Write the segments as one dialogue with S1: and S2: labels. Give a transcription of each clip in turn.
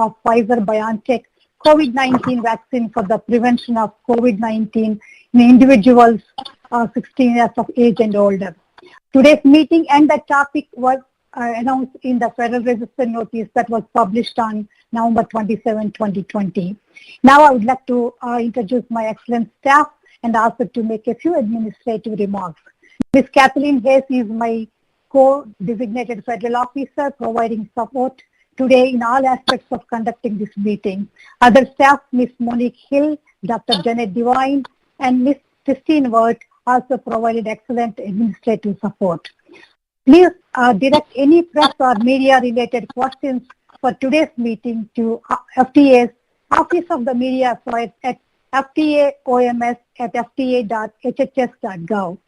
S1: of Pfizer COVID-19 vaccine for the prevention of COVID-19 in individuals 16 years of age and older. Today's meeting and the topic was announced in the Federal Register notice that was published on November 27, 2020. Now I would like to introduce my excellent staff and ask it to make a few administrative remarks. Ms. Kathleen Hayes is my co-designated federal officer providing support today in all aspects of conducting this meeting. Other staff, Ms. Monique Hill, Dr. Janet Devine, and Ms. Christine Wirt also provided excellent administrative support. Please direct any press or media-related questions for today's meeting to FDA's Office of the Media Affairs at fdaoms@fda.hhs.gov.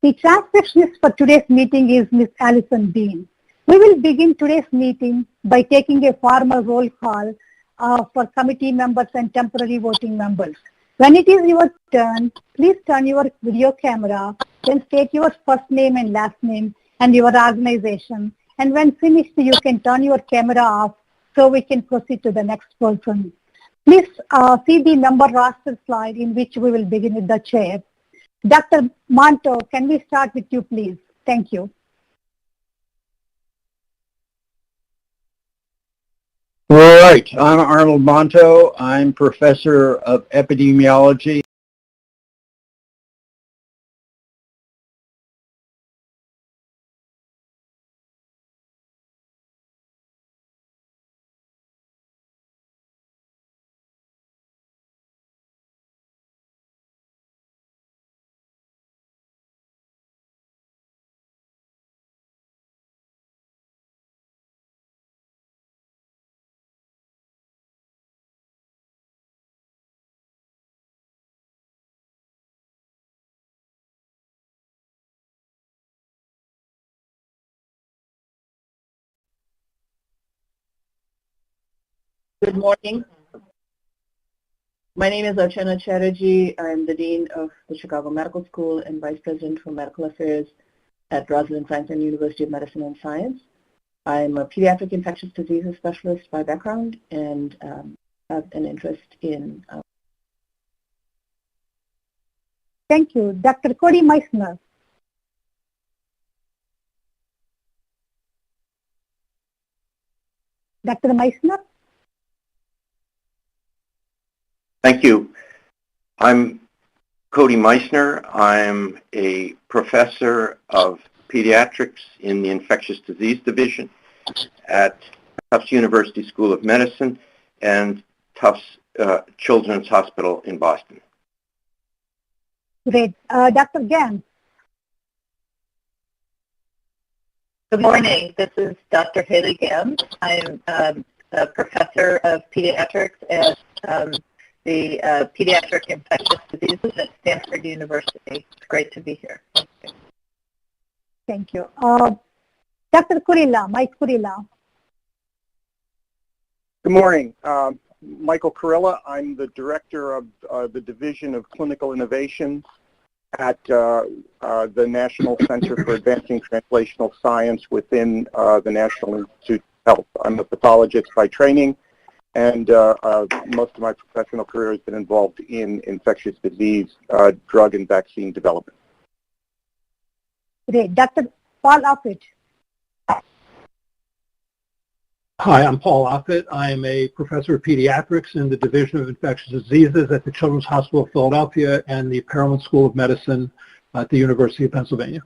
S1: The transcriptionist for today's meeting is Ms. Alison Dean. We will begin today's meeting by taking a formal roll call for committee members and temporary voting members. When it is your turn, please turn your video camera, then state your first name and last name and your organization. And when finished, you can turn your camera off so we can proceed to the next person. Please see the member roster slide in which we will begin with the chair. Dr. Monto, can we start with you, please? Thank you.
S2: All right, I'm Arnold Monto. I'm professor of epidemiology.
S3: Good morning. My name is Archana Chatterjee. I'm the Dean of the Chicago Medical School and Vice President for Medical Affairs at Rosalind Franklin University of Medicine and Science. I'm a pediatric infectious diseases specialist by background and have an interest in...
S1: Thank you. Dr. Cody Meissner. Dr. Meissner?
S4: Thank you. I'm Cody Meissner. I'm a professor of pediatrics in the infectious disease division at Tufts University School of Medicine and Tufts Children's Hospital in Boston.
S1: Great. Dr. Gans.
S5: Good morning. This is Dr. Haley Gams. I'm a professor of pediatrics at the Pediatric Infectious Diseases at Stanford University. It's great to be here.
S1: Thank you. Dr. Kurila, Mike Kurila.
S6: Good morning. Michael Kurila. I'm the director of the Division of Clinical Innovation at the National Center for Advancing Translational Science within the National Institute of Health. I'm a pathologist by training, and most of my professional career has been involved in infectious disease, drug and vaccine development.
S1: Great. Dr. Paul Offit.
S7: Hi, I'm Paul Offit. I am a professor of pediatrics in the Division of Infectious Diseases at the Children's Hospital of Philadelphia and the Perelman School of Medicine at the University of Pennsylvania.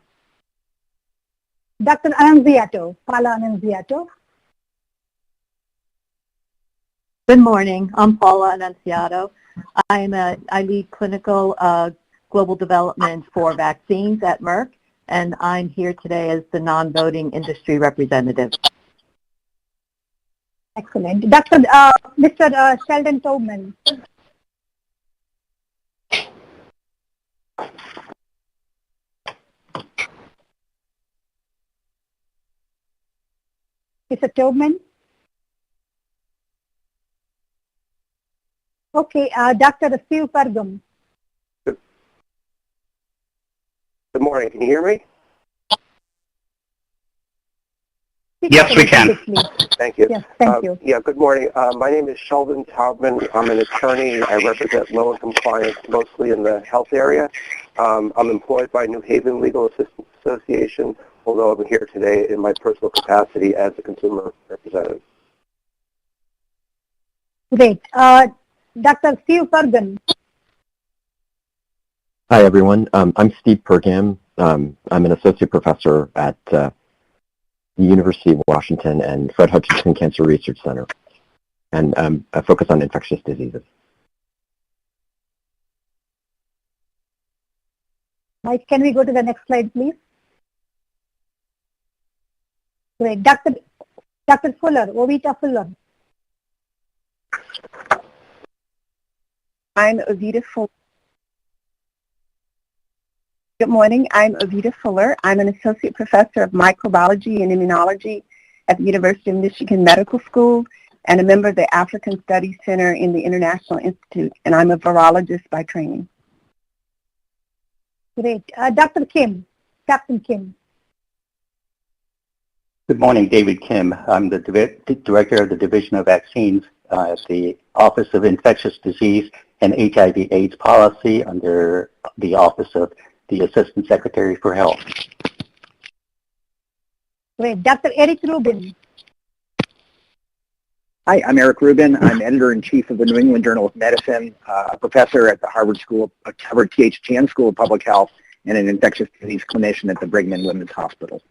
S1: Dr. Annunziato, Paula Annunziato.
S5: Good morning. I'm Paula Annunziato. I lead clinical global development for vaccines at Merck, and I'm here today as the non-voting industry representative.
S1: Excellent. Dr. Mr. Sheldon Tobman. Mr. Tobman. Okay, Dr. Steve Pergam.
S8: Good morning. Can you hear me?
S1: speak
S8: Yes,
S1: up a
S8: we
S1: little
S8: can.
S1: bit, please?
S9: Thank you.
S1: Yes, thank you.
S9: Yeah, good morning. My name is Sheldon Taubman. I'm an attorney. I represent low-income clients mostly in the health area. I'm employed by New Haven Legal Assistance Association, although I'm here today in my personal capacity as a consumer representative.
S1: Great. Dr. Steve Pergan.
S10: Hi, everyone. I'm Steve Pergam. I'm an associate professor at the University of Washington and Fred Hutchinson Cancer Research Center, and I focus on infectious diseases.
S1: Mike, can we go to the next slide, please? Great. Dr. Fuller, Ovita Fuller.
S11: I'm Ovita Fuller. Good morning. I'm Ovita Fuller. I'm an associate professor of microbiology and immunology at the University of Michigan Medical School and a member of the African Studies Center in the International Institute, and I'm a virologist by training.
S1: Great. Dr. Kim, Captain Kim.
S8: Good morning, David Kim. I'm the Director of the Division of Vaccines at the Office of Infectious Disease and HIV/AIDS Policy under the Office of the Assistant Secretary for Health.
S1: Great. Dr. Eric Rubin.
S2: Hi, I'm Eric Rubin. I'm editor-in-chief of the New England Journal of Medicine, a professor at the Harvard T.H. Chan School of Public Health, and an infectious disease clinician at the Brigham and Women's Hospital.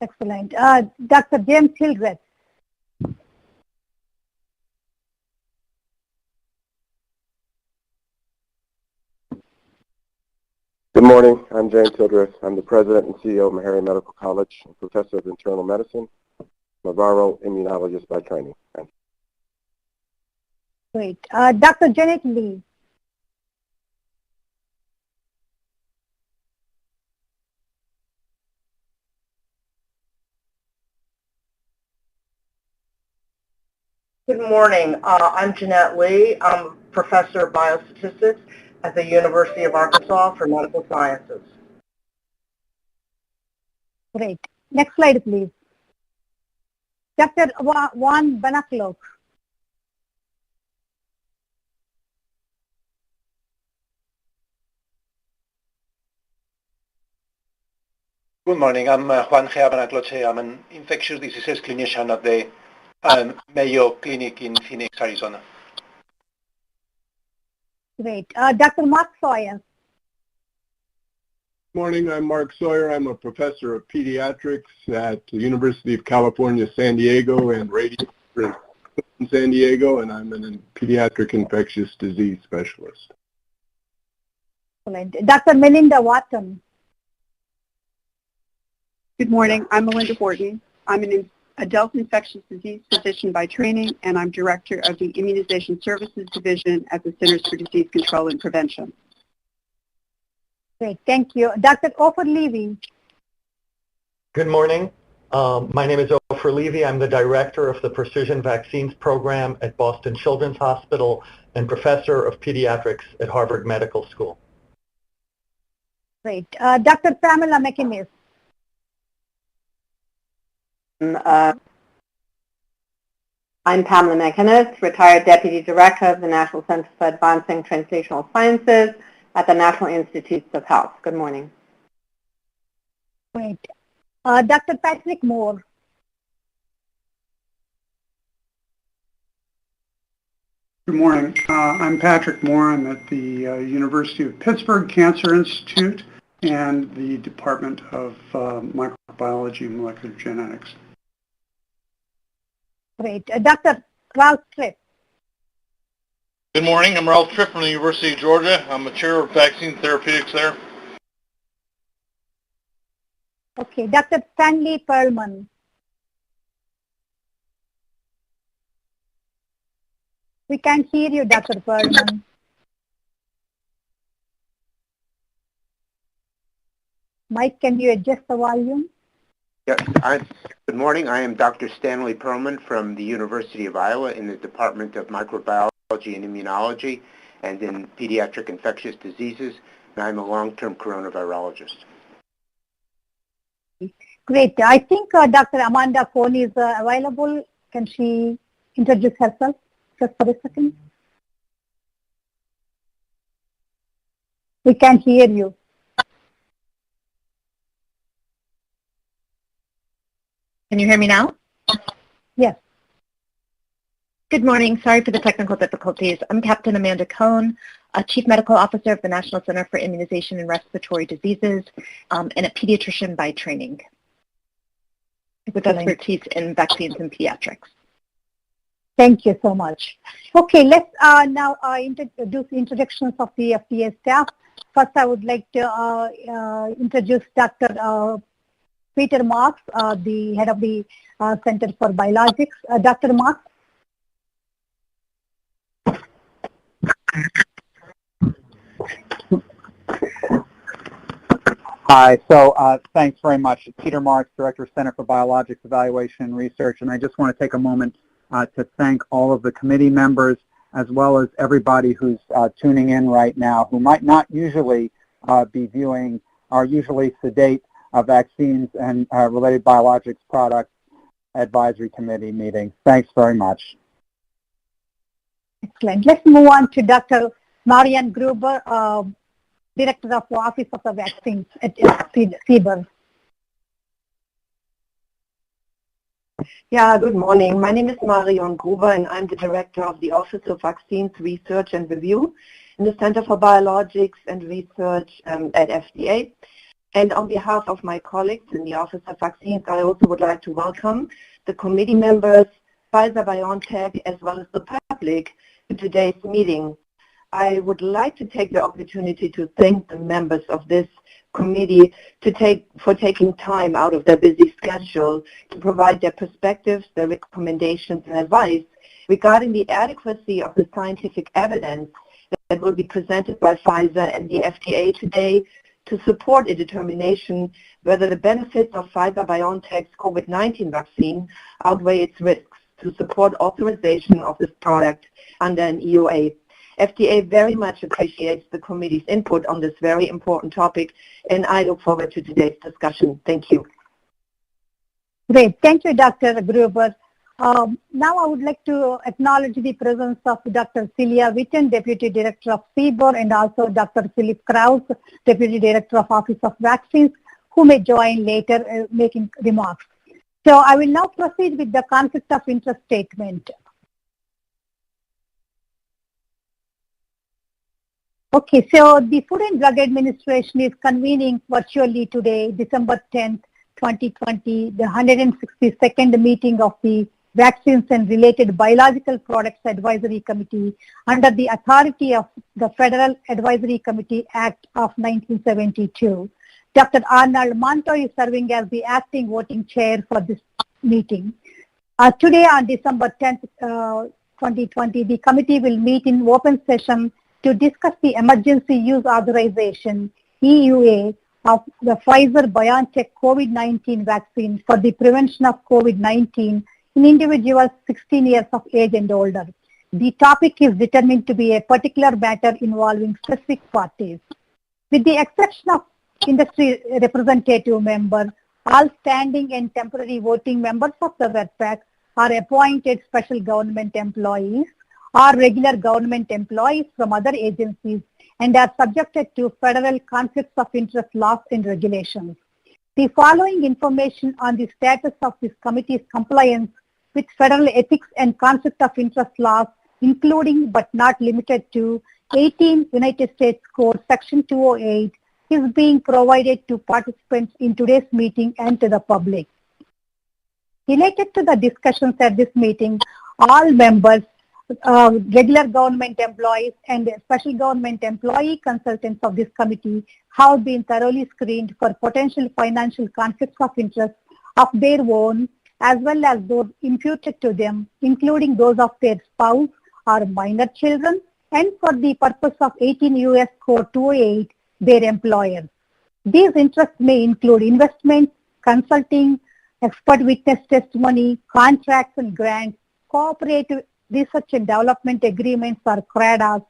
S1: Excellent. Dr. James Hildreth.
S9: Good morning. I'm James Hildreth. I'm the president and CEO of Meharry Medical College and professor of internal medicine. I'm a viral immunologist by training. Thank you.
S1: Great. Dr. Janet Lee.
S12: Good morning. I'm Jeanette Lee. I'm a professor of biostatistics at the University of Arkansas for Medical Sciences.
S1: Great. Next slide, please. Dr. Juan Banacloc.
S13: Good morning. I'm Juan Gea Banacloche. I'm an infectious diseases clinician at the Mayo Clinic in Phoenix, Arizona.
S1: Great. Dr. Mark Sawyer.
S14: Good morning. I'm Mark Sawyer. I'm a professor of pediatrics at the University of California, San Diego, and radiation in San Diego, and I'm a pediatric infectious disease specialist.
S1: Excellent. Dr. Melinda Watton.
S11: Good morning. I'm Melinda Horton. I'm an adult infectious disease physician by training, and I'm director of the Immunization Services Division at the Centers for Disease Control and Prevention.
S1: Great. Thank you. Dr. Ofer Levy.
S15: Good morning. My name is Ofer Levy. I'm the director of the Precision Vaccines Program at Boston Children's Hospital and professor of pediatrics at Harvard Medical School.
S1: Great. Dr. Pamela McInnes.
S5: I'm Pamela McInnes, retired Deputy Director of the National Center for Advancing Translational Sciences at the National Institutes of Health. Good morning.
S1: Great. Dr. Patrick Moore.
S16: Good morning. I'm Patrick Moore. I'm at the University of Pittsburgh Cancer Institute and the Department of Microbiology and Molecular Genetics.
S1: Great. Dr. Ralph Tripp.
S17: Good morning. I'm Ralph Tripp from the University of Georgia. I'm a chair of vaccine therapeutics there.
S1: Okay. Dr. Stanley Perlman. We can't hear you, Dr. Perlman. Mike, can you adjust the volume?
S4: Yes, good morning. I am Dr. Stanley Perlman from the University of Iowa in the Department of Microbiology and Immunology and in Pediatric Infectious Diseases, and I'm a long-term coronavirologist.
S1: Great. I think Dr. Amanda Cohn is available. Can she introduce herself just for a second? We can't hear you.
S18: Can you hear me now?
S1: Yes.
S18: Good morning. Sorry for the technical difficulties. I'm Captain Amanda Cohn, Chief Medical Officer of the National Center for Immunization and Respiratory Diseases, and a pediatrician by training, with expertise in vaccines and pediatrics.
S1: Thank you so much. Okay, let's now introduce introductions of the FDA staff. First, I would like to introduce Dr. Peter Marks, the head of the Center for Biologics. Dr. Marks.
S2: Hi, so thanks very much. Peter Marks, Director of Center for Biologics Evaluation and Research, and I just want to take a moment to thank all of the committee members as well as everybody who's tuning in right now who might not usually be viewing our usually sedate vaccines and related biologics products advisory committee meetings. Thanks very much.
S1: Excellent. Let's move on to Dr. Marianne Gruber, Director of the Office of the Vaccines at CBER.
S19: Yeah, good morning. My name is Marion Gruber, and I'm the Director of the Office of Vaccines Research and Review in the Center for Biologics and Research at FDA. And on behalf of my colleagues in the Office of Vaccines, I also would like to welcome the committee members, Pfizer BioNTech, as well as the public to today's meeting. I would like to take the opportunity to thank the members of this committee for taking time out of their busy schedule to provide their perspectives, their recommendations, and advice regarding the adequacy of the scientific evidence that will be presented by Pfizer and the FDA today to support a determination whether the benefits of Pfizer BioNTech's COVID-19 vaccine outweigh its risks to support authorization of this product under an EUA. FDA very much appreciates the committee's input on this very important topic, and I look forward to today's discussion. Thank you.
S1: Great. Thank you, Dr. Gruber. Now I would like to acknowledge the presence of Dr. Celia Witten, Deputy Director of CBER, and also Dr. Philip Krause, Deputy Director of Office of Vaccines, who may join later making remarks. So I will now proceed with the conflict of interest statement. Okay, so the Food and Drug Administration is convening virtually today, December 10th, 2020, the 162nd meeting of the Vaccines and Related Biological Products Advisory Committee under the authority of the Federal Advisory Committee Act of 1972. Dr. Arnold Manto is serving as the acting voting chair for this meeting. Today on December 10th, 2020, the committee will meet in open session to discuss the emergency use authorization, EUA, of the Pfizer BioNTech COVID-19 vaccine for the prevention of COVID-19 in individuals 16 years of age and older. The topic is determined to be a particular matter involving specific parties. With the exception of industry representative member, all standing and temporary voting members of the WERPAC are appointed special government employees or regular government employees from other agencies and are subjected to federal conflicts of interest laws and regulations. The following information on the status of this committee's compliance with federal ethics and conflict of interest laws, including but not limited to 18 United States Code Section 208, is being provided to participants in today's meeting and to the public. Related to the discussions at this meeting, all members, regular government employees and special government employee consultants of this committee have been thoroughly screened for potential financial conflicts of interest of their own as well as those imputed to them, including those of their spouse or minor children, and for the purpose of 18 U.S. Code 208, their employers. These interests may include investments, consulting, expert witness testimony, contracts and grants, cooperative research and development agreements or CRADAs,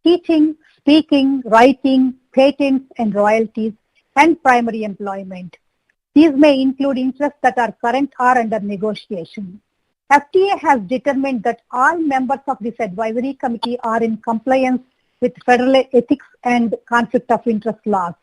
S1: teaching, speaking, writing, patents and royalties, and primary employment. These may include interests that are current or under negotiation. FDA has determined that all members of this advisory committee are in compliance with federal ethics and conflict of interest laws.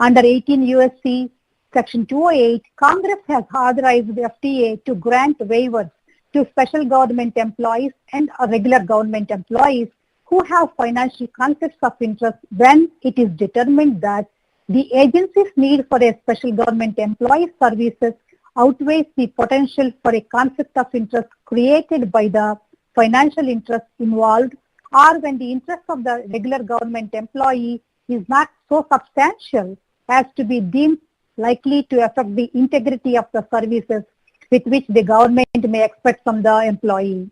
S1: Under 18 U.S.C. Section 208, Congress has authorized the FDA to grant waivers to special government employees and regular government employees who have financial conflicts of interest when it is determined that the agency's need for a special government employee services outweighs the potential for a conflict of interest created by the financial interest involved, or when the interest of the regular government employee is not so substantial as to be deemed likely to affect the integrity of the services with which the government may expect from the employee.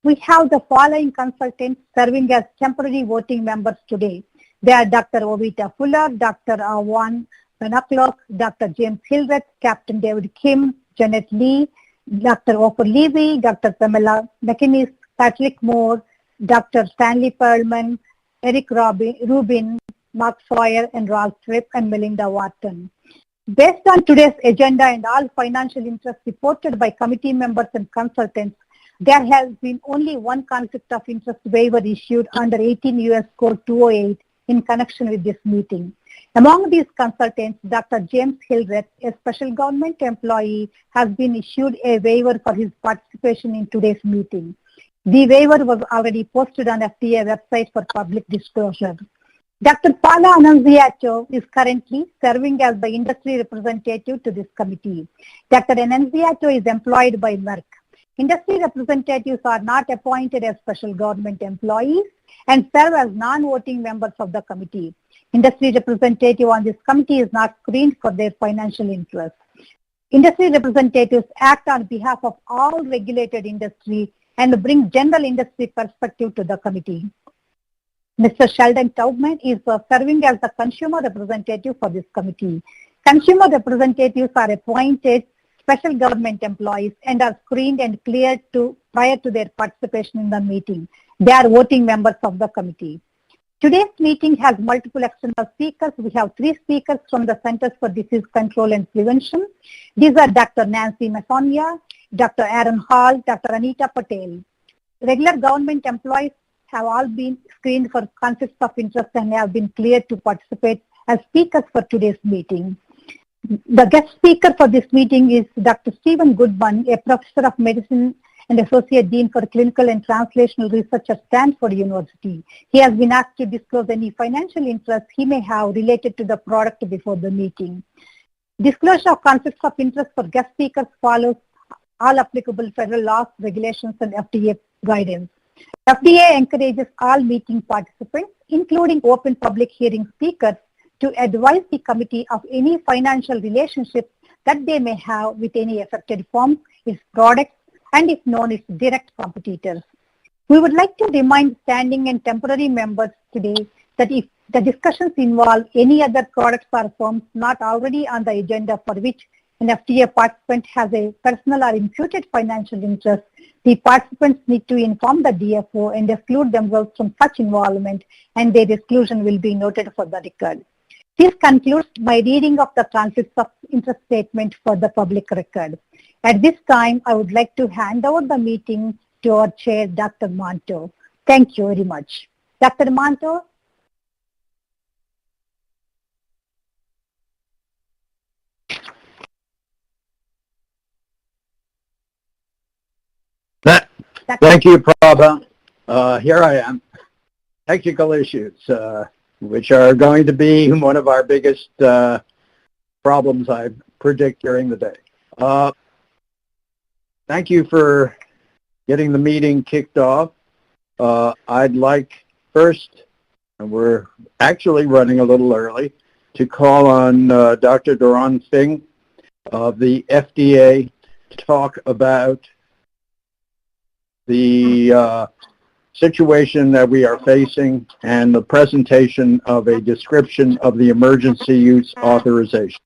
S1: We have the following consultants serving as temporary voting members today. They are Dr. Ovita Fuller, Dr. Juan Benaclock, Dr. James Hildreth, Captain David Kim, Janet Lee, Dr. Ofer Levy, Dr. Pamela McInnes, Patrick Moore, Dr. Stanley Perlman, Eric Rubin, Mark Sawyer, and Ralph Tripp, and Melinda Wharton. Based on today's agenda and all financial interests reported by committee members and consultants, there has been only one conflict of interest waiver issued under 18 U.S. Code 208 in connection with this meeting. Among these consultants, Dr. James Hildreth, a special government employee, has been issued a waiver for his participation in today's meeting. The waiver was already posted on FDA website for public disclosure. Dr. Paula Annunziato is currently serving as the industry representative to this committee. Dr. Annunziato is employed by Merck. Industry representatives are not appointed as special government employees and serve as non-voting members of the committee. Industry representative on this committee is not screened for their financial interests. Industry representatives act on behalf of all regulated industry and bring general industry perspective to the committee. Mr. Sheldon Taubman is serving as the consumer representative for this committee. Consumer representatives are appointed special government employees and are screened and cleared prior to their participation in the meeting. They are voting members of the committee. Today's meeting has multiple external speakers. We have 3 speakers from the Centers for Disease Control and Prevention. These are Dr. Nancy Masonia, Dr. Aaron Hall, Dr. Anita Patel. Regular government employees have all been screened for conflicts of interest and have been cleared to participate as speakers for today's meeting. The guest speaker for this meeting is Dr. Stephen Goodman, a professor of medicine and associate dean for clinical and translational research at Stanford University. He has been asked to disclose any financial interest he may have related to the product before the meeting. Disclosure of conflicts of interest for guest speakers follows all applicable federal laws, regulations, and FDA guidance. FDA encourages all meeting participants, including open public hearing speakers, to advise the committee of any financial relationship that they may have with any affected firm, its products, and if known, its direct competitors. We would like to remind standing and temporary members today that if the discussions involve any other products or firms not already on the agenda for which an FDA participant has a personal or imputed financial interest, the participants need to inform the DFO and exclude themselves from such involvement, and their exclusion will be noted for the record. This concludes my reading of the conflicts of interest statement for the public record. At this time, I would like to hand over the meeting to our chair, Dr. Manto. Thank you very much. Dr. Manto?
S20: Thank you, Prabha. Here I am. Technical issues, which are going to be one of our biggest problems I predict during the day. Thank you for getting the meeting kicked off. I'd like first, and we're actually running a little early, to call on Dr. Doron Singh of the FDA to talk about the situation that we are facing and the presentation of a description of the emergency use authorization.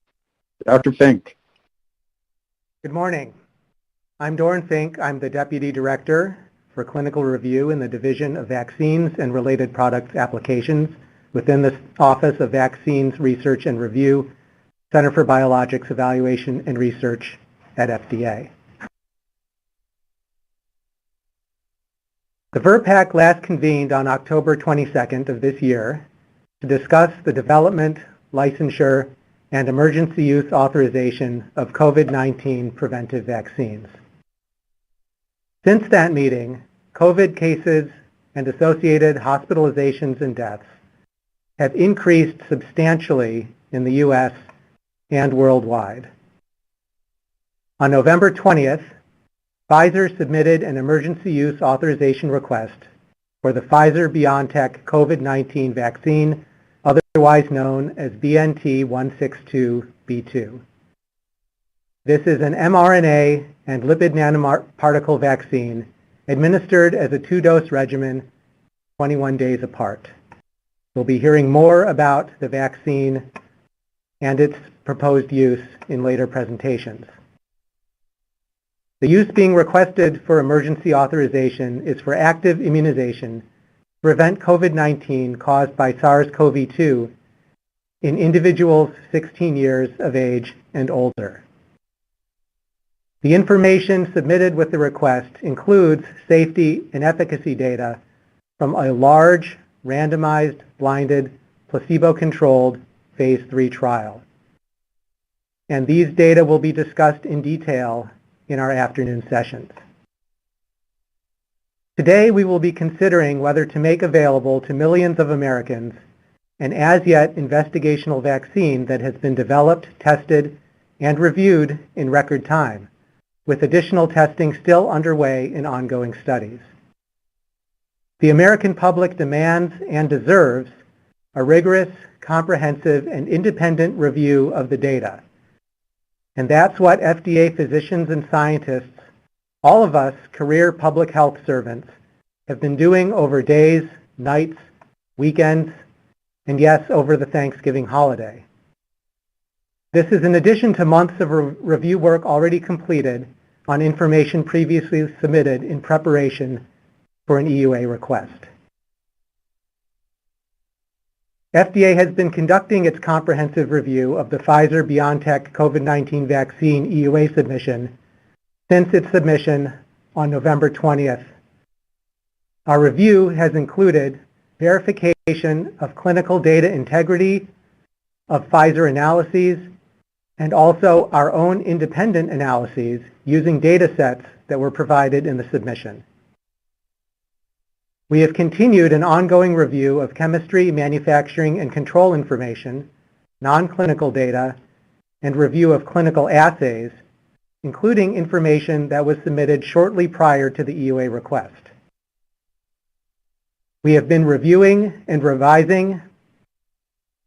S20: Dr. Fink.
S21: Good morning. I'm Doran Fink. I'm the Deputy Director for Clinical Review in the Division of Vaccines and Related Products Applications within the Office of Vaccines Research and Review, Center for Biologics Evaluation and Research at FDA. The VRBPAC last convened on October 22nd of this year to discuss the development, licensure, and emergency use authorization of COVID-19 preventive vaccines. Since that meeting, COVID cases and associated hospitalizations and deaths have increased substantially in the U.S. and worldwide. On November 20th, Pfizer submitted an emergency use authorization request for the Pfizer-BioNTech COVID-19 vaccine, otherwise known as BNT162b2. This is an mRNA and lipid nanoparticle vaccine administered as a 2-dose regimen 21 days apart. We'll be hearing more about the vaccine and its proposed use in later presentations. The use being requested for emergency authorization is for active immunization to prevent COVID-19 caused by SARS-CoV-2 in individuals 16 years of age and older. The information submitted with the request includes safety and efficacy data from a large, randomized, blinded, placebo-controlled phase 3 trial. And these data will be discussed in detail in our afternoon sessions. Today we will be considering whether to make available to millions of Americans an as-yet investigational vaccine that has been developed, tested, and reviewed in record time, with additional testing still underway in ongoing studies. The American public demands and deserves a rigorous, comprehensive, and independent review of the data. And that's what FDA physicians and scientists, all of us career public health servants, have been doing over days, nights, weekends, and yes, over the Thanksgiving holiday. This is in addition to months of review work already completed on information previously submitted in preparation for an EUA request. FDA has been conducting its comprehensive review of the Pfizer-BioNTech COVID-19 vaccine EUA submission since its submission on November 20th. Our review has included verification of clinical data integrity of Pfizer analyses and also our own independent analyses using data sets that were provided in the submission. We have continued an ongoing review of chemistry, manufacturing, and control information, non-clinical data, and review of clinical assays, including information that was submitted shortly prior to the EUA request. We have been reviewing and revising,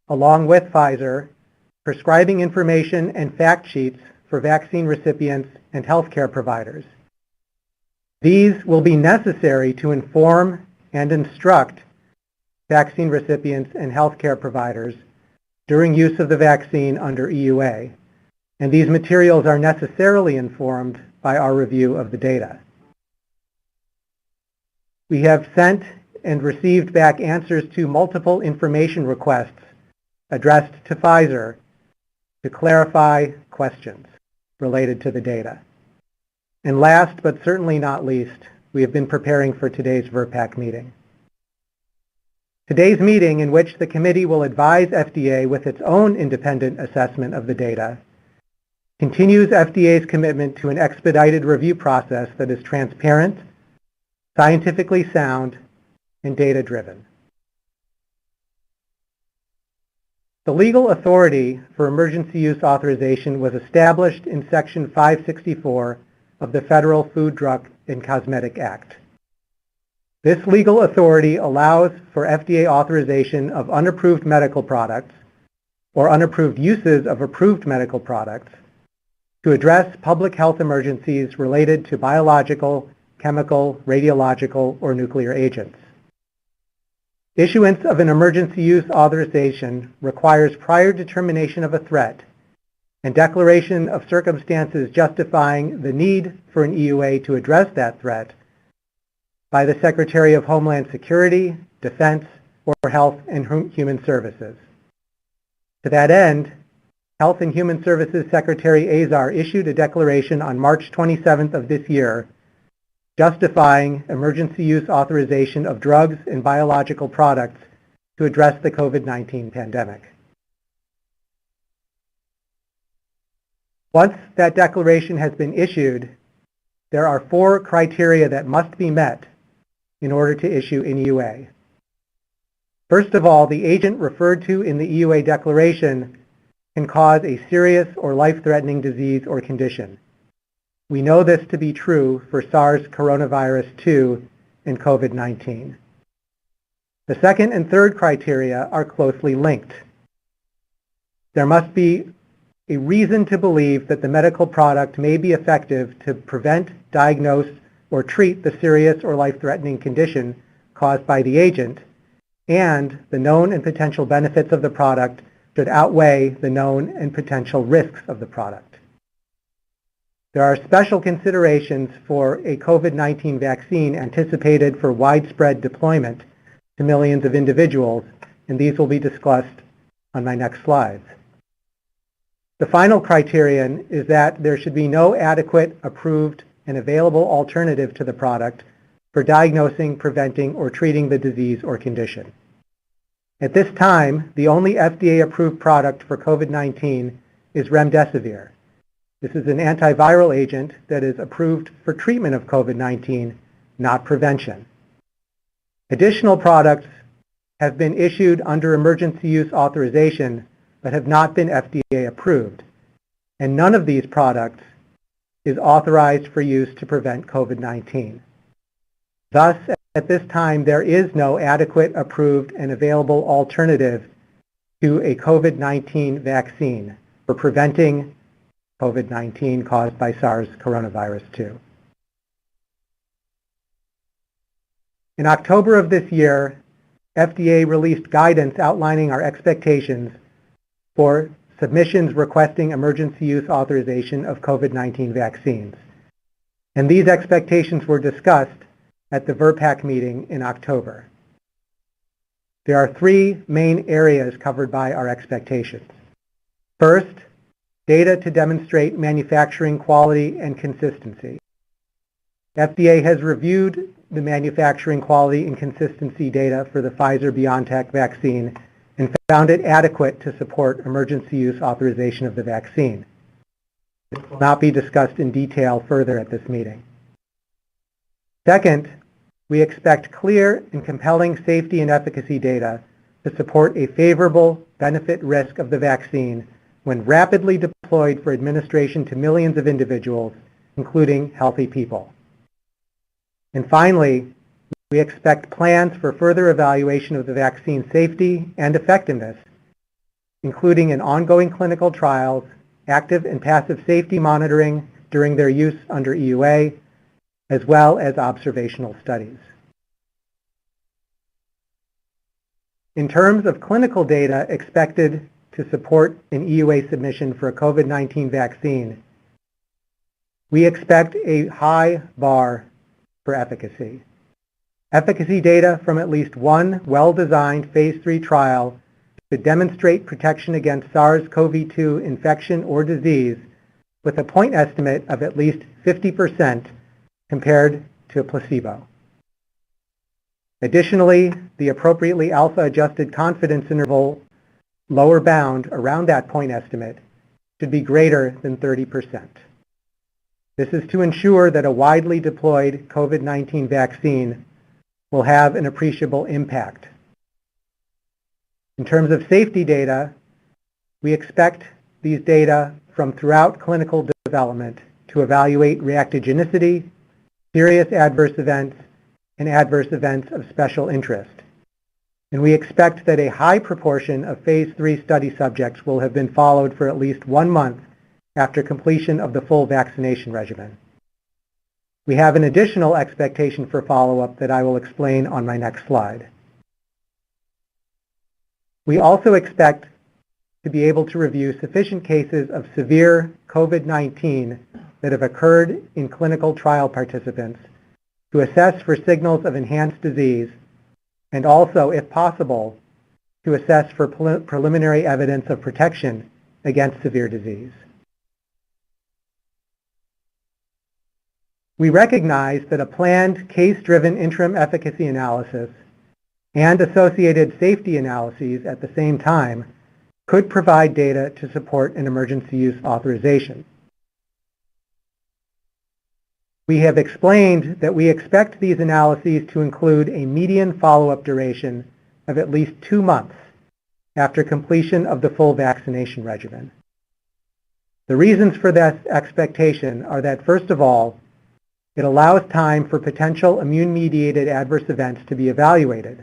S21: along with Pfizer, prescribing information and fact sheets for vaccine recipients and healthcare providers. These will be necessary to inform and instruct vaccine recipients and healthcare providers during use of the vaccine under EUA, and these materials are necessarily informed by our review of the data. We have sent and received back answers to multiple information requests addressed to Pfizer to clarify questions related to the data. And last but certainly not least, we have been preparing for today's VRBPAC meeting. Today's meeting, in which the committee will advise FDA with its own independent assessment of the data, continues FDA's commitment to an expedited review process that is transparent, scientifically sound, and data-driven. The legal authority for emergency use authorization was established in Section 564 of the Federal Food, Drug, and Cosmetic Act. This legal authority allows for FDA authorization of unapproved medical products or unapproved uses of approved medical products to address public health emergencies related to biological, chemical, radiological, or nuclear agents. Issuance of an emergency use authorization requires prior determination of a threat and declaration of circumstances justifying the need for an EUA to address that threat by the Secretary of Homeland Security, Defense, or Health and Human Services. To that end, Health and Human Services Secretary Azar issued a declaration on March 27th of this year justifying emergency use authorization of drugs and biological products to address the COVID-19 pandemic. Once that declaration has been issued, there are 4 criteria that must be met in order to issue an EUA. First of all, the agent referred to in the EUA declaration can cause a serious or life-threatening disease or condition. We know this to be true for SARS coronavirus 2 and COVID-19. The second and third criteria are closely linked. There must be a reason to believe that the medical product may be effective to prevent, diagnose, or treat the serious or life-threatening condition caused by the agent, and the known and potential benefits of the product should outweigh the known and potential risks of the product. There are special considerations for a COVID-19 vaccine anticipated for widespread deployment to millions of individuals, and these will be discussed on my next slides. The final criterion is that there should be no adequate, approved, and available alternative to the product for diagnosing, preventing, or treating the disease or condition. At this time, the only FDA-approved product for COVID-19 is remdesivir. This is an antiviral agent that is approved for treatment of COVID-19, not prevention. Additional products have been issued under emergency use authorization but have not been FDA approved, and none of these products is authorized for use to prevent COVID-19. Thus, at this time, there is no adequate, approved, and available alternative to a COVID-19 vaccine for preventing COVID-19 caused by SARS coronavirus 2. In October of this year, FDA released guidance outlining our expectations for submissions requesting emergency use authorization of COVID-19 vaccines. And these expectations were discussed at the VRBPAC meeting in October. There are 3 main areas covered by our expectations. First, data to demonstrate manufacturing quality and consistency. FDA has reviewed the manufacturing quality and consistency data for the Pfizer-BioNTech vaccine and found it adequate to support emergency use authorization of the vaccine. This will not be discussed in detail further at this meeting. Second, we expect clear and compelling safety and efficacy data to support a favorable benefit-risk of the vaccine when rapidly deployed for administration to millions of individuals, including healthy people. And finally, we expect plans for further evaluation of the vaccine safety and effectiveness, including in ongoing clinical trials, active and passive safety monitoring during their use under EUA, as well as observational studies. In terms of clinical data expected to support an EUA submission for a COVID-19 vaccine, we expect a high bar for efficacy. Efficacy data from at least one well-designed phase 3 trial should demonstrate protection against SARS-CoV-2 infection or disease with a point estimate of at least 50% compared to a placebo. Additionally, the appropriately alpha-adjusted confidence interval lower bound around that point estimate should be greater than 30%. This is to ensure that a widely deployed COVID-19 vaccine will have an appreciable impact. In terms of safety data, we expect these data from throughout clinical development to evaluate reactogenicity, serious adverse events, and adverse events of special interest. And we expect that a high proportion of phase 3 study subjects will have been followed for at least 1 month after completion of the full vaccination regimen. We have an additional expectation for follow-up that I will explain on my next slide. We also expect to be able to review sufficient cases of severe COVID-19 that have occurred in clinical trial participants to assess for signals of enhanced disease and also, if possible, to assess for preliminary evidence of protection against severe disease. We recognize that a planned case-driven interim efficacy analysis and associated safety analyses at the same time could provide data to support an emergency use authorization. We have explained that we expect these analyses to include a median follow-up duration of at least 2 months after completion of the full vaccination regimen. The reasons for this expectation are that, first of all, it allows time for potential immune-mediated adverse events to be evaluated,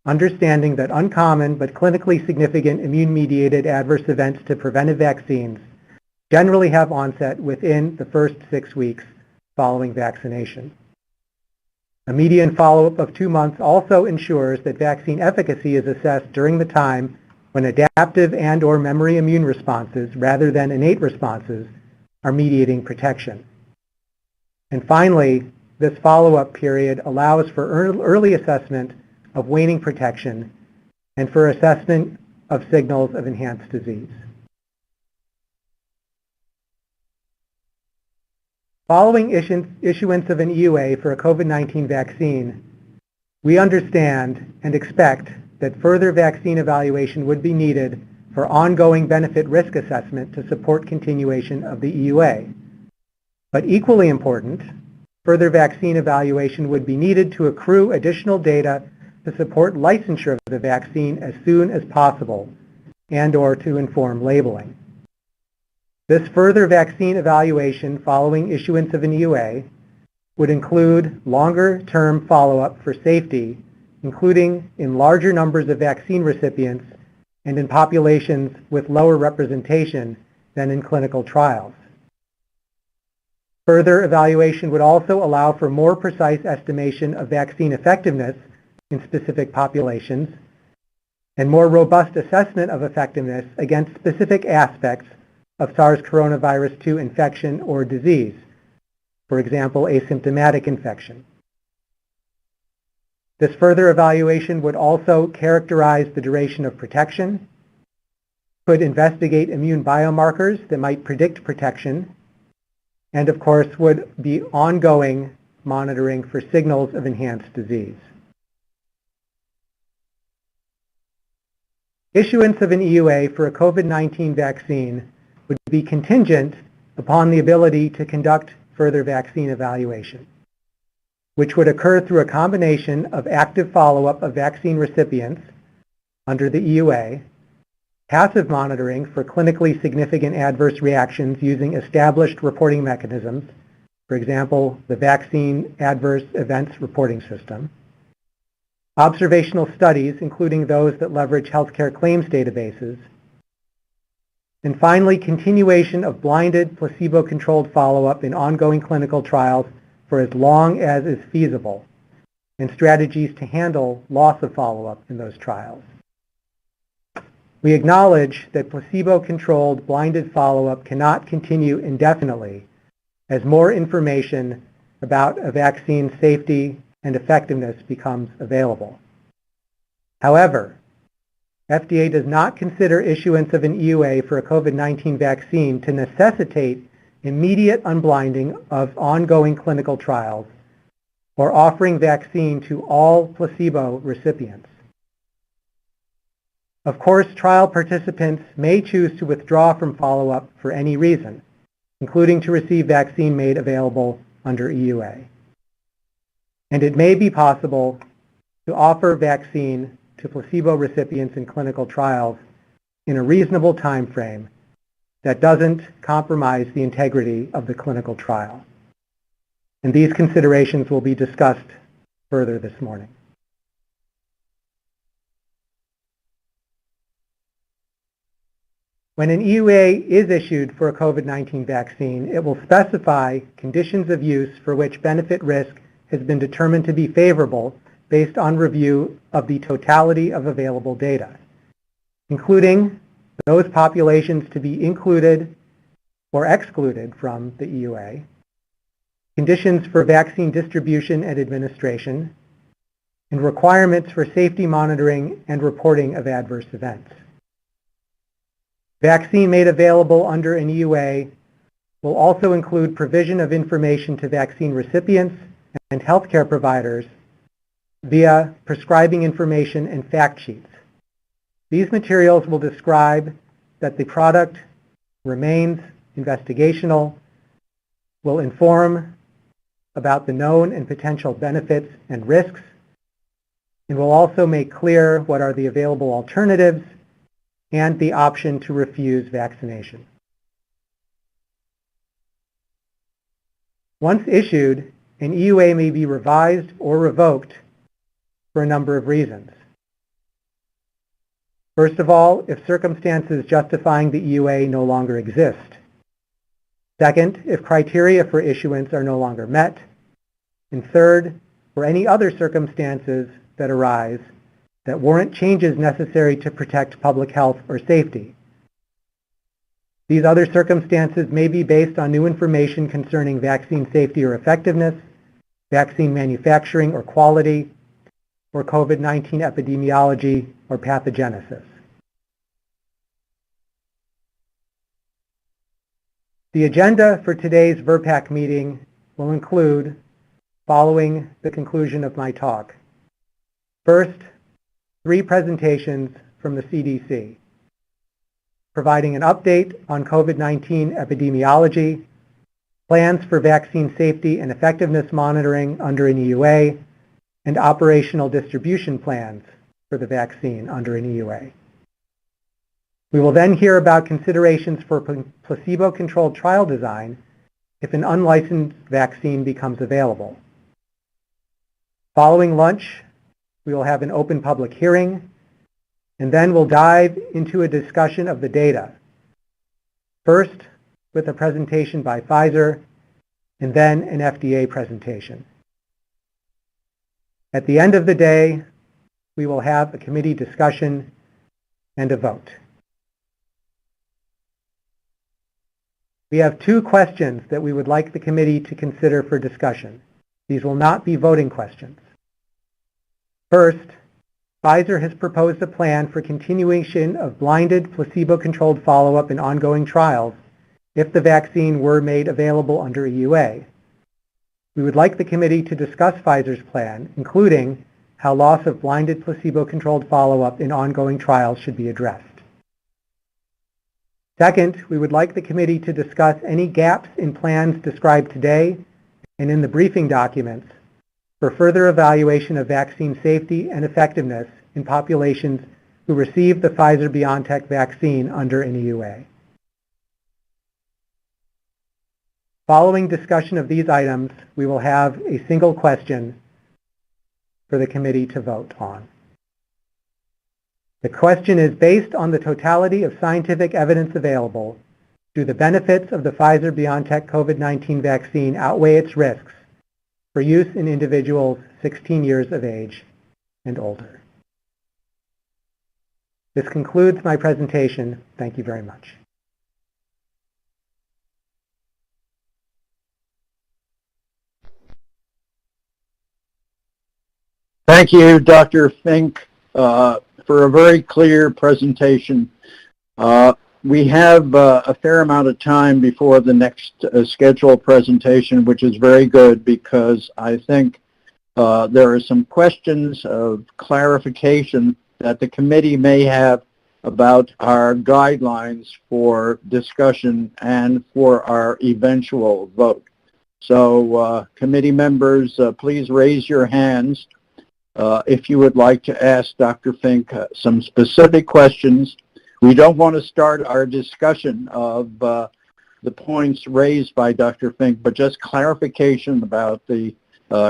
S21: understanding that uncommon but clinically significant immune-mediated adverse events to preventive vaccines generally have onset within the first 6 weeks following vaccination. A median follow-up of 2 months also ensures that vaccine efficacy is assessed during the time when adaptive and/or memory immune responses, rather than innate responses, are mediating protection. And finally, this follow-up period allows for early assessment of waning protection and for assessment of signals of enhanced disease. Following issuance of an EUA for a COVID-19 vaccine, we understand and expect that further vaccine evaluation would be needed for ongoing benefit risk assessment to support continuation of the EUA. But equally important, further vaccine evaluation would be needed to accrue additional data to support licensure of the vaccine as soon as possible and/or to inform labeling. This further vaccine evaluation following issuance of an EUA would include longer-term follow-up for safety, including in larger numbers of vaccine recipients and in populations with lower representation than in clinical trials. Further evaluation would also allow for more precise estimation of vaccine effectiveness in specific populations and more robust assessment of effectiveness against specific aspects of SARS coronavirus 2 infection or disease, for example, asymptomatic infection. This further evaluation would also characterize the duration of protection, could investigate immune biomarkers that might predict protection, and of course would be ongoing monitoring for signals of enhanced disease. Issuance of an EUA for a COVID-19 vaccine would be contingent upon the ability to conduct further vaccine evaluation, which would occur through a combination of active follow-up of vaccine recipients under the EUA, passive monitoring for clinically significant adverse reactions using established reporting mechanisms, for example, the Vaccine Adverse Events Reporting System, observational studies, including those that leverage healthcare claims databases, and finally, continuation of blinded, placebo-controlled follow-up in ongoing clinical trials for as long as is feasible, and strategies to handle loss of follow-up in those trials. We acknowledge that placebo-controlled blinded follow-up cannot continue indefinitely as more information about a vaccine's safety and effectiveness becomes available. However, FDA does not consider issuance of an EUA for a COVID-19 vaccine to necessitate immediate unblinding of ongoing clinical trials or offering vaccine to all placebo recipients. Of course, trial participants may choose to withdraw from follow-up for any reason, including to receive vaccine made available under EUA. And it may be possible to offer vaccine to placebo recipients in clinical trials in a reasonable time frame that doesn't compromise the integrity of the clinical trial. And these considerations will be discussed further this morning. When an EUA is issued for a COVID-19 vaccine, it will specify conditions of use for which benefit risk has been determined to be favorable based on review of the totality of available data, including those populations to be included or excluded from the EUA, conditions for vaccine distribution and administration, and requirements for safety monitoring and reporting of adverse events. Vaccine made available under an EUA will also include provision of information to vaccine recipients and healthcare providers via prescribing information and fact sheets. These materials will describe that the product remains investigational, will inform about the known and potential benefits and risks, and will also make clear what are the available alternatives and the option to refuse vaccination. Once issued, an EUA may be revised or revoked for a number of reasons. First of all, if circumstances justifying the EUA no longer exist. Second, if criteria for issuance are no longer met. And third, for any other circumstances that arise that warrant changes necessary to protect public health or safety. These other circumstances may be based on new information concerning vaccine safety or effectiveness, vaccine manufacturing or quality, or COVID-19 epidemiology or pathogenesis. The agenda for today's VRPAC meeting will include, following the conclusion of my talk, first, 3 presentations from the CDC, providing an update on COVID-19 epidemiology, plans for vaccine safety and effectiveness monitoring under an EUA, and operational distribution plans for the vaccine under an EUA. We will then hear about considerations for placebo-controlled trial design if an unlicensed vaccine becomes available. Following lunch, we will have an open public hearing, and then we'll dive into a discussion of the data. First, with a presentation by Pfizer, and then an FDA presentation. At the end of the day, we will have a committee discussion and a vote. We have 2 questions that we would like the committee to consider for discussion. These will not be voting questions. First, Pfizer has proposed a plan for continuation of blinded placebo-controlled follow-up in ongoing trials if the vaccine were made available under EUA. We would like the committee to discuss Pfizer's plan, including how loss of blinded placebo-controlled follow-up in ongoing trials should be addressed. Second, we would like the committee to discuss any gaps in plans described today and in the briefing documents for further evaluation of vaccine safety and effectiveness in populations who receive the Pfizer-BioNTech vaccine under an EUA. Following discussion of these items, we will have a single question for the committee to vote on. The question is, based on the totality of scientific evidence available, do the benefits of the Pfizer-BioNTech COVID-19 vaccine outweigh its risks for use in individuals 16 years of age and older? This concludes my presentation. Thank you very much.
S20: Thank you, Dr. Fink, for a very clear presentation. We have a fair amount of time before the next scheduled presentation, which is very good because I think there are some questions of clarification that the committee may have about our guidelines for discussion and for our eventual vote. So committee members, please raise your hands if you would like to ask Dr. Fink some specific questions. We don't want to start our discussion of the points raised by Dr. Fink, but just clarification about the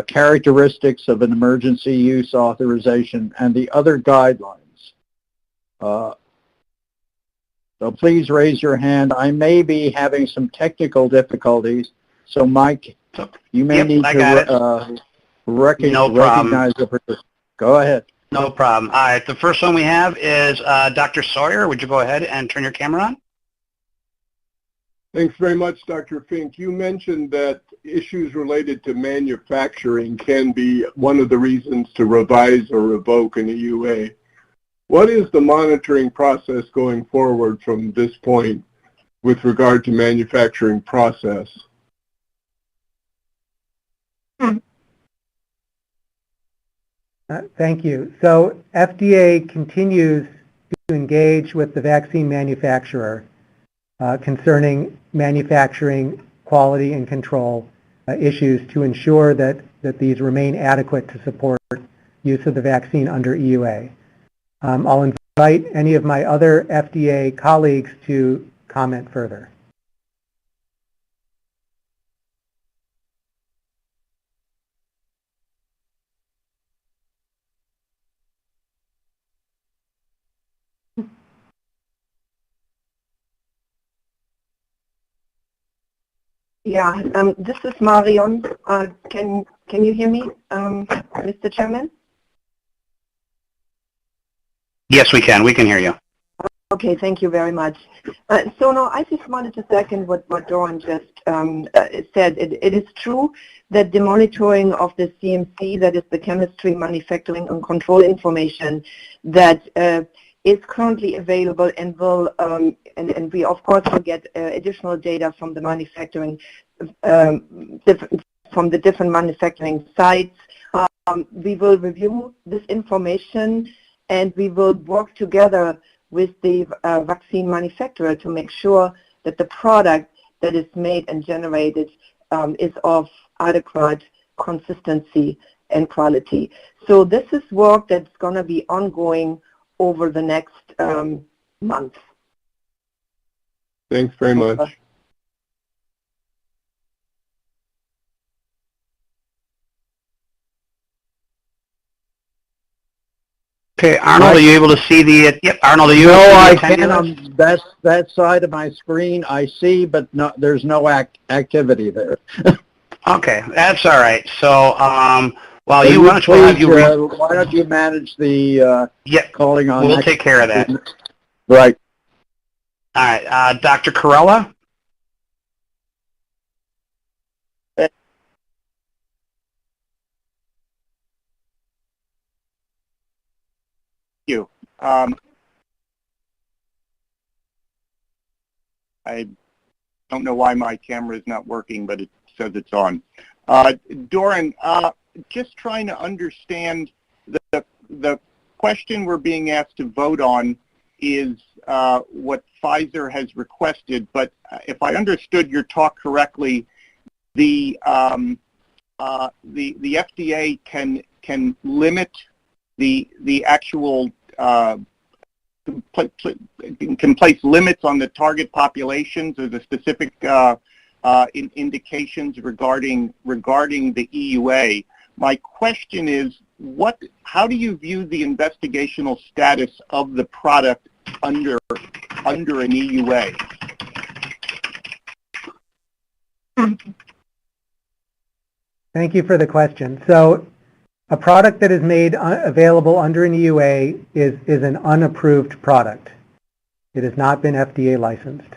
S20: characteristics of an emergency use authorization and the other guidelines. So please raise your hand. I may be having some technical difficulties, so Mike, you may need to recognize the participant. Go ahead.
S3: No problem. All right, the first one we have is Dr. Sawyer. Would you go ahead and turn your camera on?
S14: Thanks very much, Dr. Fink. You mentioned that issues related to manufacturing can be one of the reasons to revise or revoke an EUA. What is the monitoring process going forward from this point with regard to manufacturing process?
S21: Thank you. So FDA continues to engage with the vaccine manufacturer concerning manufacturing quality and control issues to ensure that these remain adequate to support use of the vaccine under EUA. I'll invite any of my other FDA colleagues to comment further.
S19: Yeah, this is Marion. Can you hear me, Mr. Chairman?
S3: Yes, we can. We can hear you.
S19: Okay, thank you very much. So no, I just wanted to second what Doran just said. It is true that the monitoring of the CMC, that is the chemistry, manufacturing, and control information that is currently available and will, and we of course will get additional data from the manufacturing, from the different manufacturing sites. We will review this information and we will work together with the vaccine manufacturer to make sure that the product that is made and generated is of adequate consistency and quality. So this is work that's going to be ongoing over the next month.
S14: Thanks very much.
S3: Okay, Arnold, are you able to see the? Yep, Arnold, are you?
S20: No, I
S3: attendee
S20: can't.
S3: list?
S20: That side of my screen I see, but no, there's no activity there.
S3: Okay, that's all right. So, while
S20: Will
S3: you want to have you.
S20: why don't you manage the calling on?
S3: We'll take care of that.
S20: Right.
S3: All right, Dr. Corella.
S2: You. I don't know why my camera is not working, but it says it's on. Doran, just trying to understand the question we're being asked to vote on is what Pfizer has requested, but if I understood your talk correctly, the FDA can limit the actual can place limits on the target populations or the specific indications regarding the EUA. My question is, how do you view the investigational status of the product under an EUA?
S21: Thank you for the question. So a product that is made available under an EUA is an unapproved product. It has not been FDA licensed.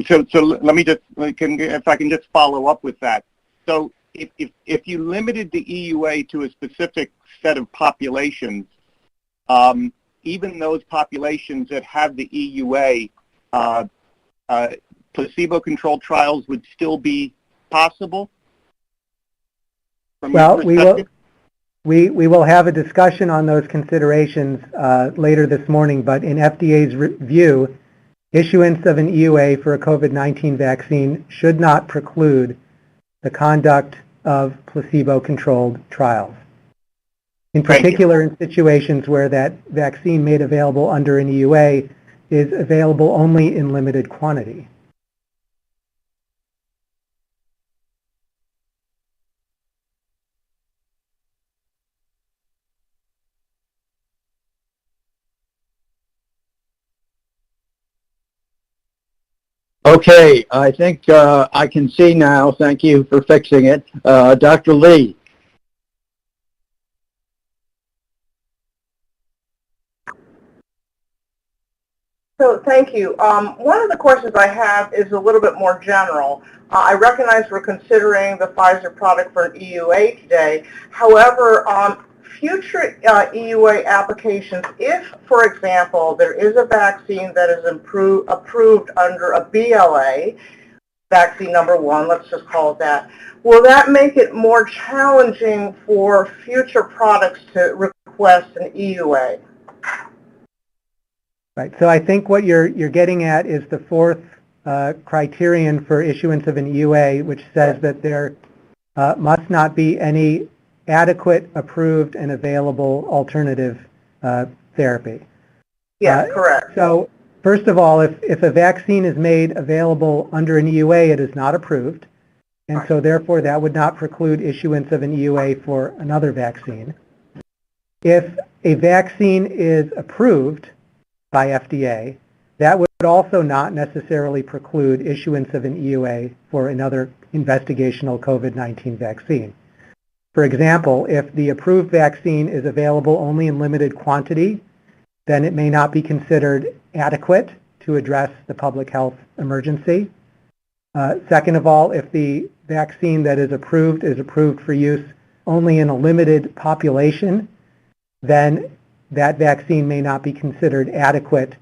S2: So let me just, if I can just follow up with that. So if you limited the EUA to a specific set of populations, even those populations that have the EUA, placebo-controlled trials would still be possible?
S21: Well, we will have a discussion on those considerations later this morning, but in FDA's view, issuance of an EUA for a COVID-19 vaccine should not preclude the conduct of placebo-controlled trials. In particular, in situations where that vaccine made available under an EUA is available only in limited quantity.
S20: Okay, I think I can see now. Thank you for fixing it. Dr. Lee.
S12: So thank you. One of the questions I have is a little bit more general. I recognize we're considering the Pfizer product for an EUA today. However, future EUA applications, if, for example, there is a vaccine that is approved under a BLA, vaccine number 1, let's just call it that, will that make it more challenging for future products to request an EUA?
S21: Right. So I think what you're getting at is the fourth criterion for issuance of an EUA, which says that there must not be any adequate, approved, and available alternative therapy.
S12: Yes, correct.
S21: So first of all, if a vaccine is made available under an EUA, it is not approved, and so therefore that would not preclude issuance of an EUA for another vaccine. If a vaccine is approved by FDA, that would also not necessarily preclude issuance of an EUA for another investigational COVID-19 vaccine. For example, if the approved vaccine is available only in limited quantity, then it may not be considered adequate to address the public health emergency. Second of all, if the vaccine that is approved for use only in a limited population, then that vaccine may not be considered adequate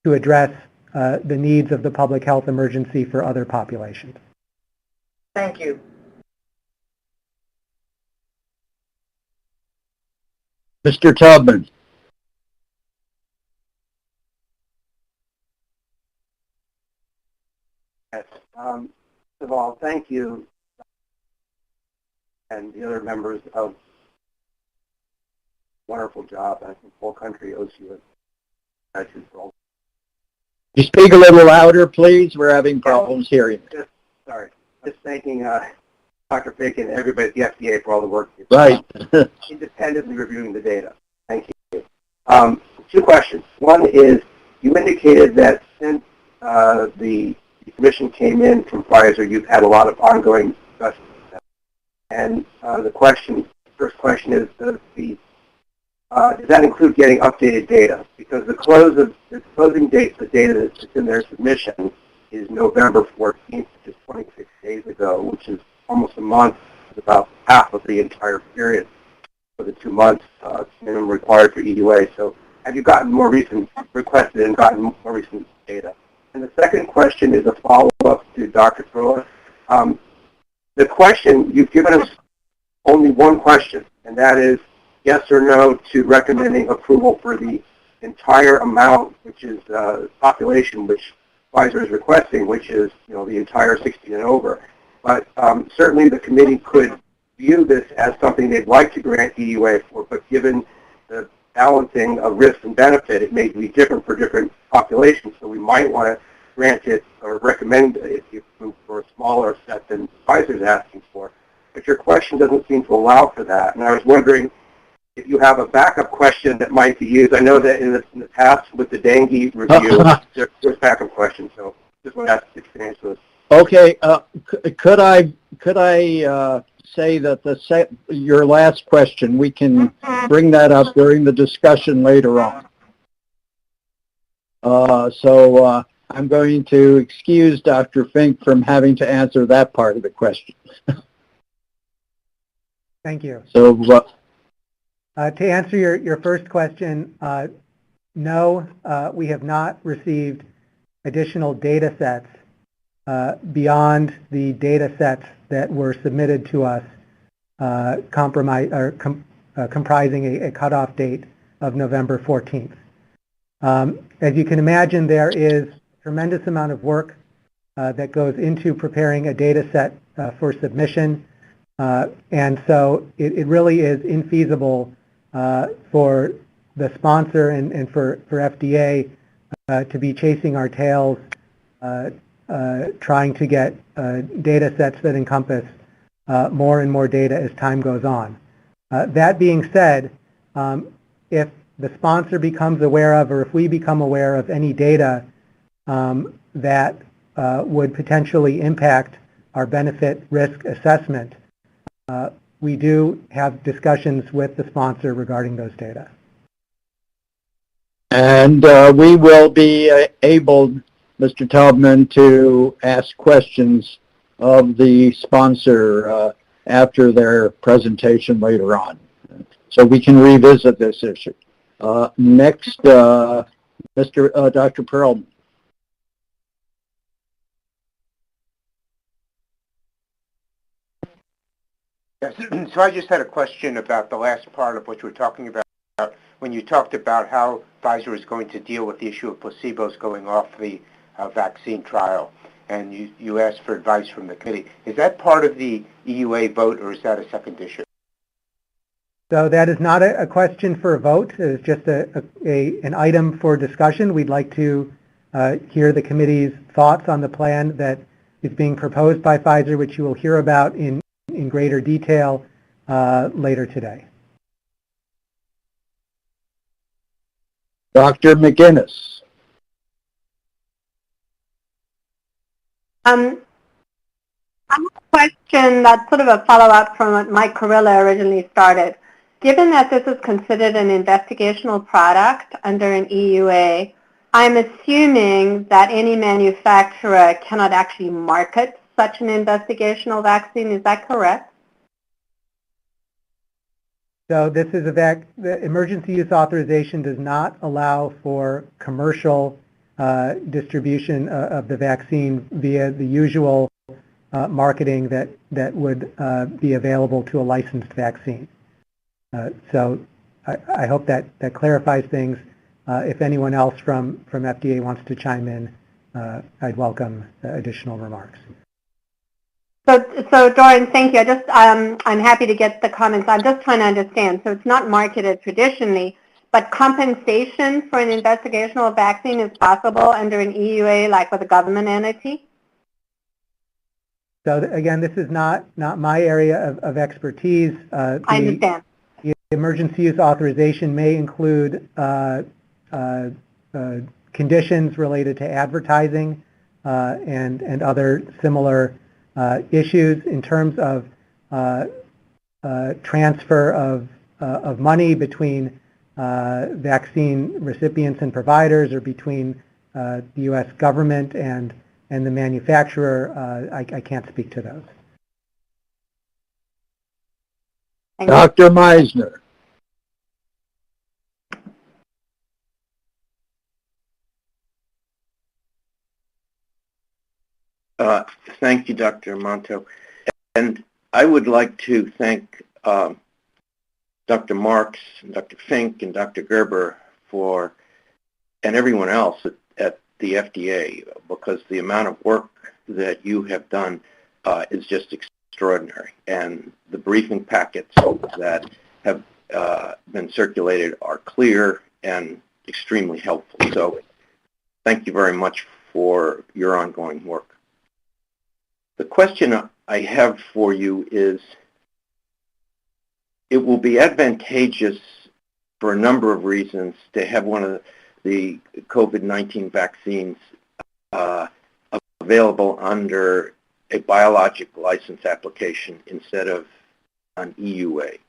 S21: to address the needs of the public health emergency for other populations.
S12: Thank you.
S20: Mr. Tubman.
S9: Yes. First of all, thank you and the other members of wonderful job. I think the whole country owes you a gratitude for all.
S20: You speak a little louder, please. We're having problems hearing.
S9: Just thanking Dr. Fick and everybody at the FDA for all the work you've
S20: done.
S9: Right. Independently reviewing the data. Thank you. Two questions. One is, you indicated that since the submission came in from Pfizer, you've had a lot of ongoing discussions with them. And the first question is, does that include getting updated data? Because the closing date for the data that's in their submission is November 14th, which is 26 days ago, which is almost a month, about half of the entire period for the 2 months minimum required for EUA. So have you gotten more recent, requested and gotten more recent data? And the second question is a follow-up to Dr. Krula. The question, you've given us only one question, and that is yes or no to recommending approval for the entire amount, which is population which Pfizer is requesting, which is the entire 16 and over. But certainly the committee could view this as something they'd like to grant EUA for, but given the balancing of risk and benefit, it may be different for different populations. So we might want to grant it or recommend it for a smaller set than Pfizer's asking for. But your question doesn't seem to allow for that. And I was wondering if you have a backup question that might be used. I know that in the past with the dengue review, there's backup questions. So just want to ask if you can answer this.
S20: Okay. Could I say that your last question, we can bring that up during the discussion later on. So I'm going to excuse Dr. Fink from having to answer that part of the question.
S21: Thank you.
S20: So
S21: to answer your first question, no, we have not received additional data sets beyond the data sets that were submitted to us comprising a cutoff date of November 14th. As you can imagine, there is a tremendous amount of work that goes into preparing a data set for submission, and so it really is infeasible for the sponsor and for FDA to be chasing our tails trying to get data sets that encompass more and more data as time goes on. That being said, if the sponsor becomes aware of, or if we become aware of any data that would potentially impact our benefit risk assessment, we do have discussions with the sponsor regarding those data.
S20: And we will be able, Mr. Taubman, to ask questions of the sponsor after their presentation later on. So we can revisit this issue. Next, Dr. Perlman.
S6: Yes. So I just had a question about the last part of what you were talking about when you talked about how Pfizer is going to deal with the issue of placebos going off the vaccine trial. And you asked for advice from the committee. Is that part of the EUA vote, or is that a second issue?
S21: So that is not a question for a vote. It is just an item for discussion. We'd like to hear the committee's thoughts on the plan that is being proposed by Pfizer, which you will hear about in greater detail later today.
S20: Dr. McGinnis.
S22: I have a question that's sort of a follow-up from what Mike Carilla originally started. Given that this is considered an investigational product under an EUA, I'm assuming that any manufacturer cannot actually market such an investigational vaccine. Is that correct?
S21: So this is the emergency use authorization does not allow for commercial distribution of the vaccine via the usual marketing that would be available to a licensed vaccine. So I hope that clarifies things. If anyone else from FDA wants to chime in, I'd welcome additional remarks.
S22: So Doran, thank you. I'm happy to get the comments. I'm just trying to understand. So it's not marketed traditionally, but compensation for an investigational vaccine is possible under an EUA, like with a government entity?
S21: So again, this is not my area of expertise.
S22: I understand.
S21: The emergency use authorization may include conditions related to advertising and other similar issues in terms of transfer of money between vaccine recipients and providers, or between the U.S. government and the manufacturer. I can't speak to those.
S20: Dr. Meisner.
S4: Thank you, Dr. Monto. And I would like to thank Dr. Marks, Dr. Fink, and Dr. Gerber and everyone else at the FDA, because the amount of work that you have done is just extraordinary. And the briefing packets that have been circulated are clear and extremely helpful. So thank you very much for your ongoing work. The question I have for you is, it will be advantageous for a number of reasons to have one of the COVID-19 vaccines available under a biologic license application instead of an EUA.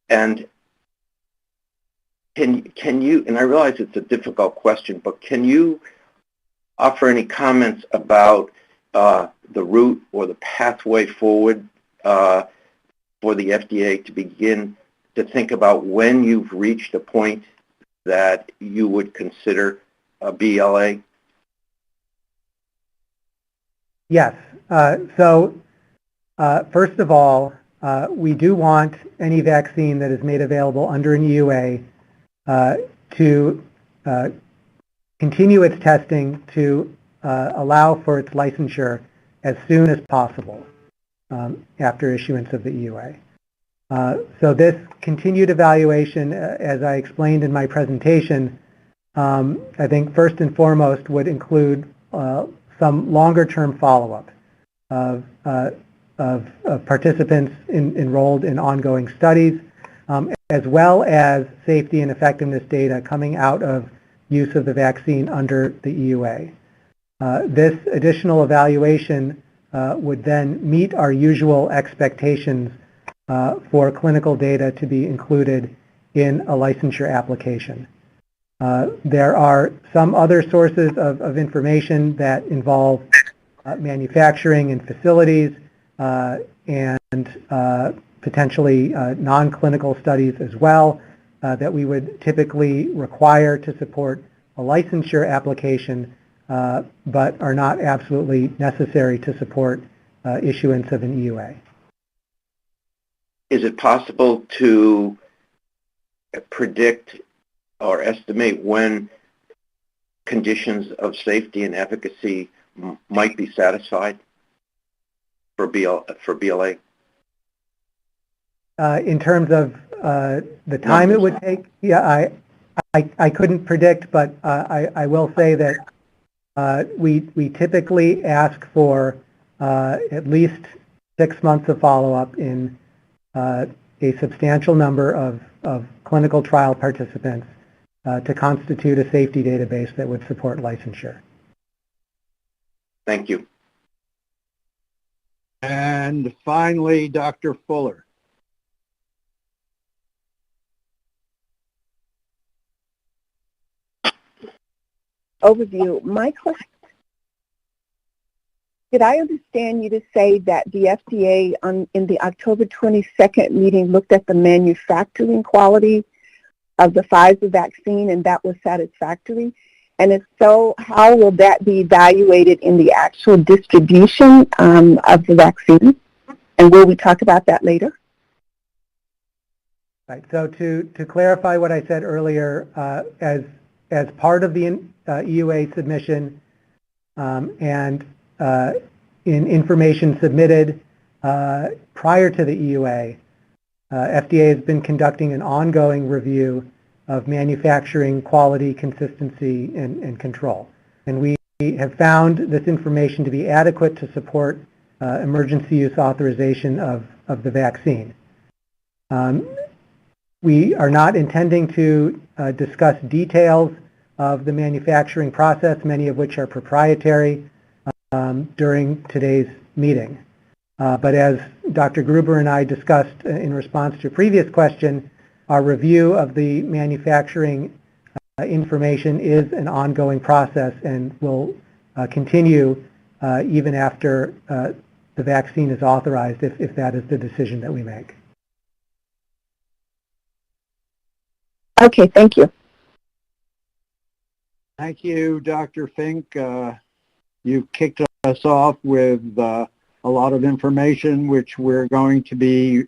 S4: And can you, and I realize it's a difficult question, but can you offer any comments about the route or the pathway forward for the FDA to begin to think about when you've reached a point that you would consider a BLA?
S21: Yes. So first of all, we do want any vaccine that is made available under an EUA to continue its testing to allow for its licensure as soon as possible after issuance of the EUA. So this continued evaluation, as I explained in my presentation, I think first and foremost would include some longer-term follow-up of participants enrolled in ongoing studies, as well as safety and effectiveness data coming out of use of the vaccine under the EUA. This additional evaluation would then meet our usual expectations for clinical data to be included in a licensure application. There are some other sources of information that involve manufacturing and facilities and potentially non-clinical studies as well that we would typically require to support a licensure application, but are not absolutely necessary to support issuance of an EUA.
S4: Is it possible to predict or estimate when conditions of safety and efficacy might be satisfied for BLA?
S21: In terms of the time it would take, yeah, I couldn't predict, but I will say that we typically ask for at least 6 months of follow-up in a substantial number of clinical trial participants to constitute a safety database that would support licensure.
S4: Thank you.
S20: And finally, Dr. Fuller.
S11: Overview. My question, did I understand you to say that the FDA in the October 22nd meeting looked at the manufacturing quality of the Pfizer vaccine and that was satisfactory? And if so, how will that be evaluated in the actual distribution of the vaccine? And will we talk about that later?
S21: Right. So to clarify what I said earlier, as part of the EUA submission and in information submitted prior to the EUA, FDA has been conducting an ongoing review of manufacturing quality, consistency, and control. And we have found this information to be adequate to support emergency use authorization of the vaccine. We are not intending to discuss details of the manufacturing process, many of which are proprietary, during today's meeting. But as Dr. Gruber and I discussed in response to a previous question, our review of the manufacturing information is an ongoing process and will continue even after the vaccine is authorized, if that is the decision that we make.
S11: Okay, thank you.
S20: Thank you, Dr. Fink. You kicked us off with a lot of information, which we're going to be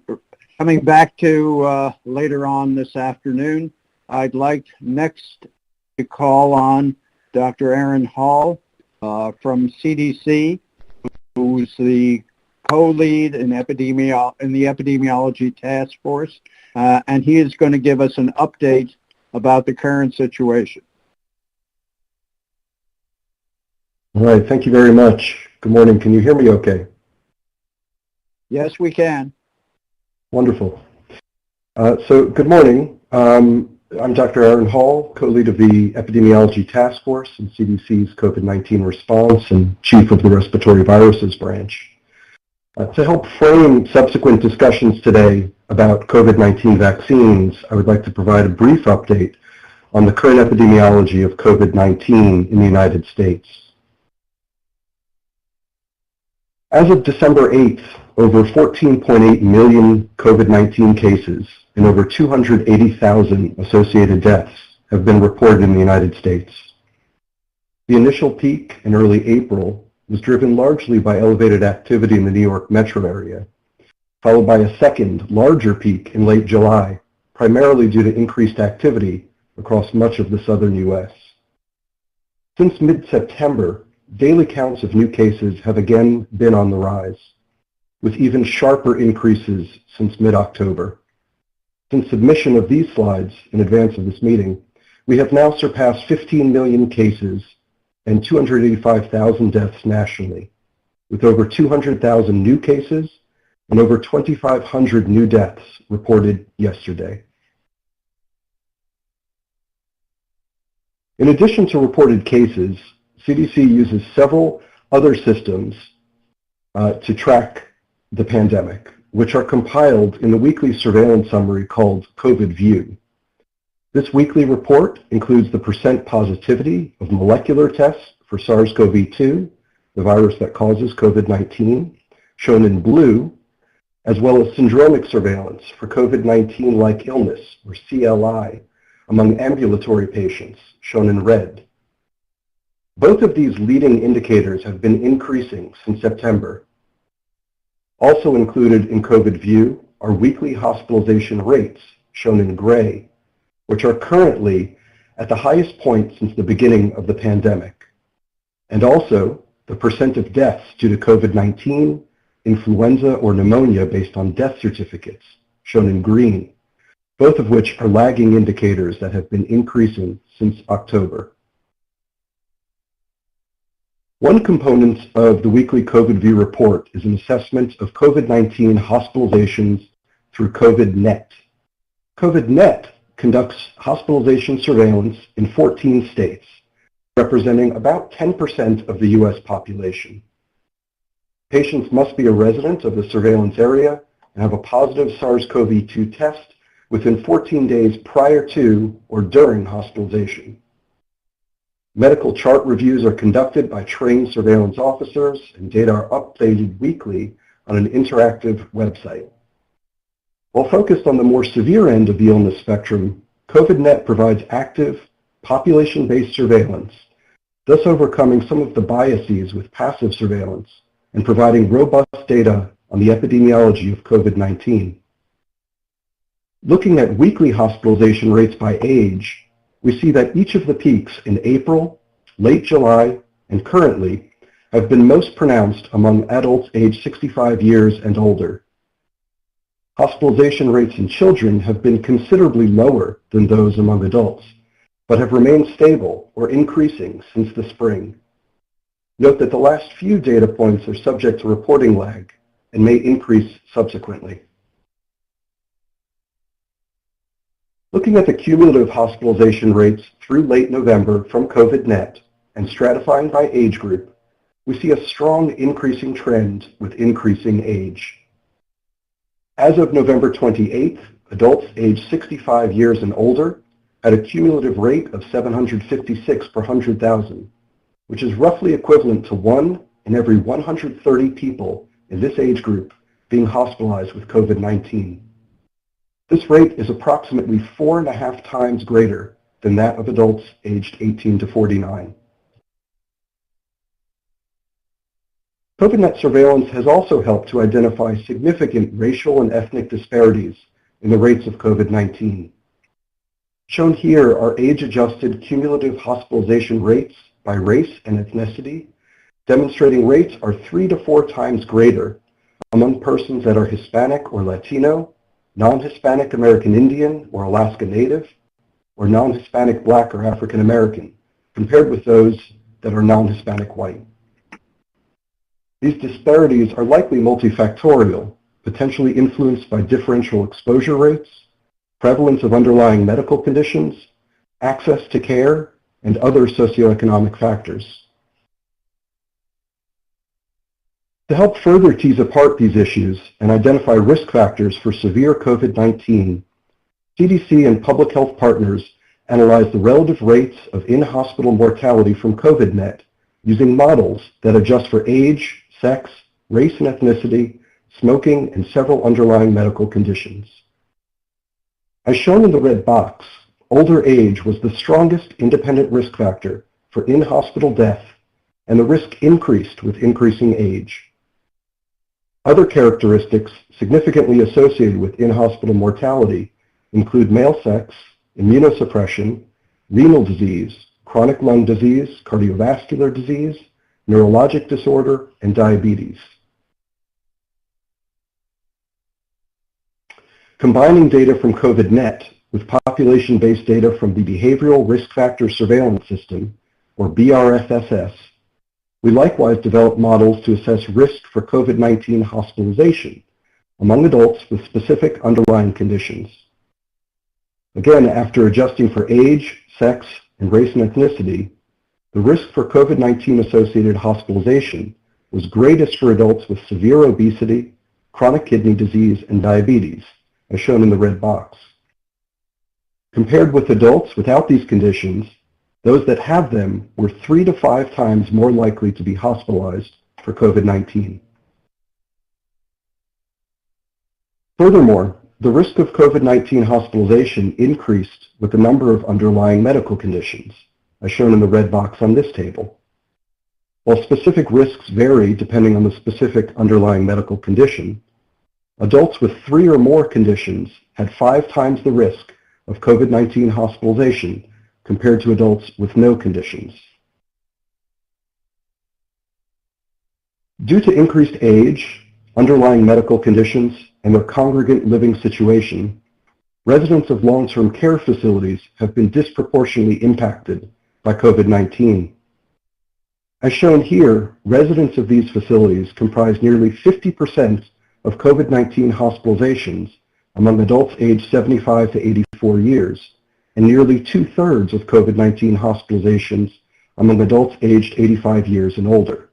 S20: coming back to later on this afternoon. I'd like next to call on Dr. Aaron Hall from CDC, who's the co-lead in the Epidemiology Task Force, and he is going to give us an update about the current situation.
S7: All right, thank you very much. Good morning. Can you hear me okay?
S20: Yes, we can.
S7: Wonderful. So good morning. I'm Dr. Aaron Hall, co-lead of the Epidemiology Task Force in CDC's COVID-19 response and chief of the Respiratory Viruses Branch. To help frame subsequent discussions today about COVID-19 vaccines, I would like to provide a brief update on the current epidemiology of COVID-19 in the United States. As of December 8th, over 14.8 million COVID-19 cases and over 280,000 associated deaths have been reported in the United States. The initial peak in early April was driven largely by elevated activity in the New York metro area, followed by a second, larger peak in late July, primarily due to increased activity across much of the southern U.S. Since mid-September, daily counts of new cases have again been on the rise, with even sharper increases since mid-October. Since submission of these slides in advance of this meeting, we have now surpassed 15 million cases and 285,000 deaths nationally, with over 200,000 new cases and over 2,500 new deaths reported yesterday. In addition to reported cases, CDC uses several other systems to track the pandemic, which are compiled in the weekly surveillance summary called COVID View. This weekly report includes the percent positivity of molecular tests for SARS-CoV-2, the virus that causes COVID-19, shown in blue, as well as syndromic surveillance for COVID-19-like illness, or CLI, among ambulatory patients, shown in red. Both of these leading indicators have been increasing since September. Also included in COVID View are weekly hospitalization rates, shown in gray, which are currently at the highest point since the beginning of the pandemic, and also the percent of deaths due to COVID-19, influenza, or pneumonia based on death certificates, shown in green, both of which are lagging indicators that have been increasing since October. One component of the weekly COVID View report is an assessment of COVID-19 hospitalizations through COVIDNet. COVIDNet conducts hospitalization surveillance in 14 states, representing about 10% of the U.S. population. Patients must be a resident of the surveillance area and have a positive SARS-CoV-2 test within 14 days prior to or during hospitalization. Medical chart reviews are conducted by trained surveillance officers, and data are updated weekly on an interactive website. While focused on the more severe end of the illness spectrum, COVIDNet provides active, population-based surveillance, thus overcoming some of the biases with passive surveillance and providing robust data on the epidemiology of COVID-19. Looking at weekly hospitalization rates by age, we see that each of the peaks in April, late July, and currently have been most pronounced among adults aged 65 years and older. Hospitalization rates in children have been considerably lower than those among adults, but have remained stable or increasing since the spring. Note that the last few data points are subject to reporting lag and may increase subsequently. Looking at the cumulative hospitalization rates through late November from COVIDNet and stratifying by age group, we see a strong increasing trend with increasing age. As of November 28th, adults aged 65 years and older had a cumulative rate of 756 per 100,000, which is roughly equivalent to 1 in every 130 people in this age group being hospitalized with COVID-19. This rate is approximately 4.5 times greater than that of adults aged 18 to 49. COVIDNet surveillance has also helped to identify significant racial and ethnic disparities in the rates of COVID-19. Shown here are age-adjusted cumulative hospitalization rates by race and ethnicity, demonstrating rates are 3 to 4 times greater among persons that are Hispanic or Latino, non-Hispanic American Indian or Alaska Native, or non-Hispanic Black or African American, compared with those that are non-Hispanic white. These disparities are likely multifactorial, potentially influenced by differential exposure rates, prevalence of underlying medical conditions, access to care, and other socioeconomic factors. To help further tease apart these issues and identify risk factors for severe COVID-19, CDC and public health partners analyzed the relative rates of in-hospital mortality from COVIDNet using models that adjust for age, sex, race and ethnicity, smoking, and several underlying medical conditions. As shown in the red box, older age was the strongest independent risk factor for in-hospital death, and the risk increased with increasing age. Other characteristics significantly associated with in-hospital mortality include male sex, immunosuppression, renal disease, chronic lung disease, cardiovascular disease, neurologic disorder, and diabetes. Combining data from COVIDNet with population-based data from the Behavioral Risk Factor Surveillance System, or BRFSS, we likewise developed models to assess risk for COVID-19 hospitalization among adults with specific underlying conditions. Again, after adjusting for age, sex, and race and ethnicity, the risk for COVID-19 associated hospitalization was greatest for adults with severe obesity, chronic kidney disease, and diabetes, as shown in the red box. Compared with adults without these conditions, those that have them were 3 to 5 times more likely to be hospitalized for COVID-19. Furthermore, the risk of COVID-19 hospitalization increased with the number of underlying medical conditions, as shown in the red box on this table. While specific risks vary depending on the specific underlying medical condition, adults with 3 or more conditions had 5 times the risk of COVID-19 hospitalization compared to adults with no conditions. Due to increased age, underlying medical conditions, and their congregant living situation, residents of long-term care facilities have been disproportionately impacted by COVID-19. As shown here, residents of these facilities comprise nearly 50% of COVID-19 hospitalizations among adults aged 75 to 84 years, and nearly 2/3 of COVID-19 hospitalizations among adults aged 85 years and older.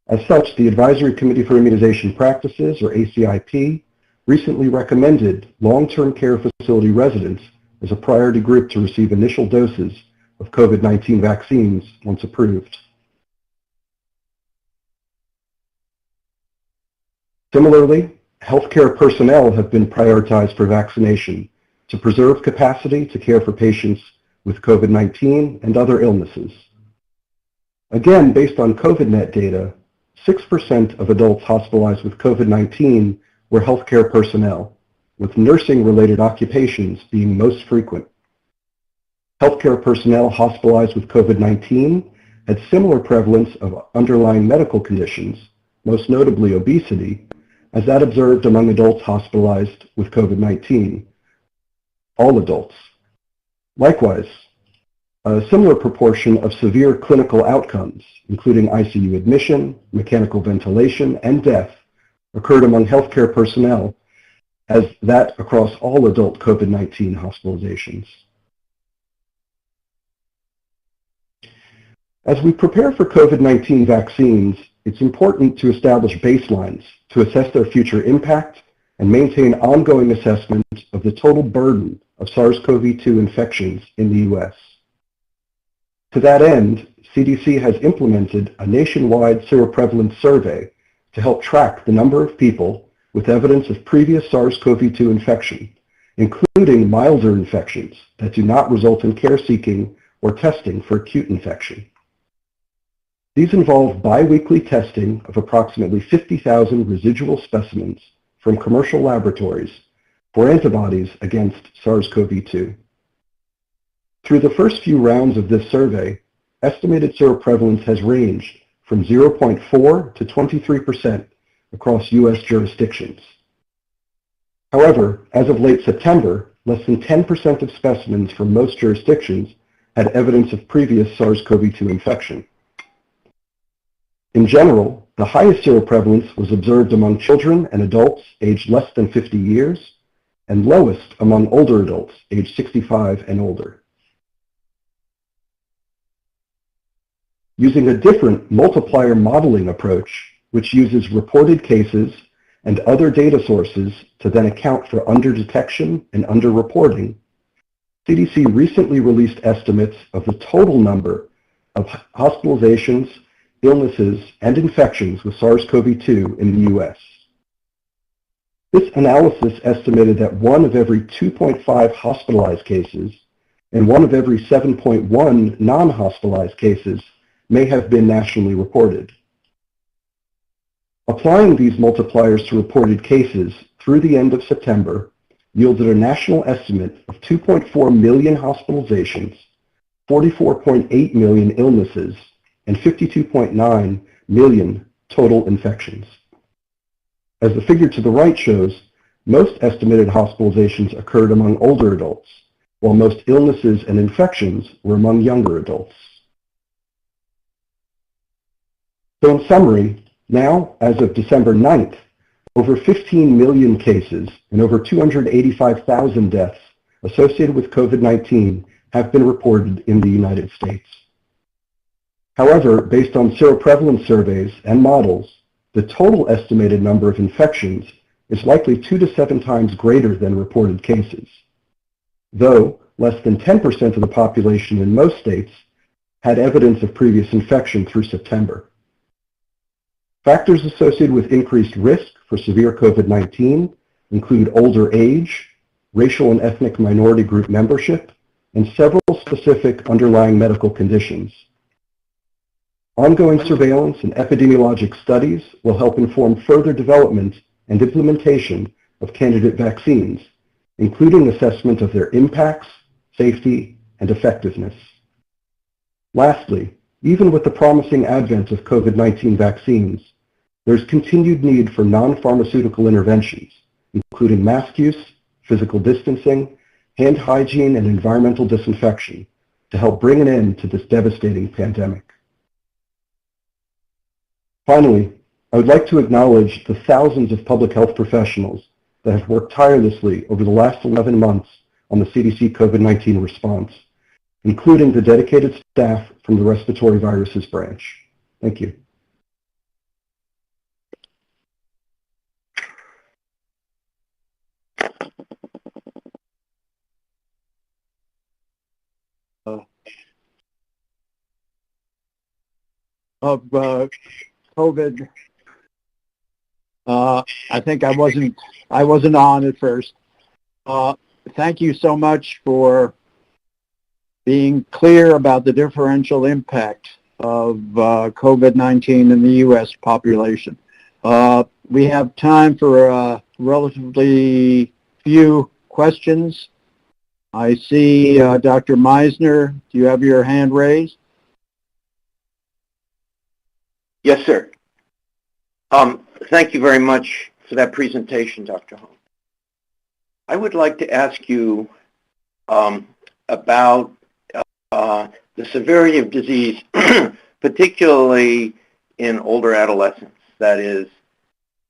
S7: As such, the Advisory Committee for Immunization Practices, or ACIP, recently recommended long-term care facility residents as a priority group to receive initial doses of COVID-19 vaccines once approved. Similarly, healthcare personnel have been prioritized for vaccination to preserve capacity to care for patients with COVID-19 and other illnesses. Again, based on COVIDnet data, 6% of adults hospitalized with COVID-19 were healthcare personnel, with nursing-related occupations being most frequent. Healthcare personnel hospitalized with COVID-19 had similar prevalence of underlying medical conditions, most notably obesity, as that observed among adults hospitalized with COVID-19, all adults. Likewise, a similar proportion of severe clinical outcomes, including ICU admission, mechanical ventilation, and death, occurred among healthcare personnel as that across all adult COVID-19 hospitalizations. As we prepare for COVID-19 vaccines, it's important to establish baselines to assess their future impact and maintain ongoing assessment of the total burden of SARS-CoV-2 infections in the U.S. To that end, CDC has implemented a nationwide seroprevalence survey to help track the number of people with evidence of previous SARS-CoV-2 infection, including milder infections that do not result in care seeking or testing for acute infection. These involve biweekly testing of approximately 50,000 residual specimens from commercial laboratories for antibodies against SARS-CoV-2. Through the first few rounds of this survey, estimated seroprevalence has ranged from 0.4 to 23% across U.S. jurisdictions. However, as of late September, less than 10% of specimens from most jurisdictions had evidence of previous SARS-CoV-2 infection. In general, the highest seroprevalence was observed among children and adults aged less than 50 years, and lowest among older adults aged 65 and older. Using a different multiplier modeling approach, which uses reported cases and other data sources to then account for underdetection and underreporting, CDC recently released estimates of the total number of hospitalizations, illnesses, and infections with SARS-CoV-2 in the U.S. This analysis estimated that 1 of every 2.5 hospitalized cases and 1 of every 7.1 non-hospitalized cases may have been nationally reported. Applying these multipliers to reported cases through the end of September yielded a national estimate of 2.4 million hospitalizations, 44.8 million illnesses, and 52.9 million total infections. As the figure to the right shows, most estimated hospitalizations occurred among older adults, while most illnesses and infections were among younger adults. So in summary, now, as of December 9th, over 15 million cases and over 285,000 deaths associated with COVID-19 have been reported in the United States. However, based on seroprevalence surveys and models, the total estimated number of infections is likely 2 to 7 times greater than reported cases. though less than 10% of the population in most states had evidence of previous infection through September. Factors associated with increased risk for severe COVID-19 include older age, racial and ethnic minority group membership, and several specific underlying medical conditions. Ongoing surveillance and epidemiologic studies will help inform further development and implementation of candidate vaccines, including assessment of their impacts, safety, and effectiveness. Lastly, even with the promising advent of COVID-19 vaccines, there's continued need for non-pharmaceutical interventions, including mask use, physical distancing, hand hygiene, and environmental disinfection to help bring an end to this devastating pandemic. Finally, I would like to acknowledge the thousands of public health professionals that have worked tirelessly over the last 11 months on the CDC COVID-19 response, including the dedicated staff from the Respiratory Viruses Branch. Thank you.
S20: Of COVID. I think I wasn't on at first. Thank you so much for being clear about the differential impact of COVID-19 in the U.S. population. We have time for relatively few questions. I see Dr. Meisner. Do you have your hand raised?
S4: Yes, sir. Thank you very much for that presentation, Dr. Holmes. I would like to ask you about the severity of disease, particularly in older adolescents, that is,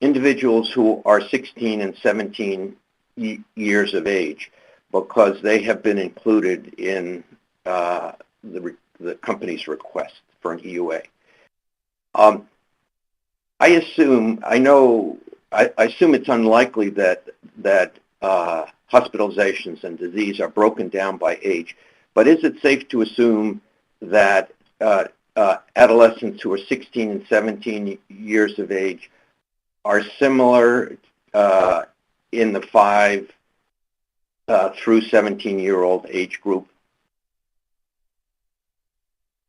S4: individuals who are 16 and 17 years of age, because they have been included in the company's request for an EUA. I assume it's unlikely that hospitalizations and disease are broken down by age, but is it safe to assume that adolescents who are 16 and 17 years of age are similar in the 5 through 17-year-old age group?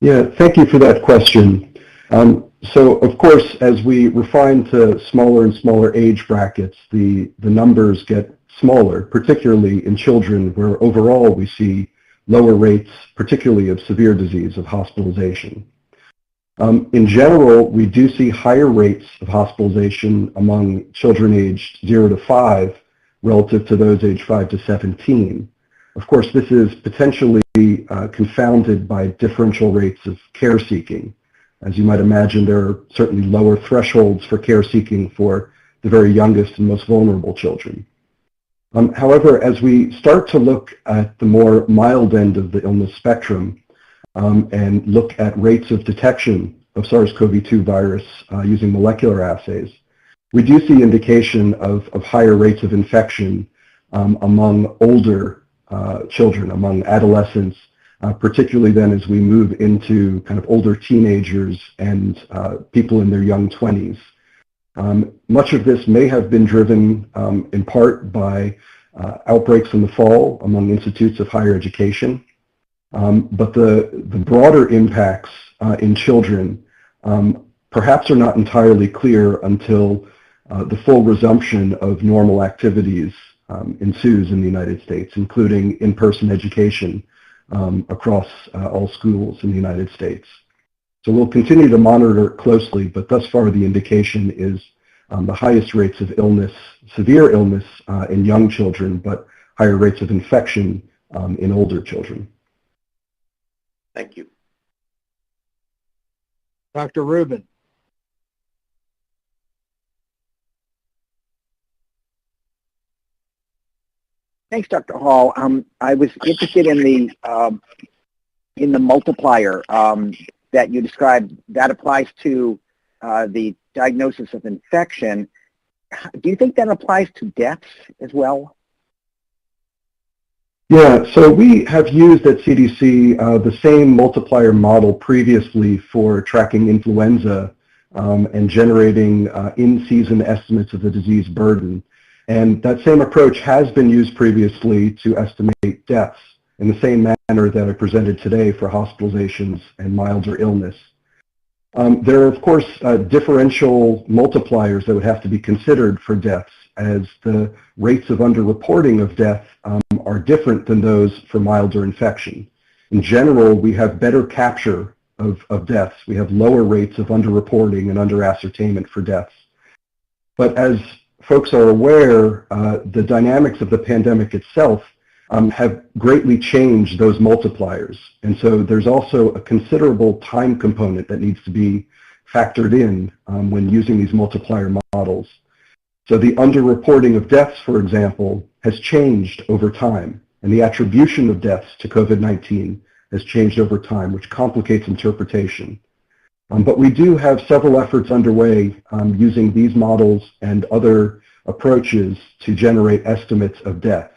S7: Yeah, thank you for that question. So, of course, as we refine to smaller and smaller age brackets, the numbers get smaller, particularly in children, where overall we see lower rates, particularly of severe disease, of hospitalization. In general, we do see higher rates of hospitalization among children aged 0 to 5 relative to those aged 5 to 17. Of course, this is potentially confounded by differential rates of care seeking. As you might imagine, there are certainly lower thresholds for care seeking for the very youngest and most vulnerable children. However, as we start to look at the more mild end of the illness spectrum and look at rates of detection of SARS-CoV-2 virus using molecular assays, we do see indication of higher rates of infection among older children, among adolescents, particularly then as we move into kind of older teenagers and people in their young 20s. Much of this may have been driven in part by outbreaks in the fall among institutes of higher education, but the broader impacts in children perhaps are not entirely clear until the full resumption of normal activities ensues in the United States, including in-person education across all schools in the United States. So we'll continue to monitor closely, but thus far the indication is the highest rates of illness, severe illness in young children, but higher rates of infection in older children.
S4: Thank you.
S20: Dr. Rubin.
S8: Thanks, Dr. Hall. I was interested in the multiplier that you described. That applies to the diagnosis of infection. Do you think that applies to deaths as well?
S7: Yeah, so we have used at CDC the same multiplier model previously for tracking influenza and generating in-season estimates of the disease burden. And that same approach has been used previously to estimate deaths in the same manner that I presented today for hospitalizations and milder illness. There are, of course, differential multipliers that would have to be considered for deaths, as the rates of underreporting of death are different than those for milder infection. In general, we have better capture of deaths. We have lower rates of underreporting and underascertainment for deaths. But as folks are aware, the dynamics of the pandemic itself have greatly changed those multipliers. And so there's also a considerable time component that needs to be factored in when using these multiplier models. So the underreporting of deaths, for example, has changed over time, and the attribution of deaths to COVID-19 has changed over time, which complicates interpretation. But we do have several efforts underway using these models and other approaches to generate estimates of death.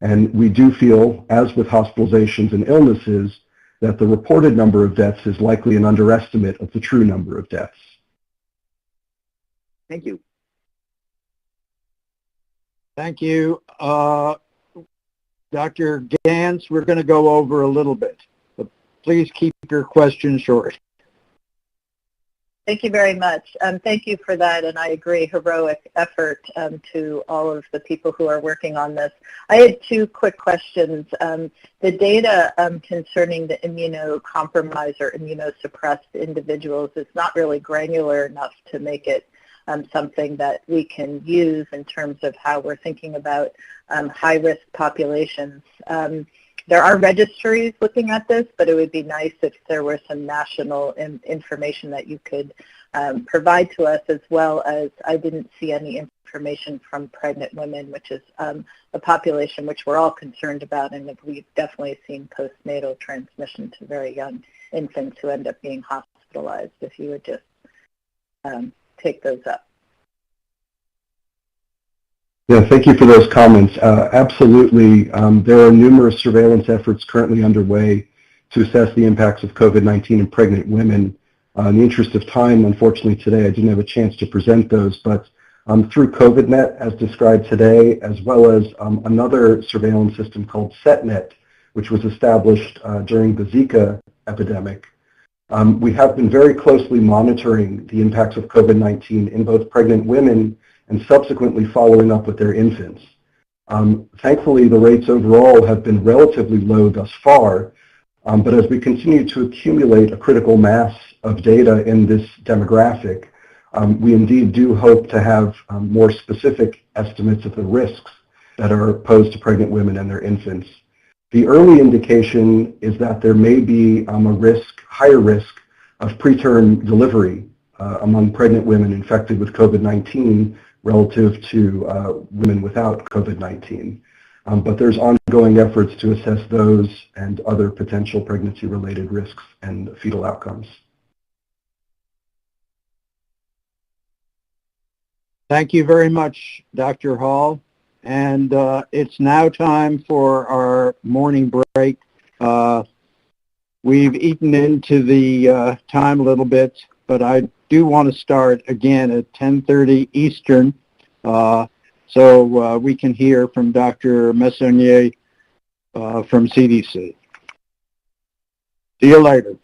S7: And we do feel, as with hospitalizations and illnesses, that the reported number of deaths is likely an underestimate of the true number of deaths.
S8: Thank you.
S20: Thank you. Dr. Gans, we're going to go over a little bit, but please keep your questions short.
S5: Thank you very much. Thank you for that, and I agree, heroic effort to all of the people who are working on this. I had two quick questions. The data concerning the immunocompromised or immunosuppressed individuals is not really granular enough to make it something that we can use in terms of how we're thinking about high-risk populations. There are registries looking at this, but it would be nice if there were some national information that you could provide to us, as well as I didn't see any information from pregnant women, which is a population which we're all concerned about, and we've definitely seen postnatal transmission to very young infants who end up being hospitalized. If you would just take those up.
S7: Yeah, thank you for those comments. Absolutely. There are numerous surveillance efforts currently underway to assess the impacts of COVID-19 in pregnant women. In the interest of time, unfortunately today, I didn't have a chance to present those, but through COVIDNet, as described today, as well as another surveillance system called SETNet, which was established during the Zika epidemic, we have been very closely monitoring the impacts of COVID-19 in both pregnant women and subsequently following up with their infants. Thankfully, the rates overall have been relatively low thus far, but as we continue to accumulate a critical mass of data in this demographic, we indeed do hope to have more specific estimates of the risks that are posed to pregnant women and their infants. The early indication is that there may be a higher risk of preterm delivery among pregnant women infected with COVID-19 relative to women without COVID-19. But there's ongoing efforts to assess those and other potential pregnancy-related risks and fetal outcomes.
S20: Thank you very much, Dr. Hall. And it's now time for our morning break. We've eaten into the time a little bit, but I do want to start again at 10:30 Eastern, so we can hear from Dr. Messonnier from CDC. See you later.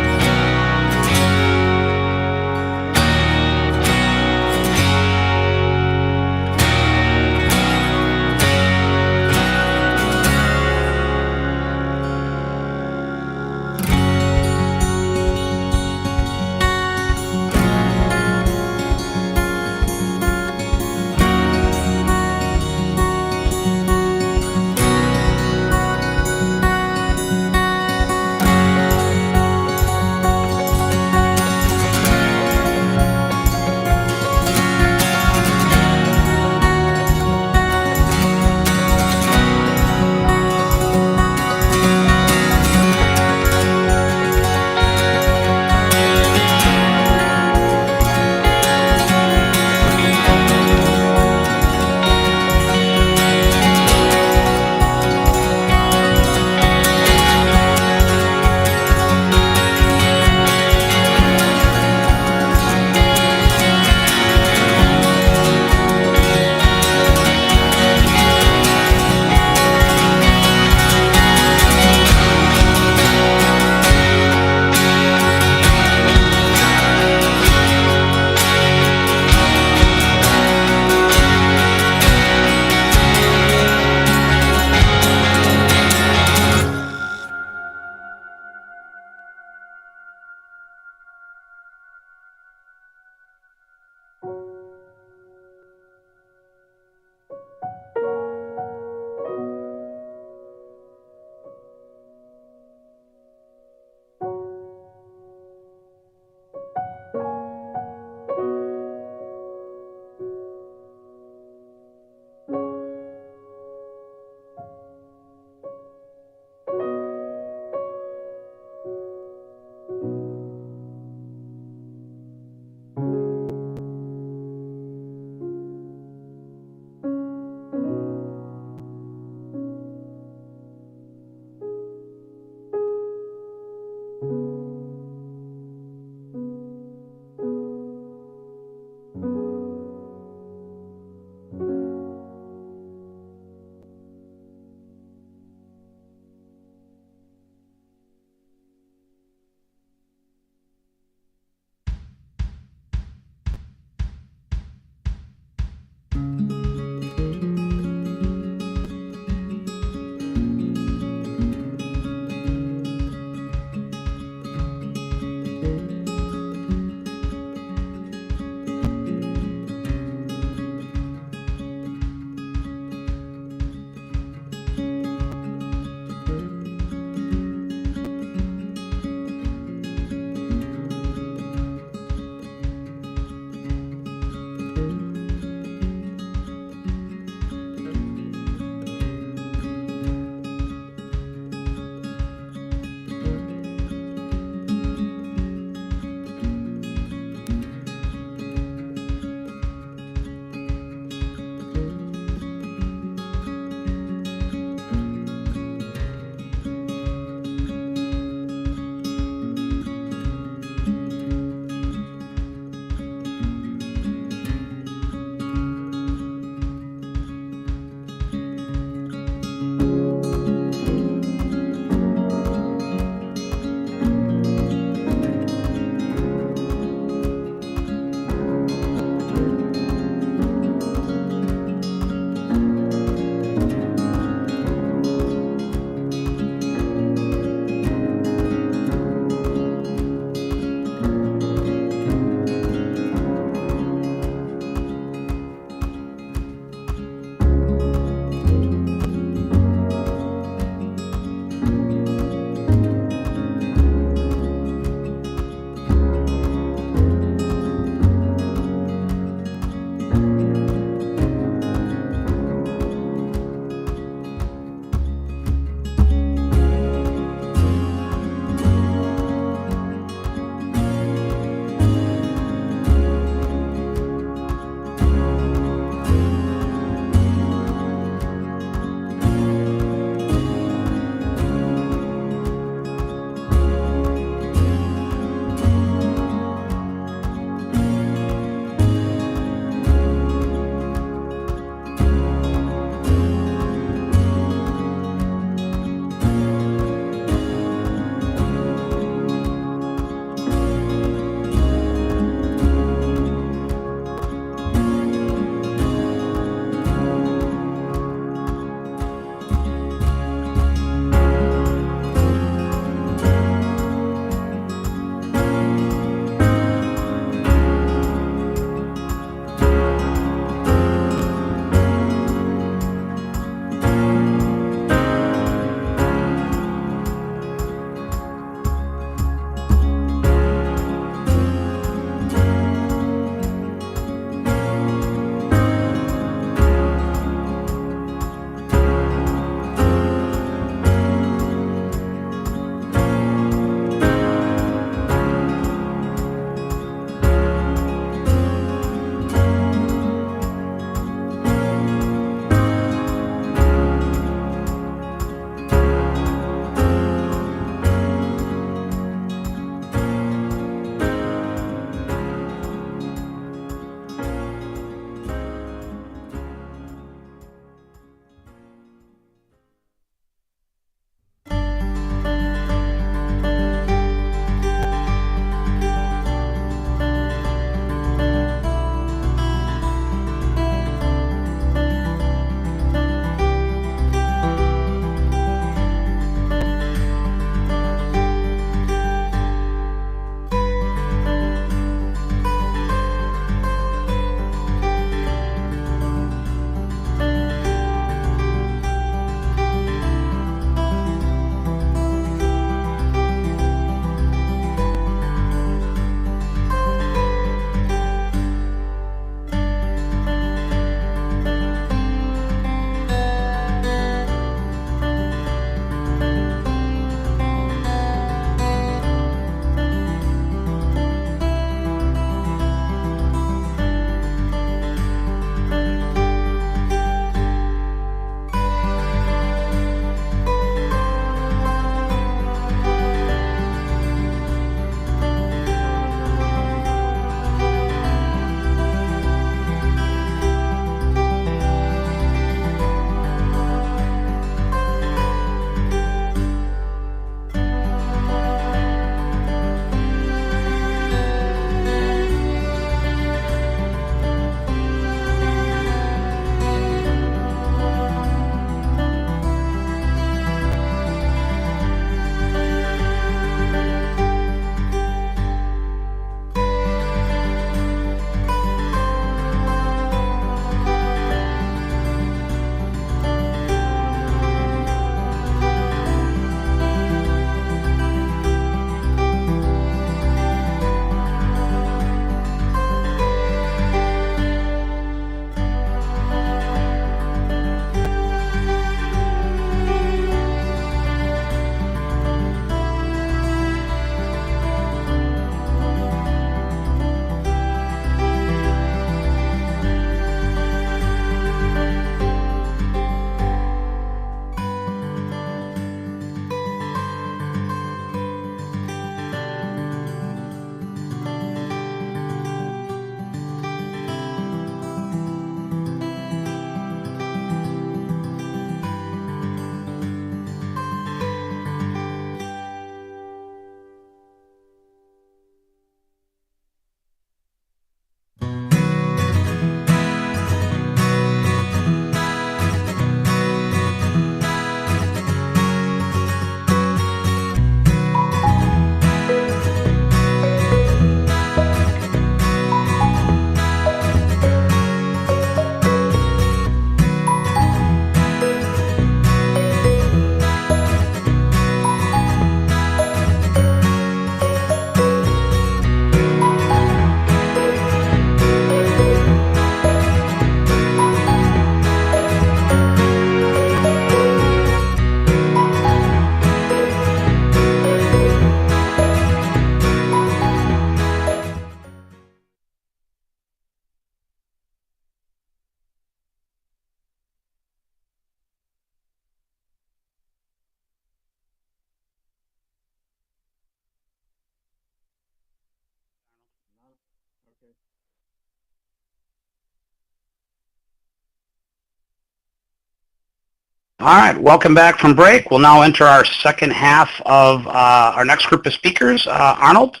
S3: All right, welcome back from break. We'll now enter our second half of our next group of speakers. Arnold?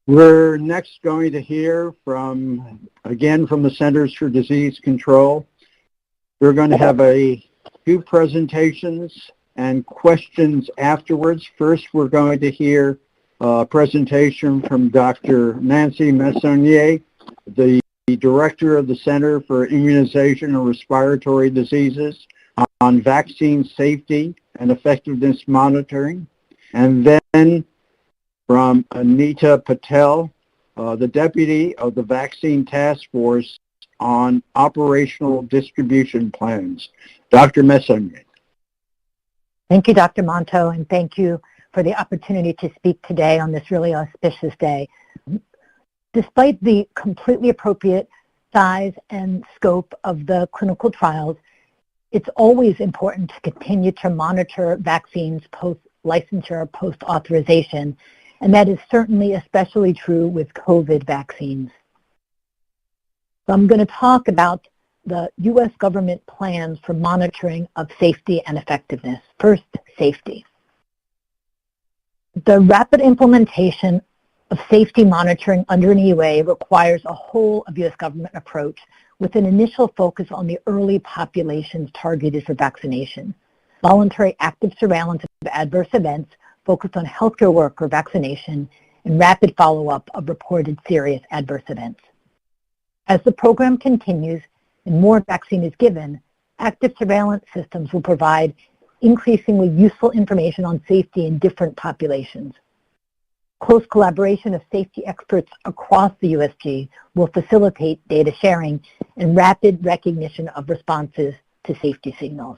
S20: We're next going to hear from the Centers for Disease Control. We're going to have a few presentations and questions afterwards. First, we're going to hear a presentation from Dr. Nancy Messonnier, the Director of the Center for Immunization and Respiratory Diseases, on vaccine safety and effectiveness monitoring. And then from Anita Patel, the Deputy of the Vaccine Task Force on Operational Distribution Plans. Dr. Messonnier.
S1: Thank you, Dr. Monto, and thank you for the opportunity to speak today on this really auspicious day. Despite the completely appropriate size and scope of the clinical trials, it's always important to continue to monitor vaccines post-licensure, post-authorization, and that is certainly especially true with COVID vaccines. So I'm going to talk about the U.S. government plans for monitoring of safety and effectiveness. First, safety. The rapid implementation of safety monitoring under an EUA requires a whole of U.S. government approach with an initial focus on the early populations targeted for vaccination. Voluntary active surveillance of adverse events focused on healthcare worker vaccination and rapid follow-up of reported serious adverse events. As the program continues and more vaccine is given, active surveillance systems will provide increasingly useful information on safety in different populations. Close collaboration of safety experts across the USG will facilitate data sharing and rapid recognition of responses to safety signals.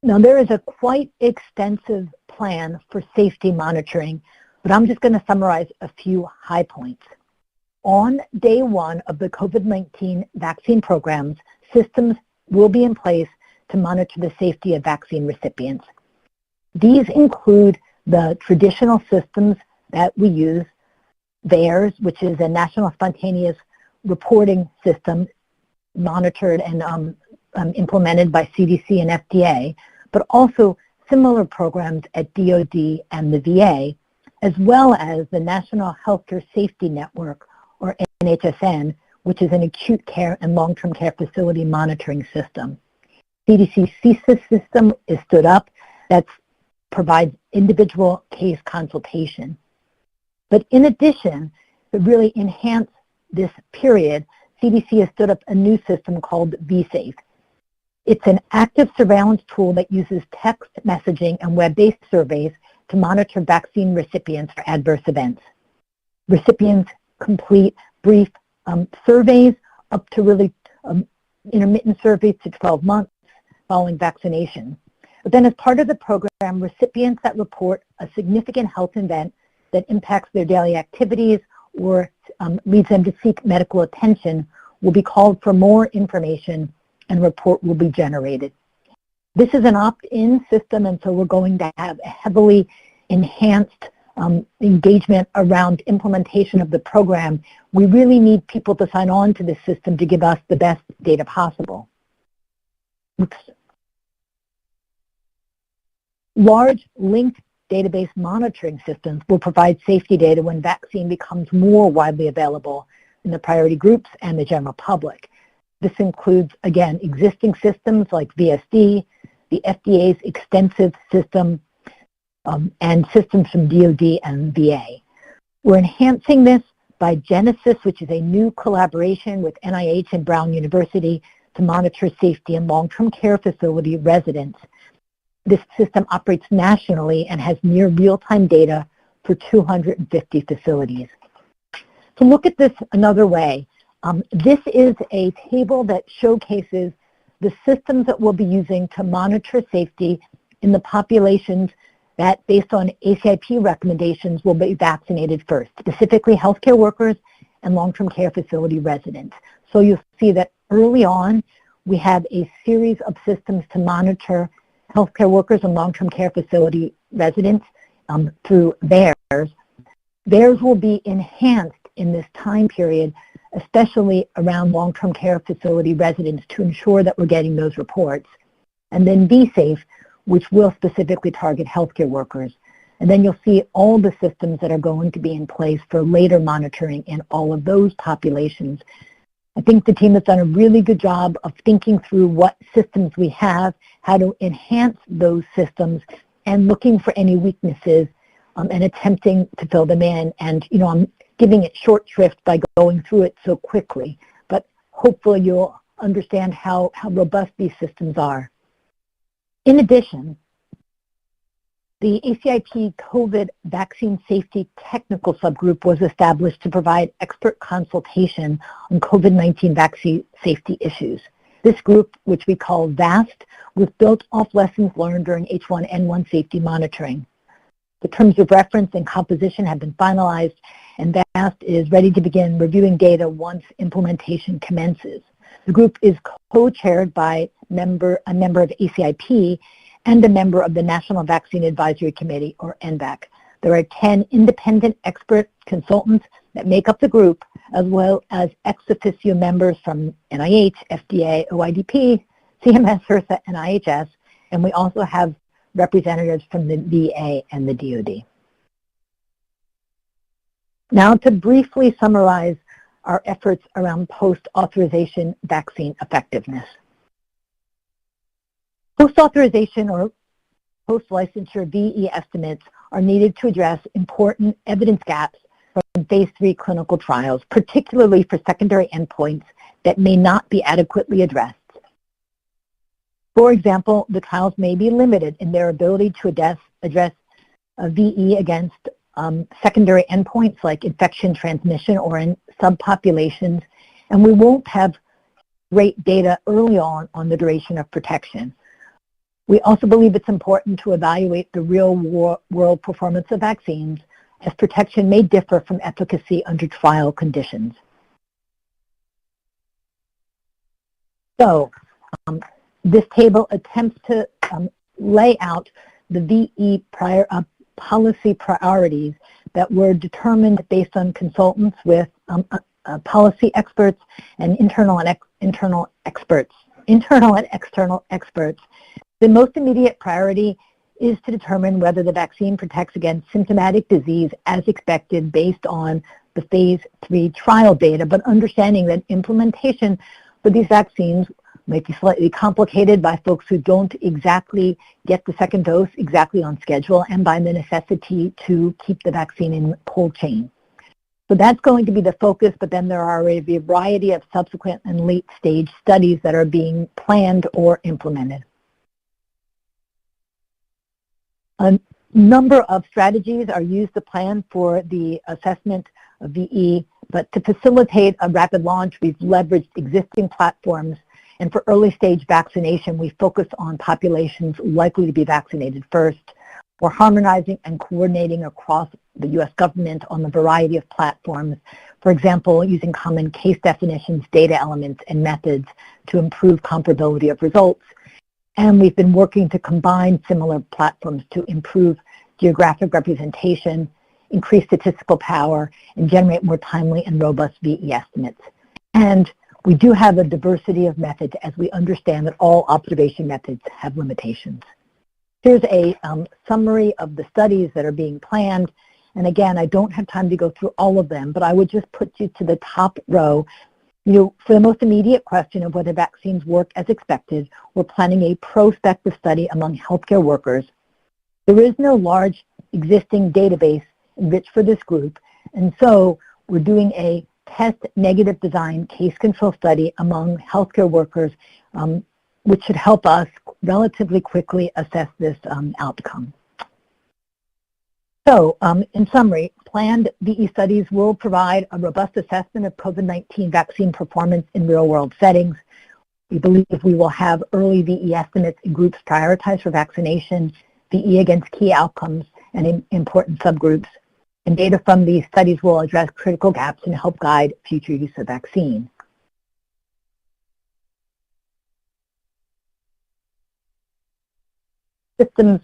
S1: Now, there is a quite extensive plan for safety monitoring, but I'm just going to summarize a few high points. On day one of the COVID-19 vaccine programs, systems will be in place to monitor the safety of vaccine recipients. These include the traditional systems that we use, VAERS, which is a National Spontaneous Reporting System monitored and implemented by CDC and FDA, but also similar programs at DOD and the VA, as well as the National Healthcare Safety Network, or NHSN, which is an acute care and long-term care facility monitoring system. CDC CSIS system is stood up that provides individual case consultation. But in addition, to really enhance this period, CDC has stood up a new system called vSafe. It's an active surveillance tool that uses text messaging and web-based surveys to monitor vaccine recipients for adverse events. Recipients complete brief surveys up to really intermittent surveys to 12 months following vaccination. But then as part of the program, recipients that report a significant health event that impacts their daily activities or leads them to seek medical attention will be called for more information and a report will be generated. This is an opt-in system, and so we're going to have a heavily enhanced engagement around implementation of the program. We really need people to sign on to this system to give us the best data possible. Oops. Large linked database monitoring systems will provide safety data when vaccine becomes more widely available in the priority groups and the general public. This includes, again, existing systems like VSD, the FDA's extensive system, and systems from DOD and VA. We're enhancing this by Genesis, which is a new collaboration with NIH and Brown University to monitor safety in long-term care facility residents. This system operates nationally and has near real-time data for 250 facilities. To look at this another way, this is a table that showcases the systems that we'll be using to monitor safety in the populations that, based on ACIP recommendations, will be vaccinated first, specifically healthcare workers and long-term care facility residents. So you'll see that early on, we have a series of systems to monitor healthcare workers and long-term care facility residents through VAERS. theirs will be enhanced in this time period, especially around long-term care facility residents, to ensure that we're getting those reports. And then Be Safe, which will specifically target healthcare workers. And then you'll see all the systems that are going to be in place for later monitoring in all of those populations. I think the team has done a really good job of thinking through what systems we have, how to enhance those systems, and looking for any weaknesses and attempting to fill them in. And, you know, I'm giving it short shrift by going through it so quickly, but hopefully you'll understand how robust these systems are. In addition, the ACIP COVID vaccine safety technical subgroup was established to provide expert consultation on COVID-19 vaccine safety issues. This group, which we call VAST, was built off lessons learned during H1N1 safety monitoring. The terms of reference and composition have been finalized, and VAST is ready to begin reviewing data once implementation commences. The group is co-chaired by a member of ACIP and a member of the National Vaccine Advisory Committee, or NVAC. There are 10 independent expert consultants that make up the group, as well as ex officio members from NIH, FDA, OIDP, CMS, HRSA, and IHS, and we also have representatives from the VA and the DoD. Now to briefly summarize our efforts around post-authorization vaccine effectiveness. Post-authorization or post-licensure VE estimates are needed to address important evidence gaps from phase 3 clinical trials, particularly for secondary endpoints that may not be adequately addressed. For example, the trials may be limited in their ability to address a VE against secondary endpoints like infection transmission or in subpopulations, and we won't have great data early on the duration of protection. We also believe it's important to evaluate the real-world performance of vaccines, as protection may differ from efficacy under trial conditions. So, this table attempts to lay out the VE policy priorities that were determined based on consultants with policy experts and internal and external experts. The most immediate priority is to determine whether the vaccine protects against symptomatic disease as expected based on the phase 3 trial data, but understanding that implementation for these vaccines might be slightly complicated by folks who don't exactly get the second dose exactly on schedule and by the necessity to keep the vaccine in cold chain. So that's going to be the focus, but then there are a variety of subsequent and late stage studies that are being planned or implemented. A number of strategies are used to plan for the assessment of VE, but to facilitate a rapid launch, we've leveraged existing platforms, and for early stage vaccination, we focus on populations likely to be vaccinated first. We're harmonizing and coordinating across the U.S. government on a variety of platforms, for example, using common case definitions, data elements, and methods to improve comparability of results. And we've been working to combine similar platforms to improve geographic representation, increase statistical power, and generate more timely and robust VE estimates. And we do have a diversity of methods as we understand that all observation methods have limitations. Here's a summary of the studies that are being planned. And again, I don't have time to go through all of them, but I would just put you to the top row. You know, for the most immediate question of whether vaccines work as expected, we're planning a prospective study among healthcare workers. There is no large existing database enriched for this group, and so we're doing a test negative design case control study among healthcare workers, which should help us relatively quickly assess this outcome. So, in summary, planned VE studies will provide a robust assessment of COVID-19 vaccine performance in real-world settings. We believe we will have early VE estimates in groups prioritized for vaccination, VE against key outcomes, and in important subgroups. And data from these studies will address critical gaps and help guide future use of vaccine. Systems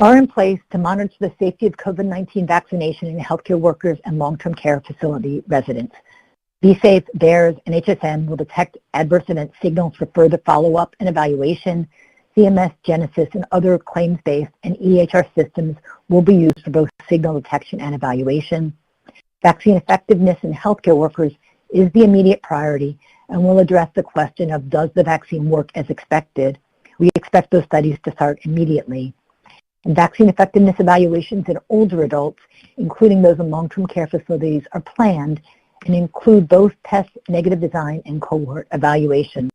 S1: are in place to monitor the safety of COVID-19 vaccination in healthcare workers and long-term care facility residents. BSAFE, VAERS, and HSN will detect adverse event signals for further follow-up and evaluation. CMS, Genesis, and other claims-based and EHR systems will be used for both signal detection and evaluation. Vaccine effectiveness in healthcare workers is the immediate priority and will address the question of does the vaccine work as expected. We expect those studies to start immediately. And vaccine effectiveness evaluations in older adults, including those in long-term care facilities, are planned and include both test negative design and cohort evaluations.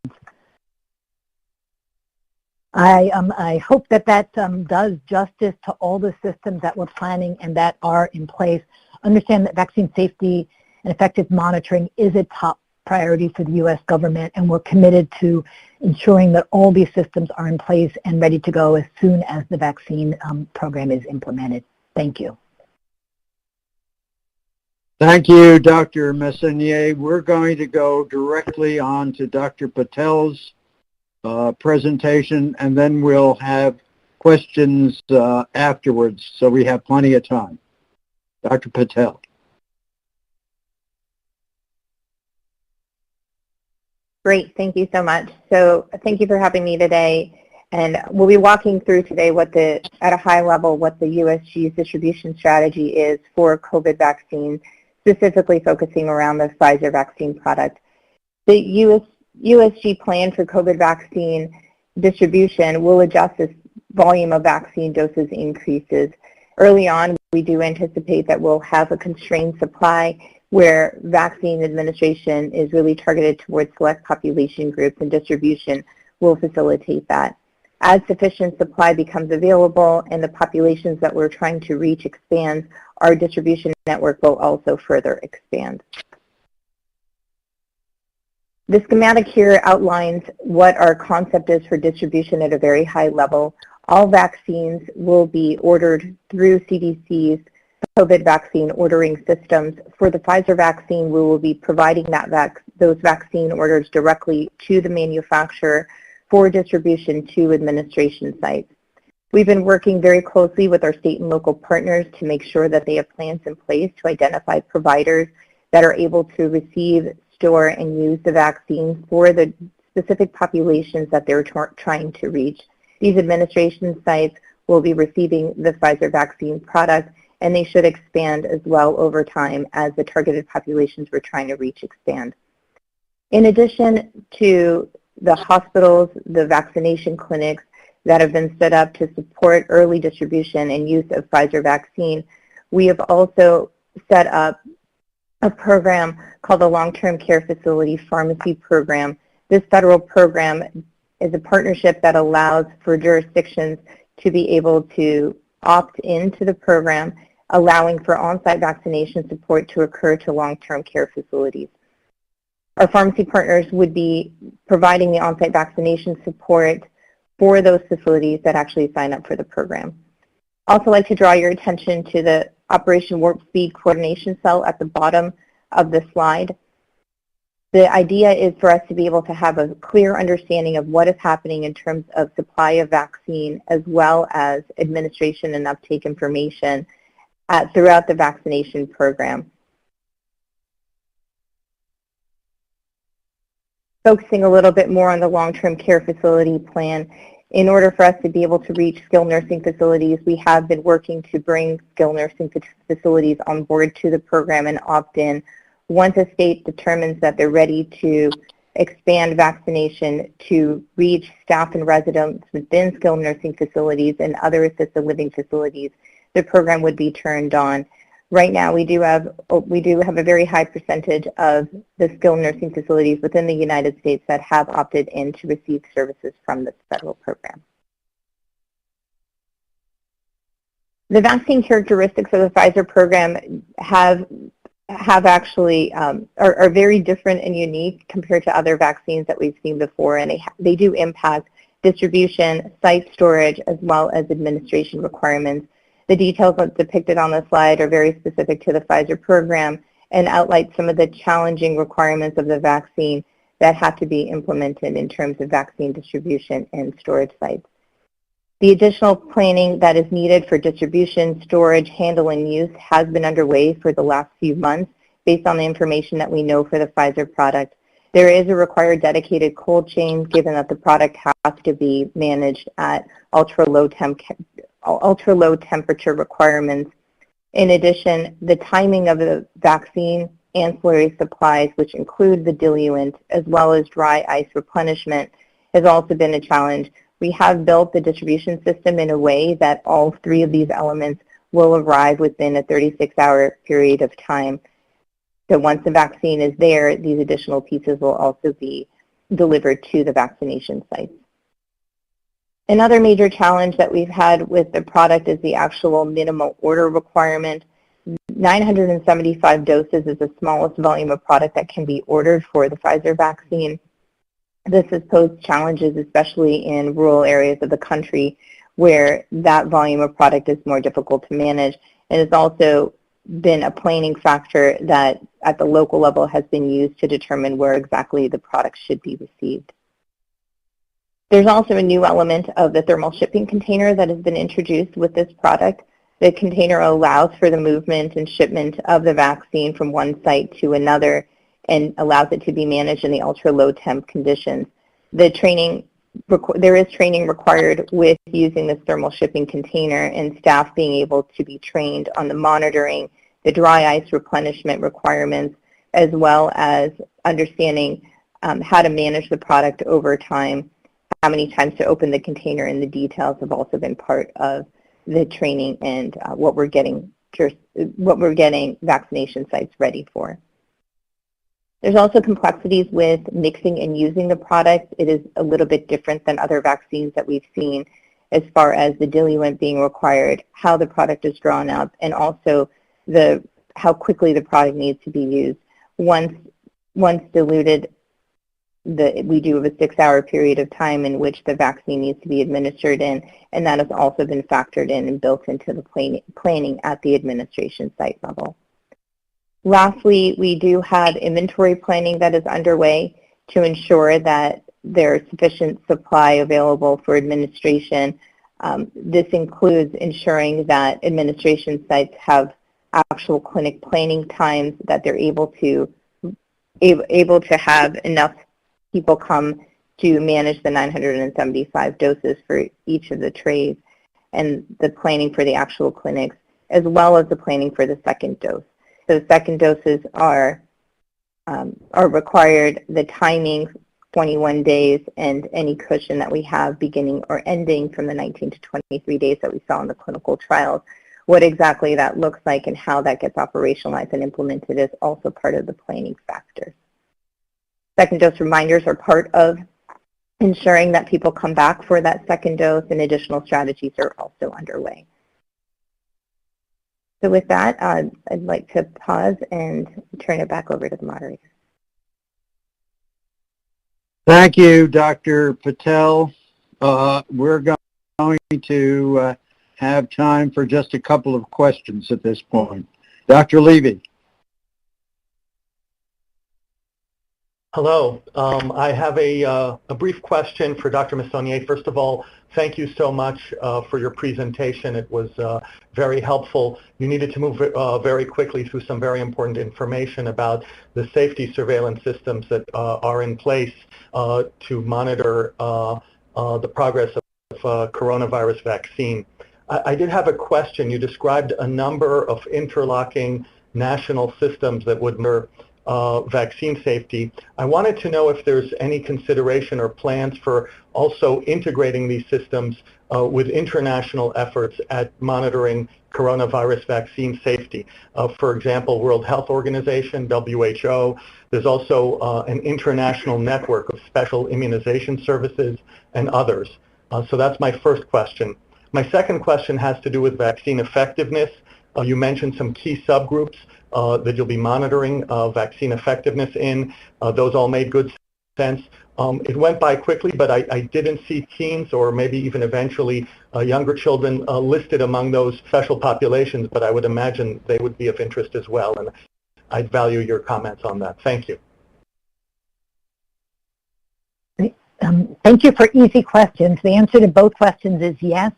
S1: I hope that does justice to all the systems that we're planning and that are in place. Understand that vaccine safety and effective monitoring is a top priority for the U.S. government, and we're committed to ensuring that all these systems are in place and ready to go as soon as the vaccine program is implemented. Thank you.
S20: Thank you, Dr. Messonnier. We're going to go directly on to Dr. Patel's presentation, and then we'll have questions afterwards, so we have plenty of time. Dr. Patel.
S5: Great, thank you so much. So thank you for having me today. And we'll be walking through today at a high level, what the USG's distribution strategy is for COVID vaccines, specifically focusing around the Pfizer vaccine product. The USG plan for COVID vaccine distribution will adjust as volume of vaccine doses increases. Early on, we do anticipate that we'll have a constrained supply where vaccine administration is really targeted towards select population groups, and distribution will facilitate that. As sufficient supply becomes available and the populations that we're trying to reach expands, our distribution network will also further expand. The schematic here outlines what our concept is for distribution at a very high level. All vaccines will be ordered through CDC's COVID vaccine ordering systems. For the Pfizer vaccine, we will be providing those vaccine orders directly to the manufacturer for distribution to administration sites. We've been working very closely with our state and local partners to make sure that they have plans in place to identify providers that are able to receive, store, and use the vaccine for the specific populations that they're trying to reach. These administration sites will be receiving the Pfizer vaccine product, and they should expand as well over time as the targeted populations we're trying to reach expand. In addition to the hospitals, the vaccination clinics that have been set up to support early distribution and use of Pfizer vaccine, we have also set up a program called the Long-Term Care Facility Pharmacy Program. This federal program is a partnership that allows for jurisdictions to be able to opt into the program, allowing for on-site vaccination support to occur to long-term care facilities. Our pharmacy partners would be providing the on-site vaccination support for those facilities that actually sign up for the program. Also like to draw your attention to the Operation Warp Speed Coordination Cell at the bottom of the slide. The idea is for us to be able to have a clear understanding of what is happening in terms of supply of vaccine, as well as administration and uptake information throughout the vaccination program. Focusing a little bit more on the long-term care facility plan, in order for us to be able to reach skilled nursing facilities, we have been working to bring skilled nursing facilities on board to the program and opt in. Once a state determines that they're ready to expand vaccination to reach staff and residents within skilled nursing facilities and other assisted living facilities, the program would be turned on. Right now, we do have a very high percentage of the skilled nursing facilities within the United States that have opted in to receive services from this federal program. The vaccine characteristics of the Pfizer program are very different and unique compared to other vaccines that we've seen before, and they do impact distribution, site storage, as well as administration requirements. The details that's depicted on the slide are very specific to the Pfizer program and outline some of the challenging requirements of the vaccine that have to be implemented in terms of vaccine distribution and storage sites. The additional planning that is needed for distribution, storage, handle, and use has been underway for the last few months based on the information that we know for the Pfizer product. There is a required dedicated cold chain given that the product has to be managed at ultra-low temperature requirements. In addition, the timing of the vaccine ancillary supplies, which include the diluent as well as dry ice replenishment, has also been a challenge. We have built the distribution system in a way that all three of these elements will arrive within a 36-hour period of time. So once the vaccine is there, these additional pieces will also be delivered to the vaccination sites. Another major challenge that we've had with the product is the actual minimal order requirement. 975 doses is the smallest volume of product that can be ordered for the Pfizer vaccine. This has posed challenges, especially in rural areas of the country where that volume of product is more difficult to manage. And it's also been a planning factor that at the local level has been used to determine where exactly the product should be received. There's also a new element of the thermal shipping container that has been introduced with this product. The container allows for the movement and shipment of the vaccine from one site to another and allows it to be managed in the ultra-low temp conditions. There is training required with using this thermal shipping container and staff being able to be trained on the monitoring, the dry ice replenishment requirements, as well as understanding how to manage the product over time. How many times to open the container and the details have also been part of the training and what we're getting vaccination sites ready for. There's also complexities with mixing and using the product. It is a little bit different than other vaccines that we've seen as far as the diluent being required, how the product is drawn up, and also how quickly the product needs to be used. Once diluted, we do have a 6-hour period of time in which the vaccine needs to be administered in, and that has also been factored in and built into the planning at the administration site level. Lastly, we do have inventory planning that is underway to ensure that there is sufficient supply available for administration. This includes ensuring that administration sites have actual clinic planning times, that they're able to have enough people come to manage the 975 doses for each of the trays, and the planning for the actual clinics, as well as the planning for the second dose. So second doses are required, the timing, 21 days, and any cushion that we have beginning or ending from the 19 to 23 days that we saw in the clinical trials. What exactly that looks like and how that gets operationalized and implemented is also part of the planning factors. Second dose reminders are part of ensuring that people come back for that second dose, and additional strategies are also underway. So with that, I'd like to pause and turn it back over to the moderator.
S20: Thank you, Dr. Patel. We're going to have time for just a couple of questions at this point. Dr. Levy.
S15: Hello. I have a brief question for Dr. Messonnier. First of all, thank you so much for your presentation. It was very helpful. You needed to move very quickly through some very important information about the safety surveillance systems that are in place to monitor the progress of coronavirus vaccine. I did have a question. You described a number of interlocking national systems that would mirror vaccine safety. I wanted to know if there's any consideration or plans for also integrating these systems with international efforts at monitoring coronavirus vaccine safety. For example, World Health Organization, WHO. There's also an international network of special immunization services and others. So that's my first question. My second question has to do with vaccine effectiveness. You mentioned some key subgroups that you'll be monitoring vaccine effectiveness in. Those all made good sense. It went by quickly, but I didn't see teens or maybe even eventually younger children listed among those special populations, but I would imagine they would be of interest as well, and I'd value your comments on that. Thank you.
S1: Thank you for easy questions. The answer to both questions is yes.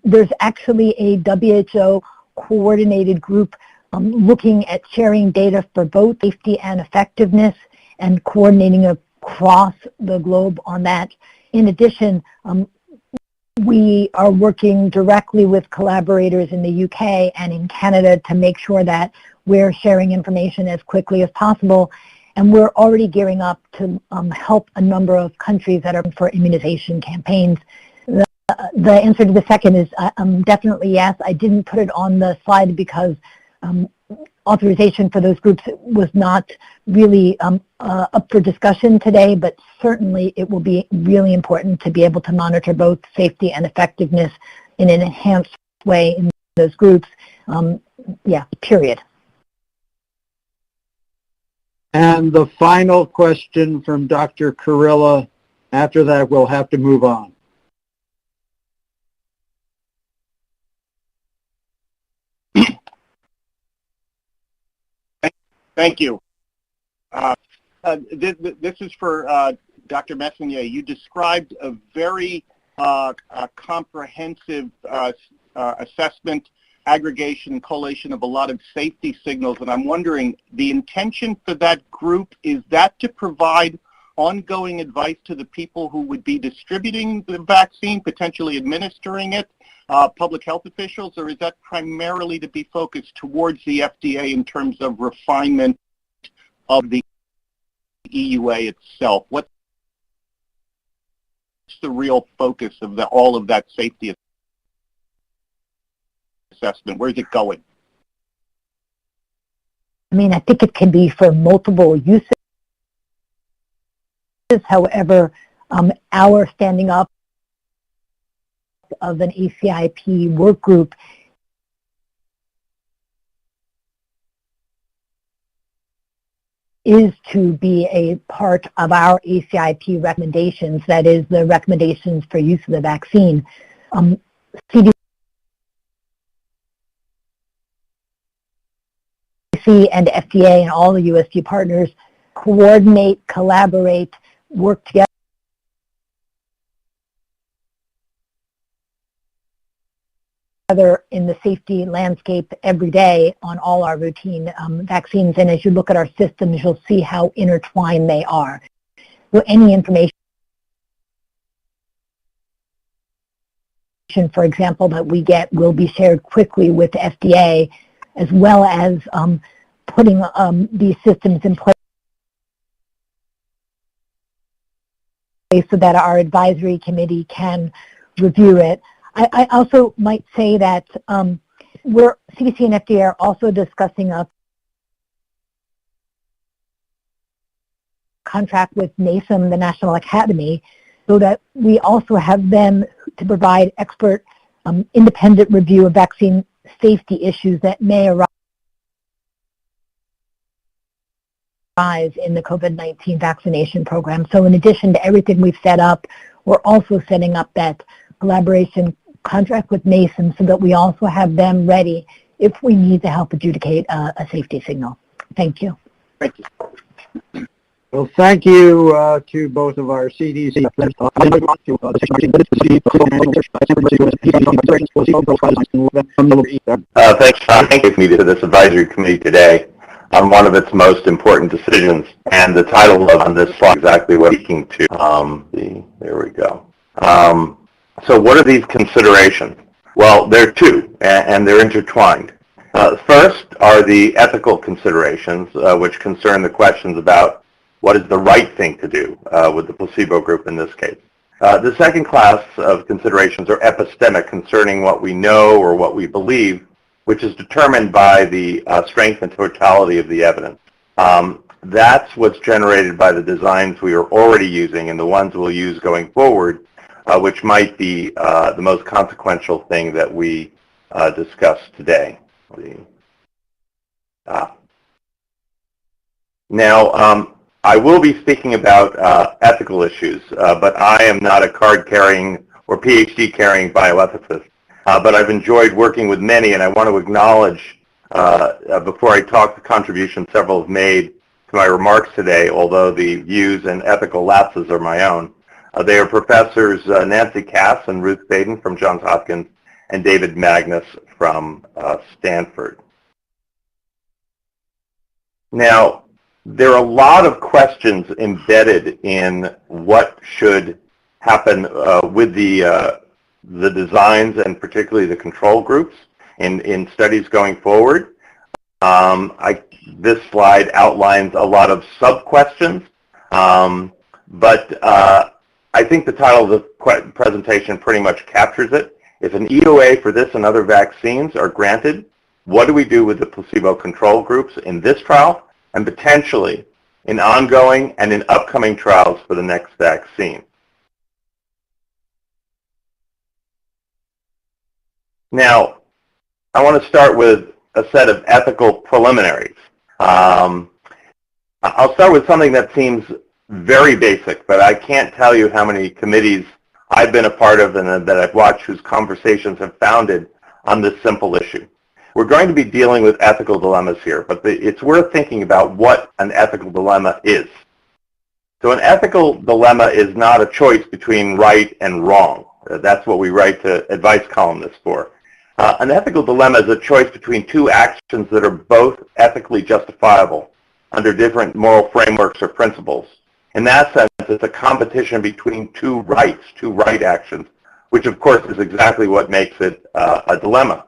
S1: There's actually a WHO coordinated group looking at sharing data for both safety and effectiveness and coordinating across the globe on that. In addition, we are working directly with collaborators in the UK and in Canada to make sure that we're sharing information as quickly as possible. And we're already gearing up to help a number of countries that are for immunization campaigns. The answer to the second is definitely yes. I didn't put it on the slide because authorization for those groups was not really up for discussion today, but certainly it will be really important to be able to monitor both safety and effectiveness in an enhanced way in those groups. Yeah, period.
S20: And the final question from Dr. Kurilla. After that, we'll have to move on.
S10: Thank you. This is for Dr. Messonnier. You described a very comprehensive assessment, aggregation, collation of a lot of safety signals, and I'm wondering, the intention for that group, is that to provide ongoing advice to the people who would be distributing the vaccine, potentially administering it, public health officials, or is that primarily to be focused towards the FDA in terms of refinement of the EUA itself? What's the real focus of all of that safety assessment? Where's it going?
S1: I mean, I think it can be for multiple uses. However, our standing up of an ACIP work group is to be a part of our ACIP recommendations, that is the recommendations for use of the vaccine. CDC and FDA and all the USG partners coordinate, collaborate, work together in the safety landscape every day on all our routine vaccines. And as you look at our systems, you'll see how intertwined they are. So any information, for example, that we get will be shared quickly with the FDA, as well as putting these systems in place so that our advisory committee can review it. I also might say that CDC and FDA are also discussing a contract with NASEM, the National Academy, so that we also have them to provide expert independent review of vaccine safety issues that may arise in the COVID-19 vaccination program. So in addition to everything we've set up, we're also setting up that collaboration contract with NASEM so that we also have them ready if we need to help adjudicate a safety signal. Thank you.
S10: Thank you.
S20: Well, thank you to both of our CDC.
S4: Thanks, Tom. Thank you for me to this advisory committee today on one of its most important decisions, and the title of on this slide is exactly what I'm speaking to. There we go. So what are these considerations? Well, there are two, and they're intertwined. First are the ethical considerations, which concern the questions about what is the right thing to do with the placebo group in this case. The second class of considerations are epistemic, concerning what we know or what we believe, which is determined by the strength and totality of the evidence. That's what's generated by the designs we are already using and the ones we'll use going forward, which might be the most consequential thing that we discuss today. Now, I will be speaking about ethical issues, but I am not a card-carrying or PhD-carrying bioethicist. But I've enjoyed working with many, and I want to acknowledge, before I talk, the contribution several have made to my remarks today, although the views and ethical lapses are my own. They are Professors Nancy Cass and Ruth Baden from Johns Hopkins and David Magnus from Stanford. Now, there are a lot of questions embedded in what should happen with the designs and particularly the control groups in studies going forward. This slide outlines a lot of sub-questions, but I think the title of the presentation pretty much captures it. If an EUA for this and other vaccines are granted, what do we do with the placebo control groups in this trial and potentially in ongoing and in upcoming trials for the next vaccine? Now, I want to start with a set of ethical preliminaries. I'll start with something that seems very basic, but I can't tell you how many committees I've been a part of and that I've watched whose conversations have founded on this simple issue. We're going to be dealing with ethical dilemmas here, but it's worth thinking about what an ethical dilemma is. So an ethical dilemma is not a choice between right and wrong. That's what we write to advice columnists for. An ethical dilemma is a choice between two actions that are both ethically justifiable under different moral frameworks or principles. In that sense, it's a competition between two right actions, which of course is exactly what makes it a dilemma.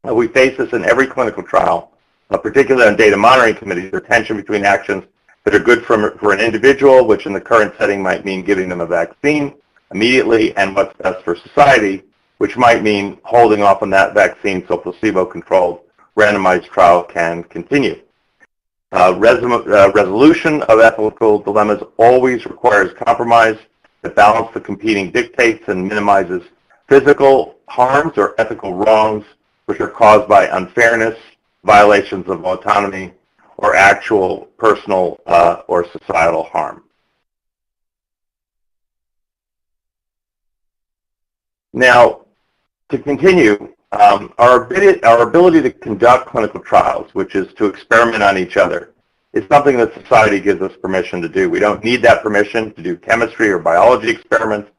S4: We face this in every clinical trial, particularly on data monitoring committees, the tension between actions that are good for an individual, which in the current setting might mean giving them a vaccine immediately, and what's best for society, which might mean holding off on that vaccine so placebo-controlled randomized trial can continue. Resolution of ethical dilemmas always requires compromise that balances the competing dictates and minimizes physical harms or ethical wrongs which are caused by unfairness, violations of autonomy, or actual personal or societal harm. Now, to continue, our ability to conduct clinical trials, which is to experiment on each other, is something that society gives us permission to do. We don't need that permission to do chemistry or biology experiments.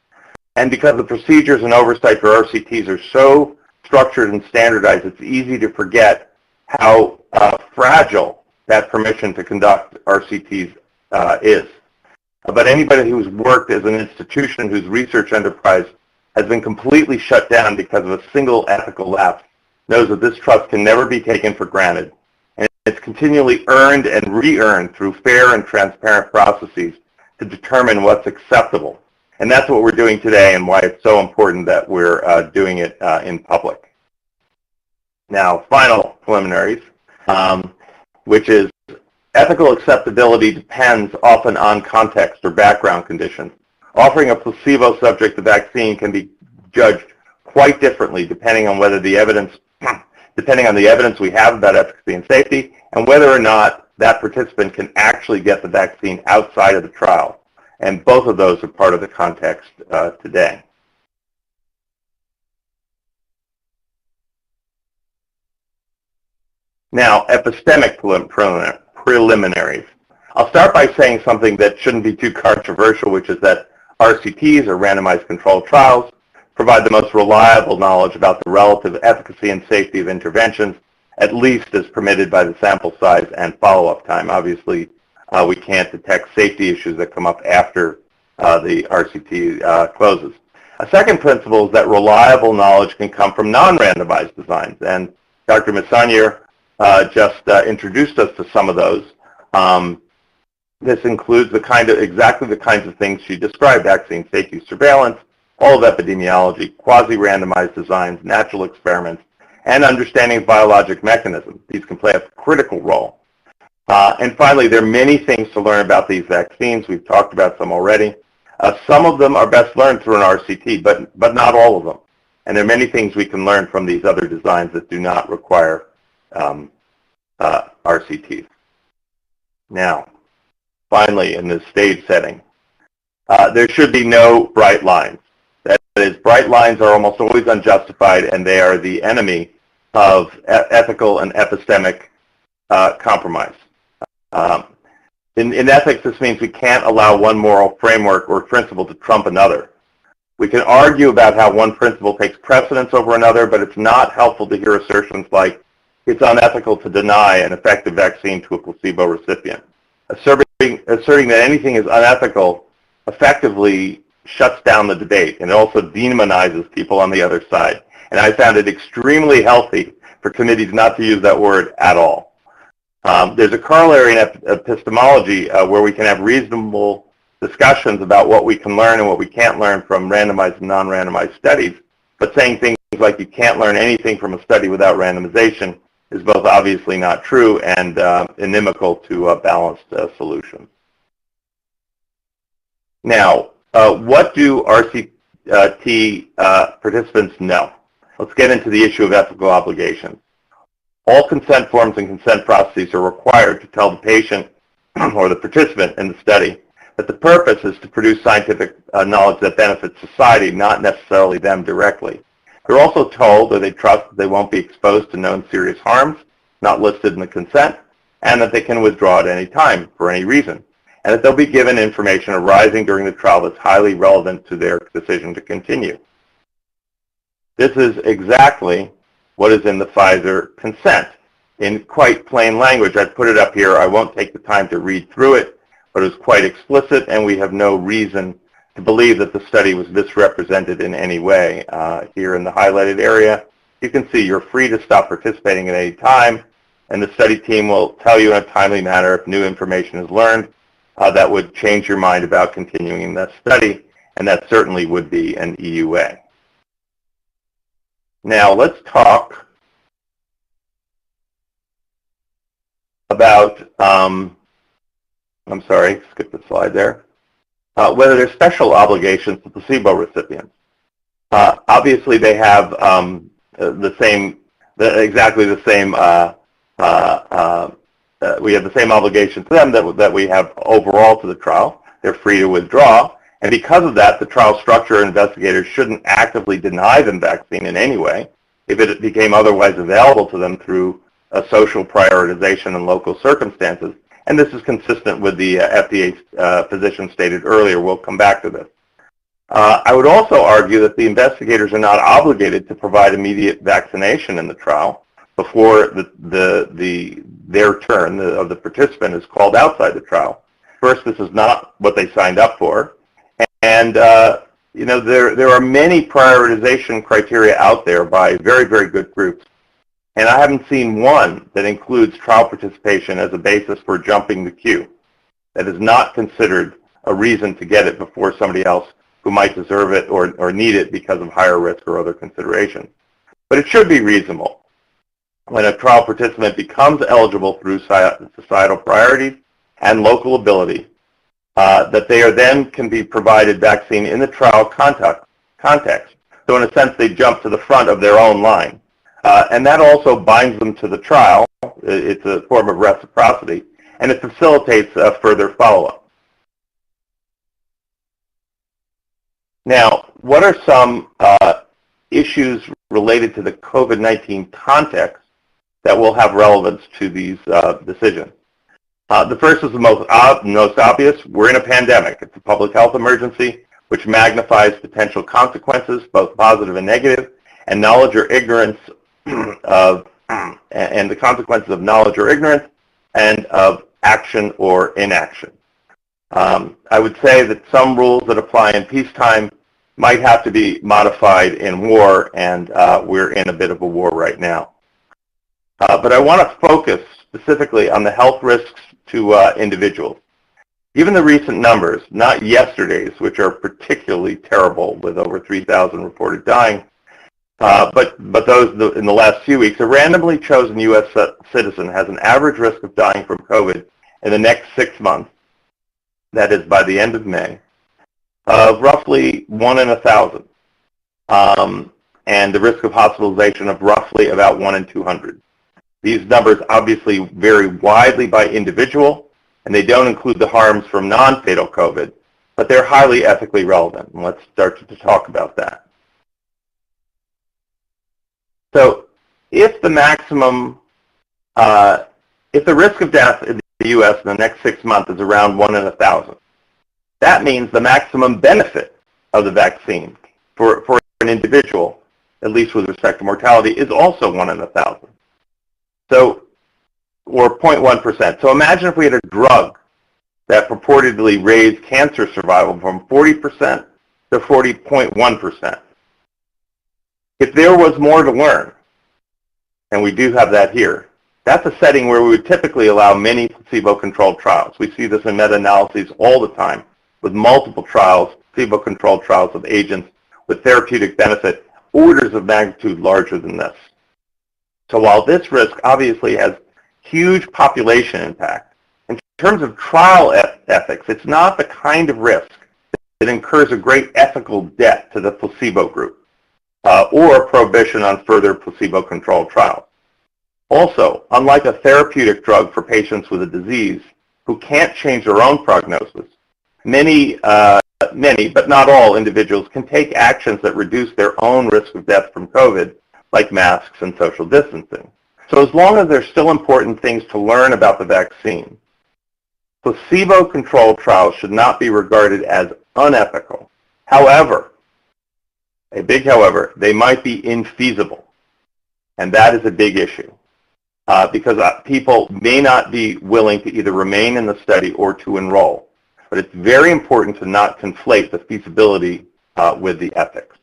S4: And because the procedures and oversight for RCTs are so structured and standardized, it's easy to forget how fragile that permission to conduct RCTs is. But anybody who's worked as an institution whose research enterprise has been completely shut down because of a single ethical lapse knows that this trust can never be taken for granted. And it's continually earned and re-earned through fair and transparent processes to determine what's acceptable. And that's what we're doing today and why it's so important that we're doing it in public. Now, final preliminaries, which is ethical acceptability depends often on context or background conditions. Offering a placebo subject the vaccine can be judged quite differently depending on whether the evidence, we have about efficacy and safety, and whether or not that participant can actually get the vaccine outside of the trial. And both of those are part of the context today. Now, epistemic preliminaries. I'll start by saying something that shouldn't be too controversial, which is that RCTs, or randomized controlled trials, provide the most reliable knowledge about the relative efficacy and safety of interventions, at least as permitted by the sample size and follow-up time. Obviously, we can't detect safety issues that come up after the RCT closes. A second principle is that reliable knowledge can come from non-randomized designs, and Dr. Messonnier just introduced us to some of those. This includes exactly the kinds of things she described: vaccine safety surveillance, all of epidemiology, quasi-randomized designs, natural experiments, and understanding of biologic mechanisms. These can play a critical role. And finally, there are many things to learn about these vaccines. We've talked about some already. Some of them are best learned through an RCT, but not all of them. And there are many things we can learn from these other designs that do not require RCTs. Now, finally, in this stage setting, there should be no bright lines. That is, bright lines are almost always unjustified, and they are the enemy of ethical and epistemic compromise. In ethics, this means we can't allow one moral framework or principle to trump another. We can argue about how one principle takes precedence over another, but it's not helpful to hear assertions like, it's unethical to deny an effective vaccine to a placebo recipient. Asserting that anything is unethical effectively shuts down the debate, and it also demonizes people on the other side. And I found it extremely healthy for committees not to use that word at all. There's a corollary in epistemology where we can have reasonable discussions about what we can learn and what we can't learn from randomized and non-randomized studies, but saying things like you can't learn anything from a study without randomization is both obviously not true and inimical to a balanced solution. Now, what do RCT participants know? Let's get into the issue of ethical obligations. All consent forms and consent processes are required to tell the patient or the participant in the study that the purpose is to produce scientific knowledge that benefits society, not necessarily them directly. They're also told, or they trust, that they won't be exposed to known serious harms not listed in the consent, and that they can withdraw at any time for any reason, and that they'll be given information arising during the trial that's highly relevant to their decision to continue. This is exactly what is in the Pfizer consent. In quite plain language, I've put it up here. I won't take the time to read through it, but it's quite explicit, and we have no reason to believe that the study was misrepresented in any way. Here in the highlighted area, you can see you're free to stop participating at any time, and the study team will tell you in a timely manner if new information is learned that would change your mind about continuing in that study, and that certainly would be an EUA. Now let's talk about, I'm sorry, skip the slide there, whether there's special obligations to placebo recipients. Obviously they have exactly the same, we have the same obligation to them that we have overall to the trial. They're free to withdraw. And because of that, the trial structure investigators shouldn't actively deny them vaccine in any way if it became otherwise available to them through a social prioritization and local circumstances. And this is consistent with the FDA position stated earlier. We'll come back to this. I would also argue that the investigators are not obligated to provide immediate vaccination in the trial before their turn of the participant is called outside the trial. First, this is not what they signed up for. And you know, there are many prioritization criteria out there by very, very good groups. And I haven't seen one that includes trial participation as a basis for jumping the queue. That is not considered a reason to get it before somebody else who might deserve it or need it because of higher risk or other considerations. But it should be reasonable when a trial participant becomes eligible through societal priorities and local ability that they are then can be provided vaccine in the trial context. So in a sense, they jump to the front of their own line. And that also binds them to the trial. It's a form of reciprocity, and it facilitates further follow-up. Now, what are some issues related to the COVID-19 context that will have relevance to these decisions? The first is the most obvious. We're in a pandemic. It's a public health emergency, which magnifies potential consequences, both positive and negative, and knowledge or ignorance and the consequences of knowledge or ignorance and of action or inaction. I would say that some rules that apply in peacetime might have to be modified in war, and we're in a bit of a war right now. But I want to focus specifically on the health risks to individuals. Given the recent numbers, not yesterday's, which are particularly terrible with over 3,000 reported dying, but those in the last few weeks, a randomly chosen U.S. citizen has an average risk of dying from COVID in the next 6 months, that is by the end of May, of roughly 1 in 1,000, and the risk of hospitalization of roughly about 1 in 200. These numbers obviously vary widely by individual, and they don't include the harms from non-fatal COVID, but they're highly ethically relevant, and let's start to talk about that. So if the maximum, if the risk of death in the U.S. in the next 6 months is around 1 in 1,000. That means the maximum benefit of the vaccine for an individual, at least with respect to mortality, is also 1 in 1,000. So, or 0.1%. So imagine if we had a drug that purportedly raised cancer survival from 40% to 40.1%. If there was more to learn, and we do have that here, that's a setting where we would typically allow many placebo-controlled trials. We see this in meta-analyses all the time, with multiple trials, placebo-controlled trials of agents with therapeutic benefit orders of magnitude larger than this. So while this risk obviously has huge population impact, in terms of trial ethics, it's not the kind of risk that incurs a great ethical debt to the placebo group or a prohibition on further placebo-controlled trials. Also, unlike a therapeutic drug for patients with a disease who can't change their own prognosis, many, but not all individuals can take actions that reduce their own risk of death from COVID, like masks and social distancing. So as long as there's still important things to learn about the vaccine, placebo-controlled trials should not be regarded as unethical. However, a big however, they might be infeasible. And that is a big issue because people may not be willing to either remain in the study or to enroll. But it's very important to not conflate the feasibility with the ethics.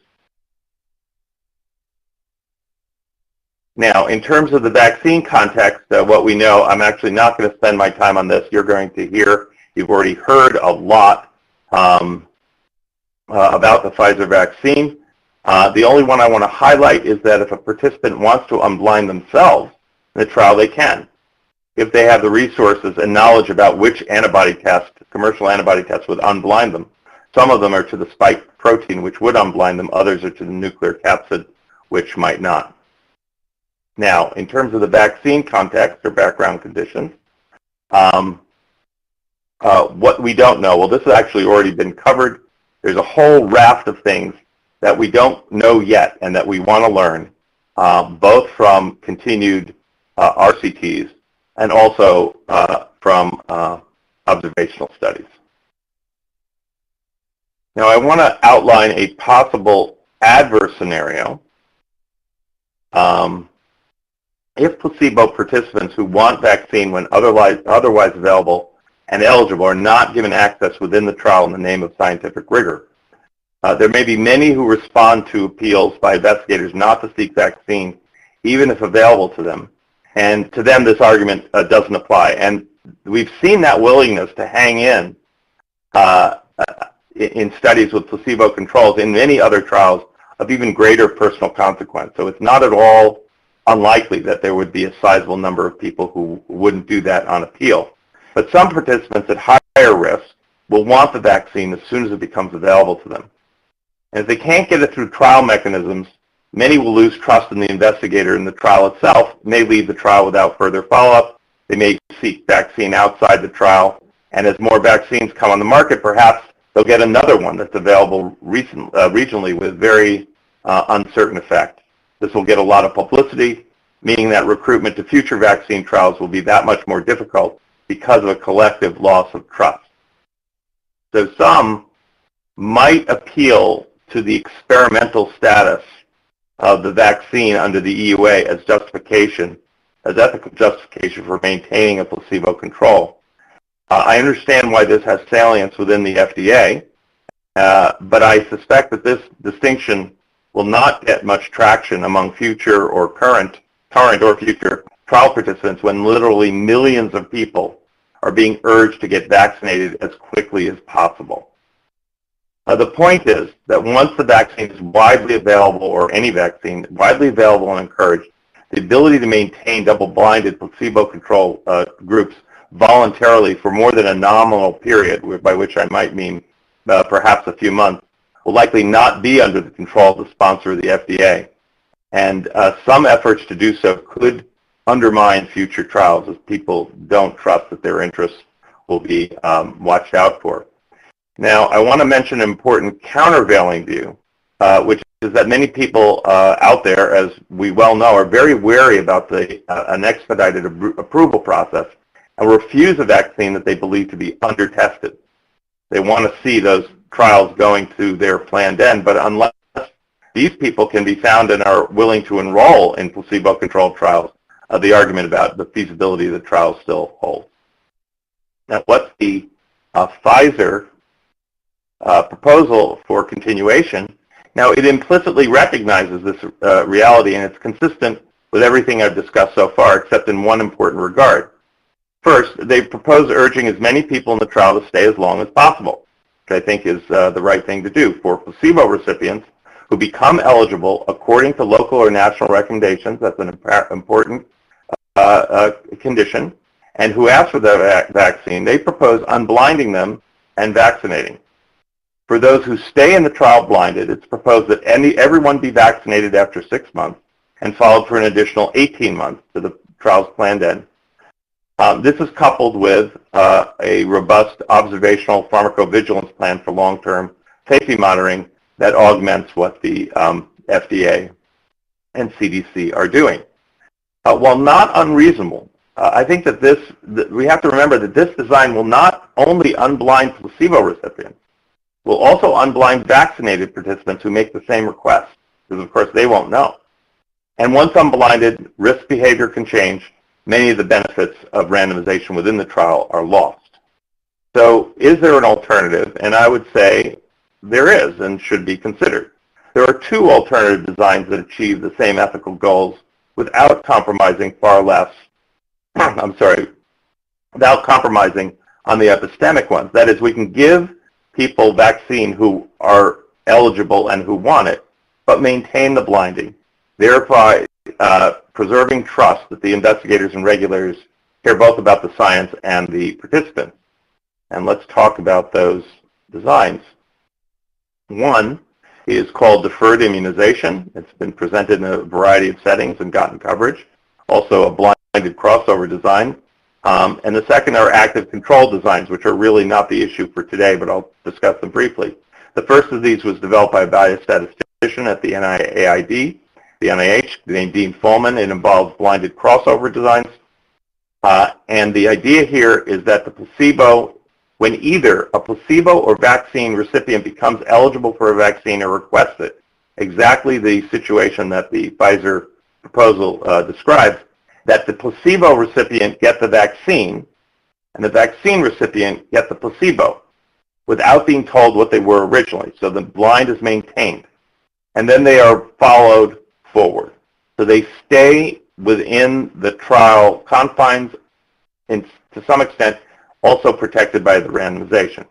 S4: Now, in terms of the vaccine context, what we know, I'm actually not going to spend my time on this. You're going to hear, you've already heard a lot about the Pfizer vaccine. The only one I want to highlight is that if a participant wants to unblind themselves in the trial, they can, if they have the resources and knowledge about which antibody test, commercial antibody tests would unblind them. Some of them are to the spike protein, which would unblind them. Others are to the nuclear capsid, which might not. Now, in terms of the vaccine context or background conditions, what we don't know, well, this has actually already been covered. There's a whole raft of things that we don't know yet and that we want to learn, both from continued RCTs and also from observational studies. Now, I want to outline a possible adverse scenario. If placebo participants who want vaccine when otherwise available and eligible are not given access within the trial in the name of scientific rigor, there may be many who respond to appeals by investigators not to seek vaccine, even if available to them. And to them, this argument doesn't apply. And we've seen that willingness to hang in studies with placebo controls in many other trials of even greater personal consequence. So it's not at all unlikely that there would be a sizable number of people who wouldn't do that on appeal. But some participants at higher risk will want the vaccine as soon as it becomes available to them. And if they can't get it through trial mechanisms, many will lose trust in the investigator and the trial itself, may leave the trial without further follow-up. They may seek vaccine outside the trial. And as more vaccines come on the market, perhaps they'll get another one that's available regionally with very uncertain effect. This will get a lot of publicity, meaning that recruitment to future vaccine trials will be that much more difficult because of a collective loss of trust. So some might appeal to the experimental status of the vaccine under the EUA as justification, as ethical justification for maintaining a placebo control. I understand why this has salience within the FDA, but I suspect that this distinction will not get much traction among future or current or future trial participants when literally millions of people are being urged to get vaccinated as quickly as possible. The point is that once the vaccine is widely available, or any vaccine, widely available and encouraged, the ability to maintain double-blinded placebo-controlled groups voluntarily for more than a nominal period, by which I might mean perhaps a few months, will likely not be under the control of the sponsor of the FDA. And some efforts to do so could undermine future trials if people don't trust that their interests will be watched out for. Now, I want to mention an important countervailing view, which is that many people out there, as we well know, are very wary about an expedited approval process and refuse a vaccine that they believe to be under-tested. They want to see those trials going to their planned end, but unless these people can be found and are willing to enroll in placebo-controlled trials, the argument about the feasibility of the trials still holds. Now, what's the Pfizer proposal for continuation? Now, it implicitly recognizes this reality, and it's consistent with everything I've discussed so far, except in one important regard. First, they propose urging as many people in the trial to stay as long as possible, which I think is the right thing to do. For placebo recipients who become eligible according to local or national recommendations, that's an important condition, and who ask for the vaccine, they propose unblinding them and vaccinating. For those who stay in the trial blinded, it's proposed that everyone be vaccinated after 6 months and followed for an additional 18 months to the trial's planned end. This is coupled with a robust observational pharmacovigilance plan for long-term safety monitoring that augments what the FDA and CDC are doing. While not unreasonable, I think that we have to remember that this design will not only unblind placebo recipients, will also unblind vaccinated participants who make the same request, because of course they won't know. And once unblinded, risk behavior can change. Many of the benefits of randomization within the trial are lost. So is there an alternative? And I would say there is and should be considered. There are two alternative designs that achieve the same ethical goals without compromising without compromising on the epistemic ones. That is, we can give people vaccine who are eligible and who want it, but maintain the blinding, thereby preserving trust that the investigators and regulators care both about the science and the participants. And let's talk about those designs. One is called deferred immunization. It's been presented in a variety of settings and gotten coverage. Also a blinded crossover design. And the second are active control designs, which are really not the issue for today, but I'll discuss them briefly. The first of these was developed by a biostatistician at the NIAID, the NIH, named Dean Follman. It involves blinded crossover designs. And the idea here is that the placebo, when either a placebo or vaccine recipient becomes eligible for a vaccine or requests it, exactly the situation that the Pfizer proposal describes, that the placebo recipient get the vaccine and the vaccine recipient get the placebo without being told what they were originally. So the blind is maintained. And then they are followed forward. So they stay within the trial confines and to some extent also protected by the randomization.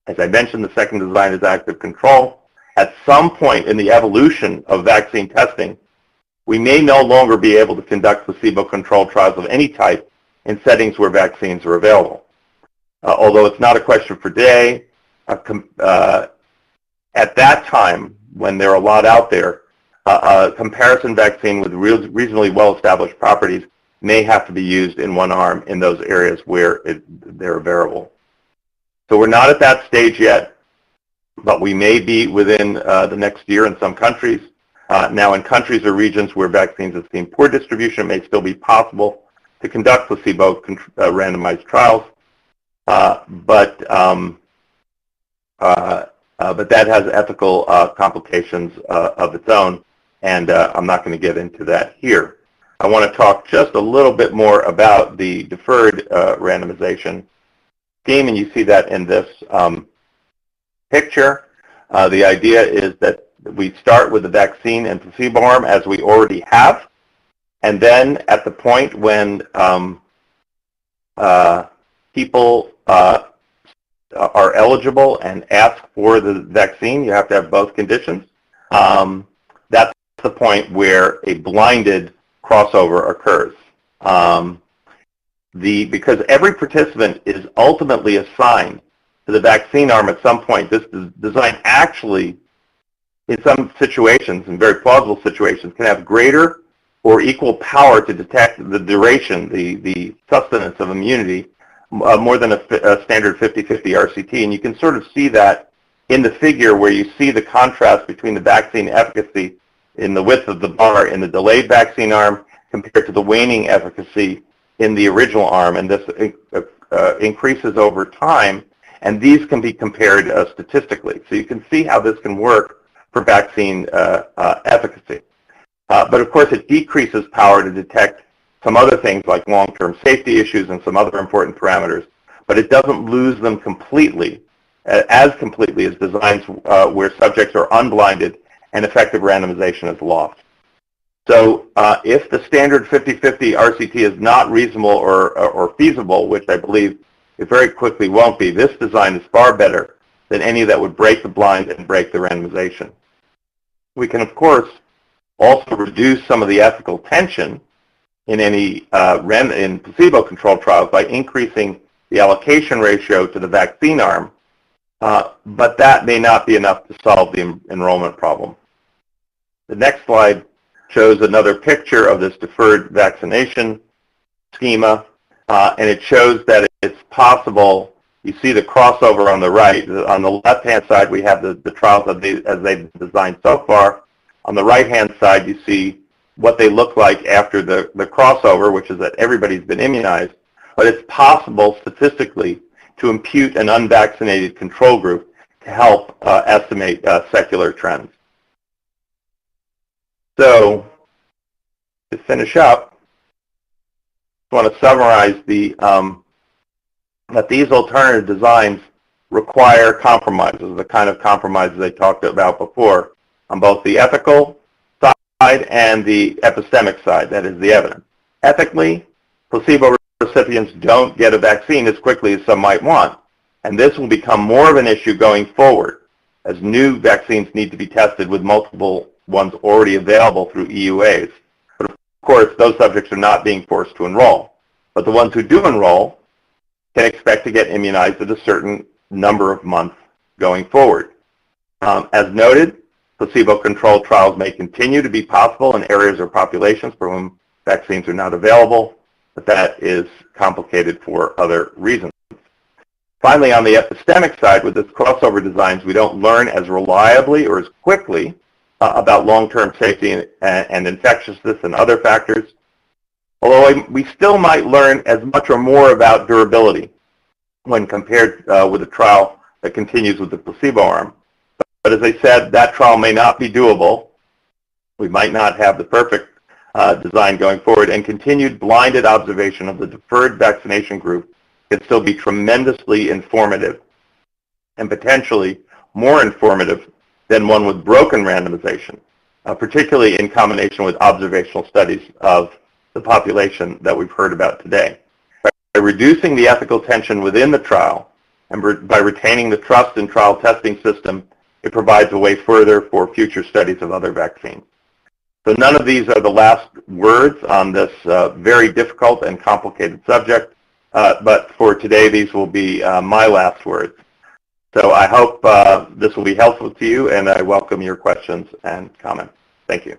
S4: As I mentioned, the second design is active control. At some point in the evolution of vaccine testing, we may no longer be able to conduct placebo-controlled trials of any type in settings where vaccines are available. Although it's not a question for today, at that time, when there are a lot out there, a comparison vaccine with reasonably well-established properties may have to be used in one arm in those areas where they're available. So we're not at that stage yet, but we may be within the next year in some countries. Now, in countries or regions where vaccines have seen poor distribution, it may still be possible to conduct placebo randomized trials, but that has ethical complications of its own, and I'm not going to get into that here. I want to talk just a little bit more about the deferred randomization scheme, and you see that in this picture. The idea is that we start with the vaccine and placebo arm as we already have, and then at the point when people are eligible and ask for the vaccine, you have to have both conditions. That's the point where a blinded crossover occurs. Because every participant is ultimately assigned to the vaccine arm at some point, this design actually, in some situations, in very plausible situations, can have greater or equal power to detect the duration, the sustenance of immunity, more than a standard 50-50 RCT. And you can sort of see that in the figure where you see the contrast between the vaccine efficacy in the width of the bar in the delayed vaccine arm compared to the waning efficacy in the original arm, and this increases over time, and these can be compared statistically. So you can see how this can work for vaccine efficacy. But of course, it decreases power to detect some other things like long-term safety issues and some other important parameters, but it doesn't lose them completely, as completely as designs where subjects are unblinded and effective randomization is lost. So if the standard 50-50 RCT is not reasonable or feasible, which I believe it very quickly won't be, this design is far better than any that would break the blind and break the randomization. We can, of course, also reduce some of the ethical tension in any in placebo-controlled trials by increasing the allocation ratio to the vaccine arm, but that may not be enough to solve the enrollment problem. The next slide shows another picture of this deferred vaccination schema, and it shows that it's possible. You see the crossover on the right. On the left-hand side, we have the trials as they've designed so far. On the right-hand side, you see what they look like after the crossover, which is that everybody's been immunized. But it's possible statistically to impute an unvaccinated control group to help estimate secular trends. So to finish up, I want to summarize that these alternative designs require compromises, the kind of compromises I talked about before, on both the ethical side and the epistemic side, that is the evidence. Ethically, placebo recipients don't get a vaccine as quickly as some might want, and this will become more of an issue going forward as new vaccines need to be tested with multiple ones already available through EUAs. But of course, those subjects are not being forced to enroll. But the ones who do enroll can expect to get immunized at a certain number of months going forward. As noted, placebo-controlled trials may continue to be possible in areas or populations for whom vaccines are not available, but that is complicated for other reasons. Finally, on the epistemic side, with this crossover designs, we don't learn as reliably or as quickly about long-term safety and infectiousness and other factors, although we still might learn as much or more about durability when compared with a trial that continues with the placebo arm. But as I said, that trial may not be doable. We might not have the perfect design going forward, and continued blinded observation of the deferred vaccination group can still be tremendously informative and potentially more informative than one with broken randomization, particularly in combination with observational studies of the population that we've heard about today. By reducing the ethical tension within the trial and by retaining the trust in trial testing system, it provides a way further for future studies of other vaccines. So none of these are the last words on this very difficult and complicated subject, but for today, these will be my last words. So I hope this will be helpful to you, and I welcome your questions and comments. Thank you.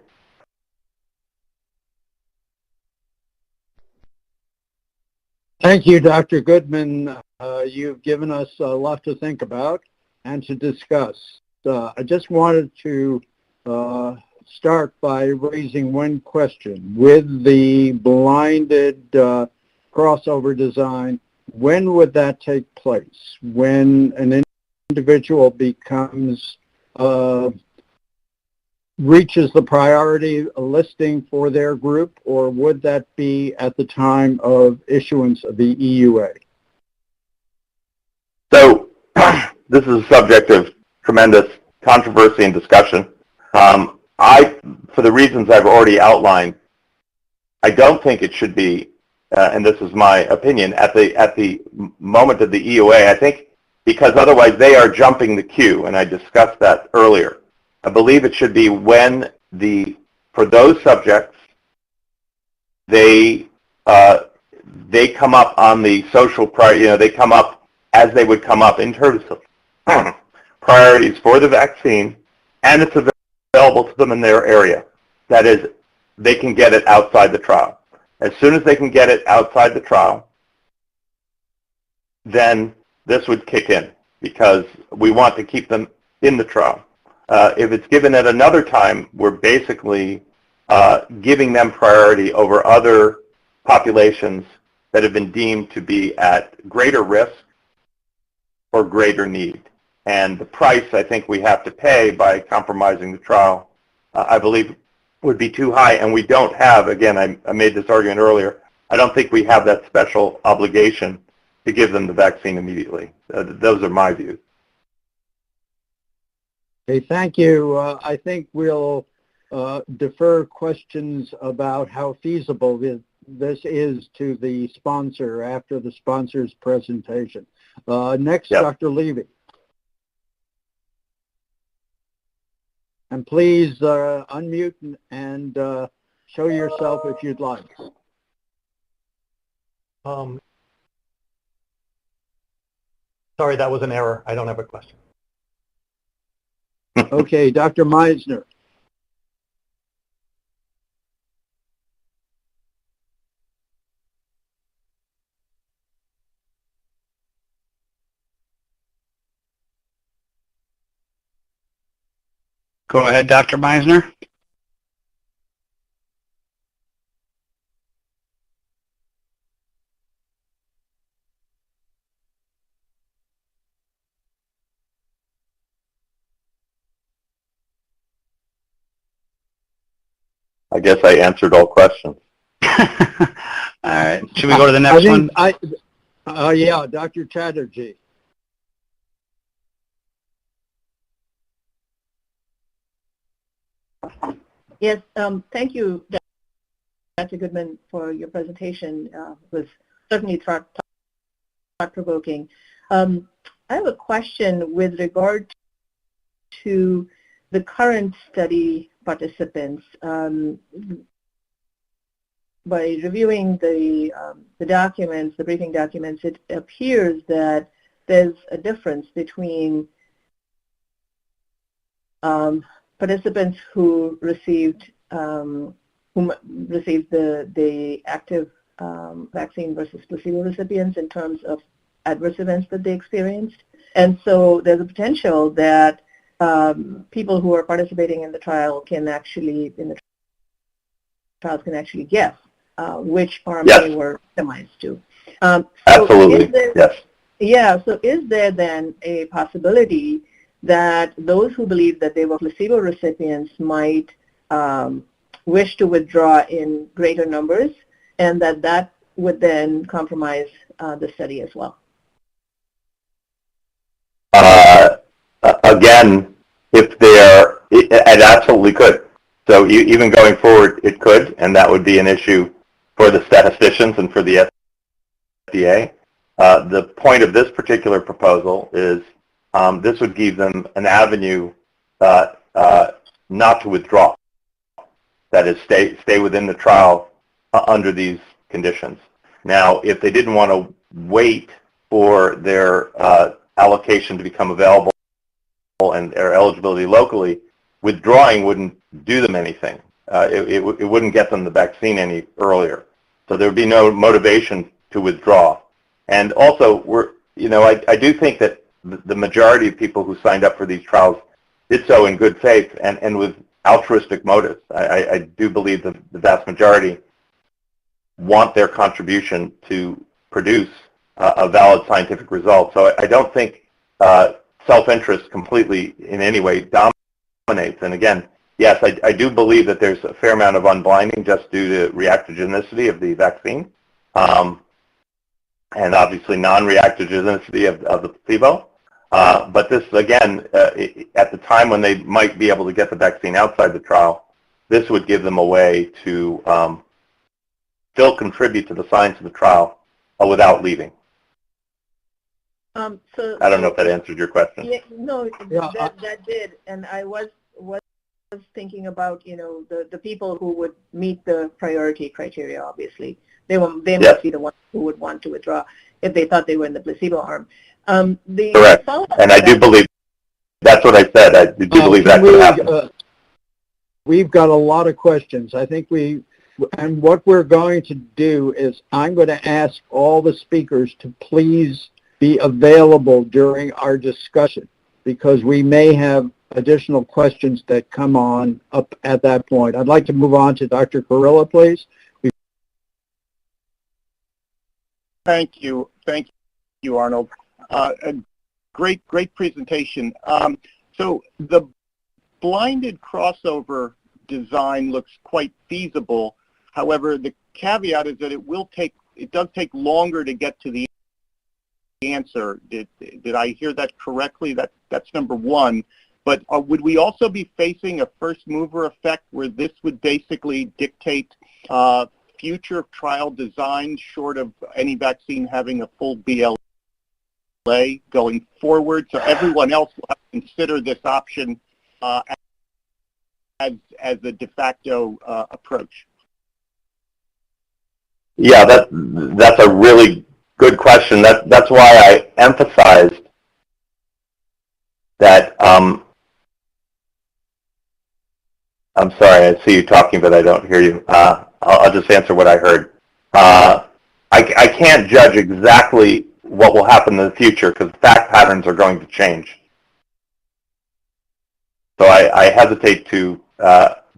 S20: Thank you, Dr. Goodman. You've given us a lot to think about and to discuss. I just wanted to start by raising one question. With the blinded crossover design, when would that take place? When an individual becomes reaches the priority listing for their group, or would that be at the time of issuance of the EUA?
S4: So this is a subject of tremendous controversy and discussion. For the reasons I've already outlined, I don't think it should be, and this is my opinion, at the moment of the EUA. I think because otherwise they are jumping the queue, and I discussed that earlier. I believe it should be when for those subjects, they come up on the social priority, they come up as they would come up in terms of priorities for the vaccine, and it's available to them in their area. That is, they can get it outside the trial. As soon as they can get it outside the trial, then this would kick in, because we want to keep them in the trial. If it's given at another time, we're basically giving them priority over other populations
S13: that have been deemed to be at greater risk or greater need. And the price I think we have to pay by compromising the trial, I believe, would be too high. And we don't have, again, I made this argument earlier, I don't think we have that special obligation to give them the vaccine immediately. Those are my views.
S20: Okay, thank you. I think we'll defer questions about how feasible this is to the sponsor after the sponsor's presentation. Next,
S13: Yep.
S20: Dr. Levy. And please unmute and show yourself if you'd like.
S15: Sorry, that was an error. I don't have a question.
S20: Okay, Dr. Meisner.
S3: Go ahead, Dr. Meisner.
S13: I guess I answered all questions.
S3: All right. Should we go to the next one?
S20: Yeah, Dr. Chatterjee.
S16: Yes, thank you, Dr. Goodman, for your presentation. It was certainly thought-provoking. I have a question with regard to the current study participants. By reviewing the documents, the briefing documents, it appears that there's a difference between participants who received the active vaccine versus placebo recipients in terms of adverse events that they experienced. And so there's a potential that people who are participating in the trial can actually, guess which arm they were randomized to.
S13: Absolutely, yes.
S16: Yeah, so is there then a possibility that those who believe that they were placebo recipients might wish to withdraw in greater numbers, and that would then compromise the study as well?
S13: Again, if they're, it absolutely could. So even going forward, it could, and that would be an issue for the statisticians and for the FDA. The point of this particular proposal is this would give them an avenue not to withdraw. That is, stay within the trial under these conditions. Now, if they didn't want to wait for their allocation to become available and their eligibility locally, withdrawing wouldn't do them anything. It wouldn't get them the vaccine any earlier. So there would be no motivation to withdraw. And also, I do think that the majority of people who signed up for these trials did so in good faith and with altruistic motives. I do believe that the vast majority want their contribution to produce a valid scientific result. So I don't think self-interest completely in any way dominates. And again, yes, I do believe that there's a fair amount of unblinding just due to reactogenicity of the vaccine, and obviously non-reactogenicity of the placebo. But this, again, at the time when they might be able to get the vaccine outside the trial, this would give them a way to still contribute to the science of the trial without leaving.
S16: So
S13: I don't know if that answered your question.
S16: Yeah, no, that did, and I was thinking about the people who would meet the priority criteria. Obviously, they must be the ones who would want to withdraw if they thought they were in the placebo arm.
S13: Correct, and I do believe that's what I said. I do believe that could happen.
S20: We've got a lot of questions. I think and what we're going to do is I'm going to ask all the speakers to please be available during our discussion, because we may have additional questions that come on up at that point. I'd like to move on to Dr. Kurilla, please.
S10: Thank you, Arnold. A great presentation. So the blinded crossover design looks quite feasible. However, the caveat is that it does take longer to get to the answer. Did I hear that correctly? That's number one. But would we also be facing a first mover effect where this would basically dictate future trial design short of any vaccine having a full BLA going forward? So everyone else will have to consider this option as a de facto approach.
S13: Yeah, that's a really good question. That's why I emphasized that. I'm sorry, I see you talking, but I don't hear you. I'll just answer what I heard. I can't judge exactly what will happen in the future because fact patterns are going to change. So I hesitate to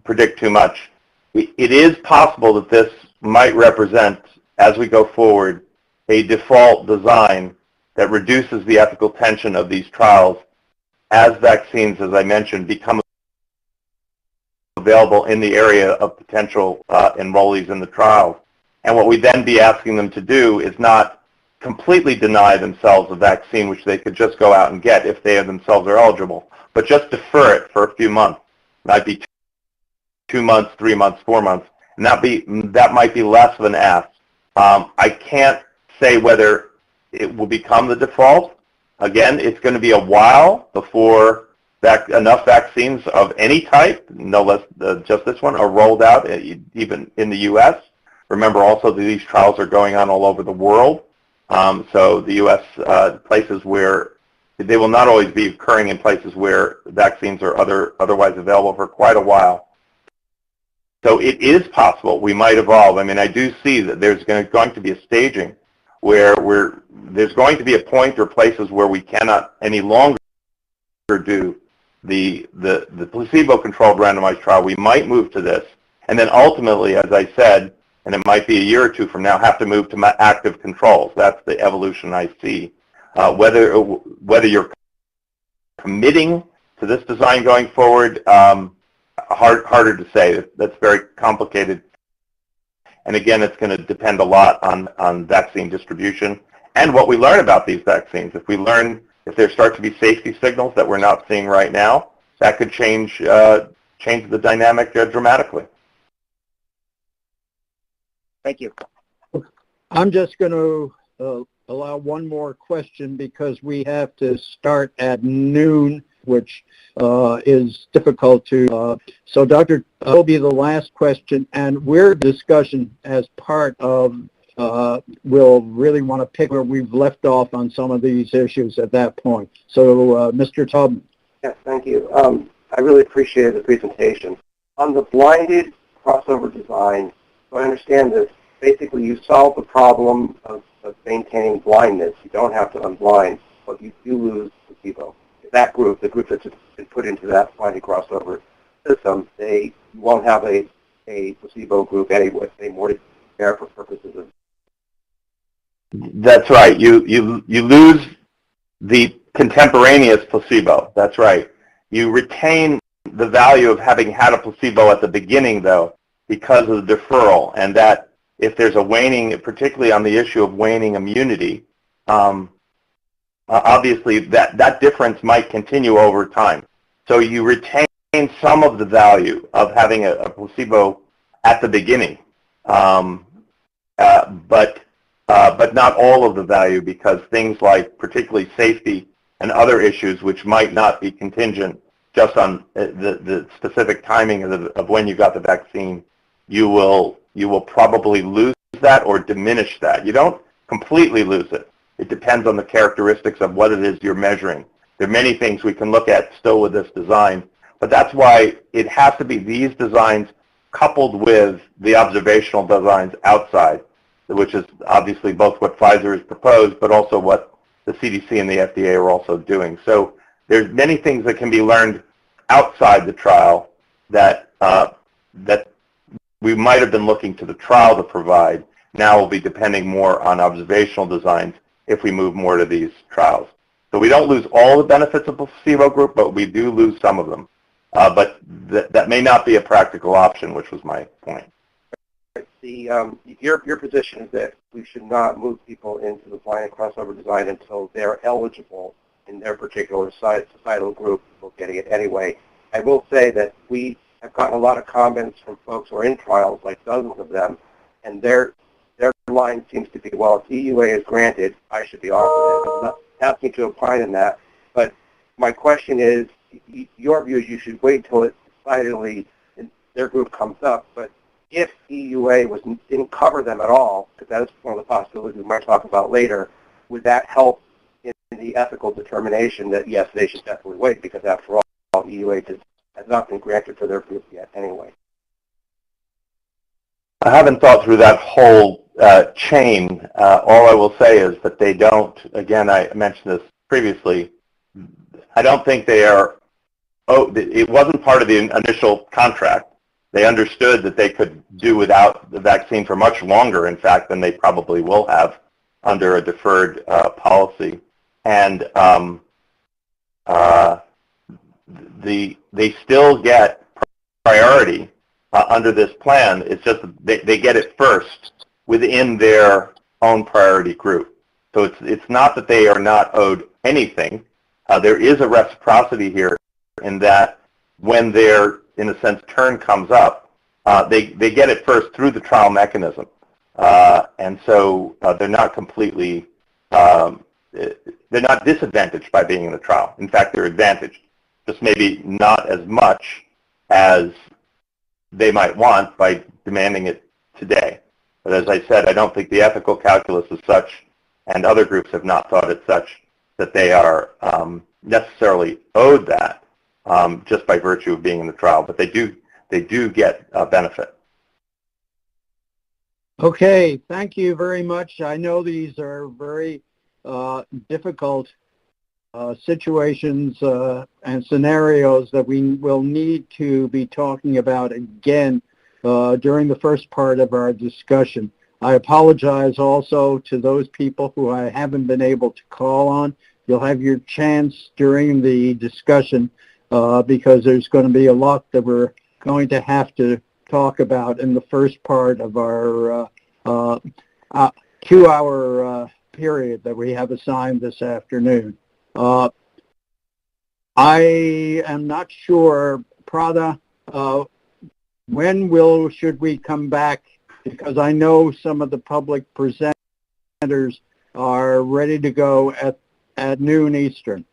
S13: predict too much. It is possible that this might represent, as we go forward, a default design that reduces the ethical tension of these trials as vaccines, as I mentioned, become available in the area of potential enrollees in the trials. And what we'd then be asking them to do is not completely deny themselves a vaccine, which they could just go out and get if they themselves are eligible, but just defer it for a few months. Might be 2 months, 3 months, 4 months, and that might be less of an ask. I can't say whether it will become the default. Again, it's going to be a while before enough vaccines of any type, no less just this one, are rolled out, even in the U.S. Remember also that these trials are going on all over the world. So the U.S. Places where they will not always be occurring in places where vaccines are otherwise available for quite a while. So it is possible we might evolve. I mean, I do see that there's going to be a staging where there's going to be a point or places where we cannot any longer do the placebo-controlled randomized trial. We might move to this, and then ultimately, as I said, and it might be a year or two from now, have to move to active controls. That's the evolution I see. Whether you're committing to this design going forward, harder to say. That's very complicated. And again, it's going to depend a lot on vaccine distribution and what we learn about these vaccines. If there start to be safety signals that we're not seeing right now, that could change the dynamic dramatically.
S10: Thank you.
S20: I'm just going to allow one more question because we have to start at noon, which is difficult to. So Dr. will be the last question, and we're discussion as part of, we'll really want to pick where we've left off on some of these issues at that point. So Mr. Taubman.
S9: Yes, thank you. I really appreciated the presentation. On the blinded crossover design, so I understand this, basically you solve the problem of maintaining blindness. You don't have to unblind, but you do lose placebo. That group, the group that's been put into that blinded crossover system, they won't have a placebo group anymore to care for purposes of.
S13: That's right. You lose the contemporaneous placebo. That's right. You retain the value of having had a placebo at the beginning, though, because of the deferral, and that if there's a waning, particularly on the issue of waning immunity, obviously that difference might continue over time. So you retain some of the value of having a placebo at the beginning, but not all of the value, because things like particularly safety and other issues which might not be contingent just on the specific timing of when you got the vaccine, you will probably lose that or diminish that. You don't completely lose it. It depends on the characteristics of what it is you're measuring. There are many things we can look at still with this design, but that's why it has to be these designs coupled with the observational designs outside, which is obviously both what Pfizer has proposed, but also what the CDC and the FDA are also doing. So there's many things that can be learned outside the trial that we might have been looking to the trial to provide now will be depending more on observational designs if we move more to these trials. So we don't lose all the benefits of the placebo group, but we do lose some of them. But that may not be a practical option, which was my point.
S9: Your position is that we should not move people into the blind crossover design until they're eligible in their particular societal group for getting it anyway. I will say that we have gotten a lot of comments from folks who are in trials, like dozens of them, and their line seems to be, well, if EUA is granted, I should be offered it. I'm not asking to opine in that, but my question is, your view is you should wait till it decidedly their group comes up, but if EUA didn't cover them at all, because that is one of the possibilities we might talk about later, would that help in the ethical determination that, yes, they should definitely wait, because after all, EUA has not been granted for their group yet anyway?
S13: I haven't thought through that whole chain. All I will say is that they don't, again, I mentioned this previously, I don't think they are, it wasn't part of the initial contract. They understood that they could do without the vaccine for much longer, in fact, than they probably will have under a deferred policy. And they still get priority under this plan. It's just they get it first within their own priority group. So it's not that they are not owed anything. There is a reciprocity here in that when their, in a sense, turn comes up, they get it first through the trial mechanism. And so they're not completely, they're not disadvantaged by being in the trial. In fact, they're advantaged, just maybe not as much as they might want by demanding it today. But as I said, I don't think the ethical calculus is such, and other groups have not thought it such, that they are necessarily owed that just by virtue of being in the trial. But they do get a benefit.
S20: Okay, thank you very much. I know these are very difficult situations and scenarios that we will need to be talking about again during the first part of our discussion. I apologize also to those people who I haven't been able to call on. You'll have your chance during the discussion because there's going to be a lot that we're going to have to talk about in the first part of our 2-hour period that we have assigned this afternoon. I am not sure, Prada, when should we come back? Because I know some of the public presenters are ready to go at noon Eastern.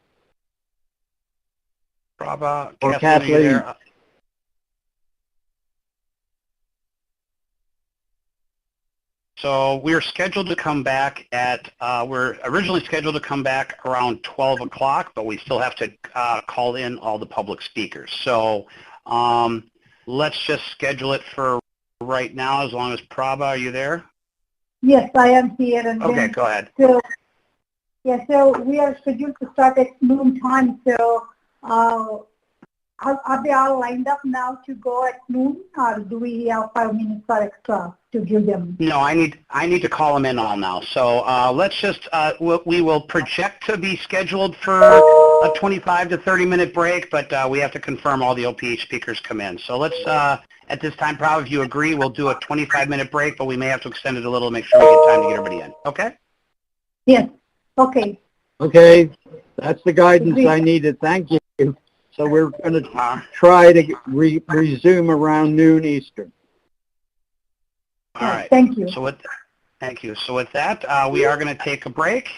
S3: Prabha,
S20: Or
S3: Kathleen, are you
S20: Kathleen.
S3: there? So we're scheduled to come back at, we're originally scheduled to come back around 12 o'clock, but we still have to call in all the public speakers. So let's just schedule it for right now, as long as Prabha, are you there?
S1: Yes, I am here. And
S3: Okay,
S1: then,
S3: go ahead.
S1: So, yeah, so we are scheduled to start at noon time. So are they all lined up now to go at noon, or do we have 5 minutes or extra to give them?
S3: No, I need to call them in all now. So let's just, we will project to be scheduled for a 25 to 30 minute break, but we have to confirm all the OPH speakers come in. So let's, at this time, probably if you agree, we'll do a 25-minute break, but we may have to extend it a little to make sure we get time to get everybody in. Okay?
S1: Yes. Okay.
S20: Okay, that's the guidance I needed. Thank you. So we're going to try to resume around noon Eastern.
S3: All right.
S1: Thank you.
S3: So thank you. So with that, we are going to take a break.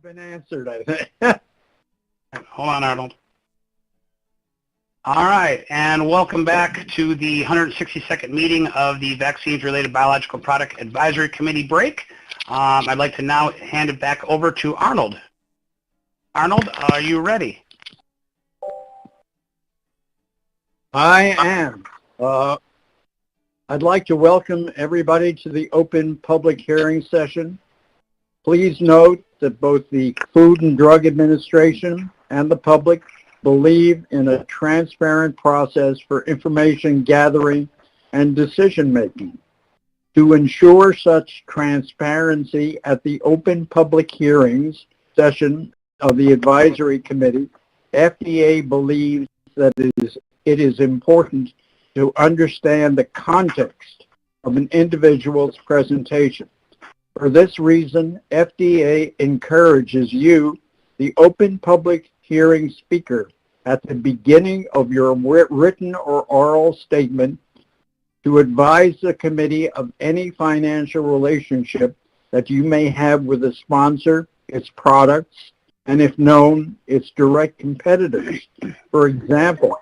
S20: been answered, I think.
S3: Hold on, Arnold. All right, and welcome back to the 162nd meeting of the Vaccines-Related Biological Product Advisory Committee break. I'd like to now hand it back over to Arnold. Arnold, are you ready?
S20: I am. I'd like to welcome everybody to the open public hearing session. Please note that both the Food and Drug Administration and the public believe in a transparent process for information gathering and decision making. To ensure such transparency at the open public hearings session of the advisory committee, FDA believes that it is important to understand the context of an individual's presentation. For this reason, FDA encourages you, the open public hearing speaker, at the beginning of your written or oral statement to advise the committee of any financial relationship that you may have with the sponsor, its products, and if known, its direct competitors. For example,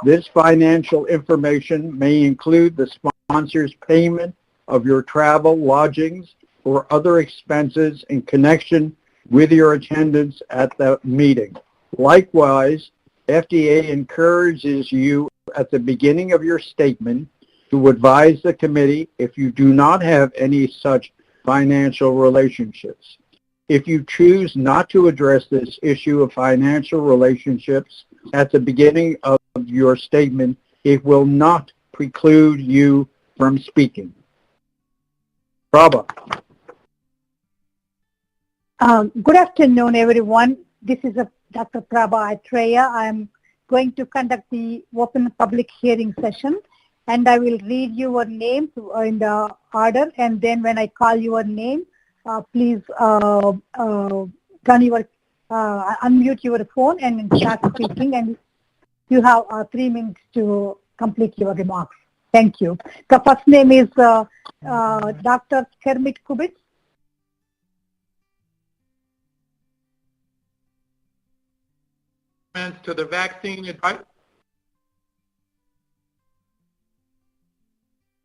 S20: this financial information may include the sponsor's payment of your travel, lodgings, or other expenses in connection with your attendance at the meeting. Likewise, FDA encourages you at the beginning of your statement to advise the committee if you do not have any such financial relationships. If you choose not to address this issue of financial relationships at the beginning of your statement, it will not preclude you from speaking. Prabha.
S1: Good afternoon, everyone. This is Dr. Prabha Atreya. I'm going to conduct the open public hearing session, and I will read your name in the order, and then when I call your name, please unmute your phone and start speaking, and you have 3 minutes to complete your remarks. Thank you. The first name is Dr. Kermit Kubitz.
S17: To the vaccine advice.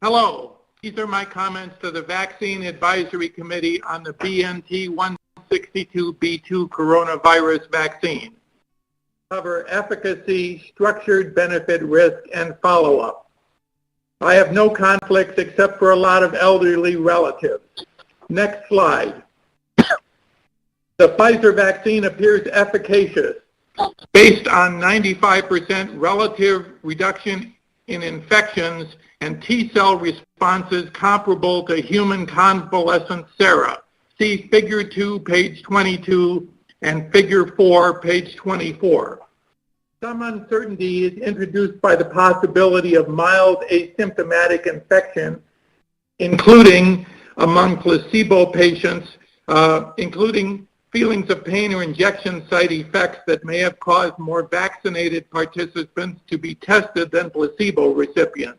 S17: Hello, these are my comments to the Vaccine Advisory Committee on the BNT162b2 coronavirus vaccine. Cover efficacy, structured benefit risk, and follow-up. I have no conflicts except for a lot of elderly relatives. Next slide. The Pfizer vaccine appears efficacious based on 95% relative reduction in infections and T-cell responses comparable to human convalescent sera. See Figure 2, page 22, and Figure 4, page 24. Some uncertainty is introduced by the possibility of mild asymptomatic infection, including among placebo patients, including feelings of pain or injection site effects that may have caused more vaccinated participants to be tested than placebo recipients.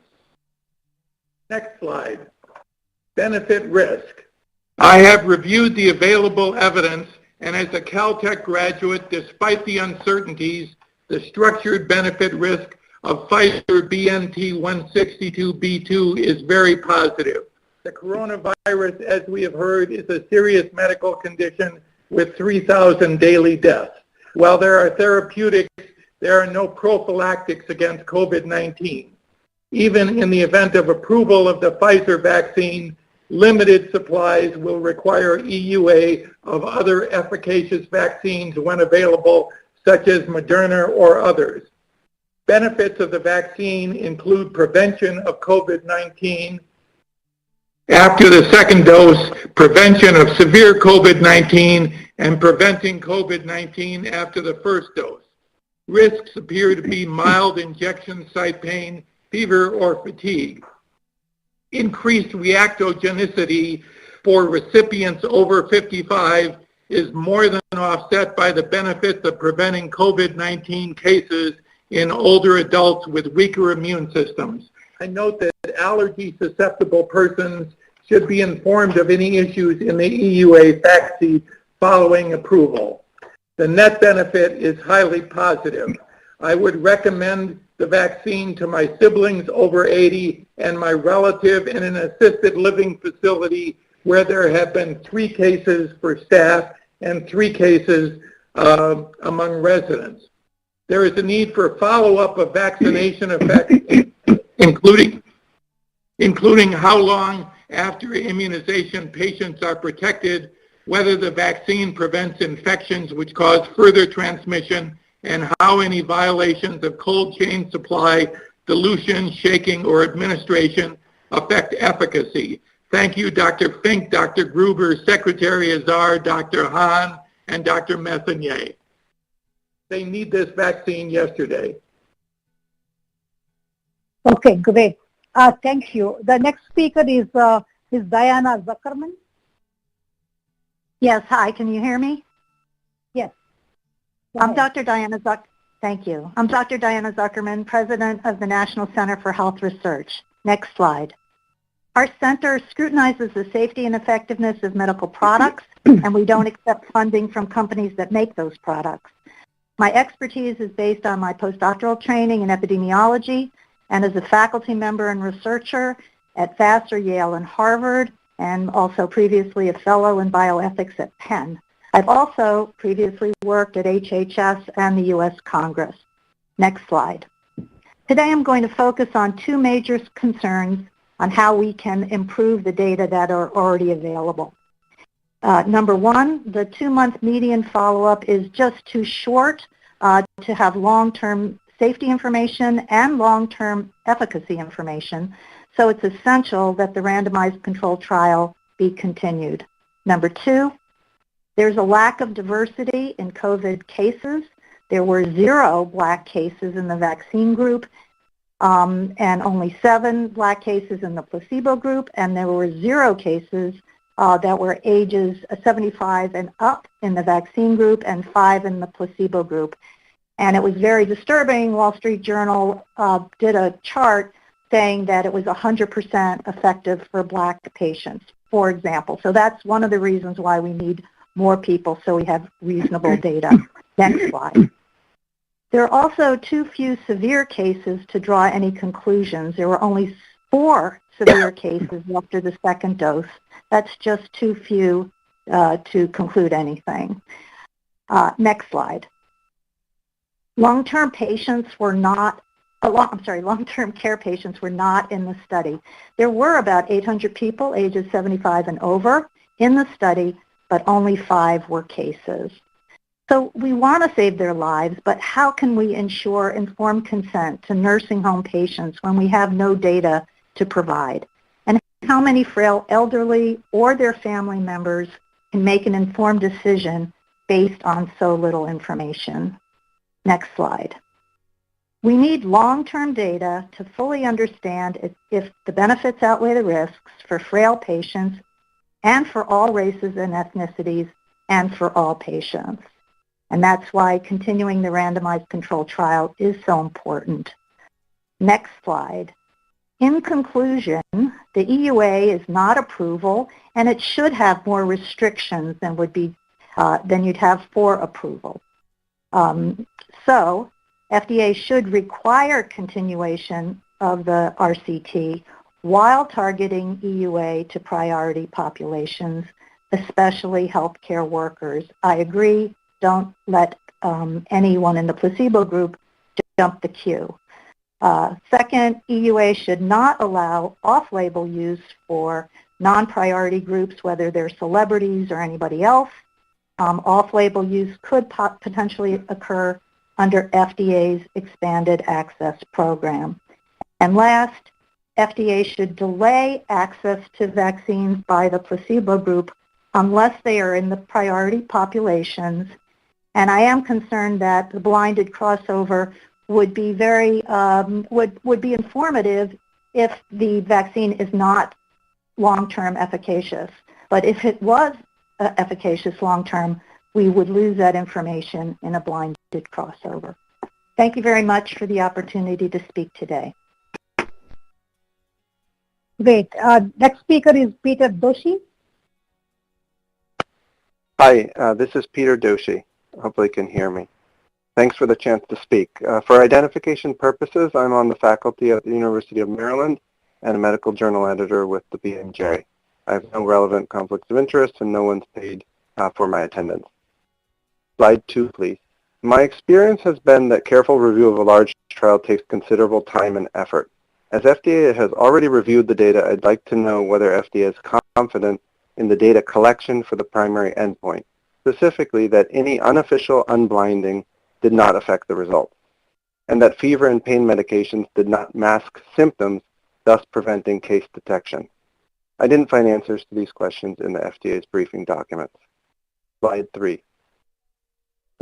S17: Next slide. Benefit risk. I have reviewed the available evidence, and as a Caltech graduate, despite the uncertainties, the structured benefit risk of Pfizer BNT162b2 is very positive. The coronavirus, as we have heard, is a serious medical condition with 3,000 daily deaths. While there are therapeutics, there are no prophylactics against COVID-19. Even in the event of approval of the Pfizer vaccine, limited supplies will require EUA of other efficacious vaccines when available, such as Moderna or others. Benefits of the vaccine include prevention of COVID-19, after the second dose, prevention of severe COVID-19, and preventing COVID-19 after the first dose. Risks appear to be mild injection site pain, fever, or fatigue. Increased reactogenicity for recipients over 55 is more than offset by the benefits of preventing COVID-19 cases in older adults with weaker immune systems. I note that allergy-susceptible persons should be informed of any issues in the EUA fact sheet following approval. The net benefit is highly positive. I would recommend the vaccine to my siblings over 80 and my relative in an assisted living facility where there have been 3 cases for staff and 3 cases among residents. There is a need for follow-up of vaccination effects, including how long after immunization patients are protected, whether the vaccine prevents infections which cause further transmission, and how any violations of cold chain supply, dilution, shaking, or administration affect efficacy. Thank you, Dr. Fink, Dr. Gruber, Secretary Azar, Dr. Hahn, and Dr. Messonnier. They need this vaccine yesterday.
S1: Okay, great. Thank you. The next speaker is Diana Zuckerman.
S18: Yes, hi, can you hear me?
S1: Yes.
S18: I'm Dr. Diana Thank you. I'm Dr. Diana Zuckerman, President of the National Center for Health Research. Next slide. Our center scrutinizes the safety and effectiveness of medical products, and we don't accept funding from companies that make those products. My expertise is based on my postdoctoral training in epidemiology and as a faculty member and researcher at Vassar, Yale, and Harvard, and also previously a fellow in bioethics at Penn. I've also previously worked at HHS and the U.S. Congress. Next slide. Today I'm going to focus on 2 major concerns on how we can improve the data that are already available. Number 1, the 2-month median follow-up is just too short to have long-term safety information and long-term efficacy information, so it's essential that the randomized controlled trial be continued. Number 2, there's a lack of diversity in COVID cases. There were 0 Black cases in the vaccine group and only 7 Black cases in the placebo group, and there were 0 cases that were ages 75 and up in the vaccine group and 5 in the placebo group. And it was very disturbing. Wall Street Journal did a chart saying that it was 100% effective for Black patients, for example. So that's one of the reasons why we need more people so we have reasonable data. Next slide. There are also too few severe cases to draw any conclusions. There were only 4 severe cases after the 2nd dose. That's just too few to conclude anything. Next slide. Long-term patients were not, long-term care patients were not in the study. There were about 800 people ages 75 and over in the study, but only 5 were cases. So we want to save their lives, but how can we ensure informed consent to nursing home patients when we have no data to provide? And how many frail elderly or their family members can make an informed decision based on so little information? Next slide. We need long-term data to fully understand if the benefits outweigh the risks for frail patients and for all races and ethnicities and for all patients. And that's why continuing the randomized controlled trial is so important. Next slide. In conclusion, the EUA is not approval, and it should have more restrictions than you'd have for approval. So FDA should require continuation of the RCT while targeting EUA to priority populations, especially healthcare workers. I agree, don't let anyone in the placebo group jump the queue. Second, EUA should not allow off-label use for non-priority groups, whether they're celebrities or anybody else. Off-label use could potentially occur under FDA's expanded access program. And last, FDA should delay access to vaccines by the placebo group unless they are in the priority populations. And I am concerned that the blinded crossover would be would be informative if the vaccine is not long-term efficacious. But if it was efficacious long-term, we would lose that information in a blinded crossover. Thank you very much for the opportunity to speak today.
S1: Great. Next speaker is Peter Doshi.
S9: Hi, this is Peter Doshi. Hopefully you can hear me. Thanks for the chance to speak. For identification purposes, I'm on the faculty at the University of Maryland and a medical journal editor with the BMJ. I have no relevant conflicts of interest and no one's paid for my attendance. Slide 2, please. My experience has been that careful review of a large trial takes considerable time and effort. As FDA has already reviewed the data, I'd like to know whether FDA is confident in the data collection for the primary endpoint, specifically that any unofficial unblinding did not affect the results, and that fever and pain medications did not mask symptoms, thus preventing case detection. I didn't find answers to these questions in the FDA's briefing documents. Slide 3.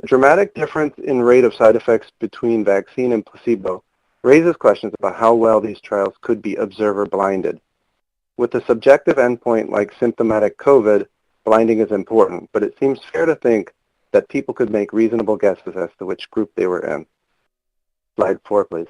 S9: The dramatic difference in rate of side effects between vaccine and placebo raises questions about how well these trials could be observer-blinded. With a subjective endpoint like symptomatic COVID, blinding is important, but it seems fair to think that people could make reasonable guesses as to which group they were in. Slide 4, please.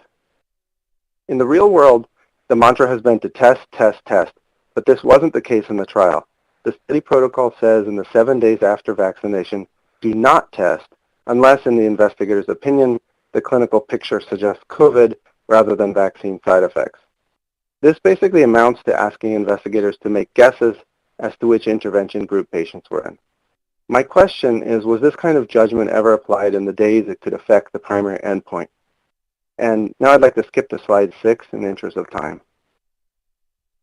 S9: In the real world, the mantra has been to test, test, test, but this wasn't the case in the trial. The study protocol says in the 7 days after vaccination, do not test unless, in the investigator's opinion, the clinical picture suggests COVID rather than vaccine side effects. This basically amounts to asking investigators to make guesses as to which intervention group patients were in. My question is, was this kind of judgment ever applied in the days it could affect the primary endpoint? And now I'd like to skip to slide 6 in the interest of time.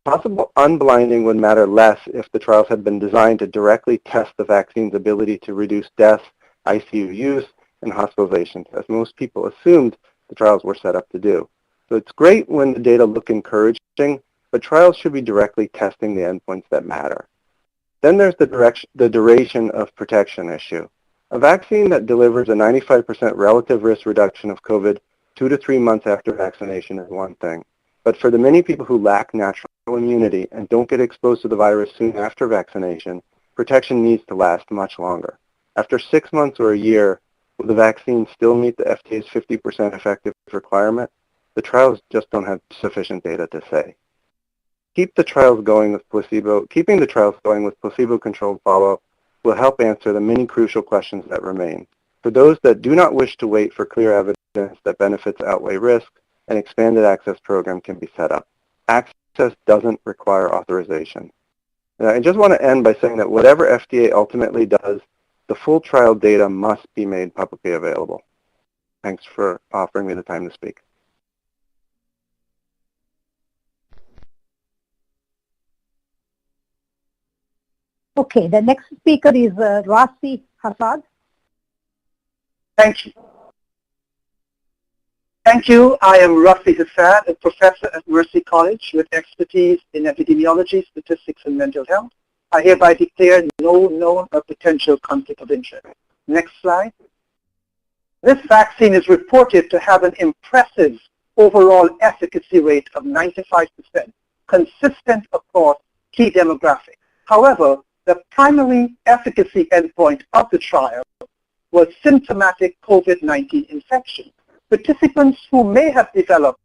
S9: Possible unblinding would matter less if the trials had been designed to directly test the vaccine's ability to reduce deaths, ICU use, and hospitalizations, as most people assumed the trials were set up to do. So it's great when the data look encouraging, but trials should be directly testing the endpoints that matter. Then there's the duration of protection issue. A vaccine that delivers a 95% relative risk reduction of COVID 2 to 3 months after vaccination is one thing. But for the many people who lack natural immunity and don't get exposed to the virus soon after vaccination, protection needs to last much longer. After 6 months or a year, will the vaccine still meet the FDA's 50% effective requirement? The trials just don't have sufficient data to say. Keeping the trials going with placebo-controlled follow-up will help answer the many crucial questions that remain. For those that do not wish to wait for clear evidence that benefits outweigh risk, an expanded access program can be set up. Access doesn't require authorization. And I just want to end by saying that whatever FDA ultimately does, the full trial data must be made publicly available. Thanks for offering me the time to speak.
S1: Okay, the next speaker is Rasi Hassad.
S14: Thank you. Thank you. I am Rafi Hassad, a professor at Mercy College with expertise in epidemiology, statistics, and mental health. I hereby declare no known or potential conflict of interest. Next slide. This vaccine is reported to have an impressive overall efficacy rate of 95%, consistent across key demographics. However, the primary efficacy endpoint of the trial was symptomatic COVID-19 infection. Participants who may have developed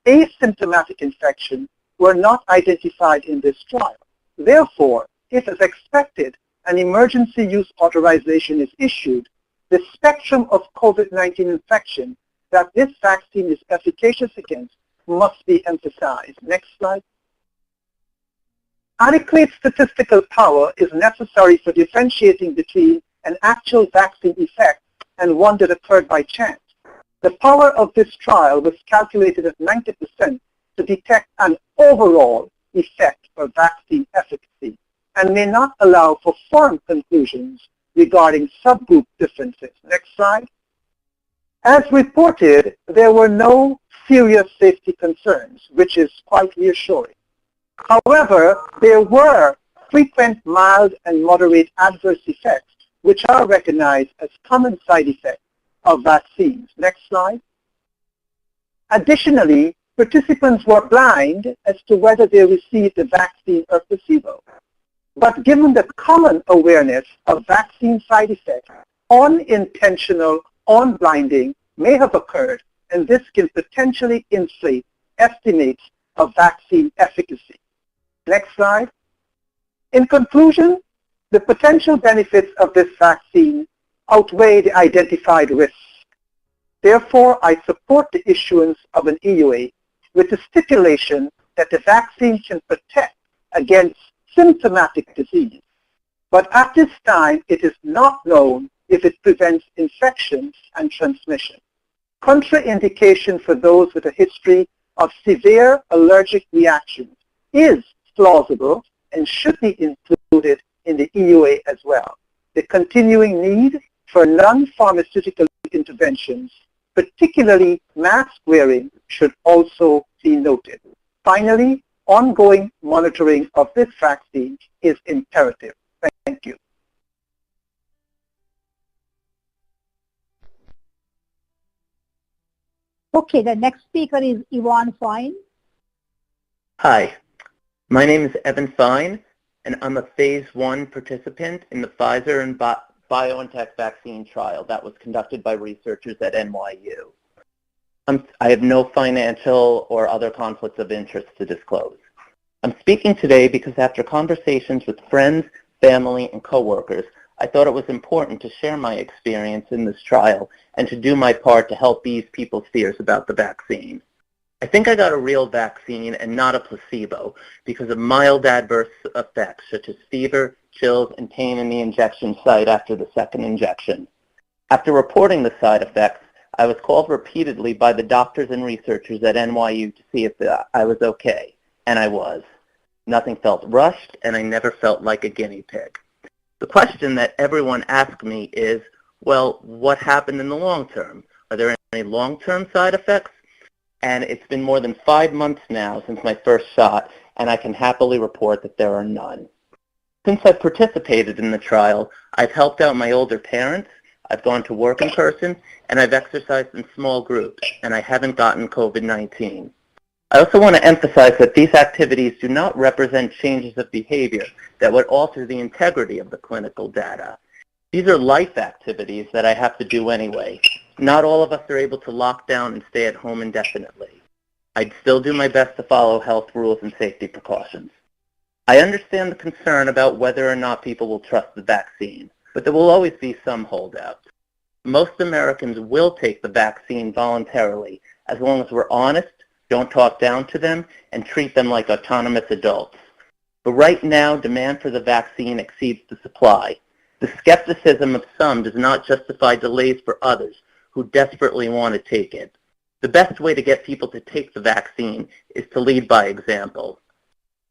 S14: asymptomatic infection were not identified in this trial. Therefore, if as expected, an emergency use authorization is issued, the spectrum of COVID-19 infection that this vaccine is efficacious against must be emphasized. Next slide. Adequate statistical power is necessary for differentiating between an actual vaccine effect and one that occurred by chance. The power of this trial was calculated at 90% to detect an overall effect for vaccine efficacy and may not allow for firm conclusions regarding subgroup differences. Next slide. As reported, there were no serious safety concerns, which is quite reassuring. However, there were frequent mild and moderate adverse effects, which are recognized as common side effects of vaccines. Next slide. Additionally, participants were blind as to whether they received the vaccine or placebo. But given the common awareness of vaccine side effects, unintentional unblinding may have occurred, and this can potentially inflate estimates of vaccine efficacy. Next slide. In conclusion, The potential benefits of this vaccine outweigh the identified risks. Therefore, I support the issuance of an EUA with the stipulation that the vaccine can protect against symptomatic disease. But at this time, it is not known if it prevents infections and transmission. Contraindication for those with a history of severe allergic reactions is plausible and should be included in the EUA as well. The continuing need for non-pharmaceutical interventions, particularly mask wearing, should also be noted. Finally, ongoing monitoring of this vaccine is imperative. Thank you.
S1: Okay, the next speaker is Yvonne Fine.
S2: Hi, my name is Evan Fine, and I'm a phase 1 participant in the Pfizer and BioNTech vaccine trial that was conducted by researchers at NYU. I have no financial or other conflicts of interest to disclose. I'm speaking today because after conversations with friends, family, and coworkers, I thought it was important to share my experience in this trial and to do my part to help ease people's fears about the vaccine. I think I got a real vaccine and not a placebo because of mild adverse effects such as fever, chills, and pain in the injection site after the second injection. After reporting the side effects, I was called repeatedly by the doctors and researchers at NYU to see if I was okay, and I was. Nothing felt rushed, and I never felt like a guinea pig. The question that everyone asks me is, well, what happened in the long term? Are there any long-term side effects? And it's been more than 5 months now since my first shot, and I can happily report that there are none. Since I've participated in the trial, I've helped out my older parents, I've gone to work in person, and I've exercised in small groups, and I haven't gotten COVID-19. I also want to emphasize that these activities do not represent changes of behavior that would alter the integrity of the clinical data. These are life activities that I have to do anyway. Not all of us are able to lock down and stay at home indefinitely. I'd still do my best to follow health rules and safety precautions. I understand the concern about whether or not people will trust the vaccine, but there will always be some holdouts. Most Americans will take the vaccine voluntarily as long as we're honest, don't talk down to them, and treat them like autonomous adults. But right now, demand for the vaccine exceeds the supply. The skepticism of some does not justify delays for others who desperately want to take it. The best way to get people to take the vaccine is to lead by example.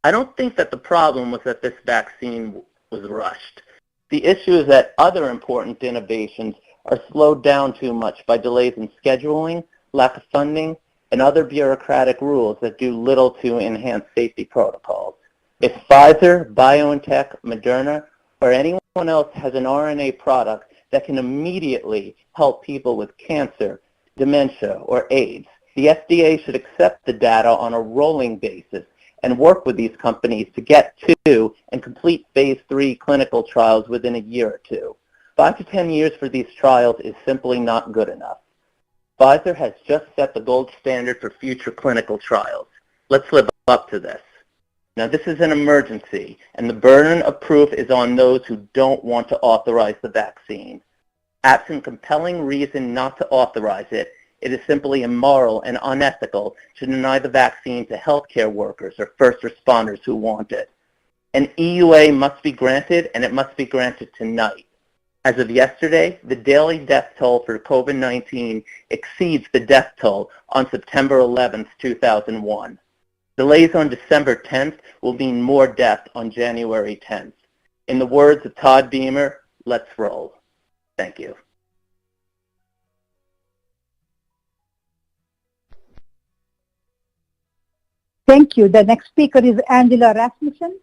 S2: I don't think that the problem was that this vaccine was rushed. The issue is that other important innovations are slowed down too much by delays in scheduling, lack of funding, and other bureaucratic rules that do little to enhance safety protocols. If Pfizer, BioNTech, Moderna, or anyone else has an RNA product that can immediately help people with cancer, dementia, or AIDS, the FDA should accept the data on a rolling basis and work with these companies to get to and complete phase 3 clinical trials within a year or two. 5 to 10 years for these trials is simply not good enough. Pfizer has just set the gold standard for future clinical trials. Let's live up to this. Now, this is an emergency, and the burden of proof is on those who don't want to authorize the vaccine. Absent compelling reason not to authorize it, it is simply immoral and unethical to deny the vaccine to healthcare workers or first responders who want it. An EUA must be granted, and it must be granted tonight. As of yesterday, the daily death toll for COVID-19 exceeds the death toll on September 11, 2001. Delays on December 10th will mean more death on January 10th. In the words of Todd Beamer, let's roll. Thank you.
S1: Thank you. The next speaker is Angela Rasmussen.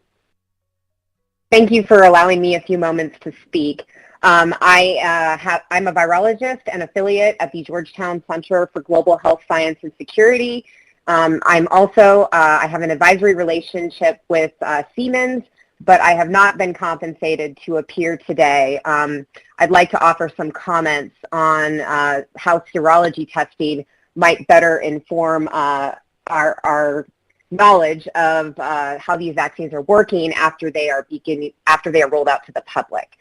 S19: Thank you for allowing me a few moments to speak. I'm a virologist and affiliate at the Georgetown Center for Global Health Science and Security. I'm also, I have an advisory relationship with Siemens, but I have not been compensated to appear today. I'd like to offer some comments on how serology testing might better inform our knowledge of how these vaccines are working after they are rolled out to the public.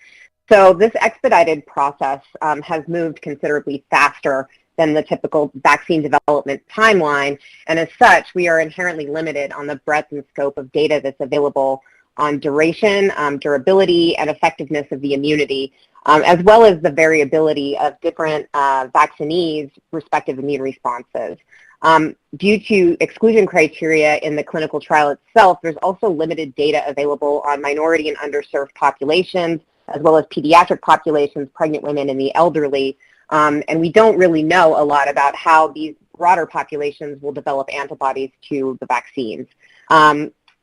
S19: So this expedited process has moved considerably faster than the typical vaccine development timeline, and as such, we are inherently limited on the breadth and scope of data that's available on duration, durability, and effectiveness of the immunity, as well as the variability of different vaccinees' respective immune responses. Due to exclusion criteria in the clinical trial itself, there's also limited data available on minority and underserved populations, as well as pediatric populations, pregnant women, and the elderly. And we don't really know a lot about how these broader populations will develop antibodies to the vaccines.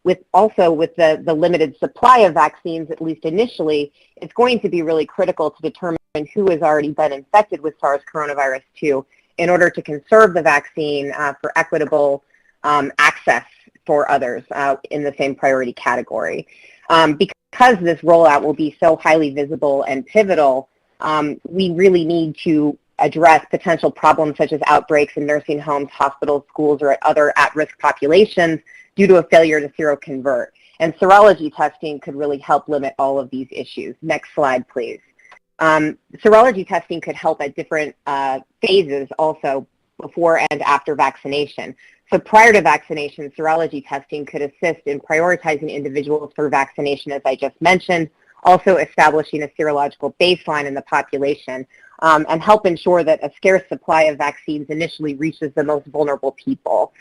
S19: With the limited supply of vaccines, at least initially, it's going to be really critical to determine who has already been infected with SARS coronavirus 2 in order to conserve the vaccine for equitable access for others in the same priority category. Because this rollout will be so highly visible and pivotal, we really need to address potential problems such as outbreaks in nursing homes, hospitals, schools, or at other at-risk populations due to a failure to seroconvert. And serology testing could really help limit all of these issues. Next slide, please. Serology testing could help at different phases also before and after vaccination. So prior to vaccination, serology testing could assist in prioritizing individuals for vaccination, as I just mentioned, also establishing a serological baseline in the population, and help ensure that a scarce supply of vaccines initially reaches the most vulnerable people.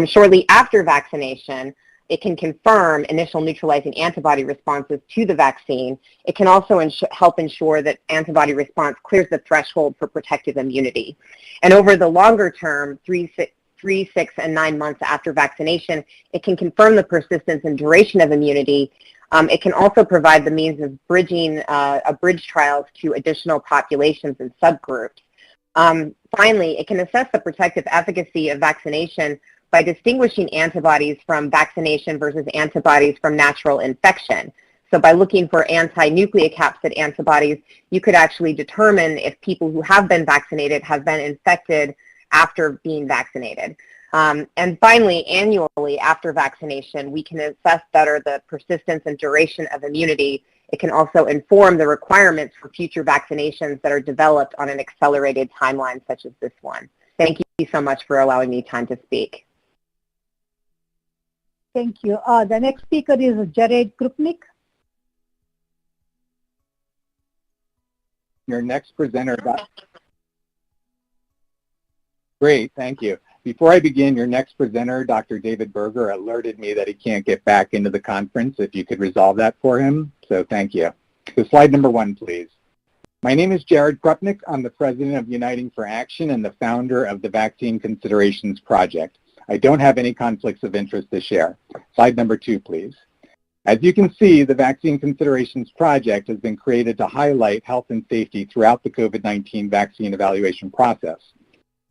S19: Shortly after vaccination, it can confirm initial neutralizing antibody responses to the vaccine. It can also help ensure that antibody response clears the threshold for protective immunity. And over the longer term, 3, 6, and 9 months after vaccination, it can confirm the persistence and duration of immunity. It can also provide the means of bridging bridge trials to additional populations and subgroups. Finally, it can assess the protective efficacy of vaccination by distinguishing antibodies from vaccination versus antibodies from natural infection. So by looking for anti-nucleocapsid antibodies, you could actually determine if people who have been vaccinated have been infected after being vaccinated. And finally, annually after vaccination, we can assess better the persistence and duration of immunity. It can also inform the requirements for future vaccinations that are developed on an accelerated timeline such as this one. Thank you so much for allowing me time to speak.
S1: Thank you. The next speaker is Jared Krupnik.
S6: Your next presenter. Great, thank you. Before I begin, your next presenter, Dr. David Berger, alerted me that he can't get back into the conference. If you could resolve that for him, so thank you. So slide number 1, please. My name is Jared Krupnik. I'm the president of Uniting for Action and the founder of the Vaccine Considerations Project. I don't have any conflicts of interest to share. Slide number 2, please. As you can see, the Vaccine Considerations Project has been created to highlight health and safety throughout the COVID-19 vaccine evaluation process.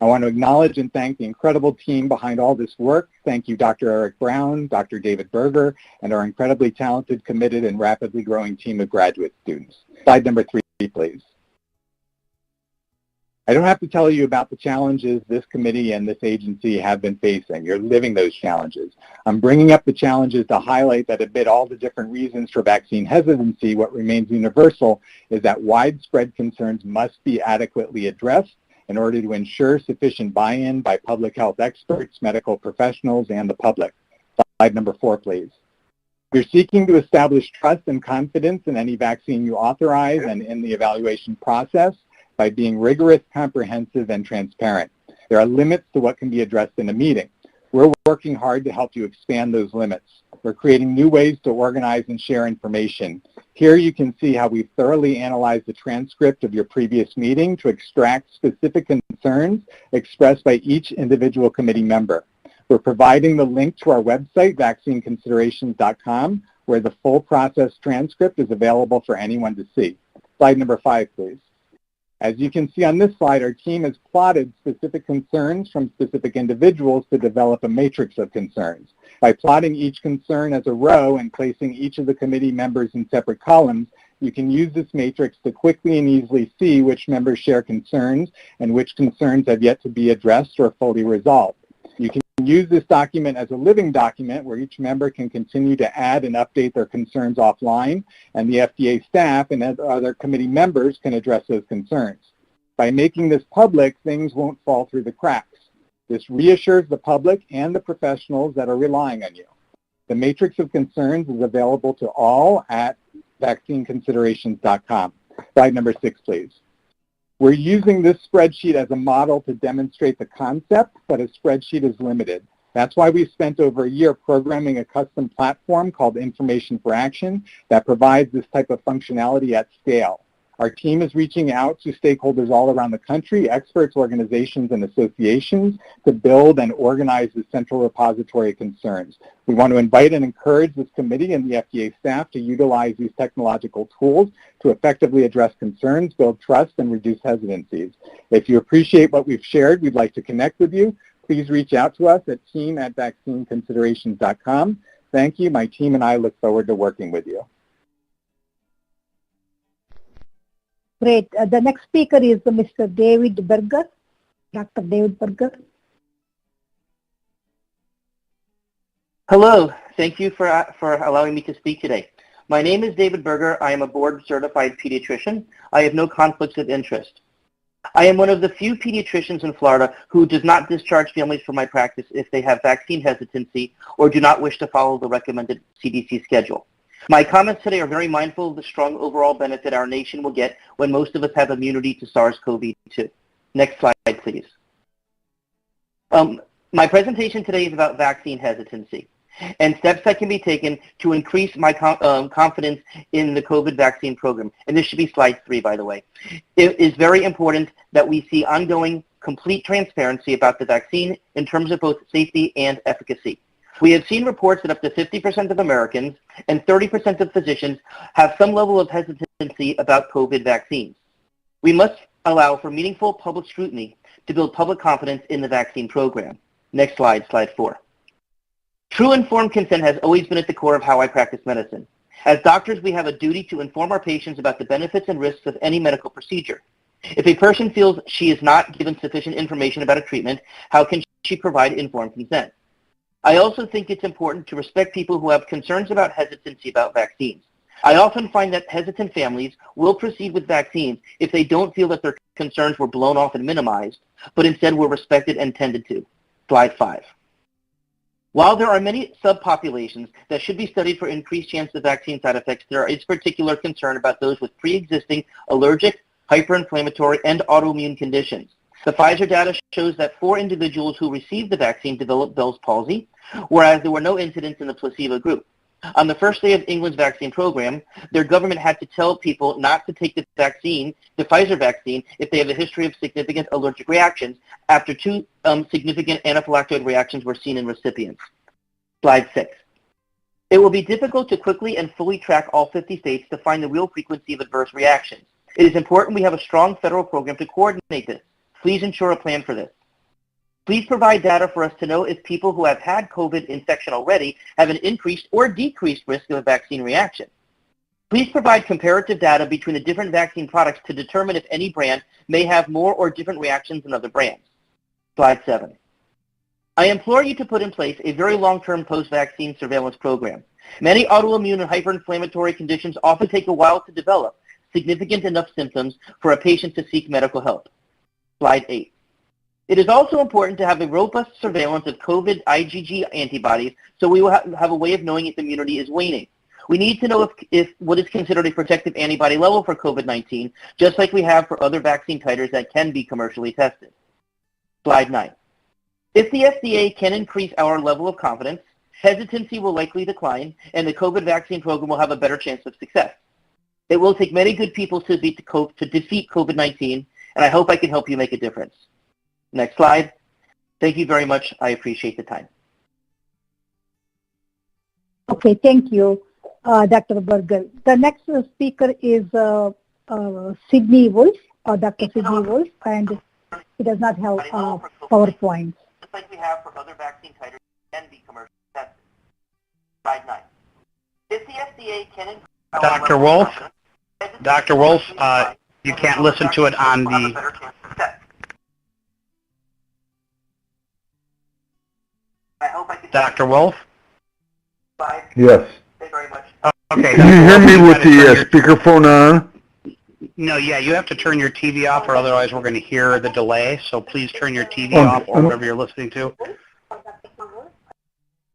S6: I want to acknowledge and thank the incredible team behind all this work. Thank you, Dr. Eric Brown, Dr. David Berger, and our incredibly talented, committed, and rapidly growing team of graduate students. Slide number 3, please. I don't have to tell you about the challenges this committee and this agency have been facing. You're living those challenges. I'm bringing up the challenges to highlight that amid all the different reasons for vaccine hesitancy, what remains universal is that widespread concerns must be adequately addressed in order to ensure sufficient buy-in by public health experts, medical professionals, and the public. Slide number 4, please. You're seeking to establish trust and confidence in any vaccine you authorize and in the evaluation process by being rigorous, comprehensive, and transparent. There are limits to what can be addressed in a meeting. We're working hard to help you expand those limits. We're creating new ways to organize and share information. Here you can see how we've thoroughly analyzed the transcript of your previous meeting to extract specific concerns expressed by each individual committee member. We're providing the link to our website, vaccineconsiderations.com, where the full process transcript is available for anyone to see. Slide number 5, please. As you can see on this slide, our team has plotted specific concerns from specific individuals to develop a matrix of concerns. By plotting each concern as a row and placing each of the committee members in separate columns, you can use this matrix to quickly and easily see which members share concerns and which concerns have yet to be addressed or fully resolved. You can use this document as a living document where each member can continue to add and update their concerns offline, and the FDA staff and other committee members can address those concerns. By making this public, things won't fall through the cracks. This reassures the public and the professionals that are relying on you. The matrix of concerns is available to all at vaccineconsiderations.com. Slide number 6, please. We're using this spreadsheet as a model to demonstrate the concept, but a spreadsheet is limited. That's why we spent over a year programming a custom platform called Information for Action that provides this type of functionality at scale. Our team is reaching out to stakeholders all around the country, experts, organizations, and associations to build and organize the central repository of concerns. We want to invite and encourage this committee and the FDA staff to utilize these technological tools to effectively address concerns, build trust, and reduce hesitancies. If you appreciate what we've shared, we'd like to connect with you. Please reach out to us at team@vaccineconsiderations.com. Thank you. My team and I look forward to working with you.
S1: Great. The next speaker is Mr. David Berger, Dr. David Berger.
S12: Hello. Thank you for allowing me to speak today. My name is David Berger. I am a board-certified pediatrician. I have no conflicts of interest. I am one of the few pediatricians in Florida who does not discharge families from my practice if they have vaccine hesitancy or do not wish to follow the recommended CDC schedule. My comments today are very mindful of the strong overall benefit our nation will get when most of us have immunity to SARS-CoV-2. Next slide, please. My presentation today is about vaccine hesitancy and steps that can be taken to increase my confidence in the COVID vaccine program. And this should be slide 3, by the way. It is very important that we see ongoing, complete transparency about the vaccine in terms of both safety and efficacy. We have seen reports that up to 50% of Americans and 30% of physicians have some level of hesitancy about COVID vaccines. We must allow for meaningful public scrutiny to build public confidence in the vaccine program. Next slide, slide 4. True informed consent has always been at the core of how I practice medicine. As doctors, we have a duty to inform our patients about the benefits and risks of any medical procedure. If a person feels she is not given sufficient information about a treatment, how can she provide informed consent? I also think it's important to respect people who have concerns about hesitancy about vaccines. I often find that hesitant families will proceed with vaccines if they don't feel that their concerns were blown off and minimized, but instead were respected and tended to. Slide 5. While there are many subpopulations that should be studied for increased chance of vaccine side effects, there is particular concern about those with pre-existing allergic, hyperinflammatory, and autoimmune conditions. The Pfizer data shows that 4 individuals who received the vaccine developed Bell's palsy, whereas there were no incidents in the placebo group. On the first day of England's vaccine program, their government had to tell people not to take the vaccine, the Pfizer vaccine, if they have a history of significant allergic reactions after 2 significant anaphylactoid reactions were seen in recipients. Slide 6. It will be difficult to quickly and fully track all 50 states to find the real frequency of adverse reactions. It is important we have a strong federal program to coordinate this. Please ensure a plan for this. Please provide data for us to know if people who have had COVID infection already have an increased or decreased risk of a vaccine reaction. Please provide comparative data between the different vaccine products to determine if any brand may have more or different reactions than other brands. Slide 7. I implore you to put in place a very long-term post-vaccine surveillance program. Many autoimmune and hyperinflammatory conditions often take a while to develop significant enough symptoms for a patient to seek medical help. Slide 8. It is also important to have a robust surveillance of COVID IgG antibodies so we will have a way of knowing if immunity is waning. We need to know if what is considered a protective antibody level for COVID-19, just like we have for other vaccine titers that can be commercially tested. Slide 9. If the FDA can increase our level of confidence, hesitancy will likely decline, and the COVID vaccine program will have a better chance of success. It will take many good people to defeat COVID-19, and I hope I can help you make a difference. Next slide. Thank you very much. I appreciate the time.
S1: Okay, thank you, Dr. Berger. The next speaker is Sydney Wolf, Dr. Sydney Wolf, and he does not have PowerPoint.
S12: Just like we have for other vaccine titers can be commercially tested. Slide 9. If the FDA can increase
S3: Dr. Wolf, you can't listen to it on the... Dr. Wolf?
S7: Yes.
S3: Okay.
S7: Can you hear me with the speakerphone on?
S3: No, yeah, you have to turn your TV off or otherwise we're going to hear the delay. So please turn your TV off or whatever you're listening to.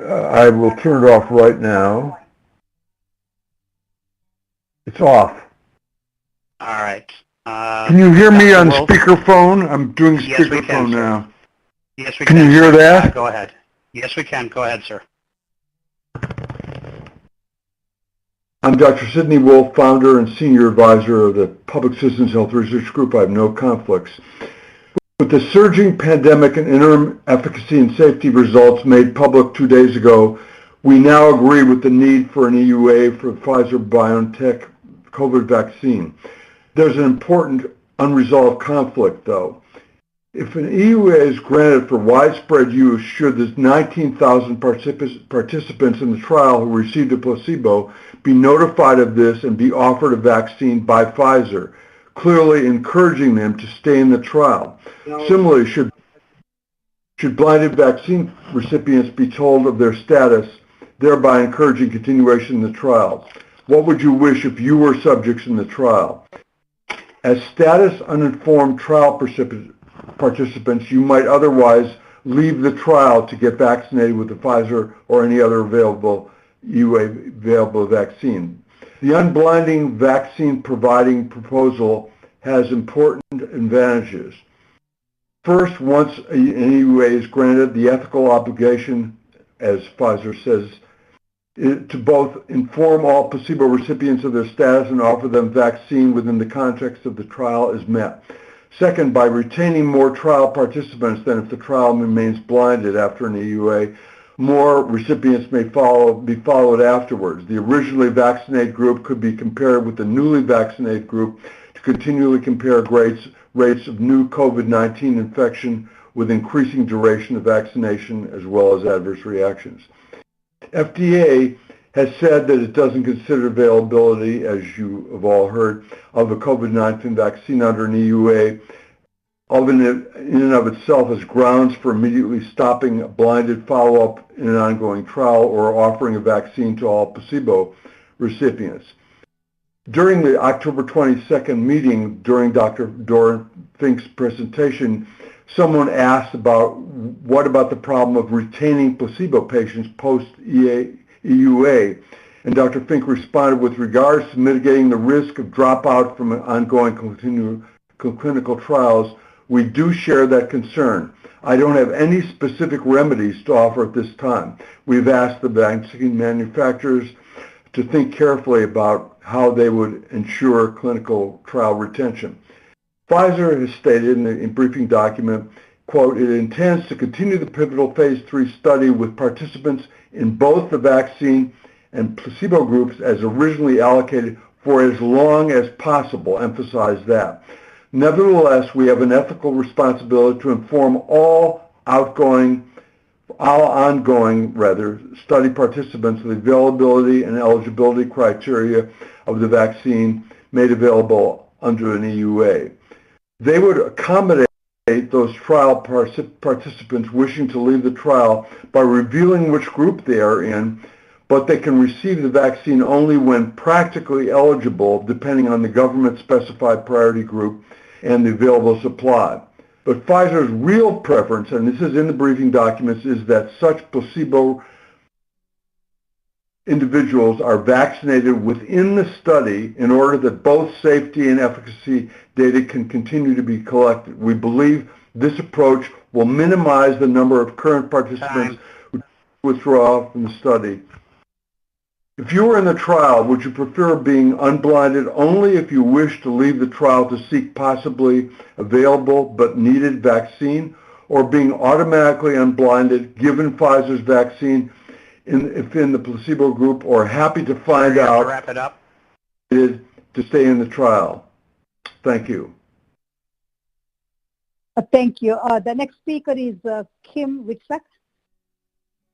S7: I will turn it off right now. It's off.
S3: All right.
S7: Can you hear me
S3: Dr.
S7: on
S3: Wolf?
S7: speakerphone? I'm doing
S3: Yes, we can,
S7: speakerphone
S3: sir.
S7: now.
S3: Yes, we
S7: Can
S3: can.
S7: you hear
S3: sir.
S7: that?
S3: Go ahead. Yes, we can. Go ahead, sir.
S7: I'm Dr. Sidney Wolf, founder and senior advisor of the Public Citizens Health Research Group. I have no conflicts. With the surging pandemic and interim efficacy and safety results made public 2 days ago, we now agree with the need for an EUA for Pfizer-BioNTech COVID vaccine. There's an important unresolved conflict, though. If an EUA is granted for widespread use, should the 19,000 participants in the trial who received a placebo be notified of this and be offered a vaccine by Pfizer, clearly encouraging them to stay in the trial? Similarly, should blinded vaccine recipients be told of their status, thereby encouraging continuation in the trial? What would you wish if you were subjects in the trial? As status uninformed trial participants, you might otherwise leave the trial to get vaccinated with the Pfizer or any other available vaccine. The unblinding vaccine providing proposal has important advantages. First, once an EUA is granted, the ethical obligation, as Pfizer says, to both inform all placebo recipients of their status and offer them vaccine within the context of the trial is met. Second, by retaining more trial participants than if the trial remains blinded after an EUA, more recipients may be followed afterwards. The originally vaccinated group could be compared with the newly vaccinated group to continually compare rates of new COVID-19 infection with increasing duration of vaccination as well as adverse reactions. FDA has said that it doesn't consider availability, as you have all heard, of a COVID-19 vaccine under an EUA in and of itself as grounds for immediately stopping blinded follow-up in an ongoing trial or offering a vaccine to all placebo recipients. During the October 22nd meeting, during Dr. Doran Fink's presentation, someone asked what about the problem of retaining placebo patients post-EUA, and Dr. Fink responded, with regards to mitigating the risk of dropout from ongoing clinical trials, we do share that concern. I don't have any specific remedies to offer at this time. We've asked the vaccine manufacturers to think carefully about how they would ensure clinical trial retention. Pfizer has stated in the briefing document, quote, it intends to continue the pivotal phase 3 study with participants in both the vaccine and placebo groups as originally allocated for as long as possible, emphasize that. Nevertheless, we have an ethical responsibility to inform all ongoing study participants of the availability and eligibility criteria of the vaccine made available under an EUA. They would accommodate those trial participants wishing to leave the trial by revealing which group they are in, but they can receive the vaccine only when practically eligible, depending on the government-specified priority group and the available supply. But Pfizer's real preference, and this is in the briefing documents, is that such placebo individuals are vaccinated within the study in order that both safety and efficacy data can continue to be collected. We believe this approach will minimize the number of current participants who withdraw from the study. If you were in the trial, would you prefer being unblinded only if you wish to leave the trial to seek possibly available but needed vaccine, or being automatically unblinded given Pfizer's vaccine if in the placebo group, or happy to find out
S3: to wrap it up
S7: to stay in the trial? Thank you.
S1: Thank you. The next speaker is Kim Witzek.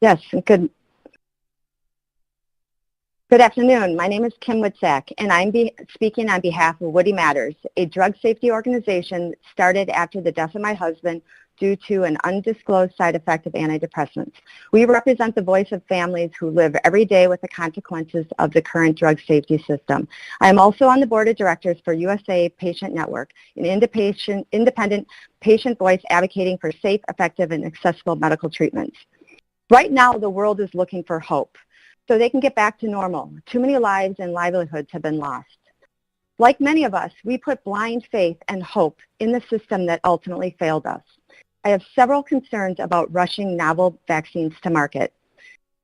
S11: Yes, Good afternoon. My name is Kim Witzek, and I'm speaking on behalf of Woody Matters, a drug safety organization started after the death of my husband, due to an undisclosed side effect of antidepressants. We represent the voice of families who live every day with the consequences of the current drug safety system. I am also on the board of directors for USA Patient Network, an independent patient voice advocating for safe, effective, and accessible medical treatments. Right now, the world is looking for hope so they can get back to normal. Too many lives and livelihoods have been lost. Like many of us, we put blind faith and hope in the system that ultimately failed us. I have several concerns about rushing novel vaccines to market.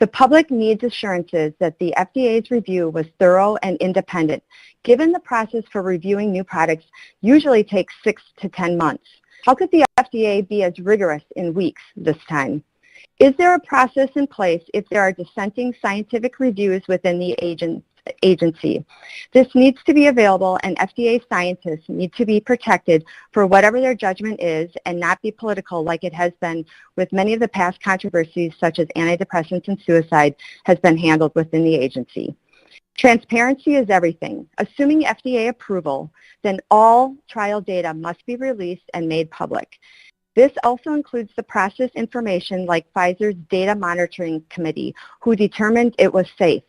S11: The public needs assurances that the FDA's review was thorough and independent, given the process for reviewing new products usually takes 6 to 10 months. How could the FDA be as rigorous in weeks this time? Is there a process in place if there are dissenting scientific reviews within the agency? This needs to be available, and FDA scientists need to be protected for whatever their judgment is and not be political like it has been with many of the past controversies such as antidepressants and suicide has been handled within the agency. Transparency is everything. Assuming FDA approval, then all trial data must be released and made public. This also includes the process information like Pfizer's Data Monitoring Committee, who determined it was safe.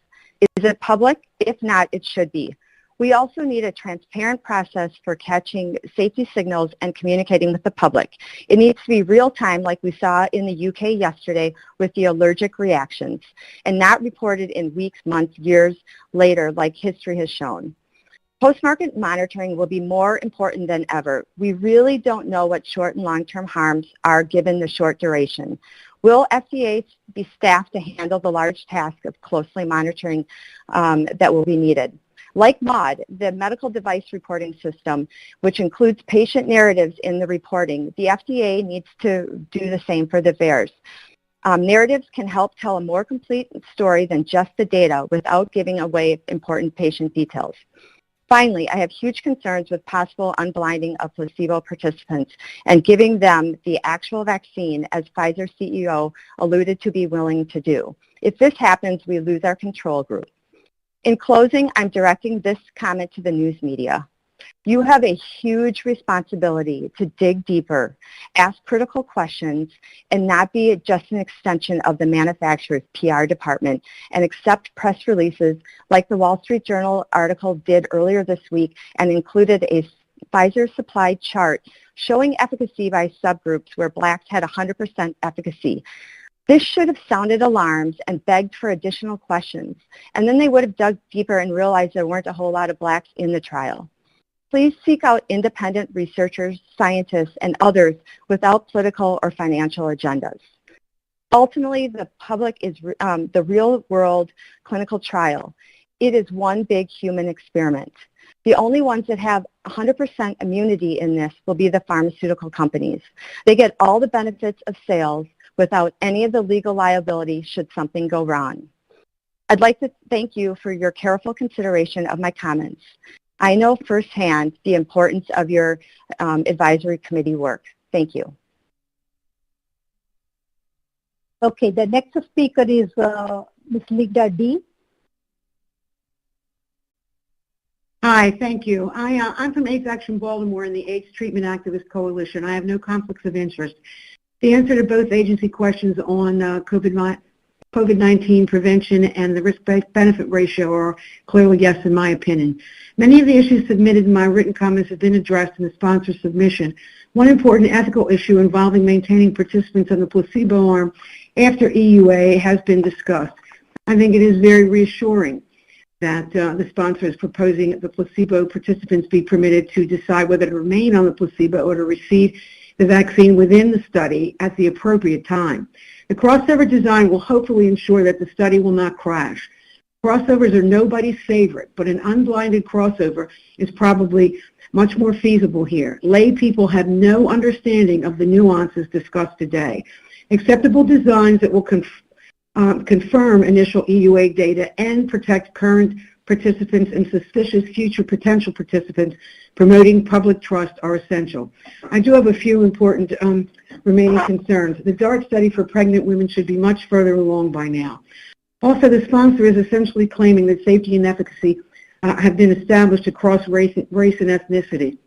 S11: Is it public? If not, it should be. We also need a transparent process for catching safety signals and communicating with the public. It needs to be real time like we saw in the UK yesterday with the allergic reactions, and not reported in weeks, months, years later like history has shown. Post-market monitoring will be more important than ever. We really don't know what short and long-term harms are given the short duration. Will FDA be staffed to handle the large task of closely monitoring that will be needed? Like MAUDE, the medical device reporting system, which includes patient narratives in the reporting, the FDA needs to do the same for the VAERS. Narratives can help tell a more complete story than just the data without giving away important patient details. Finally, I have huge concerns with possible unblinding of placebo participants and giving them the actual vaccine, as Pfizer CEO alluded to be willing to do. If this happens, we lose our control group. In closing, I'm directing this comment to the news media. You have a huge responsibility to dig deeper, ask critical questions, and not be just an extension of the manufacturer's PR department and accept press releases like the Wall Street Journal article did earlier this week and included a Pfizer supplied chart showing efficacy by subgroups where blacks had 100% efficacy. This should have sounded alarms and begged for additional questions, and then they would have dug deeper and realized there weren't a whole lot of blacks in the trial. Please seek out independent researchers, scientists, and others without political or financial agendas. Ultimately, the public is the real-world clinical trial. It is one big human experiment. The only ones that have 100% immunity in this will be the pharmaceutical companies. They get all the benefits of sales without any of the legal liability should something go wrong. I'd like to thank you for your careful consideration of my comments. I know firsthand the importance of your advisory committee work. Thank you.
S1: Okay, the next speaker is Ms. Ligda D.
S21: Hi, thank you. I'm from AIDS Action Baltimore and the AIDS Treatment Activist Coalition. I have no conflicts of interest. The answer to both agency questions on COVID-19 prevention and the risk-benefit ratio are clearly yes, in my opinion. Many of the issues submitted in my written comments have been addressed in the sponsor submission. One important ethical issue involving maintaining participants on the placebo arm after EUA has been discussed. I think it is very reassuring that the sponsor is proposing that the placebo participants be permitted to decide whether to remain on the placebo or to receive the vaccine within the study at the appropriate time. The crossover design will hopefully ensure that the study will not crash. Crossovers are nobody's favorite, but an unblinded crossover is probably much more feasible here. Lay people have no understanding of the nuances discussed today. Acceptable designs that will confirm initial EUA data and protect current participants and suspicious future potential participants promoting public trust are essential. I do have a few important remaining concerns. The DART study for pregnant women should be much further along by now. Also, the sponsor is essentially claiming that safety and efficacy have been established across race and ethnicity.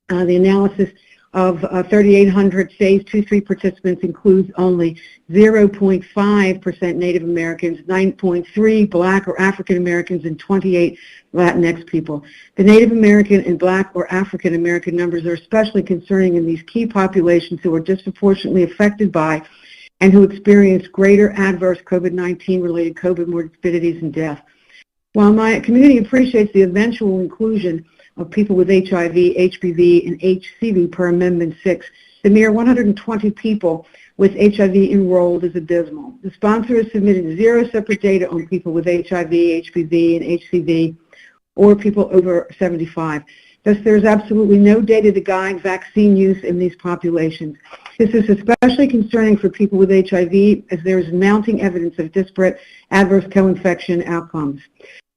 S21: The analysis of 3,800 phase 2-3 participants includes only 0.5% Native Americans, 9.3 Black or African Americans, and 28 Latinx people. The Native American and Black or African American numbers are especially concerning in these key populations who are disproportionately affected by and who experience greater adverse COVID-19 related COVID morbidities and death. While my community appreciates the eventual inclusion of people with HIV, HPV, and HCV per Amendment 6, the mere 120 people with HIV enrolled is abysmal. The sponsor has submitted 0 separate data on people with HIV, HPV, and HCV, or people over 75. Thus, there is absolutely no data to guide vaccine use in these populations. This is especially concerning for people with HIV, as there is mounting evidence of disparate adverse co-infection outcomes.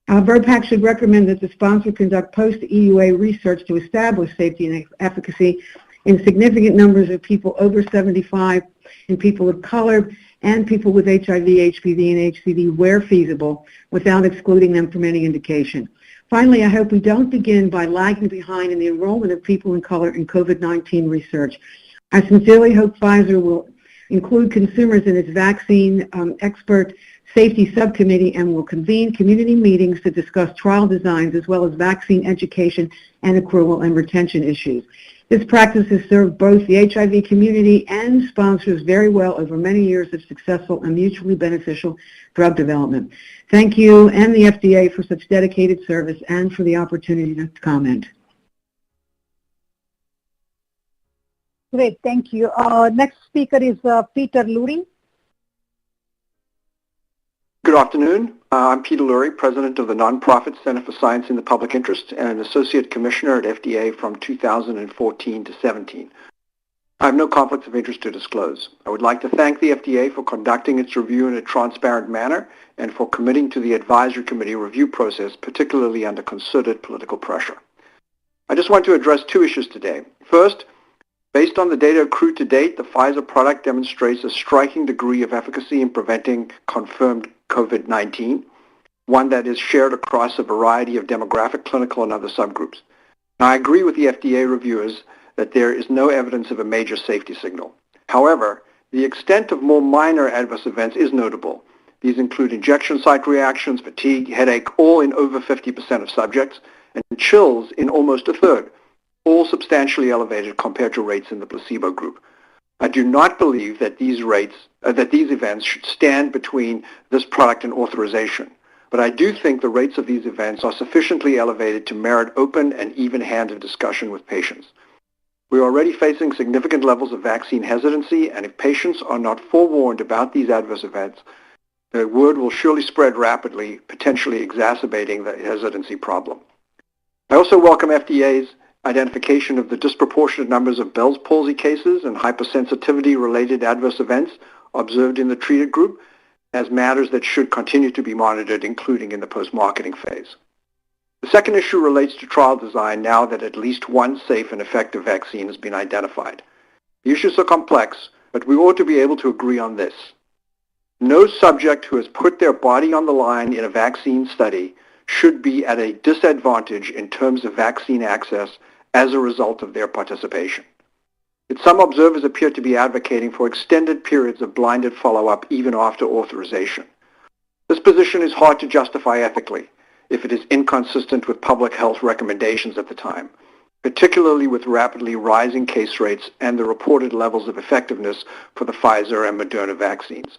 S21: VRBPAC should recommend that the sponsor conduct post-EUA research to establish safety and efficacy in significant numbers of people over 75, in people of color, and people with HIV, HPV, and HCV where feasible, without excluding them from any indication. Finally, I hope we don't begin by lagging behind in the enrollment of people in color in COVID-19 research. I sincerely hope Pfizer will include consumers in its vaccine expert safety subcommittee and will convene community meetings to discuss trial designs as well as vaccine education and accrual and retention issues. This practice has served both the HIV community and sponsors very well over many years of successful and mutually beneficial drug development. Thank you and the FDA for such dedicated service and for the opportunity to comment.
S1: Great, thank you. Next speaker is Peter Lurie.
S8: Good afternoon. I'm Peter Lurie, President of the Nonprofit Center for Science in the Public Interest and an Associate Commissioner at FDA from 2014 to 17. I have no conflicts of interest to disclose. I would like to thank the FDA for conducting its review in a transparent manner and for committing to the advisory committee review process, particularly under concerted political pressure. I just want to address 2 issues today. First, based on the data accrued to date, the Pfizer product demonstrates a striking degree of efficacy in preventing confirmed COVID-19, one that is shared across a variety of demographic, clinical, and other subgroups. Now, I agree with the FDA reviewers that there is no evidence of a major safety signal. However, the extent of more minor adverse events is notable. These include injection site reactions, fatigue, headache, all in over 50% of subjects, and chills in almost a third, all substantially elevated compared to rates in the placebo group. I do not believe that these events should stand between this product and authorization, but I do think the rates of these events are sufficiently elevated to merit open and even-handed discussion with patients. We are already facing significant levels of vaccine hesitancy, and if patients are not forewarned about these adverse events, the word will surely spread rapidly, potentially exacerbating the hesitancy problem. I also welcome FDA's identification of the disproportionate numbers of Bell's palsy cases and hypersensitivity-related adverse events observed in the treated group as matters that should continue to be monitored, including in the post-marketing phase. The second issue relates to trial design now that at least one safe and effective vaccine has been identified. The issues are complex, but we ought to be able to agree on this. No subject who has put their body on the line in a vaccine study should be at a disadvantage in terms of vaccine access as a result of their participation. Yet some observers appear to be advocating for extended periods of blinded follow-up even after authorization. This position is hard to justify ethically if it is inconsistent with public health recommendations at the time, particularly with rapidly rising case rates and the reported levels of effectiveness for the Pfizer and Moderna vaccines.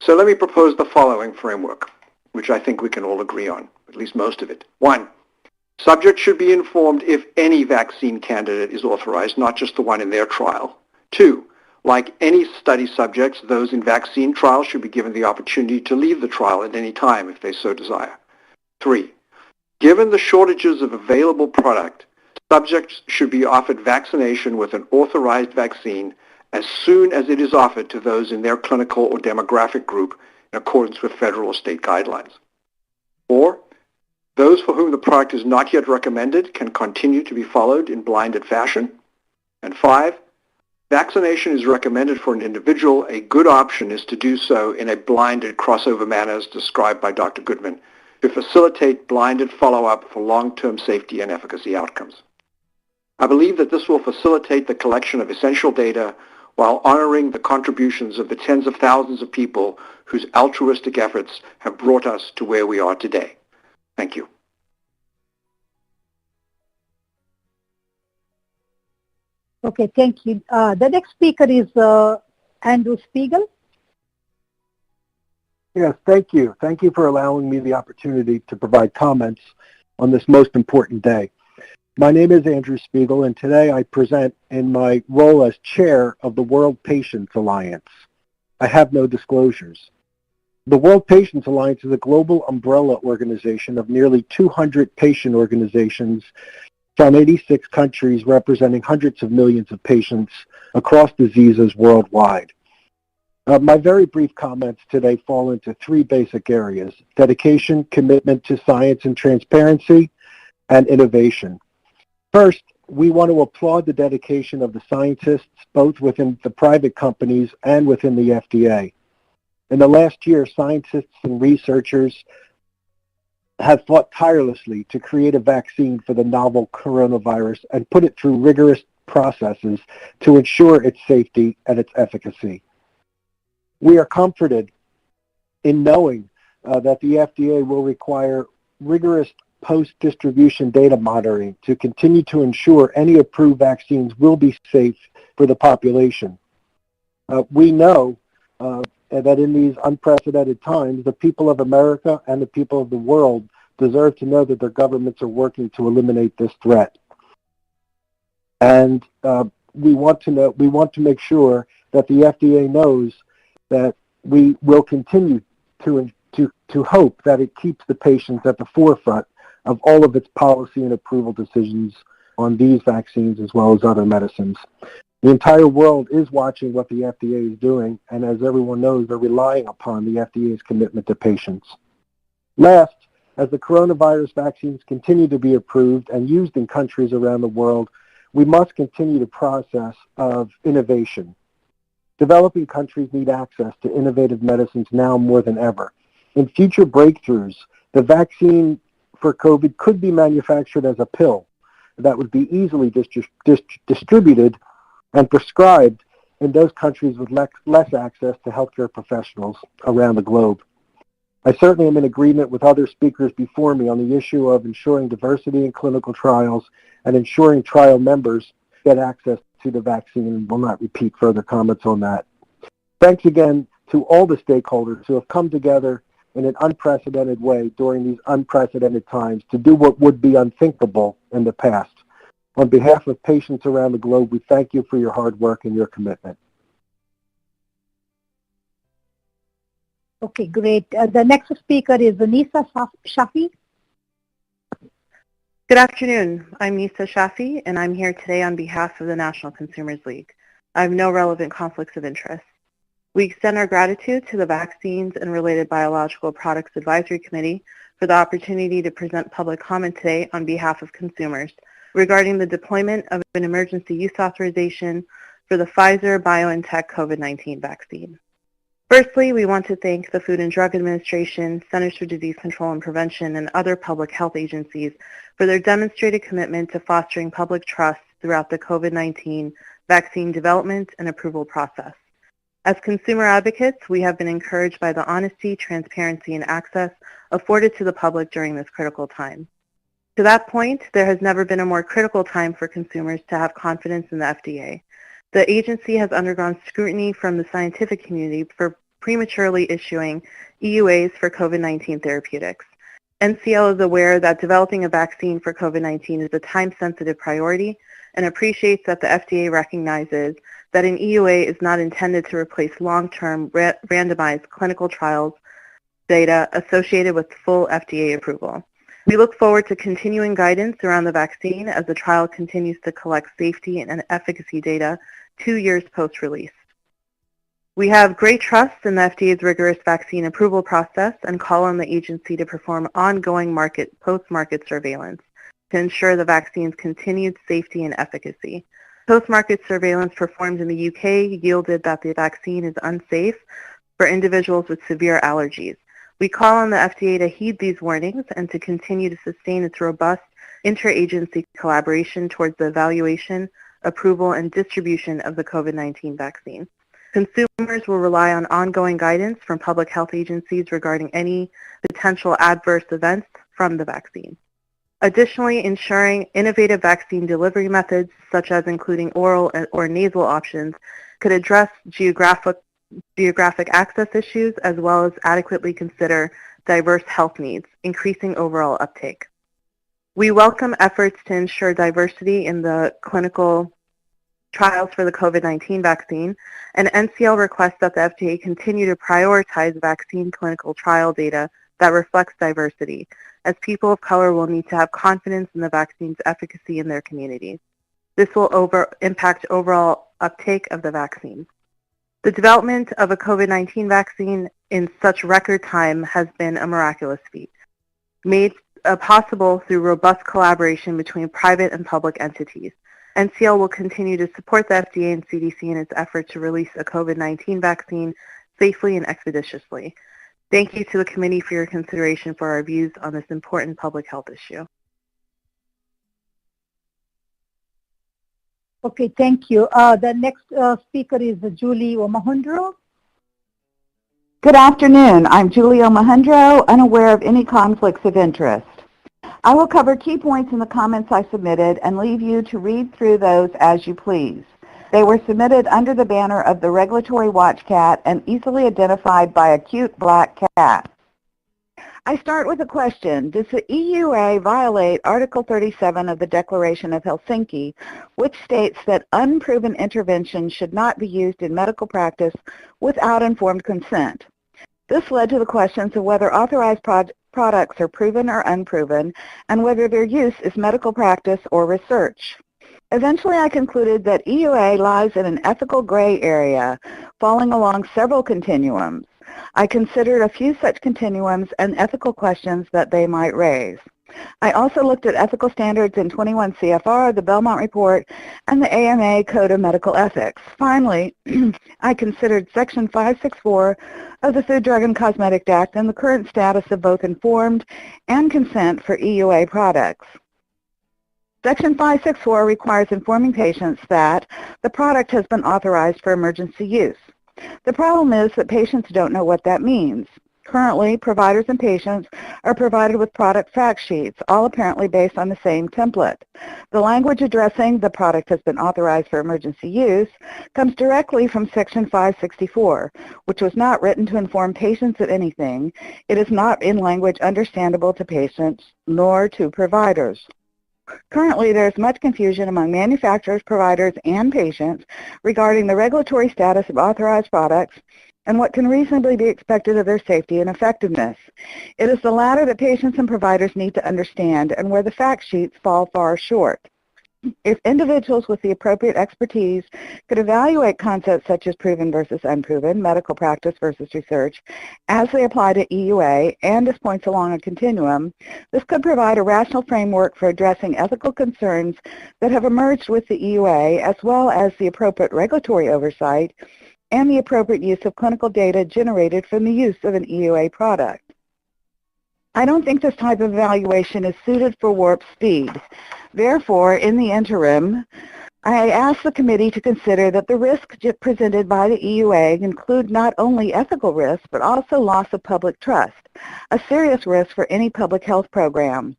S8: So let me propose the following framework, which I think we can all agree on, at least most of it. 1, subjects should be informed if any vaccine candidate is authorized, not just the one in their trial. 2, like any study subjects, those in vaccine trials should be given the opportunity to leave the trial at any time if they so desire. 3, given the shortages of available product, subjects should be offered vaccination with an authorized vaccine as soon as it is offered to those in their clinical or demographic group in accordance with federal or state guidelines. 4, those for whom the product is not yet recommended can continue to be followed in blinded fashion. And 5, vaccination is recommended for an individual. A good option is to do so in a blinded crossover manner as described by Dr. Goodman to facilitate blinded follow-up for long-term safety and efficacy outcomes. I believe that this will facilitate the collection of essential data while honoring the contributions of the tens of thousands of people whose altruistic efforts have brought us to where we are today. Thank you.
S1: Okay, thank you. The next speaker is Andrew Spiegel.
S20: Yes, thank you. Thank you for allowing me the opportunity to provide comments on this most important day. My name is Andrew Spiegel, and today I present in my role as chair of the World Patients Alliance. I have no disclosures. The World Patients Alliance is a global umbrella organization of nearly 200 patient organizations from 86 countries representing hundreds of millions of patients across diseases worldwide. My very brief comments today fall into three basic areas: dedication, commitment to science and transparency, and innovation. First, we want to applaud the dedication of the scientists, both within the private companies and within the FDA. In the last year, scientists and researchers have fought tirelessly to create a vaccine for the novel coronavirus and put it through rigorous processes to ensure its safety and its efficacy. We are comforted in knowing that the FDA will require rigorous post-distribution data monitoring to continue to ensure any approved vaccines will be safe for the population. We know that in these unprecedented times, the people of America and the people of the world deserve to know that their governments are working to eliminate this threat. And we want to make sure that the FDA knows that we will continue to hope that it keeps the patients at the forefront of all of its policy and approval decisions on these vaccines as well as other medicines. The entire world is watching what the FDA is doing, and as everyone knows, they're relying upon the FDA's commitment to patients. Last, as the coronavirus vaccines continue to be approved and used in countries around the world, we must continue the process of innovation. Developing countries need access to innovative medicines now more than ever. In future breakthroughs, the vaccine for COVID could be manufactured as a pill that would be easily distributed and prescribed in those countries with less access to healthcare professionals around the globe. I certainly am in agreement with other speakers before me on the issue of ensuring diversity in clinical trials and ensuring trial members get access to the vaccine, and will not repeat further comments on that. Thanks again to all the stakeholders who have come together in an unprecedented way during these unprecedented times to do what would be unthinkable in the past. On behalf of patients around the globe, we thank you for your hard work and your commitment.
S1: Okay, great. The next speaker is Nisa Shafi.
S5: Good afternoon. I'm Nisa Shafi, and I'm here today on behalf of the National Consumers League. I have no relevant conflicts of interest. We extend our gratitude to the Vaccines and Related Biological Products Advisory Committee for the opportunity to present public comment today on behalf of consumers regarding the deployment of an emergency use authorization for the Pfizer BioNTech COVID-19 vaccine. Firstly, we want to thank the Food and Drug Administration, Centers for Disease Control and Prevention, and other public health agencies for their demonstrated commitment to fostering public trust throughout the COVID-19 vaccine development and approval process. As consumer advocates, we have been encouraged by the honesty, transparency, and access afforded to the public during this critical time. To that point, there has never been a more critical time for consumers to have confidence in the FDA. The agency has undergone scrutiny from the scientific community for prematurely issuing EUAs for COVID-19 therapeutics. NCL is aware that developing a vaccine for COVID-19 is a time-sensitive priority and appreciates that the FDA recognizes that an EUA is not intended to replace long-term randomized clinical trials data associated with full FDA approval. We look forward to continuing guidance around the vaccine as the trial continues to collect safety and efficacy data 2 years post-release. We have great trust in the FDA's rigorous vaccine approval process and call on the agency to perform ongoing post-market surveillance to ensure the vaccine's continued safety and efficacy. Post-market surveillance performed in the UK yielded that the vaccine is unsafe for individuals with severe allergies. We call on the FDA to heed these warnings and to continue to sustain its robust interagency collaboration towards the evaluation, approval, and distribution of the COVID-19 vaccine. Consumers will rely on ongoing guidance from public health agencies regarding any potential adverse events from the vaccine. Additionally, ensuring innovative vaccine delivery methods, such as including oral or nasal options, could address geographic access issues as well as adequately consider diverse health needs, increasing overall uptake. We welcome efforts to ensure diversity in the clinical trials for the COVID-19 vaccine, and NCL requests that the FDA continue to prioritize vaccine clinical trial data that reflects diversity, as people of color will need to have confidence in the vaccine's efficacy in their communities. This will impact overall uptake of the vaccine. The development of a COVID-19 vaccine in such record time has been a miraculous feat, made possible through robust collaboration between private and public entities. NCL will continue to support the FDA and CDC in its effort to release a COVID-19 vaccine safely and expeditiously. Thank you to the committee for your consideration for our views on this important public health issue.
S1: Okay, thank you. The next speaker is Julie Omahundro.
S4: Good afternoon. I'm Julie Omahundro, unaware of any conflicts of interest. I will cover key points in the comments I submitted and leave you to read through those as you please. They were submitted under the banner of the Regulatory Watch Cat and easily identified by a cute black cat. I start with a question. Does the EUA violate Article 37 of the Declaration of Helsinki, which states that unproven intervention should not be used in medical practice without informed consent? This led to the questions of whether authorized products are proven or unproven, and whether their use is medical practice or research. Eventually, I concluded that EUA lies in an ethical gray area, falling along several continuums. I considered a few such continuums and ethical questions that they might raise. I also looked at ethical standards in 21 CFR, the Belmont Report, and the AMA Code of Medical Ethics. Finally, I considered Section 564 of the Food, Drug, and Cosmetic Act and the current status of both informed and consent for EUA products. Section 564 requires informing patients that the product has been authorized for emergency use. The problem is that patients don't know what that means. Currently, providers and patients are provided with product fact sheets, all apparently based on the same template. The language addressing the product has been authorized for emergency use comes directly from Section 564, which was not written to inform patients of anything. It is not in language understandable to patients nor to providers. Currently, there is much confusion among manufacturers, providers, and patients regarding the regulatory status of authorized products and what can reasonably be expected of their safety and effectiveness. It is the latter that patients and providers need to understand and where the fact sheets fall far short. If individuals with the appropriate expertise could evaluate concepts such as proven versus unproven, medical practice versus research, as they apply to EUA and as points along a continuum, this could provide a rational framework for addressing ethical concerns that have emerged with the EUA, as well as the appropriate regulatory oversight and the appropriate use of clinical data generated from the use of an EUA product. I don't think this type of evaluation is suited for warp speed. Therefore, in the interim, I ask the committee to consider that the risks presented by the EUA include not only ethical risks, but also loss of public trust, a serious risk for any public health program.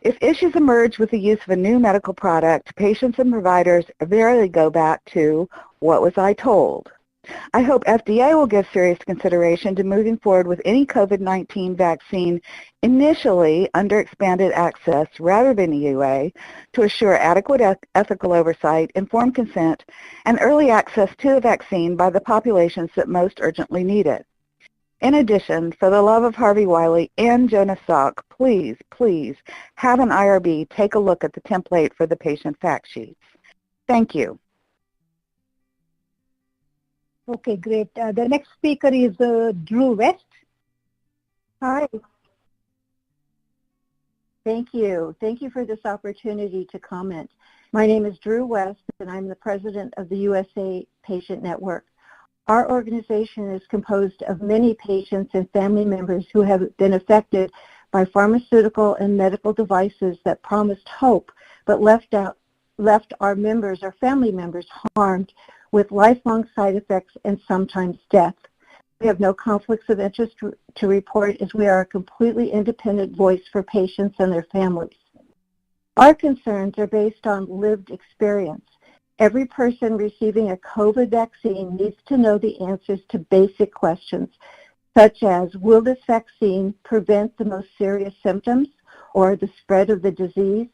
S4: If issues emerge with the use of a new medical product, patients and providers rarely go back to, what was I told? I hope FDA will give serious consideration to moving forward with any COVID-19 vaccine initially under expanded access rather than EUA to assure adequate ethical oversight, informed consent, and early access to the vaccine by the populations that most urgently need it. In addition, for the love of Harvey Wiley and Jonas Salk, please, please have an IRB take a look at the template for the patient fact sheets. Thank you.
S1: Okay, great. The next speaker is Drew West.
S22: Hi. Thank you. Thank you for this opportunity to comment. My name is Drew West, and I'm the president of the USA Patient Network. Our organization is composed of many patients and family members who have been affected by pharmaceutical and medical devices that promised hope but left our members or family members harmed with lifelong side effects and sometimes death. We have no conflicts of interest to report as we are a completely independent voice for patients and their families. Our concerns are based on lived experience. Every person receiving a COVID vaccine needs to know the answers to basic questions, such as, will this vaccine prevent the most serious symptoms or the spread of the disease?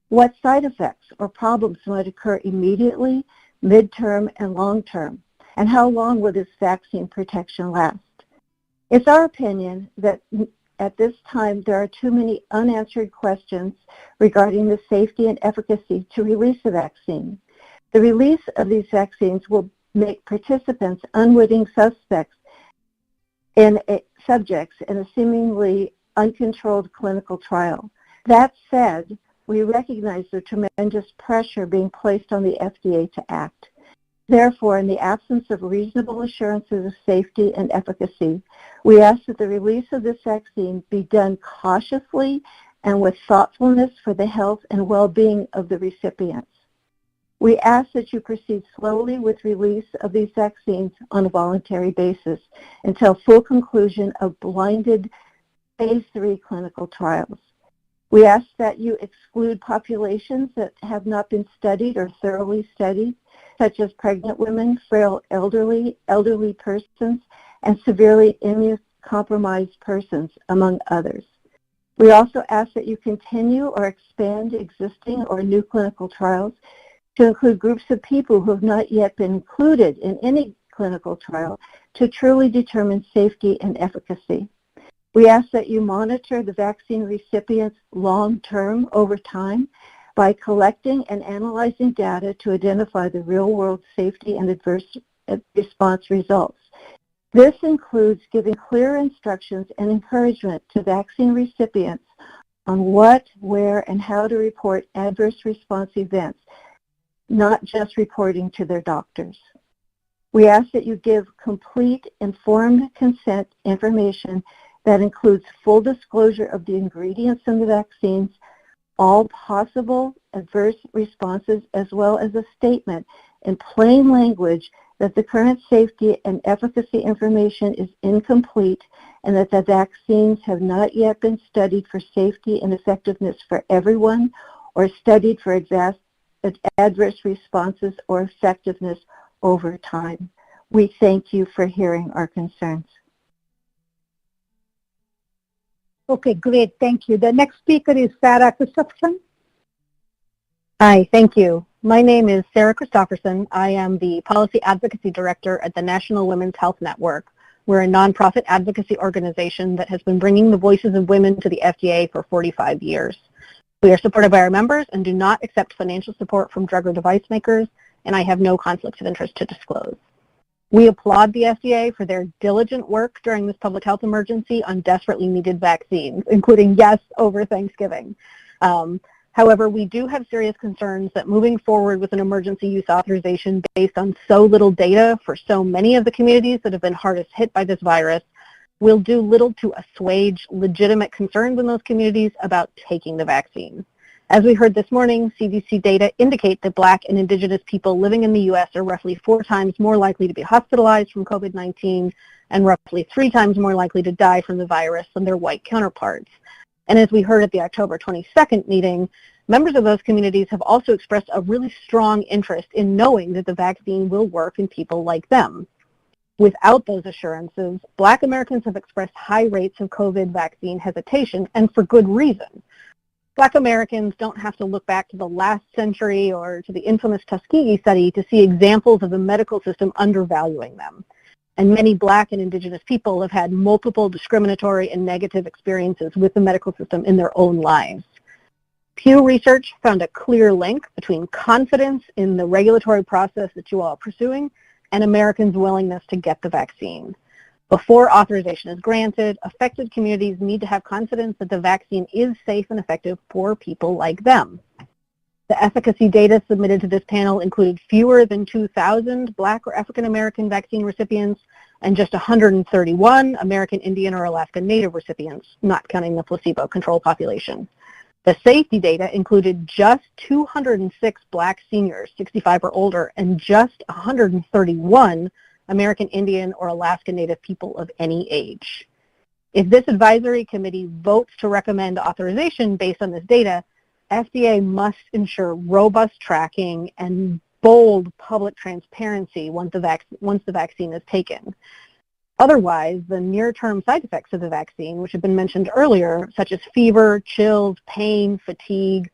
S22: What side effects or problems might occur immediately, midterm, and long-term? And how long will this vaccine protection last? It's our opinion that at this time there are too many unanswered questions regarding the safety and efficacy to release a vaccine. The release of these vaccines will make participants unwitting subjects in a seemingly uncontrolled clinical trial. That said, we recognize the tremendous pressure being placed on the FDA to act. Therefore, in the absence of reasonable assurances of safety and efficacy, we ask that the release of this vaccine be done cautiously and with thoughtfulness for the health and well-being of the recipients. We ask that you proceed slowly with release of these vaccines on a voluntary basis until full conclusion of blinded phase 3 clinical trials. We ask that you exclude populations that have not been studied or thoroughly studied, such as pregnant women, frail elderly persons, and severely immunocompromised persons, among others. We also ask that you continue or expand existing or new clinical trials to include groups of people who have not yet been included in any clinical trial to truly determine safety and efficacy. We ask that you monitor the vaccine recipients long-term over time by collecting and analyzing data to identify the real-world safety and adverse response results. This includes giving clear instructions and encouragement to vaccine recipients on what, where, and how to report adverse response events, not just reporting to their doctors. We ask that you give complete informed consent information that includes full disclosure of the ingredients in the vaccines, all possible adverse responses, as well as a statement in plain language that the current safety and efficacy information is incomplete and that the vaccines have not yet been studied for safety and effectiveness for everyone or studied for adverse responses or effectiveness over time. We thank you for hearing our concerns.
S1: Okay, great. Thank you. The next speaker is Sarah Christopherson.
S15: Hi, thank you. My name is Sarah Christopherson. I am the Policy Advocacy Director at the National Women's Health Network. We're a nonprofit advocacy organization that has been bringing the voices of women to the FDA for 45 years. We are supported by our members and do not accept financial support from drug or device makers, and I have no conflicts of interest to disclose. We applaud the FDA for their diligent work during this public health emergency on desperately needed vaccines, including, yes, over Thanksgiving. However, we do have serious concerns that moving forward with an emergency use authorization based on so little data for so many of the communities that have been hardest hit by this virus will do little to assuage legitimate concerns in those communities about taking the vaccine. As we heard this morning, CDC data indicate that Black and Indigenous people living in the U.S. are roughly 4 times more likely to be hospitalized from COVID-19 and roughly 3 times more likely to die from the virus than their white counterparts. And as we heard at the October 22nd meeting, members of those communities have also expressed a really strong interest in knowing that the vaccine will work in people like them. Without those assurances, Black Americans have expressed high rates of COVID vaccine hesitation, and for good reason. Black Americans don't have to look back to the last century or to the infamous Tuskegee study to see examples of the medical system undervaluing them. And many Black and Indigenous people have had multiple discriminatory and negative experiences with the medical system in their own lives. Pew Research found a clear link between confidence in the regulatory process that you all are pursuing and Americans' willingness to get the vaccine. Before authorization is granted, affected communities need to have confidence that the vaccine is safe and effective for people like them. The efficacy data submitted to this panel included fewer than 2,000 Black or African American vaccine recipients and just 131 American Indian or Alaska Native recipients, not counting the placebo control population. The safety data included just 206 Black seniors, 65 or older, and just 131 American Indian or Alaska Native people of any age. If this advisory committee votes to recommend authorization based on this data, FDA must ensure robust tracking and bold public transparency once the vaccine is taken. Otherwise, the near-term side effects of the vaccine, which have been mentioned earlier, such as fever, chills, pain, fatigue,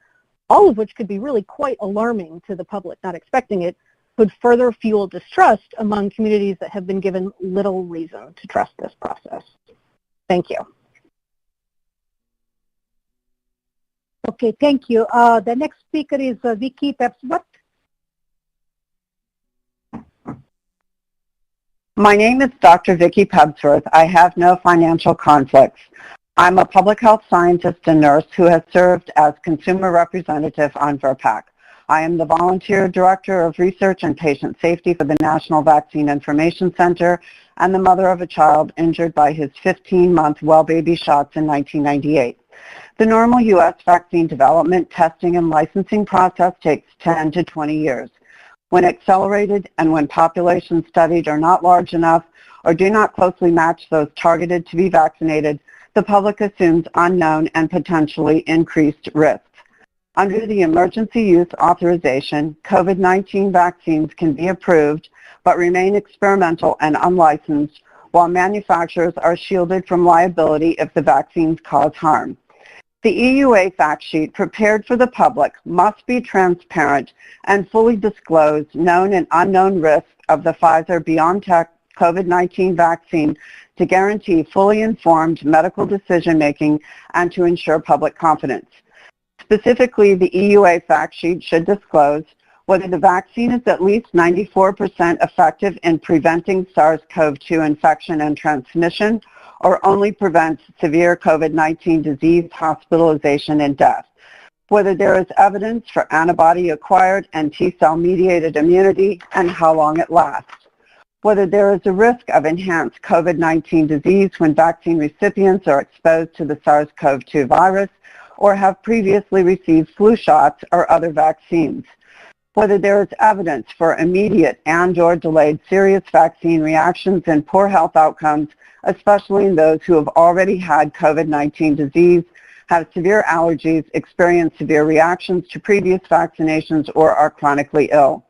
S15: all of which could be really quite alarming to the public not expecting it, could further fuel distrust among communities that have been given little reason to trust this process. Thank you.
S1: Okay, thank you. The next speaker is Vicky Pepsworth.
S10: My name is Dr. Vicky Pebsworth. I have no financial conflicts. I'm a public health scientist and nurse who has served as consumer representative on VRBPAC. I am the volunteer director of research and patient safety for the National Vaccine Information Center and the mother of a child injured by his 15-month well baby shots in 1998. The normal U.S. vaccine development, testing, and licensing process takes 10 to 20 years. When accelerated and when populations studied are not large enough or do not closely match those targeted to be vaccinated, the public assumes unknown and potentially increased risks. Under the emergency use authorization, COVID-19 vaccines can be approved but remain experimental and unlicensed, while manufacturers are shielded from liability if the vaccines cause harm. The EUA fact sheet prepared for the public must be transparent and fully disclose known and unknown risks of the Pfizer-BioNTech COVID-19 vaccine to guarantee fully informed medical decision-making and to ensure public confidence. Specifically, the EUA fact sheet should disclose whether the vaccine is at least 94% effective in preventing SARS-CoV-2 infection and transmission, or only prevents severe COVID-19 disease, hospitalization, and death, whether there is evidence for antibody-acquired and T-cell mediated immunity, and how long it lasts, whether there is a risk of enhanced COVID-19 disease when vaccine recipients are exposed to the SARS-CoV-2 virus or have previously received flu shots or other vaccines, whether there is evidence for immediate and/or delayed serious vaccine reactions and poor health outcomes, especially in those who have already had COVID-19 disease, have severe allergies, experience severe reactions to previous vaccinations, or are chronically ill.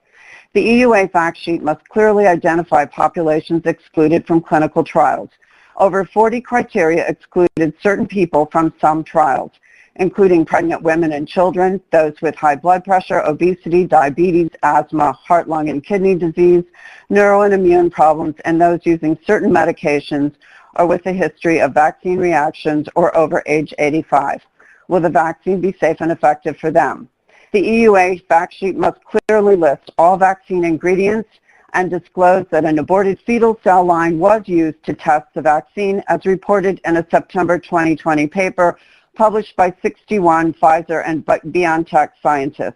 S10: The EUA fact sheet must clearly identify populations excluded from clinical trials. Over 40 criteria excluded certain people from some trials, including pregnant women and children, those with high blood pressure, obesity, diabetes, asthma, heart, lung, and kidney disease, neuro and immune problems, and those using certain medications or with a history of vaccine reactions or over age 85. Will the vaccine be safe and effective for them? The EUA fact sheet must clearly list all vaccine ingredients and disclose that an aborted fetal cell line was used to test the vaccine, as reported in a September 2020 paper published by 61 Pfizer and BioNTech scientists.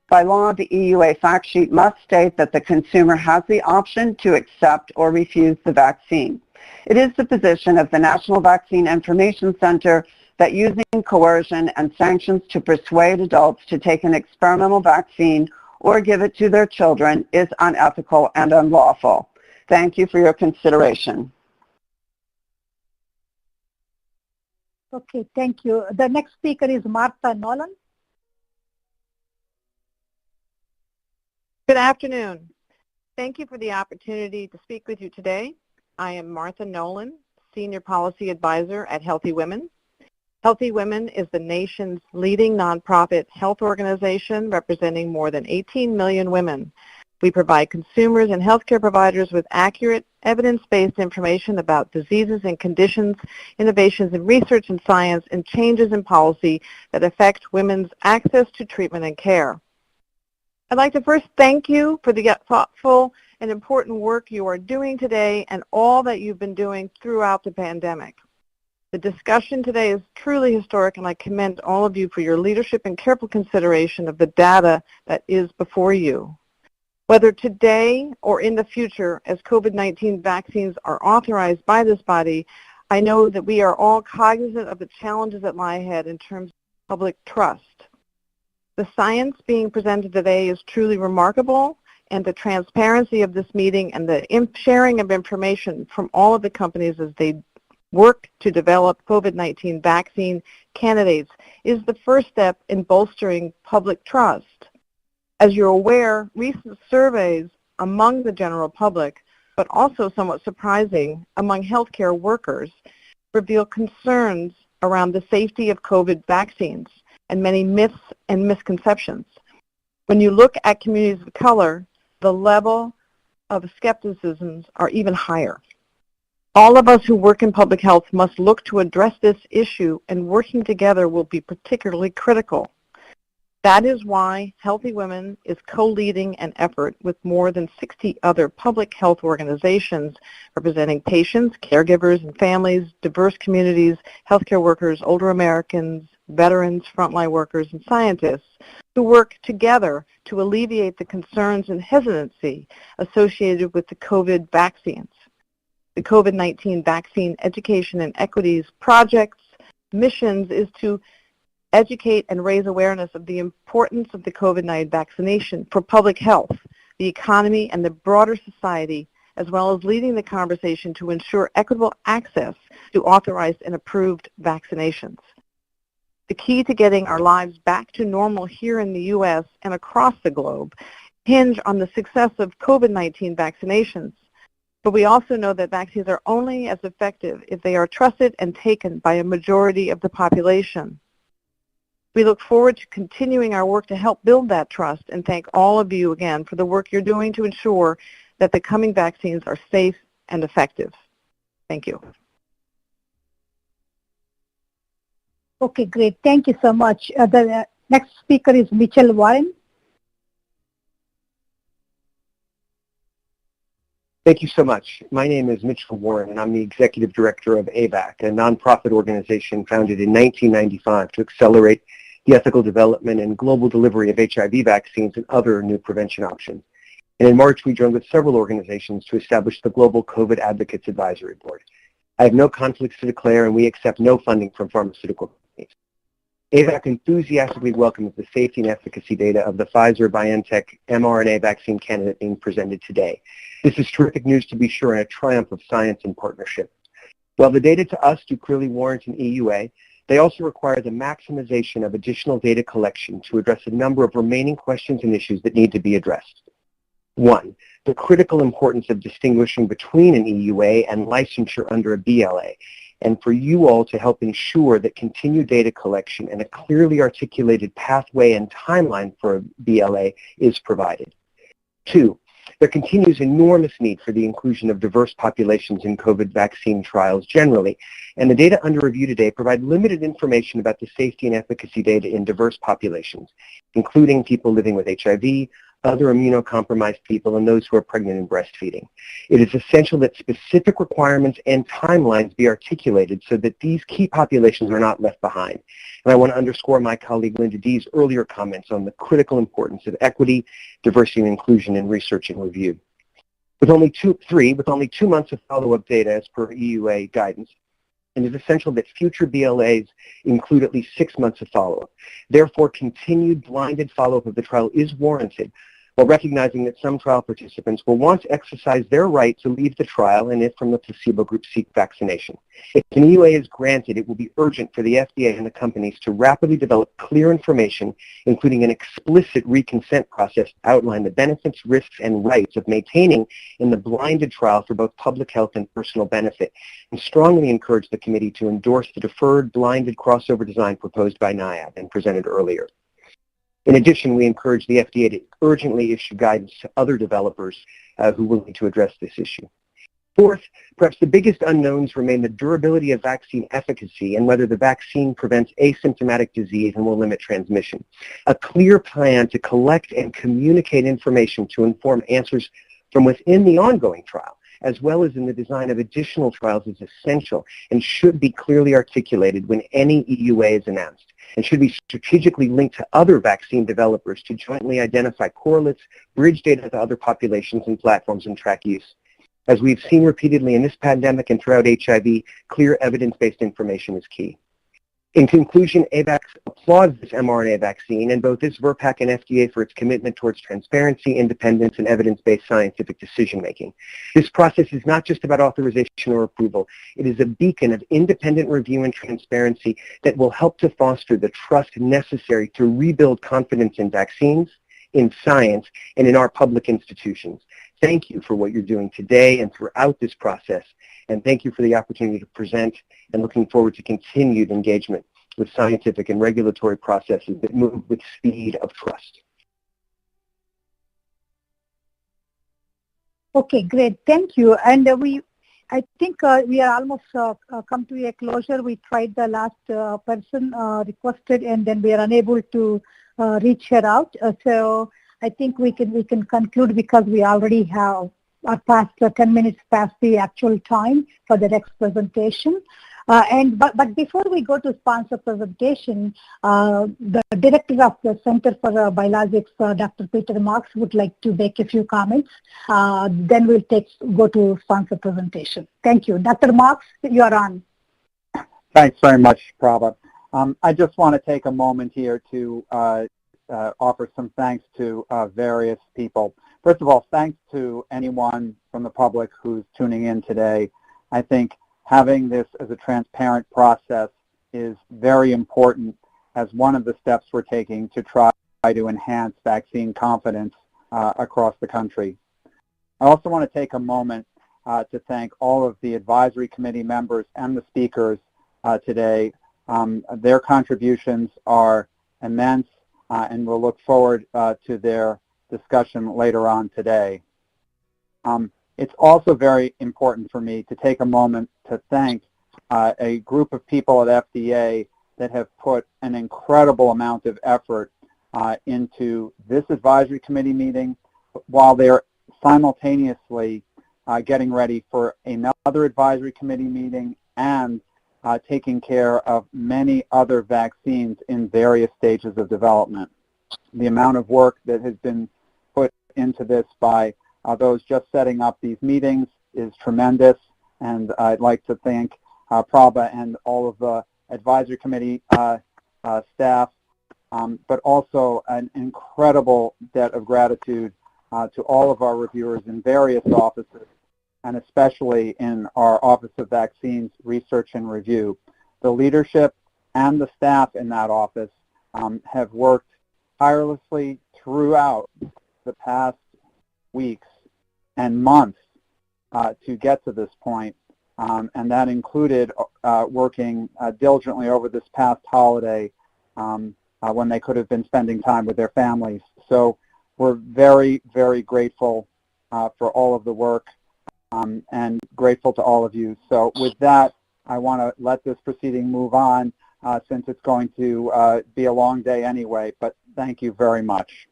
S10: By law, the EUA fact sheet must state that the consumer has the option to accept or refuse the vaccine. It is the position of the National Vaccine Information Center that using coercion and sanctions to persuade adults to take an experimental vaccine or give it to their children is unethical and unlawful. Thank you for your consideration.
S1: Okay, thank you. The next speaker is Martha Nolan.
S16: Good afternoon. Thank you for the opportunity to speak with you today. I am Martha Nolan, Senior Policy Advisor at Healthy Women. Healthy Women is the nation's leading nonprofit health organization representing more than 18 million women. We provide consumers and healthcare providers with accurate, evidence-based information about diseases and conditions, innovations in research and science, and changes in policy that affect women's access to treatment and care. I'd like to first thank you for the thoughtful and important work you are doing today and all that you've been doing throughout the pandemic. The discussion today is truly historic, and I commend all of you for your leadership and careful consideration of the data that is before you. Whether today or in the future, as COVID-19 vaccines are authorized by this body, I know that we are all cognizant of the challenges that lie ahead in terms of public trust. The science being presented today is truly remarkable, and the transparency of this meeting and the sharing of information from all of the companies as they work to develop COVID-19 vaccine candidates is the first step in bolstering public trust. As you're aware, recent surveys among the general public, but also somewhat surprising among healthcare workers, reveal concerns around the safety of COVID vaccines and many myths and misconceptions. When you look at communities of color, the level of skepticisms are even higher. All of us who work in public health must look to address this issue, and working together will be particularly critical. That is why Healthy Women is co-leading an effort with more than 60 other public health organizations representing patients, caregivers, and families, diverse communities, healthcare workers, older Americans, veterans, frontline workers, and scientists who work together to alleviate the concerns and hesitancy associated with the COVID vaccines. The COVID-19 Vaccine Education and Equities Project's missions is to educate and raise awareness of the importance of the COVID-19 vaccination for public health, the economy, and the broader society, as well as leading the conversation to ensure equitable access to authorized and approved vaccinations. The key to getting our lives back to normal here in the U.S. and across the globe hinge on the success of COVID-19 vaccinations. But we also know that vaccines are only as effective if they are trusted and taken by a majority of the population. We look forward to continuing our work to help build that trust, and thank all of you again for the work you're doing to ensure that the coming vaccines are safe and effective. Thank you.
S1: Okay, great. Thank you so much. The next speaker is Mitchell Warren.
S9: Thank you so much. My name is Mitchell Warren, and I'm the Executive Director of AVAC, a nonprofit organization founded in 1995 to accelerate the ethical development and global delivery of HIV vaccines and other new prevention options. And in March, we joined with several organizations to establish the Global COVID Advocates Advisory Board. I have no conflicts to declare, and we accept no funding from pharmaceutical companies. AVAC enthusiastically welcomes the safety and efficacy data of the Pfizer-BioNTech mRNA vaccine candidate being presented today. This is terrific news, to be sure, and a triumph of science and partnership. While the data to us do clearly warrant an EUA, they also require the maximization of additional data collection to address a number of remaining questions and issues that need to be addressed. One, the critical importance of distinguishing between an EUA and licensure under a BLA, and for you all to help ensure that continued data collection and a clearly articulated pathway and timeline for a BLA is provided. Two, there continues enormous need for the inclusion of diverse populations in COVID vaccine trials generally, and the data under review today provide limited information about the safety and efficacy data in diverse populations, including people living with HIV, other immunocompromised people, and those who are pregnant and breastfeeding. It is essential that specific requirements and timelines be articulated so that these key populations are not left behind. And I want to underscore my colleague Linda D's earlier comments on the critical importance of equity, diversity, and inclusion in research and review. With only 2 months of follow-up data as per EUA guidance, and it is essential that future BLAs include at least 6 months of follow-up. Therefore, continued blinded follow-up of the trial is warranted, while recognizing that some trial participants will want to exercise their right to leave the trial and, if from the placebo group, seek vaccination. If an EUA is granted, it will be urgent for the FDA and the companies to rapidly develop clear information, including an explicit reconsent process to outline the benefits, risks, and rights of maintaining in the blinded trial for both public health and personal benefit, and strongly encourage the committee to endorse the deferred blinded crossover design proposed by NIAID and presented earlier. In addition, we encourage the FDA to urgently issue guidance to other developers who will need to address this issue. Fourth, perhaps the biggest unknowns remain the durability of vaccine efficacy and whether the vaccine prevents asymptomatic disease and will limit transmission. A clear plan to collect and communicate information to inform answers from within the ongoing trial as well as in the design of additional trials, is essential and should be clearly articulated when any EUA is announced, and should be strategically linked to other vaccine developers to jointly identify correlates, bridge data to other populations and platforms, and track use. As we've seen repeatedly in this pandemic and throughout HIV, clear evidence-based information is key. In conclusion, AVAX applauds this mRNA vaccine and both its VRBPAC and FDA for its commitment towards transparency, independence, and evidence-based scientific decision-making. This process is not just about authorization or approval. It is a beacon of independent review and transparency that will help to foster the trust necessary to rebuild confidence in vaccines, in science, and in our public institutions. Thank you for what you're doing today and throughout this process, and thank you for the opportunity to present, and looking forward to continued engagement with scientific and regulatory processes that move with speed of trust.
S1: Okay, great. Thank you. And I think we are almost come to a closure. We tried the last person requested, and then we are unable to reach her out. So I think we can conclude because we already have past 10 minutes past the actual time for the next presentation. But before we go to sponsor presentation, the director of the Center for Biologics, Dr. Peter Marks, would like to make a few comments. Then we'll go to sponsor presentation. Thank you. Dr. Marks, you are on.
S20: Thanks very much, Prabha. I just want to take a moment here to offer some thanks to various people. First of all, thanks to anyone from the public who's tuning in today. I think having this as a transparent process is very important as one of the steps we're taking to try to enhance vaccine confidence across the country. I also want to take a moment to thank all of the advisory committee members and the speakers today. Their contributions are immense, and we'll look forward to their discussion later on today. It's also very important for me to take a moment to thank a group of people at FDA that have put an incredible amount of effort into this advisory committee meeting while they're simultaneously getting ready for another advisory committee meeting and taking care of many other vaccines in various stages of development. The amount of work that has been put into this by those just setting up these meetings is tremendous, and I'd like to thank Prabha and all of the advisory committee staff, but also an incredible debt of gratitude to all of our reviewers in various offices, and especially in our Office of Vaccines Research and Review. The leadership and the staff in that office have worked tirelessly throughout the past weeks and months to get to this point, and that included working diligently over this past holiday when they could have been spending time with their families. So we're very, very grateful for all of the work and grateful to all of you. So with that, I want to let this proceeding move on since it's going to be a long day anyway, but thank you very much.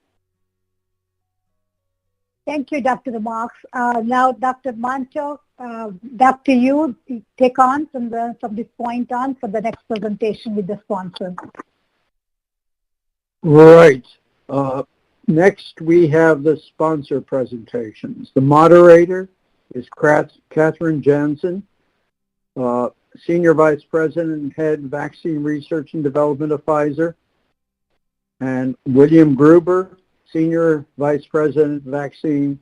S1: Thank you, Dr. Marks. Now, Dr. Mancho, back to you. Take on from this point on for the next presentation with the sponsor.
S13: Right. Next, we have the sponsor presentations. The moderator is Catherine Jansen, Senior Vice President and Head Vaccine Research and Development of Pfizer, and William Gruber, Senior Vice President, Vaccine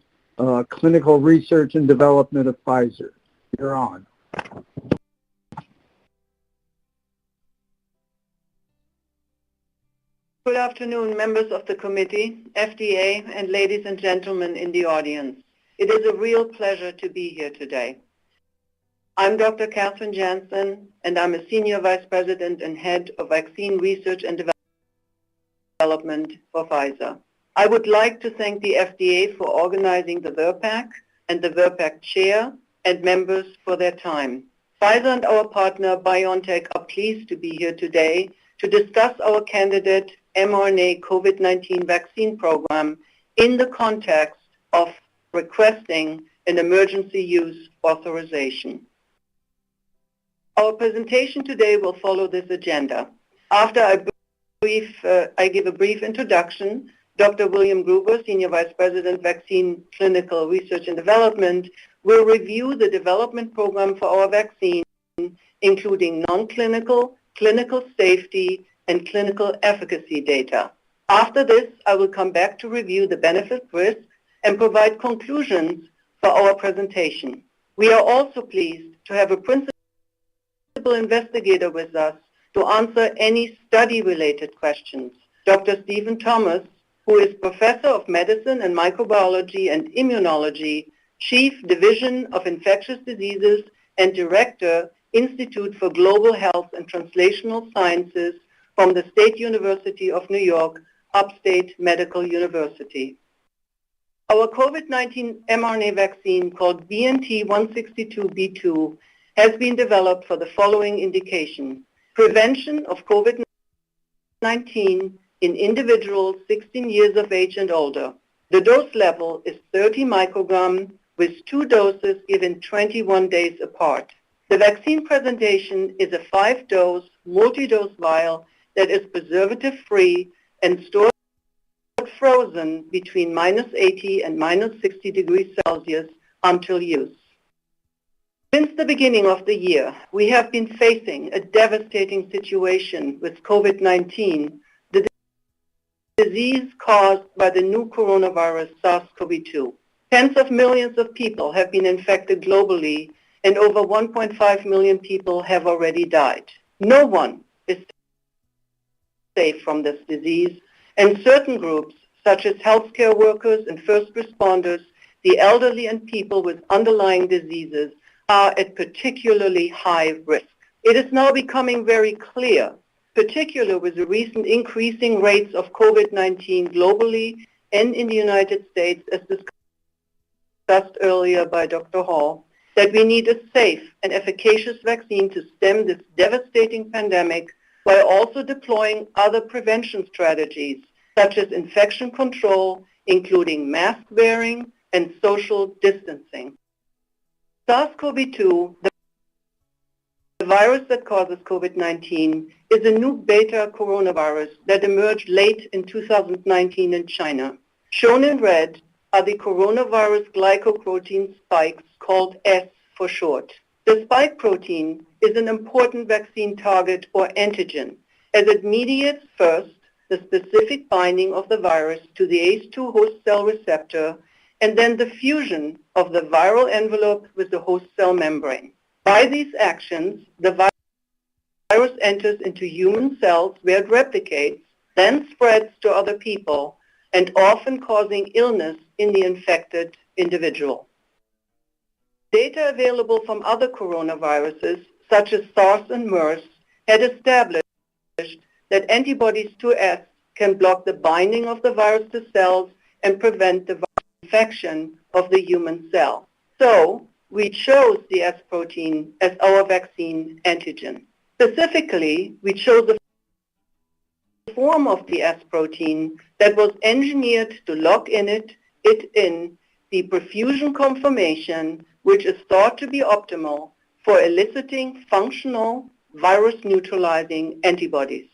S13: Clinical Research and Development of Pfizer. You're on.
S17: Good afternoon, members of the committee, FDA, and ladies and gentlemen in the audience. It is a real pleasure to be here today. I'm Dr. Catherine Jansen, and I'm a Senior Vice President and Head of Vaccine Research and Development for Pfizer. I would like to thank the FDA for organizing the VRBPAC and the VRBPAC chair and members for their time. Pfizer and our partner BioNTech are pleased to be here today to discuss our candidate mRNA COVID-19 vaccine program in the context of requesting and emergency use authorization. Our presentation today will follow this agenda. After I give a brief introduction, Dr. William Gruber, Senior Vice President, Vaccine Clinical Research and Development, will review the development program for our vaccine, including non-clinical, clinical safety, and clinical efficacy data. After this, I will come back to review the benefit-risk and provide conclusions for our presentation. We are also pleased to have a principal investigator with us to answer any study-related questions. Dr. Stephen Thomas, who is Professor of Medicine and Microbiology and Immunology, Chief Division of Infectious Diseases, and Director, Institute for Global Health and Translational Sciences from the State University of New York, Upstate Medical University. Our COVID-19 mRNA vaccine, called BNT162b2, has been developed for the following indication: prevention of COVID-19 in individuals 16 years of age and older. The dose level is 30 micrograms with 2 doses given 21 days apart. The vaccine presentation is a 5-dose, multi-dose vial that is preservative-free and stored frozen between -80 and -60 degrees Celsius until use. Since the beginning of the year, we have been facing a devastating situation with COVID-19, the disease caused by the new coronavirus SARS-CoV-2. Tens of millions of people have been infected globally, and over 1.5 million people have already died. No one is safe from this disease, and certain groups, such as healthcare workers and first responders, the elderly, and people with underlying diseases, are at particularly high risk. It is now becoming very clear, particularly with the recent increasing rates of COVID-19 globally and in the United States, as discussed earlier by Dr. Hall, that we need a safe and efficacious vaccine to stem this devastating pandemic while also deploying other prevention strategies, such as infection control, including mask wearing and social distancing. SARS-CoV-2, the virus that causes COVID-19, is a new beta coronavirus that emerged late in 2019 in China. Shown in red are the coronavirus glycoprotein spikes, called S for short. The spike protein is an important vaccine target or antigen, as it mediates first the specific binding of the virus to the ACE2 host cell receptor, and then the fusion of the viral envelope with the host cell membrane. By these actions, the virus enters into human cells where it replicates, then spreads to other people, and often causing illness in the infected individual. Data available from other coronaviruses, such as SARS and MERS, had established that antibodies to S can block the binding of the virus to cells and prevent the infection of the human cell. So we chose the S protein as our vaccine antigen. Specifically, we chose the form of the S protein that was engineered to lock in the perfusion conformation, which is thought to be optimal for eliciting functional virus-neutralizing antibodies.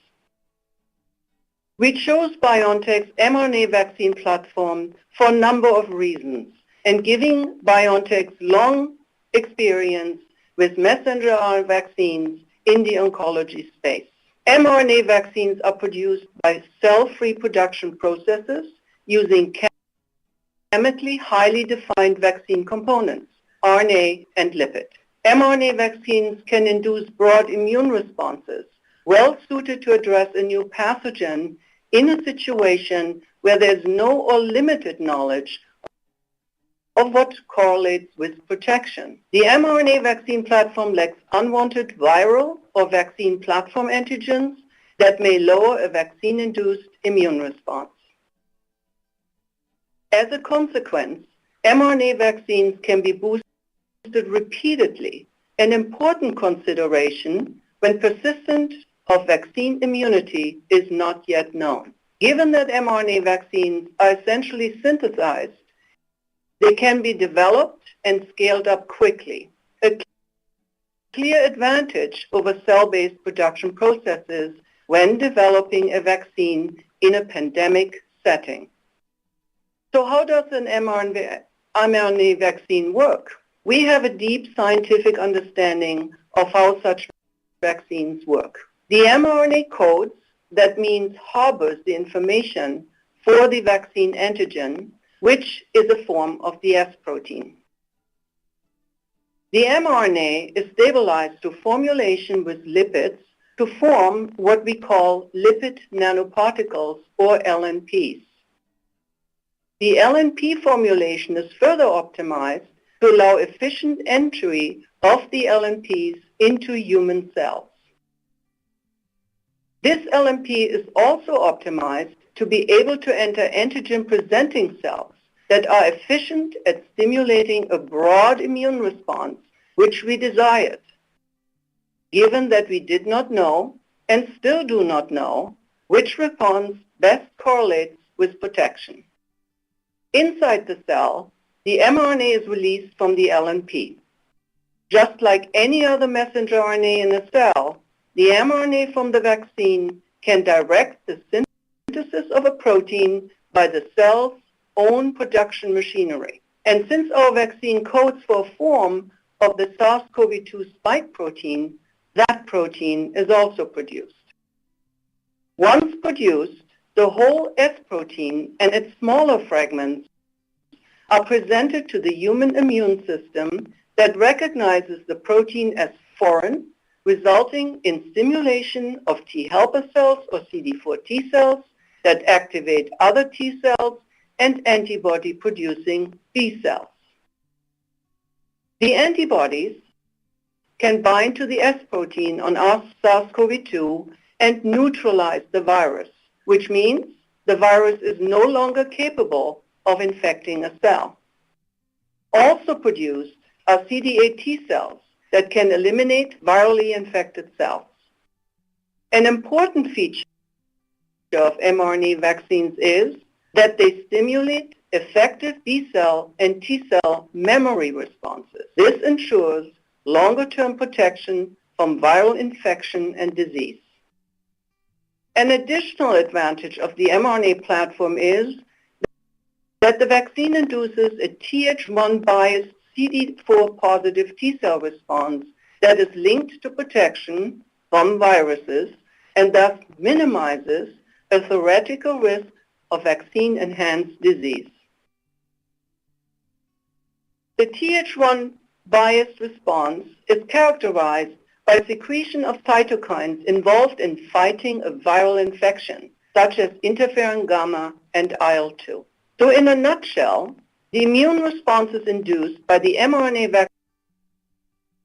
S17: We chose BioNTech's mRNA vaccine platform for a number of reasons, and giving BioNTech's long experience with messenger RNA vaccines in the oncology space. mRNA vaccines are produced by cell-free production processes using chemically highly defined vaccine components, RNA and lipid. mRNA vaccines can induce broad immune responses, well suited to address a new pathogen in a situation where there's no or limited knowledge of what correlates with protection. The mRNA vaccine platform lacks unwanted viral or vaccine platform antigens that may lower a vaccine-induced immune response. As a consequence, mRNA vaccines can be boosted repeatedly, an important consideration when persistence of vaccine immunity is not yet known. Given that mRNA vaccines are essentially synthesized They can be developed and scaled up quickly, a clear advantage over cell-based production processes when developing a vaccine in a pandemic setting. So how does an mRNA vaccine work? We have a deep scientific understanding of how such vaccines work. The mRNA codes, that means harbors the information for the vaccine antigen, which is a form of the S protein. The mRNA is stabilized to formulation with lipids to form what we call lipid nanoparticles, or LNPs. The LNP formulation is further optimized to allow efficient entry of the LNPs into human cells. This LNP is also optimized to be able to enter antigen-presenting cells that are efficient at stimulating a broad immune response, which we desired, given that we did not know, and still do not know, which response best correlates with protection. Inside the cell, the mRNA is released from the LNP. Just like any other messenger RNA in a cell, the mRNA from the vaccine can direct the synthesis of a protein by the cell's own production machinery. And since our vaccine codes for a form of the SARS-CoV-2 spike protein, that protein is also produced. Once produced, the whole S protein and its smaller fragments are presented to the human immune system that recognizes the protein as foreign, resulting in stimulation of T helper cells or CD4 T cells that activate other T cells and antibody-producing B cells. The antibodies can bind to the S protein on our SARS-CoV-2 and neutralize the virus, which means the virus is no longer capable of infecting a cell. Also produced are CD8 T cells that can eliminate virally infected cells. An important feature of mRNA vaccines is that they stimulate effective B cell and T cell memory responses. This ensures longer-term protection from viral infection and disease. An additional advantage of the mRNA platform is that the vaccine induces a Th1 biased CD4 positive T cell response that is linked to protection from viruses and thus minimizes a theoretical risk of vaccine-enhanced disease. The Th1 biased response is characterized by secretion of cytokines involved in fighting a viral infection, such as interferon gamma and IL-2. So in a nutshell, the immune responses induced by the mRNA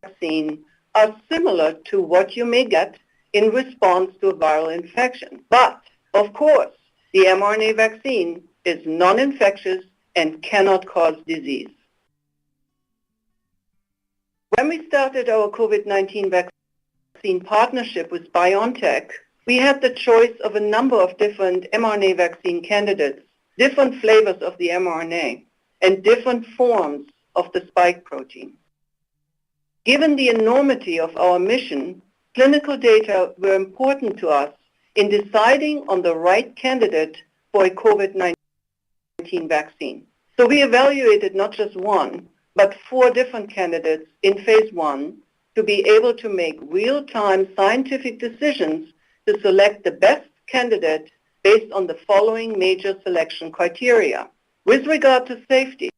S17: vaccine are similar to what you may get in response to a viral infection. But, of course, the mRNA vaccine is non-infectious and cannot cause disease. When we started our COVID-19 vaccine partnership with BioNTech, we had the choice of a number of different mRNA vaccine candidates, different flavors of the mRNA, and different forms of the spike protein. Given the enormity of our mission, clinical data were important to us in deciding on the right candidate for a COVID-19 vaccine. So we evaluated not just one, but 4 different candidates in phase 1 to be able to make real-time scientific decisions to select the best candidate based on the following major selection criteria. With regard to safety,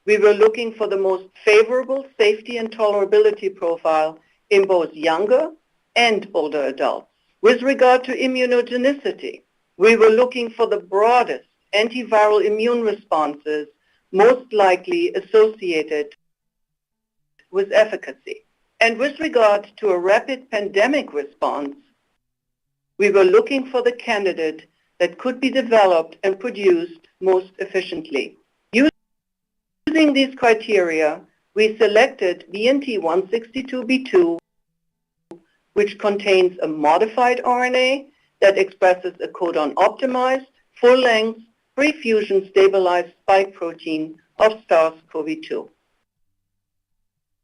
S17: we were looking for the most favorable safety and tolerability profile in both younger and older adults. With regard to immunogenicity, we were looking for the broadest antiviral immune responses most likely associated with efficacy. And with regard to a rapid pandemic response, we were looking for the candidate that could be developed and produced most efficiently. Using these criteria, we selected BNT162b2, which contains a modified RNA that expresses a codon-optimized, full-length, pre-fusion stabilized spike protein of SARS-CoV-2.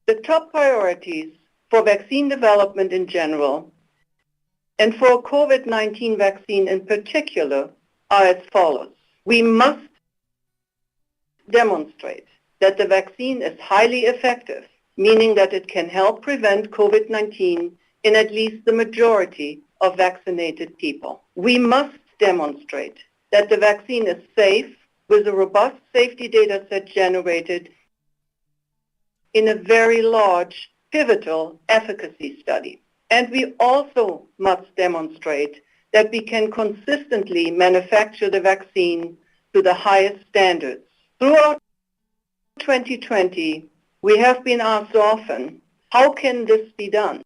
S17: The top priorities for vaccine development in general and for a COVID-19 vaccine in particular are as follows. We must demonstrate that the vaccine is highly effective, meaning that it can help prevent COVID-19 in at least the majority of vaccinated people. We must demonstrate that the vaccine is safe with a robust safety data set generated in a very large pivotal efficacy study. And we also must demonstrate that we can consistently manufacture the vaccine to the highest standards. Throughout 2020, we have been asked often, how can this be done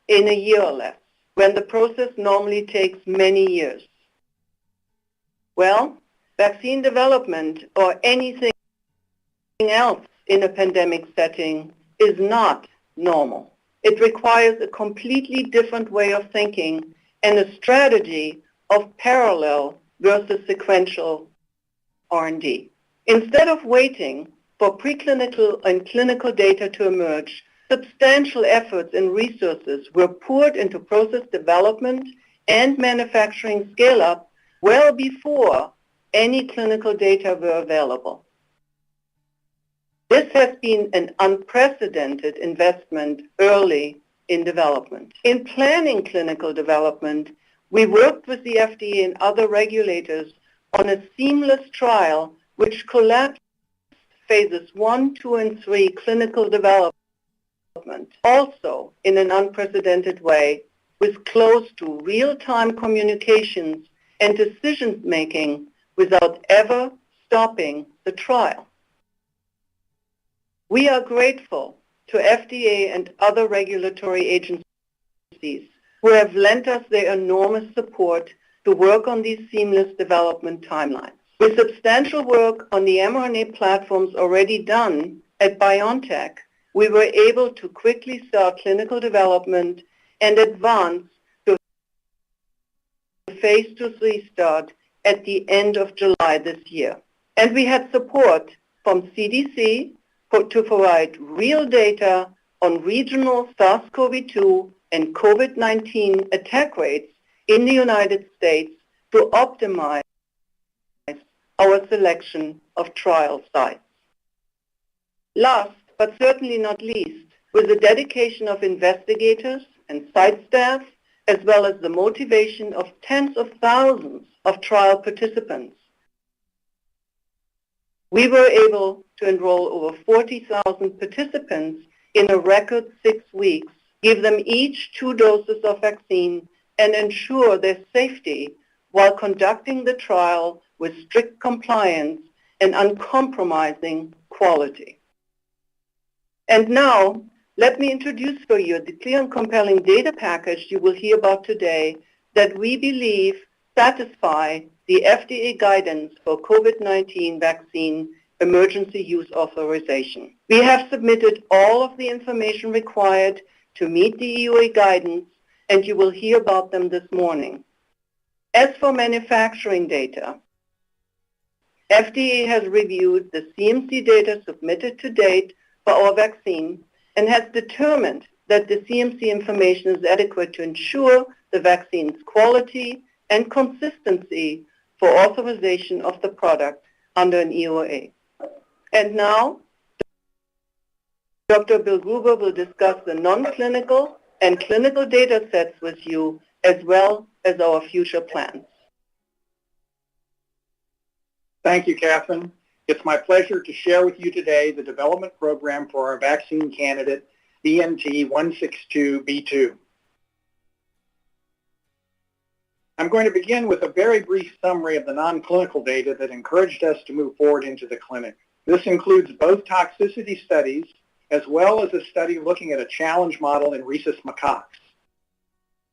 S17: in a year or less, when the process normally takes many years? Well, vaccine development or anything else in a pandemic setting is not normal. It requires a completely different way of thinking and a strategy of parallel versus sequential R&D. Instead of waiting for preclinical and clinical data to emerge, substantial efforts and resources were poured into process development and manufacturing scale-up well before any clinical data were available. This has been an unprecedented investment early in development. In planning clinical development, we worked with the FDA and other regulators on a seamless trial which collapsed phases 1, 2, and 3 clinical development, also in an unprecedented way, with close to real-time communications and decision-making without ever stopping the trial. We are grateful to FDA and other regulatory agencies who have lent us their enormous support to work on these seamless development timelines. With substantial work on the mRNA platforms already done at BioNTech, we were able to quickly start clinical development and advance to phase 2-3 start at the end of July this year. And we had support from CDC to provide real data on regional SARS-CoV-2 and COVID-19 attack rates in the United States to optimize our selection of trial sites. Last, but certainly not least, with the dedication of investigators and site staff, as well as the motivation of tens of thousands of trial participants, we were able to enroll over 40,000 participants in a record 6 weeks, give them each 2 doses of vaccine, and ensure their safety while conducting the trial with strict compliance and uncompromising quality. And now, let me introduce for you the clear and compelling data package you will hear about today that we believe satisfy the FDA guidance for COVID-19 vaccine emergency use authorization. We have submitted all of the information required to meet the EUA guidance, and you will hear about them this morning. As for manufacturing data, FDA has reviewed the CMC data submitted to date for our vaccine and has determined that the CMC information is adequate to ensure the vaccine's quality and consistency for authorization of the product under an EUA. And now, Dr. Bill Gruber will discuss the non-clinical and clinical data sets with you, as well as our future plans.
S14: Thank you, Catherine. It's my pleasure to share with you today the development program for our vaccine candidate, BNT162b2. I'm going to begin with a very brief summary of the non-clinical data that encouraged us to move forward into the clinic. This includes both toxicity studies as well as a study looking at a challenge model in rhesus macaques.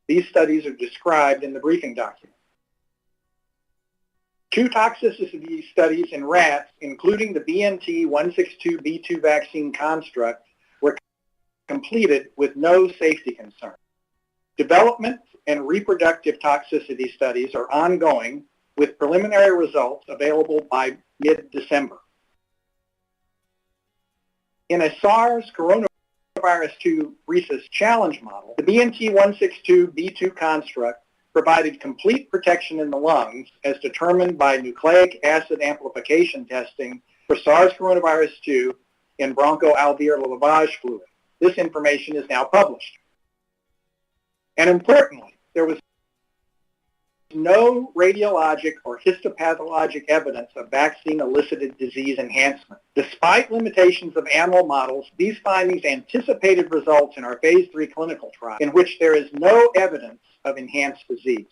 S14: These studies are described in the briefing document. 2 toxicity studies in rats, including the BNT162b2 vaccine construct, were completed with no safety concern. Development and reproductive toxicity studies are ongoing with preliminary results available by mid-December. In a SARS coronavirus 2 rhesus challenge model, the BNT162b2 construct provided complete protection in the lungs as determined by nucleic acid amplification testing for SARS coronavirus 2 in bronchoalveolar lavage fluid. This information is now published. And importantly, there was no radiologic or histopathologic evidence of vaccine-elicited disease enhancement. Despite limitations of animal models, these findings anticipated results in our phase 3 clinical trial in which there is no evidence of enhanced disease.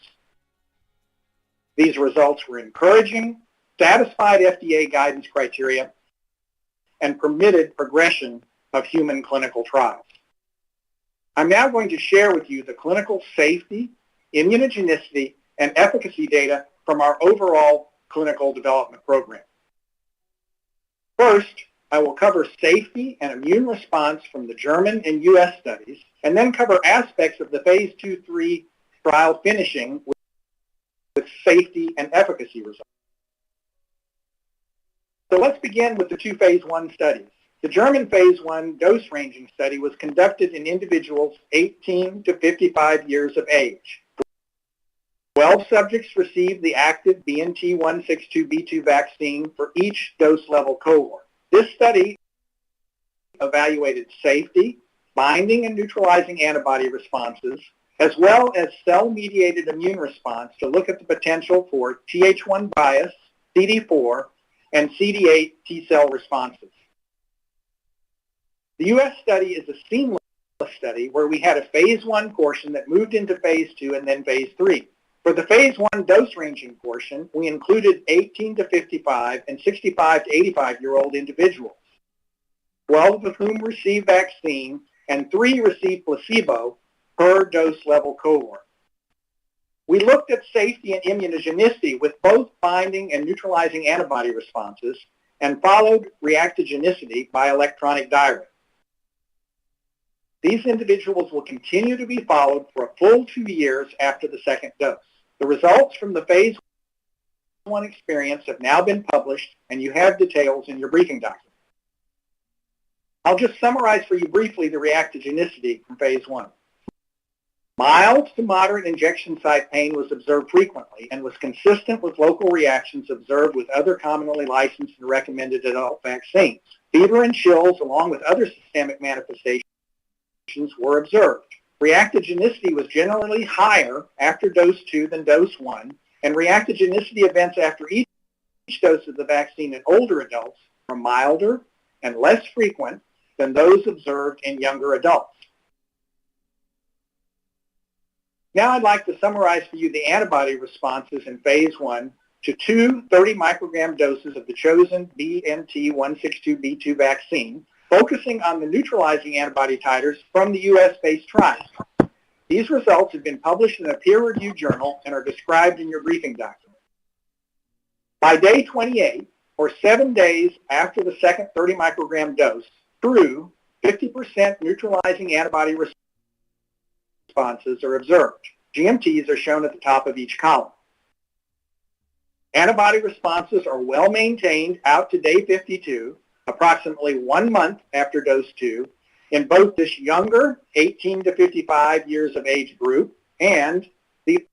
S14: These results were encouraging, satisfied FDA guidance criteria, and permitted progression of human clinical trials. I'm now going to share with you the clinical safety, immunogenicity, and efficacy data from our overall clinical development program. First, I will cover safety and immune response from the German and U.S. studies, and then cover aspects of the phase 2-3 trial finishing with safety and efficacy results. So let's begin with the two phase 1 studies. The German phase 1 dose-ranging study was conducted in individuals 18 to 55 years of age. 12 subjects received the active BNT162b2 vaccine for each dose level cohort. This study evaluated safety, binding and neutralizing antibody responses, as well as cell-mediated immune response to look at the potential for Th1 bias, CD4, and CD8 T-cell responses. The U.S. study is a seamless study where we had a phase 1 portion that moved into phase 2 and then phase 3. For the phase 1 dose-ranging portion, we included 18 to 55 and 65 to 85-year-old individuals, 12 of whom received vaccine and 3 received placebo per dose level cohort. We looked at safety and immunogenicity with both binding and neutralizing antibody responses and followed reactogenicity by electronic diary. These individuals will continue to be followed for a full 2 years after the second dose. The results from the phase 1 experience have now been published, and you have details in your briefing document. I'll just summarize for you briefly the reactogenicity from phase 1. Mild to moderate injection site pain was observed frequently and was consistent with local reactions observed with other commonly licensed and recommended adult vaccines. Fever and chills, along with other systemic manifestations, were observed. Reactogenicity was generally higher after dose 2 than dose 1, and reactogenicity events after each dose of the vaccine in older adults were milder and less frequent than those observed in younger adults. Now I'd like to summarize for you the antibody responses in phase 1 to 2 30 microgram doses of the chosen BNT162b2 vaccine, focusing on the neutralizing antibody titers from the U.S.-based trial. These results have been published in a peer-reviewed journal and are described in your briefing document. By day 28, or 7 days after the second 30 microgram dose, true 50% neutralizing antibody responses are observed. GMTs are shown at the top of each column. Antibody responses are well maintained out to day 52, approximately 1 month after dose 2, in both this younger 18 to 55 years of age group and the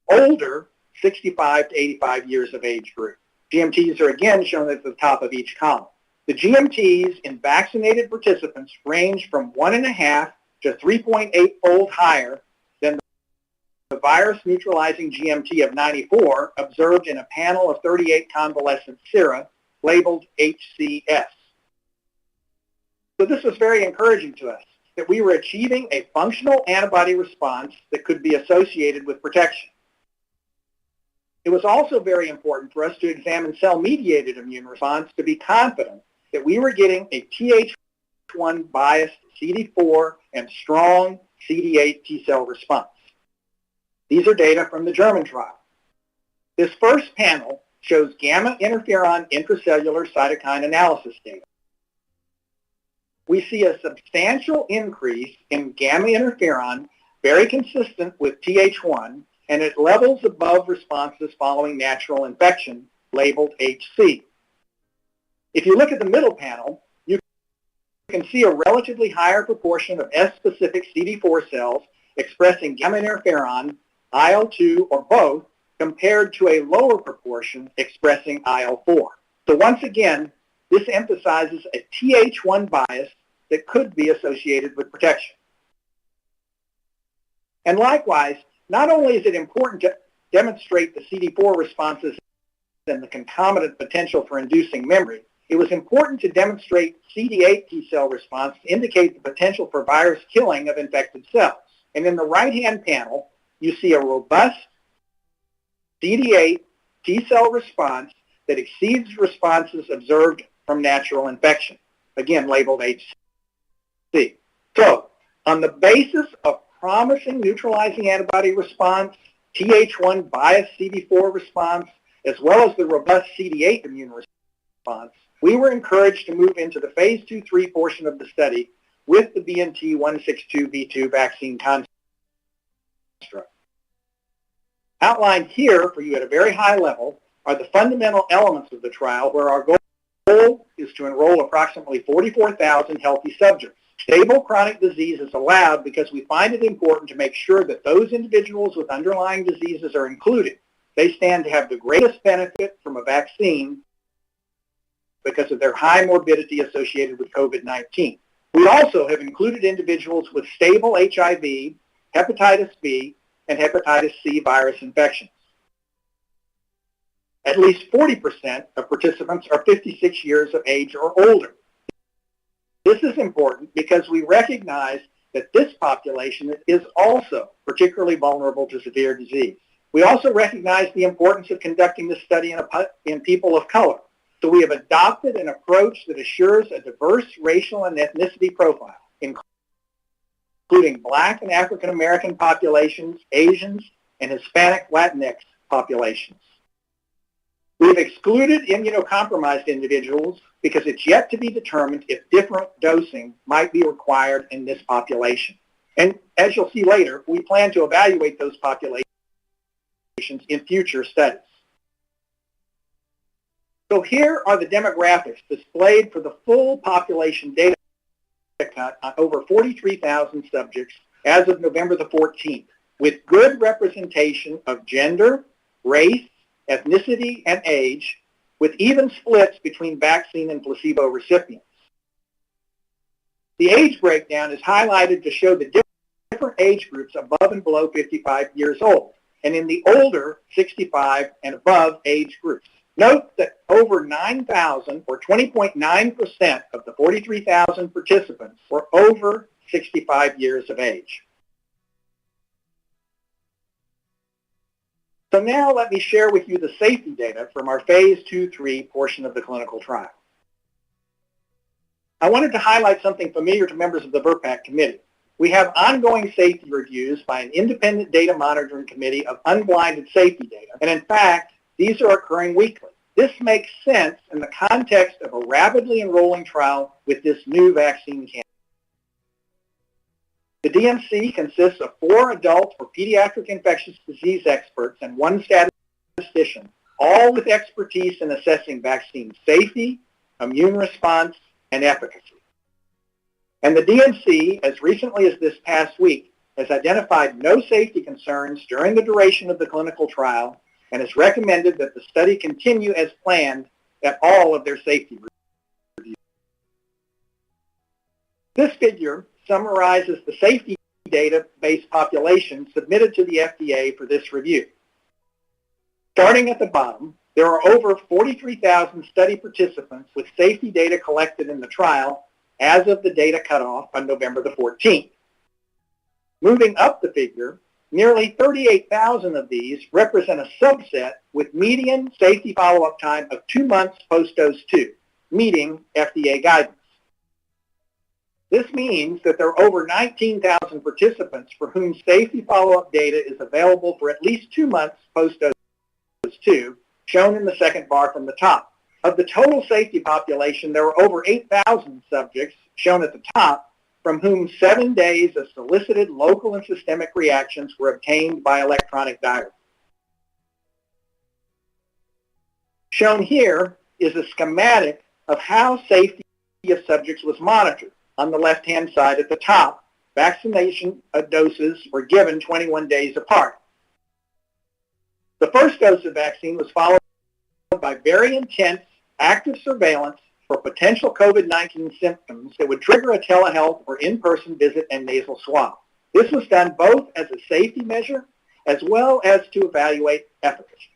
S14: older 65 to 85 years of age group. GMTs are again shown at the top of each column. The GMTs in vaccinated participants range from 1.5 to 3.8-fold higher than the virus-neutralizing GMT of 94 observed in a panel of 38 convalescent sera labeled HCS. So this was very encouraging to us, that we were achieving a functional antibody response that could be associated with protection. It was also very important for us to examine cell-mediated immune response to be confident that we were getting a Th1 biased CD4 and strong CD8 T-cell response. These are data from the German trial. This first panel shows gamma interferon intracellular cytokine analysis data. We see a substantial increase in gamma interferon, very consistent with Th1, and at levels above responses following natural infection, labeled HC. If you look at the middle panel, you can see a relatively higher proportion of S-specific CD4 cells expressing gamma interferon, IL-2, or both, compared to a lower proportion expressing IL-4. So once again, this emphasizes a Th1 bias that could be associated with protection. And likewise, not only is it important to demonstrate the CD4 responses and the concomitant potential for inducing memory, it was important to demonstrate CD8 T cell response to indicate the potential for virus killing of infected cells. And in the right-hand panel, you see a robust CD8 T cell response that exceeds responses observed from natural infection, again labeled HC. So, on the basis of promising neutralizing antibody response, Th1 biased CD4 response, as well as the robust CD8 immune response, we were encouraged to move into the phase 2-3 portion of the study with the BNT162b2 vaccine construct. Outlined here for you at a very high level are the fundamental elements of the trial, where our goal is to enroll approximately 44,000 healthy subjects. Stable chronic disease is allowed because we find it important to make sure that those individuals with underlying diseases are included. They stand to have the greatest benefit from a vaccine because of their high morbidity associated with COVID-19. We also have included individuals with stable HIV, hepatitis B, and hepatitis C virus infections. At least 40% of participants are 56 years of age or older. This is important because we recognize that this population is also particularly vulnerable to severe disease. We also recognize the importance of conducting this study in people of color. So we have adopted an approach that assures a diverse racial and ethnicity profile, including Black and African American populations, Asians, and Hispanic Latinx populations. We've excluded immunocompromised individuals because it's yet to be determined if different dosing might be required in this population. And as you'll see later, we plan to evaluate those populations in future studies. So here are the demographics displayed for the full population data cut on over 43,000 subjects as of November the 14th, with good representation of gender, race, ethnicity, and age, with even splits between vaccine and placebo recipients. The age breakdown is highlighted to show the different age groups above and below 55 years old, and in the older 65 and above age groups. Note that over 9,000, or 20.9% of the 43,000 participants were over 65 years of age. So now let me share with you the safety data from our phase 2-3 portion of the clinical trial. I wanted to highlight something familiar to members of the VRBPAC committee. We have ongoing safety reviews by an independent data monitoring committee of unblinded safety data, and in fact, these are occurring weekly. This makes sense in the context of a rapidly enrolling trial with this new vaccine candidate. The DMC consists of 4 adult or pediatric infectious disease experts and 1 statistician, all with expertise in assessing vaccine safety, immune response, and efficacy. And the DMC, as recently as this past week, has identified no safety concerns during the duration of the clinical trial and has recommended that the study continue as planned at all of their safety reviews. This figure summarizes the safety database population submitted to the FDA for this review. Starting at the bottom, there are over 43,000 study participants with safety data collected in the trial as of the data cutoff on November the 14th. Moving up the figure, nearly 38,000 of these represent a subset with median safety follow-up time of 2 months post-dose 2, meeting FDA guidance. This means that there are over 19,000 participants for whom safety follow-up data is available for at least 2 months post-dose 2, shown in the second bar from the top. Of the total safety population, there were over 8,000 subjects, shown at the top, from whom 7 days of solicited local and systemic reactions were obtained by electronic diary. Shown here is a schematic of how safety of subjects was monitored. On the left-hand side at the top, vaccination doses were given 21 days apart. The first dose of vaccine was followed by very intense active surveillance for potential COVID-19 symptoms that would trigger a telehealth or in-person visit and nasal swab. This was done both as a safety measure as well as to evaluate efficacy.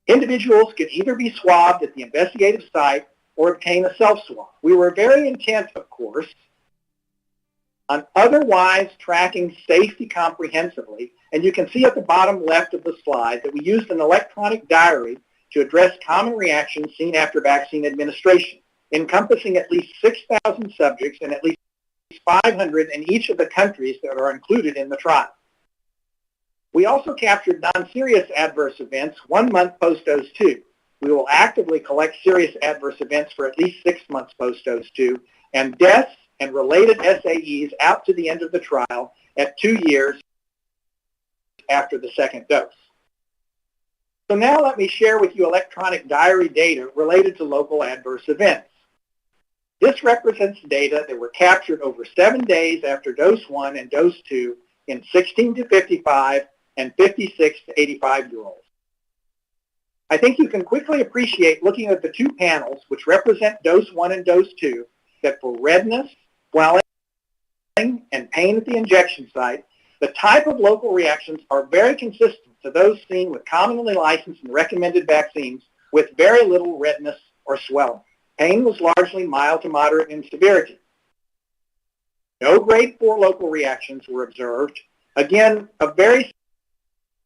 S14: Individuals could either be swabbed at the investigative site or obtain a self-swab. We were very intent, of course, on otherwise tracking safety comprehensively, and you can see at the bottom left of the slide that we used an electronic diary to address common reactions seen after vaccine administration, encompassing at least 6,000 subjects and at least 500 in each of the countries that are included in the trial. We also captured non-serious adverse events 1 month post-dose 2. We will actively collect serious adverse events for at least 6 months post-dose 2, and deaths and related SAEs out to the end of the trial at 2 years after the second dose. So now let me share with you electronic diary data related to local adverse events. This represents data that were captured over 7 days after dose 1 and dose 2 in 16 to 55 and 56 to 85-year-olds. I think you can quickly appreciate, looking at the two panels, which represent dose 1 and dose 2, that for redness, swelling, and pain at the injection site, the type of local reactions are very consistent to those seen with commonly licensed and recommended vaccines with very little redness or swelling. Pain was largely mild to moderate in severity. No grade 4 local reactions were observed. Again, a very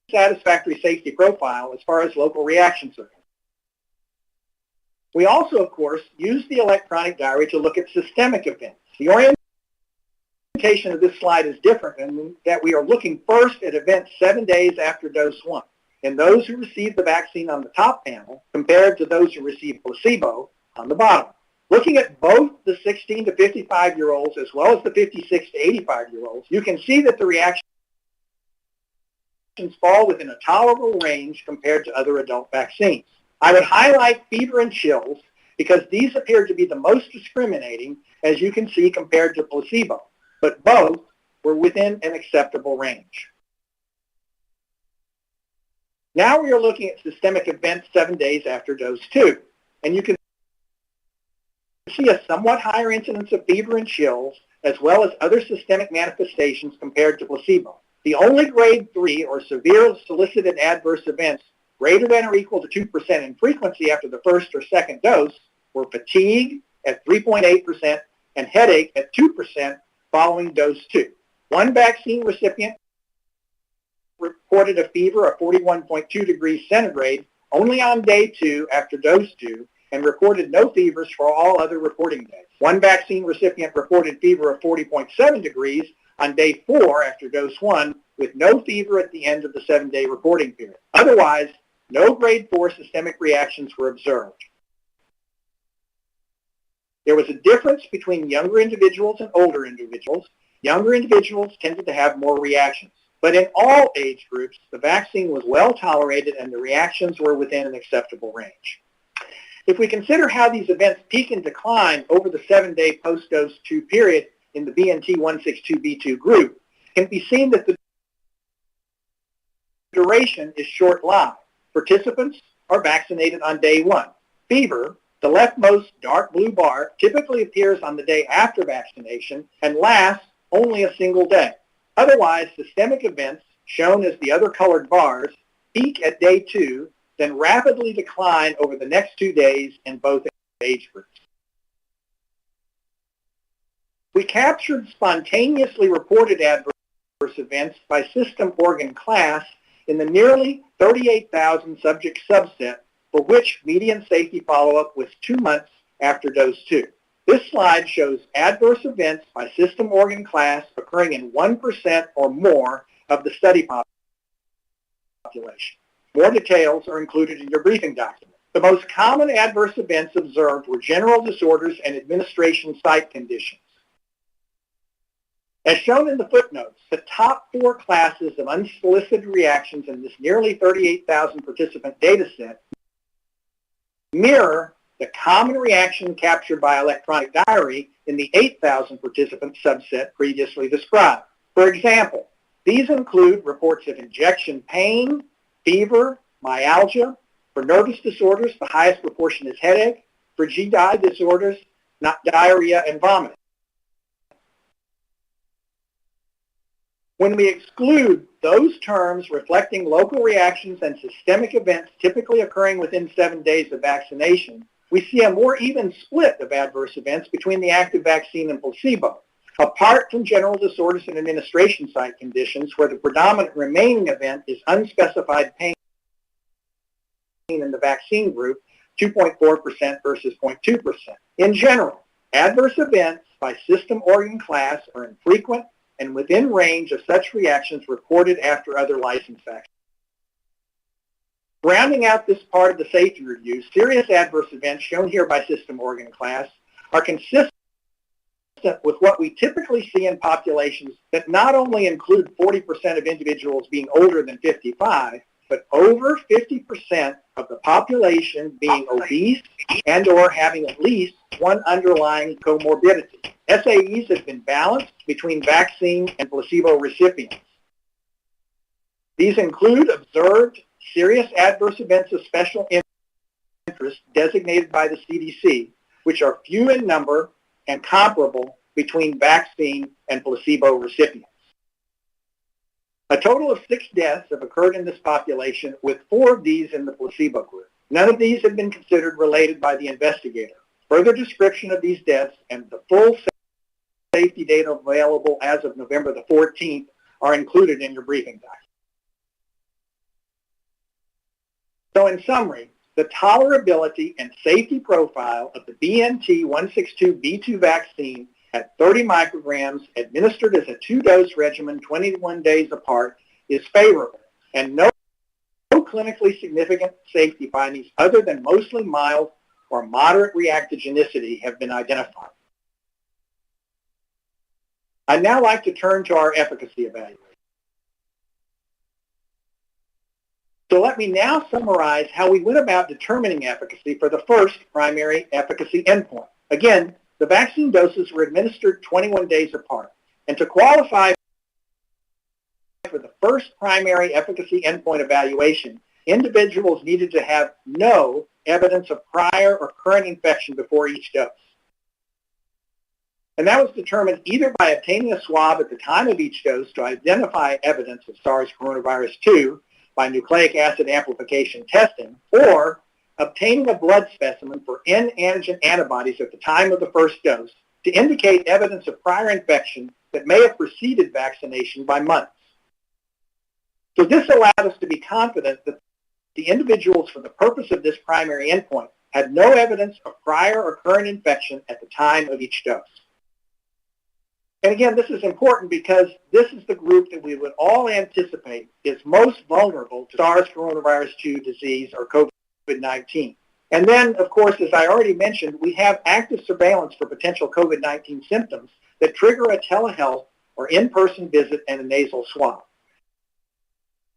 S14: satisfactory safety profile as far as local reactions are concerned. We also, of course, used the electronic diary to look at systemic events. The orientation of this slide is different in that we are looking first at events 7 days after dose 1. In those who received the vaccine on the top panel compared to those who received placebo on the bottom. Looking at both the 16 to 55-year-olds as well as the 56 to 85-year-olds, you can see that the reactions fall within a tolerable range compared to other adult vaccines. I would highlight fever and chills because these appear to be the most discriminating, as you can see, compared to placebo, but both were within an acceptable range. Now we are looking at systemic events 7 days after dose 2, and you can see a somewhat higher incidence of fever and chills, as well as other systemic manifestations compared to placebo. The only grade 3 or severe solicited adverse events greater than or equal to 2% in frequency after the first or second dose were fatigue at 3.8% and headache at 2% following dose 2. One vaccine recipient reported a fever of 41.2 degrees centigrade only on day 2 after dose 2 and reported no fevers for all other reporting days. One vaccine recipient reported fever of 40.7 degrees on day 4 after dose 1 with no fever at the end of the 7-day reporting period. Otherwise, no grade 4 systemic reactions were observed. There was a difference between younger individuals and older individuals. Younger individuals tended to have more reactions. But in all age groups, the vaccine was well tolerated and the reactions were within an acceptable range. If we consider how these events peak and decline over the 7-day post-dose 2 period in the BNT162b2 group, it can be seen that the duration is short-lived. Participants are vaccinated on day 1. Fever, the leftmost dark blue bar, typically appears on the day after vaccination and lasts only a single day. Otherwise, systemic events, shown as the other colored bars, peak at day 2, then rapidly decline over the next 2 days in both age groups. We captured spontaneously reported adverse events by system organ class in the nearly 38,000 subject subset for which median safety follow-up was 2 months after dose 2. This slide shows adverse events by system organ class occurring in 1% or more of the study population. More details are included in your briefing document. The most common adverse events observed were general disorders and administration site conditions. As shown in the footnotes, the top 4 classes of unsolicited reactions in this nearly 38,000 participant data set mirror the common reaction captured by electronic diary in the 8,000 participant subset previously described. For example, these include reports of injection pain, fever, myalgia. For nervous disorders, the highest proportion is headache. For GI disorders, not diarrhea and vomiting. When we exclude those terms reflecting local reactions and systemic events typically occurring within 7 days of vaccination, we see a more even split of adverse events between the active vaccine and placebo. Apart from general disorders and administration site conditions, where the predominant remaining event is unspecified pain in the vaccine group, 2.4% versus 0.2%. In general, adverse events by system organ class are infrequent and within range of such reactions reported after other licensed vaccines. Rounding out this part of the safety review, serious adverse events shown here by system organ class are consistent with what we typically see in populations that not only include 40% of individuals being older than 55, but over 50% of the population being obese and or having at least one underlying comorbidity. SAEs have been balanced between vaccine and placebo recipients. These include observed serious adverse events of special interest designated by the CDC, which are few in number and comparable between vaccine and placebo recipients. A total of 6 deaths have occurred in this population, with 4 of these in the placebo group. None of these have been considered related by the investigator. Further description of these deaths and the full safety data available as of November the 14th are included in your briefing document. So in summary, the tolerability and safety profile of the BNT162b2 vaccine at 30 micrograms administered as a 2-dose regimen 21 days apart is favorable, and no clinically significant safety findings other than mostly mild or moderate reactogenicity have been identified. I'd now like to turn to our efficacy evaluation. So let me now summarize how we went about determining efficacy for the first primary efficacy endpoint. Again, the vaccine doses were administered 21 days apart. And to qualify for the first primary efficacy endpoint evaluation, individuals needed to have no evidence of prior or current infection before each dose. And that was determined either by obtaining a swab at the time of each dose to identify evidence of SARS coronavirus 2 by nucleic acid amplification testing, or obtaining a blood specimen for N-antigen antibodies at the time of the first dose to indicate evidence of prior infection that may have preceded vaccination by months. So this allowed us to be confident that the individuals for the purpose of this primary endpoint had no evidence of prior or current infection at the time of each dose. And again, this is important because this is the group that we would all anticipate is most vulnerable to SARS coronavirus 2 disease or COVID-19. And then, of course, as I already mentioned, we have active surveillance for potential COVID-19 symptoms that trigger a telehealth or in-person visit and a nasal swab.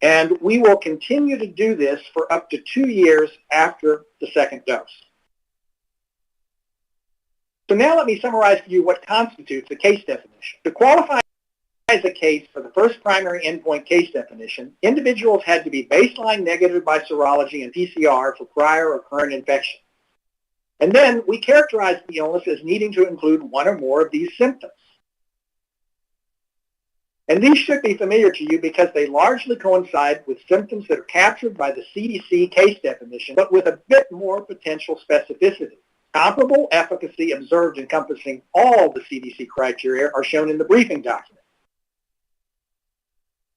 S14: And we will continue to do this for up to 2 years after the second dose. So now let me summarize for you what constitutes a case definition. To qualify as a case for the first primary endpoint case definition, individuals had to be baseline negative by serology and PCR for prior or current infection. And then we characterized the illness as needing to include one or more of these symptoms. And these should be familiar to you because they largely coincide with symptoms that are captured by the CDC case definition, but with a bit more potential specificity. Comparable efficacy observed encompassing all the CDC criteria are shown in the briefing document.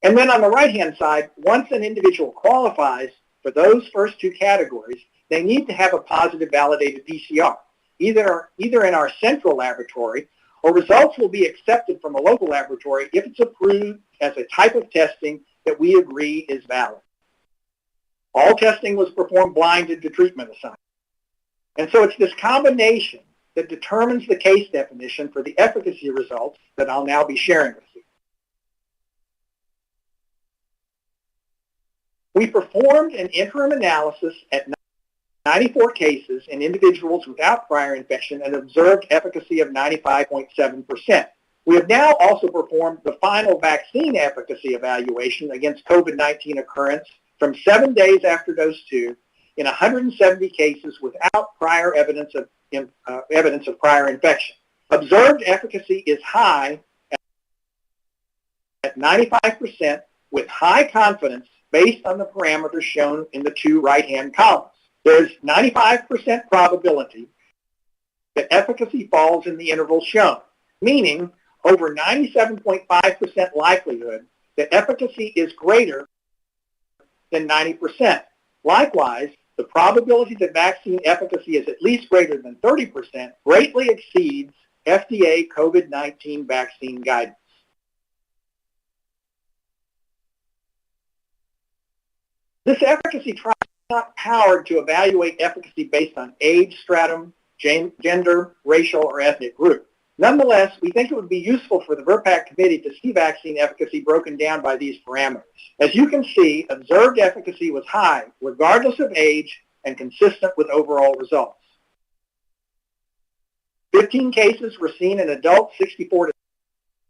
S14: And then on the right-hand side, once an individual qualifies for those first 2 categories, they need to have a positive validated PCR, either in our central laboratory, or results will be accepted from a local laboratory if it's approved as a type of testing that we agree is valid. All testing was performed blinded to treatment assignment. And so it's this combination that determines the case definition for the efficacy results that I'll now be sharing with you. We performed an interim analysis at 94 cases in individuals without prior infection and observed efficacy of 95.7%. We have now also performed the final vaccine efficacy evaluation against COVID-19 occurrence from 7 days after dose 2 in 170 cases without prior evidence of prior infection. Observed efficacy is high at 95% with high confidence based on the parameters shown in the two right-hand columns. There's 95% probability that efficacy falls in the interval shown, meaning over 97.5% likelihood that efficacy is greater than 90%. Likewise, the probability that vaccine efficacy is at least greater than 30% greatly exceeds FDA COVID-19 vaccine guidance. This efficacy trial is not powered to evaluate efficacy based on age, stratum, gender, racial, or ethnic group. Nonetheless, we think it would be useful for the VRBPAC committee to see vaccine efficacy broken down by these parameters. As you can see, observed efficacy was high, regardless of age, and consistent with overall results. 15 cases were seen in adults 65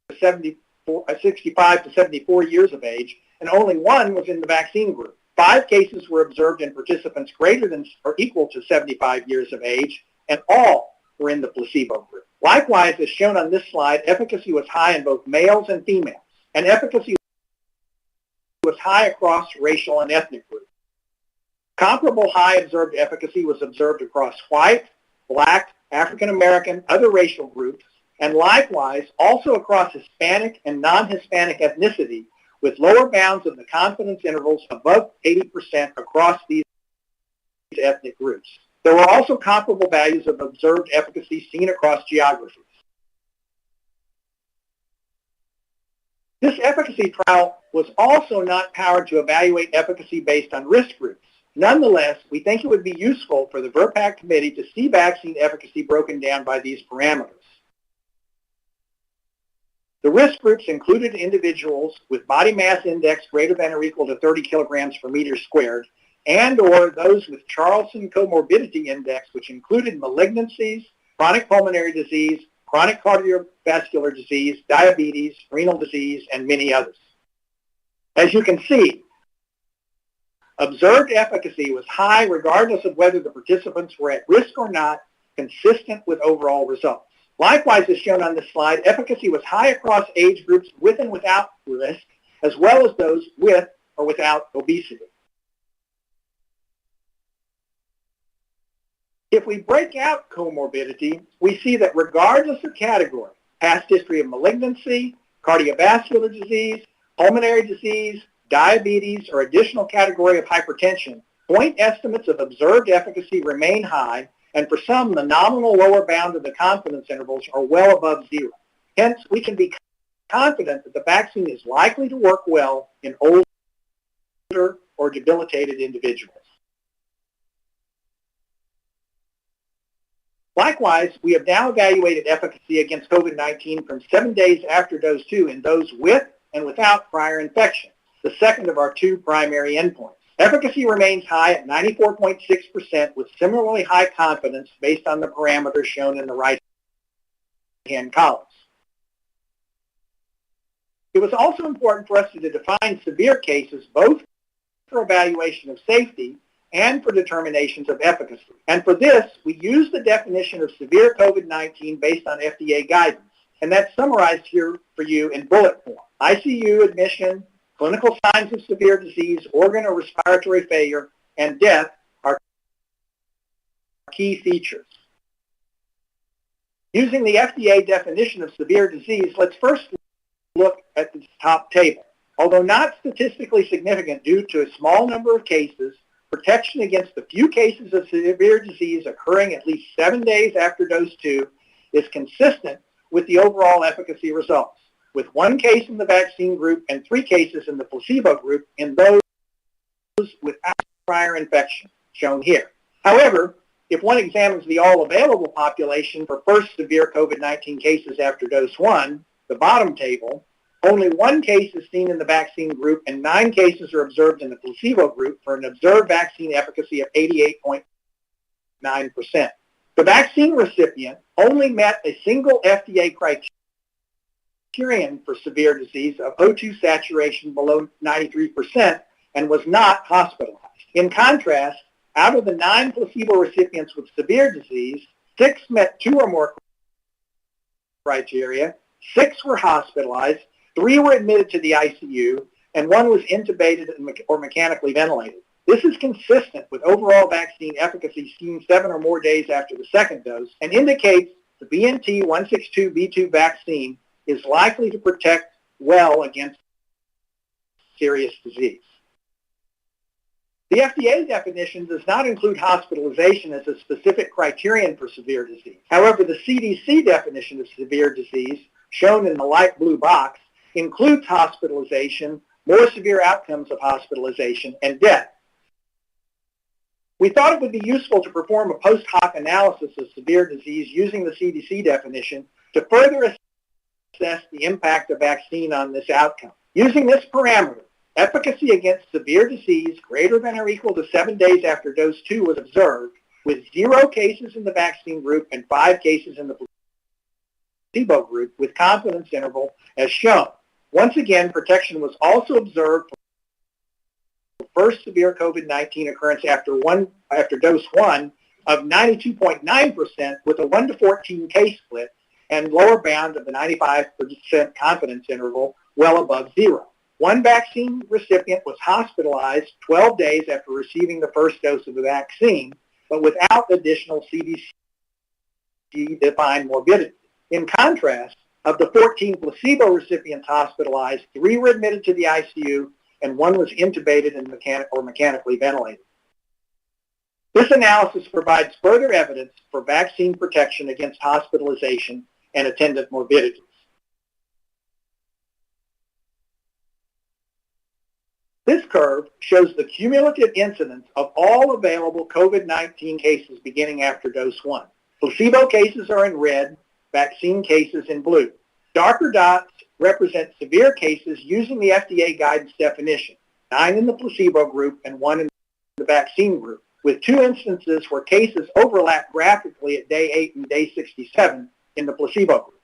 S14: to 74 years of age, and only one was in the vaccine group. 5 cases were observed in participants greater than or equal to 75 years of age, and all were in the placebo group. Likewise, as shown on this slide, efficacy was high in both males and females, and efficacy was high across racial and ethnic groups. Comparable high observed efficacy was observed across white, black, African American, other racial groups, and likewise also across Hispanic and non-Hispanic ethnicity, with lower bounds of the confidence intervals above 80% across these ethnic groups. There were also comparable values of observed efficacy seen across geographies. This efficacy trial was also not powered to evaluate efficacy based on risk groups. Nonetheless, we think it would be useful for the VRBPAC committee to see vaccine efficacy broken down by these parameters. The risk groups included individuals with body mass index greater than or equal to 30 kilograms per meter squared, and or those with Charlson comorbidity index, which included malignancies, chronic pulmonary disease, chronic cardiovascular disease, diabetes, renal disease, and many others. As you can see, observed efficacy was high regardless of whether the participants were at risk or not, consistent with overall results. Likewise, as shown on this slide, efficacy was high across age groups with and without risk, as well as those with or without obesity. If we break out comorbidity, we see that regardless of category, past history of malignancy, cardiovascular disease, pulmonary disease, diabetes, or additional category of hypertension, point estimates of observed efficacy remain high, and for some, the nominal lower bound of the confidence intervals are well above 0. Hence, we can be confident that the vaccine is likely to work well in older or debilitated individuals. Likewise, we have now evaluated efficacy against COVID-19 from 7 days after dose 2 in those with and without prior infection, the second of our 2 primary endpoints. Efficacy remains high at 94.6% with similarly high confidence based on the parameters shown in the right-hand columns. It was also important for us to define severe cases both for evaluation of safety and for determinations of efficacy. And for this, we use the definition of severe COVID-19 based on FDA guidance, and that's summarized here for you in bullet form. ICU admission, clinical signs of severe disease, organ or respiratory failure, and death are key features. Using the FDA definition of severe disease, let's first look at the top table. Although not statistically significant due to a small number of cases, protection against the few cases of severe disease occurring at least 7 days after dose 2 is consistent with the overall efficacy results, with 1 case in the vaccine group and 3 cases in the placebo group in those without prior infection, shown here. However, If one examines the all-available population for first severe COVID-19 cases after dose 1, the bottom table, only 1 case is seen in the vaccine group and 9 cases are observed in the placebo group for an observed vaccine efficacy of 88.9%. The vaccine recipient only met a single FDA criterion for severe disease of O2 saturation below 93% and was not hospitalized. In contrast, out of the 9 placebo recipients with severe disease, 6 met 2 or more criteria, 6 were hospitalized, 3 were admitted to the ICU, and 1 was intubated or mechanically ventilated. This is consistent with overall vaccine efficacy seen 7 or more days after the second dose and indicates the BNT162b2 vaccine is likely to protect well against serious disease. The FDA definition does not include hospitalization as a specific criterion for severe disease. However, the CDC definition of severe disease, shown in the light blue box, includes hospitalization, more severe outcomes of hospitalization, and death. We thought it would be useful to perform a post hoc analysis of severe disease using the CDC definition to further assess the impact of vaccine on this outcome. Using this parameter, efficacy against severe disease greater than or equal to 7 days after dose 2 was observed, with 0 cases in the vaccine group and 5 cases in the placebo group, with confidence interval as shown. Once again, protection was also observed for first severe COVID-19 occurrence after dose 1 of 92.9% with a 1 to 14 case split and lower bound of the 95% confidence interval well above 0. 1 vaccine recipient was hospitalized 12 days after receiving the first dose of the vaccine, but without additional CDC-defined morbidity. In contrast, of the 14 placebo recipients hospitalized, 3 were admitted to the ICU and 1 was intubated and mechanically ventilated. This analysis provides further evidence for vaccine protection against hospitalization and attendant morbidities. This curve shows the cumulative incidence of all available COVID-19 cases beginning after dose 1. Placebo cases are in red, vaccine cases in blue. Darker dots represent severe cases using the FDA guidance definition, 9 in the placebo group and 1 in the vaccine group, with 2 instances where cases overlap graphically at day 8 and day 67 in the placebo group.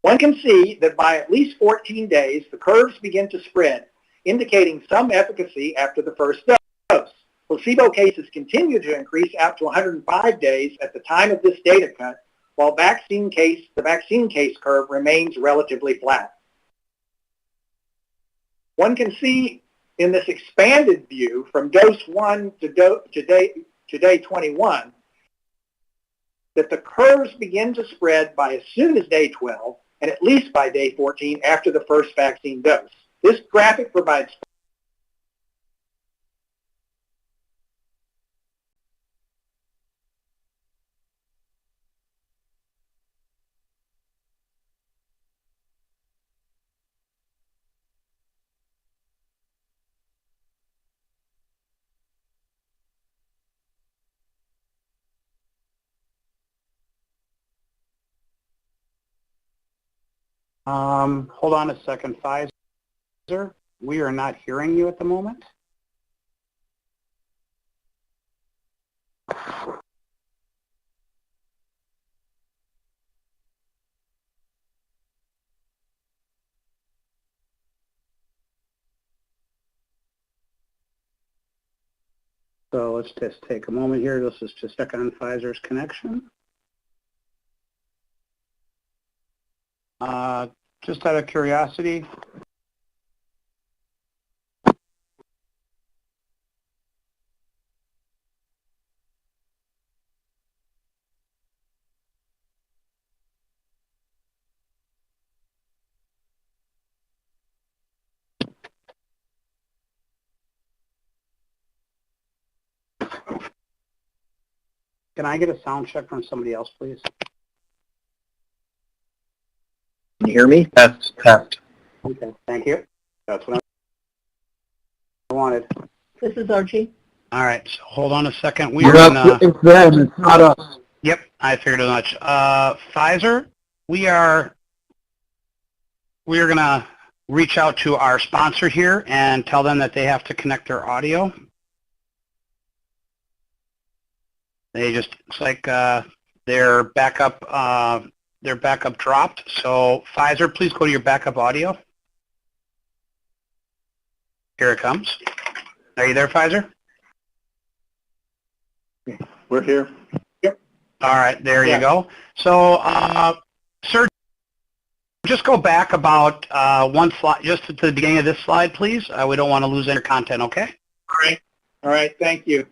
S14: One can see that by at least 14 days, the curves begin to spread, indicating some efficacy after the first dose. Placebo cases continue to increase out to 105 days at the time of this data cut, while the vaccine case curve remains relatively flat. One can see in this expanded view from dose 1 to day 21 that the curves begin to spread by as soon as day 12 and at least by day 14 after the first vaccine dose. This graphic provides
S3: hold on a second, Pfizer. We are not hearing you at the moment. So let's just take a moment here. Let's just check on Pfizer's connection. Just out of curiosity, can I get a sound check from somebody else, please?
S6: Can you hear me?
S3: Test. Okay, thank you. That's what I wanted.
S15: This is Archie.
S3: All right, so hold on a second. We
S20: You're
S3: are
S20: up.
S3: gonna.
S20: It's them. It's not us.
S3: Yep, I figured as much. Pfizer, we're gonna reach out to our sponsor here and tell them that they have to connect their audio. They just looks like their backup dropped. So Pfizer, please go to your backup audio. Here it comes. Are you there, Pfizer?
S14: We're here. Yep.
S3: All right, there you go. So, sir, just go back about one slide, just to the beginning of this slide, please. We don't want to lose any content, okay?
S14: All right, thank you.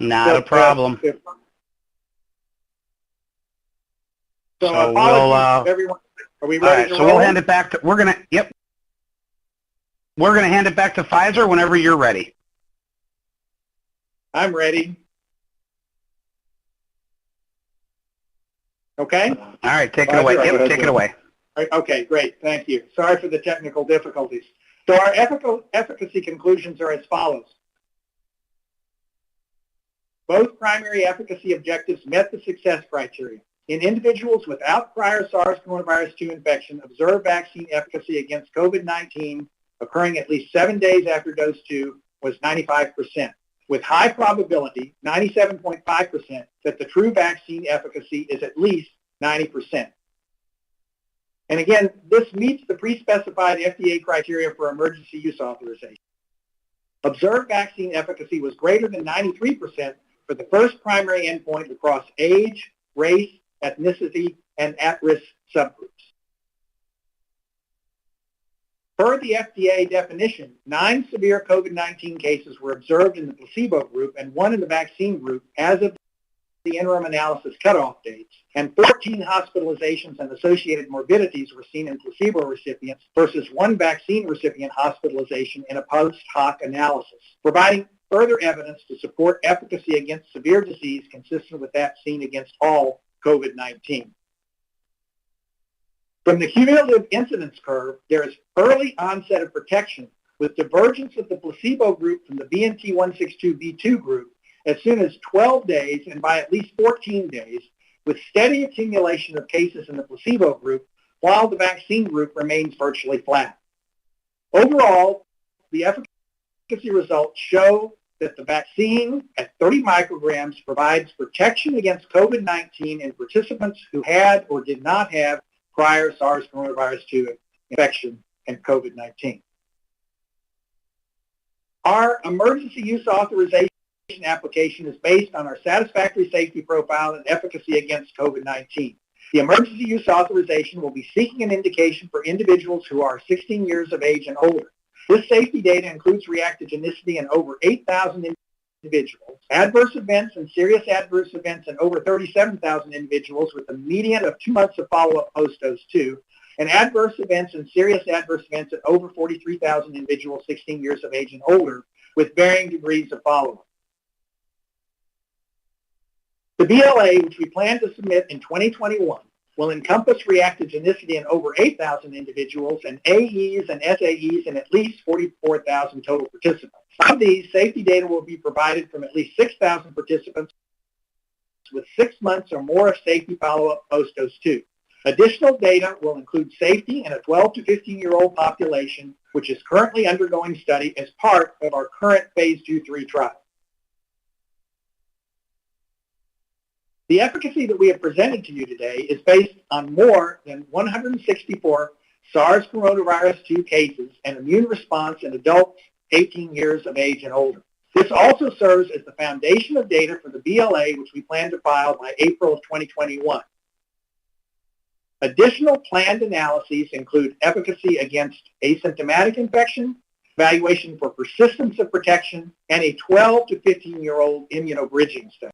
S3: Not a problem.
S14: So
S3: So
S14: apologies, everyone. Are we ready
S3: all right,
S14: to
S3: so
S14: roll?
S3: we'll hand it back to, we're going to hand it back to Pfizer whenever you're ready.
S14: I'm ready. Okay?
S3: All right, take it away. Yep, take it away.
S14: Okay, great. Thank you. Sorry for the technical difficulties. So our efficacy conclusions are as follows. Both primary efficacy objectives met the success criteria. In individuals without prior SARS coronavirus 2 infection, observed vaccine efficacy against COVID-19 occurring at least 7 days after dose 2 was 95%, with high probability, 97.5%, that the true vaccine efficacy is at least 90%. And again, this meets the pre-specified FDA criteria for emergency use authorization. Observed vaccine efficacy was greater than 93% for the first primary endpoint across age, race, ethnicity, and at-risk subgroups. Per the FDA definition, 9 severe COVID-19 cases were observed in the placebo group and 1 in the vaccine group as of the interim analysis cutoff dates, and 14 hospitalizations and associated morbidities were seen in placebo recipients versus 1 vaccine recipient hospitalization in a post hoc analysis, providing further evidence to support efficacy against severe disease consistent with that seen against all COVID-19. From the cumulative incidence curve, there is early onset of protection with divergence of the placebo group from the BNT162b2 group as soon as 12 days and by at least 14 days, with steady accumulation of cases in the placebo group while the vaccine group remains virtually flat. Overall, the efficacy results show that the vaccine at 30 micrograms provides protection against COVID-19 in participants who had or did not have prior SARS coronavirus 2 infection and COVID-19. Our emergency use authorization application is based on our satisfactory safety profile and efficacy against COVID-19. The emergency use authorization will be seeking an indication for individuals who are 16 years of age and older. This safety data includes reactogenicity in over 8,000 individuals, adverse events and serious adverse events in over 37,000 individuals with a median of 2 months of follow-up post-dose 2, and adverse events and serious adverse events in over 43,000 individuals 16 years of age and older with varying degrees of follow-up. The BLA, which we plan to submit in 2021, will encompass reactogenicity in over 8,000 individuals and AEs and SAEs in at least 44,000 total participants. Of these, safety data will be provided from at least 6,000 participants with 6 months or more of safety follow-up post-dose 2. Additional data will include safety in a 12 to 15-year-old population, which is currently undergoing study as part of our current phase 2/3 trial. The efficacy that we have presented to you today is based on more than 164 SARS coronavirus 2 cases and immune response in adults 18 years of age and older. This also serves as the foundation of data for the BLA, which we plan to file by April of 2021. Additional planned analyses include efficacy against asymptomatic infection, evaluation for persistence of protection, and a 12 to 15-year-old immunobridging study.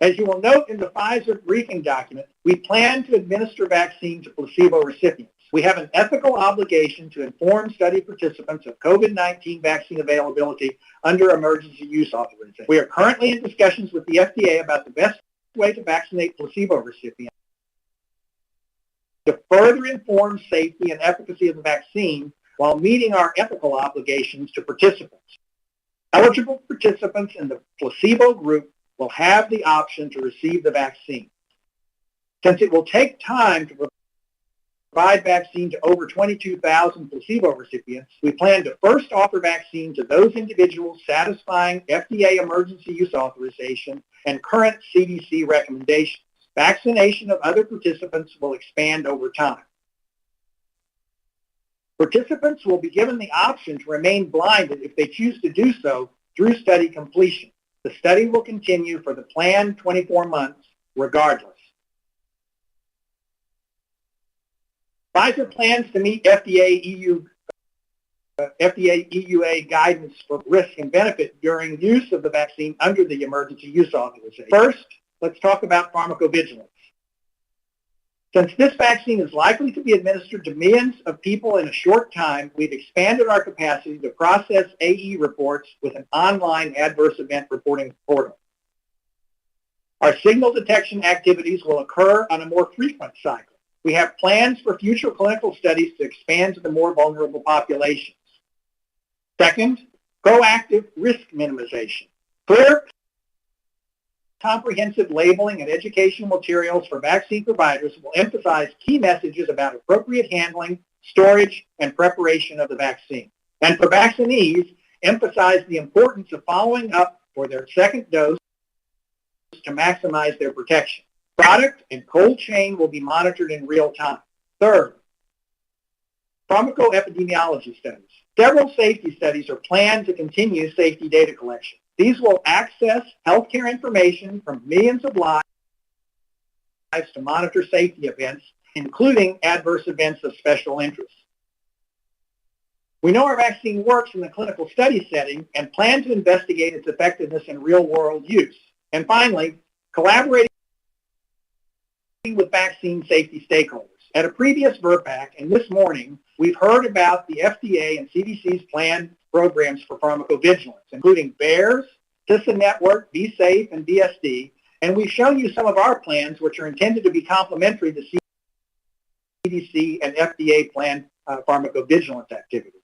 S14: As you will note in the Pfizer briefing document, we plan to administer vaccine to placebo recipients. We have an ethical obligation to inform study participants of COVID-19 vaccine availability under emergency use authorization. We are currently in discussions with the FDA about the best way to vaccinate placebo recipients. To further inform safety and efficacy of the vaccine, while meeting our ethical obligations to participants. Eligible participants in the placebo group will have the option to receive the vaccine. Since it will take time to provide vaccine to over 22,000 placebo recipients, we plan to first offer vaccine to those individuals satisfying FDA emergency use authorization and current CDC recommendations. Vaccination of other participants will expand over time. Participants will be given the option to remain blinded if they choose to do so through study completion. The study will continue for the planned 24 months regardless. Pfizer plans to meet FDA EUA guidance for risk and benefit during use of the vaccine under the emergency use authorization. First, let's talk about pharmacovigilance. Since this vaccine is likely to be administered to millions of people in a short time, we've expanded our capacity to process AE reports with an online adverse event reporting portal. Our signal detection activities will occur on a more frequent cycle. We have plans for future clinical studies to expand to the more vulnerable populations. Second, proactive risk minimization. Clear, comprehensive labeling and educational materials for vaccine providers will emphasize key messages about appropriate handling, storage, and preparation of the vaccine. And for vaccinees, emphasize the importance of following up for their second dose to maximize their protection. Product and cold chain will be monitored in real time. Third, pharmacoepidemiology studies. Several safety studies are planned to continue safety data collection. These will access healthcare information from millions of lives to monitor safety events, including adverse events of special interest. We know our vaccine works in the clinical study setting and plan to investigate its effectiveness in real-world use. And finally, collaborating with vaccine safety stakeholders. At a previous VRPAC and this morning, we've heard about the FDA and CDC's planned programs for pharmacovigilance, including VAERS, CISA Network, Be Safe, and BSD, and we've shown you some of our plans, which are intended to be complementary to CDC and FDA planned pharmacovigilance activities.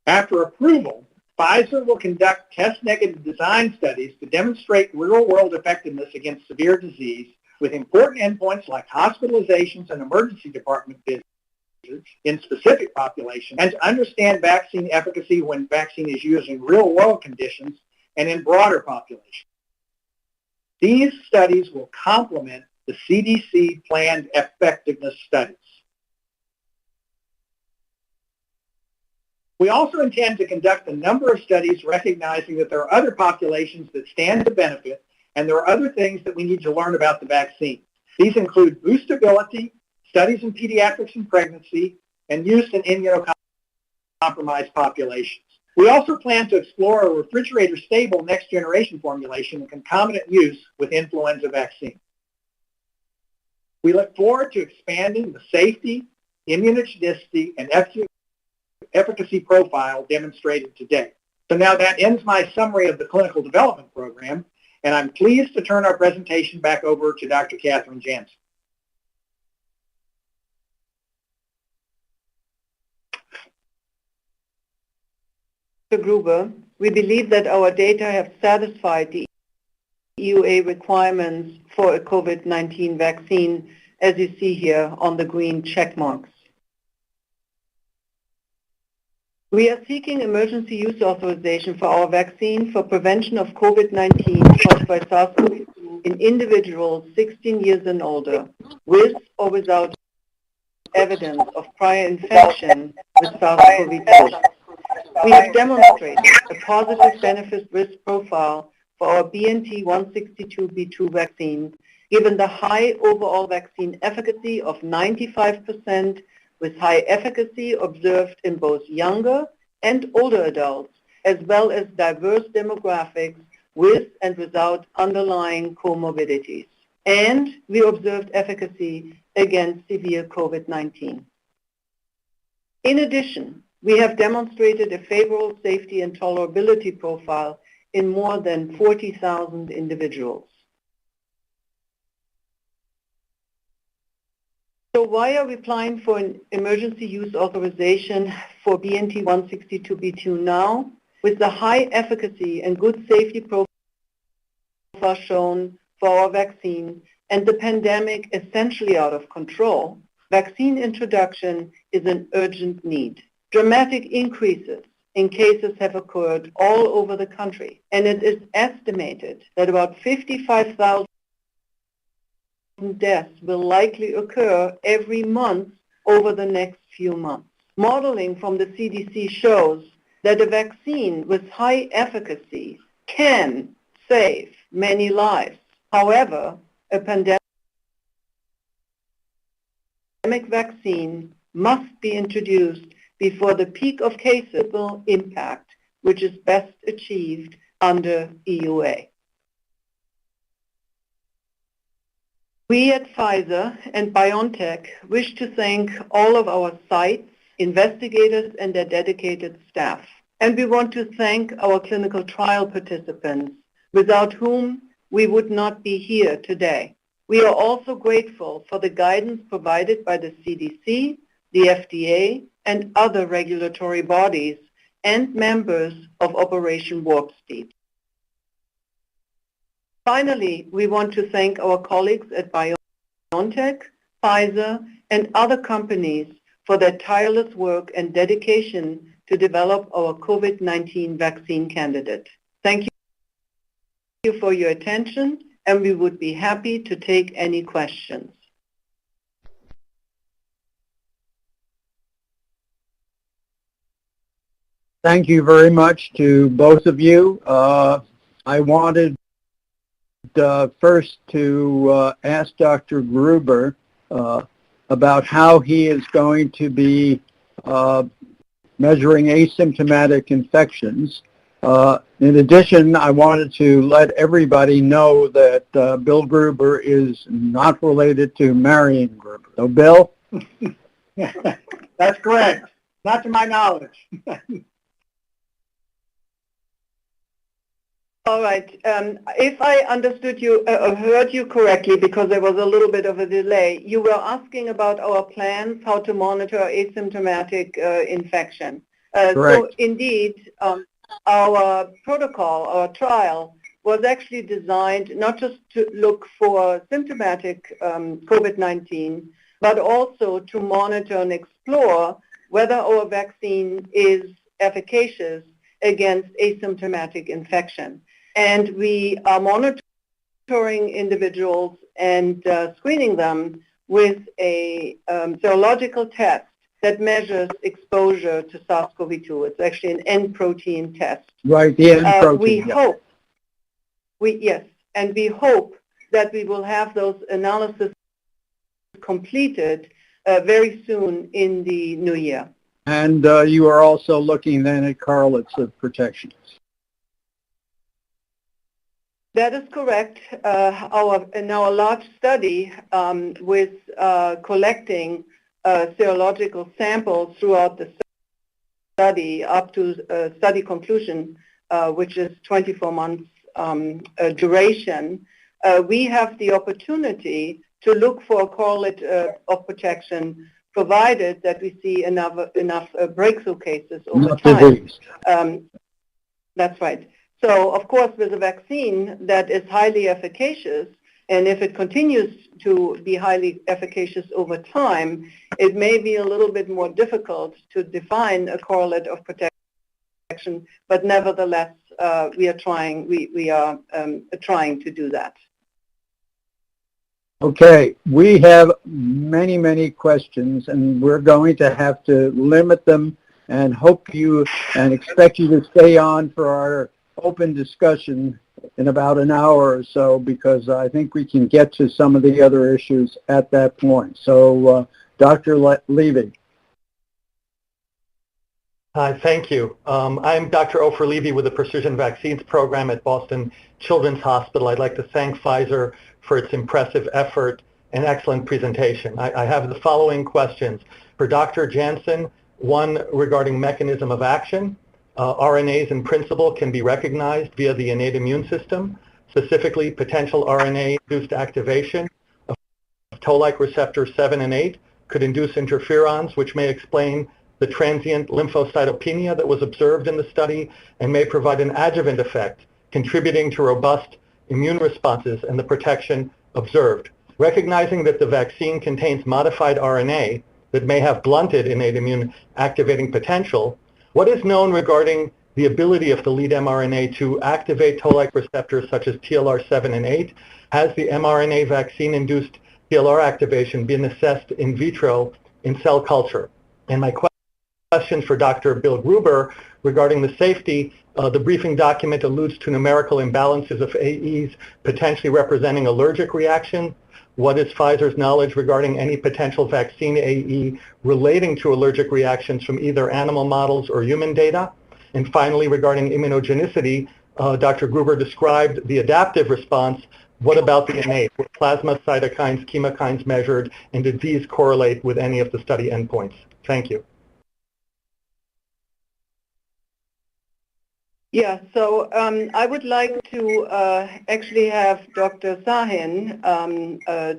S14: After approval, Pfizer will conduct test-negative design studies to demonstrate real-world effectiveness against severe disease with important endpoints like hospitalizations and emergency department visits in specific populations, and to understand vaccine efficacy when vaccine is used in real-world conditions and in broader populations. These studies will complement the CDC planned effectiveness studies. We also intend to conduct a number of studies recognizing that there are other populations that stand to benefit, and there are other things that we need to learn about the vaccine. These include boostability, studies in pediatrics and pregnancy, and use in immunocompromised populations. We also plan to explore a refrigerator-stable next-generation formulation in concomitant use with influenza vaccine. We look forward to expanding the safety, immunogenicity, and efficacy profile demonstrated today. So now that ends my summary of the clinical development program, and I'm pleased to turn our presentation back over to Dr. Catherine Jansen.
S17: Dr. Gruber, we believe that our data have satisfied the EUA requirements for a COVID-19 vaccine, as you see here on the green check marks. We are seeking emergency use authorization for our vaccine for prevention of COVID-19 caused by SARS-CoV-2 in individuals 16 years and older, with or without evidence of prior infection with SARS-CoV-2. We have demonstrated a positive benefit-risk profile for our BNT162b2 vaccine, given the high overall vaccine efficacy of 95%, with high efficacy observed in both younger and older adults, as well as diverse demographics with and without underlying comorbidities. And we observed efficacy against severe COVID-19. In addition, we have demonstrated a favorable safety and tolerability profile in more than 40,000 individuals. So why are we applying for an emergency use authorization for BNT162b2 now? With the high efficacy and good safety profile shown for our vaccine and the pandemic essentially out of control, vaccine introduction is an urgent need. Dramatic increases in cases have occurred all over the country, and it is estimated that about 55,000 deaths will likely occur every month over the next few months. Modeling from the CDC shows that a vaccine with high efficacy can save many lives. However, a pandemic vaccine must be introduced before the peak of cases will impact, which is best achieved under EUA. We at Pfizer and BioNTech wish to thank all of our sites, investigators, and their dedicated staff. And we want to thank our clinical trial participants, without whom we would not be here today. We are also grateful for the guidance provided by the CDC, the FDA, and other regulatory bodies and members of Operation Warp Speed. Finally, we want to thank our colleagues at BioNTech, Pfizer, and other companies for their tireless work and dedication to develop our COVID-19 vaccine candidate. Thank you for your attention, and we would be happy to take any questions.
S13: Thank you very much to both of you. I wanted first to ask Dr. Gruber about how he is going to be measuring asymptomatic infections. In addition, I wanted to let everybody know that Bill Gruber is not related to Marion Gruber. So, Bill?
S14: That's correct. Not to my knowledge.
S17: All right. If I understood you, heard you correctly, because there was a little bit of a delay, you were asking about our plans, how to monitor asymptomatic infection. So indeed, our protocol, our trial, was actually designed not just to look for symptomatic COVID-19, but also to monitor and explore whether our vaccine is efficacious against asymptomatic infection. And we are monitoring individuals and screening them with a serological test that measures exposure to SARS-CoV-2. It's actually an N protein test.
S13: Right, the N protein.
S17: We hope, and we hope that we will have those analyses completed very soon in the new year.
S13: And you are also looking then at correlates of protection.
S17: That is correct. In our large study with collecting serological samples throughout the study up to study conclusion, which is 24 months duration, we have the opportunity to look for a correlate of protection, provided that we see enough breakthrough cases over time. That's right. So, of course, with a vaccine that is highly efficacious, and if it continues to be highly efficacious over time, it may be a little bit more difficult to define a correlate of protection, but nevertheless, we are trying to do that.
S13: Okay, we have many, many questions, and we're going to have to limit them and hope you and expect you to stay on for our open discussion in about an hour or so, because I think we can get to some of the other issues at that point. So, Dr. Levy.
S2: Hi, thank you. I'm Dr. Ofer Levy with the Precision Vaccines Program at Boston Children's Hospital. I'd like to thank Pfizer for its impressive effort and excellent presentation. I have the following questions. For Dr. Jansen, one regarding mechanism of action. RNAs in principle can be recognized via the innate immune system, specifically potential RNA-induced activation of toll-like receptors 7 and 8, could induce interferons, which may explain the transient lymphocytopenia that was observed in the study and may provide an adjuvant effect, contributing to robust immune responses and the protection observed. Recognizing that the vaccine contains modified RNA that may have blunted innate immune activating potential, what is known regarding the ability of the lead mRNA to activate toll-like receptors such as TLR7 and 8? Has the mRNA vaccine-induced TLR activation been assessed in vitro in cell culture? And my question for Dr. Bill Gruber regarding the safety, the briefing document alludes to numerical imbalances of AEs potentially representing allergic reaction. What is Pfizer's knowledge regarding any potential vaccine AE relating to allergic reactions from either animal models or human data? And finally, regarding immunogenicity, Dr. Gruber described the adaptive response. What about the innate? Were plasma cytokines, chemokines measured, and did these correlate with any of the study endpoints? Thank you.
S17: Yeah, so I would like to actually have Dr. Sahin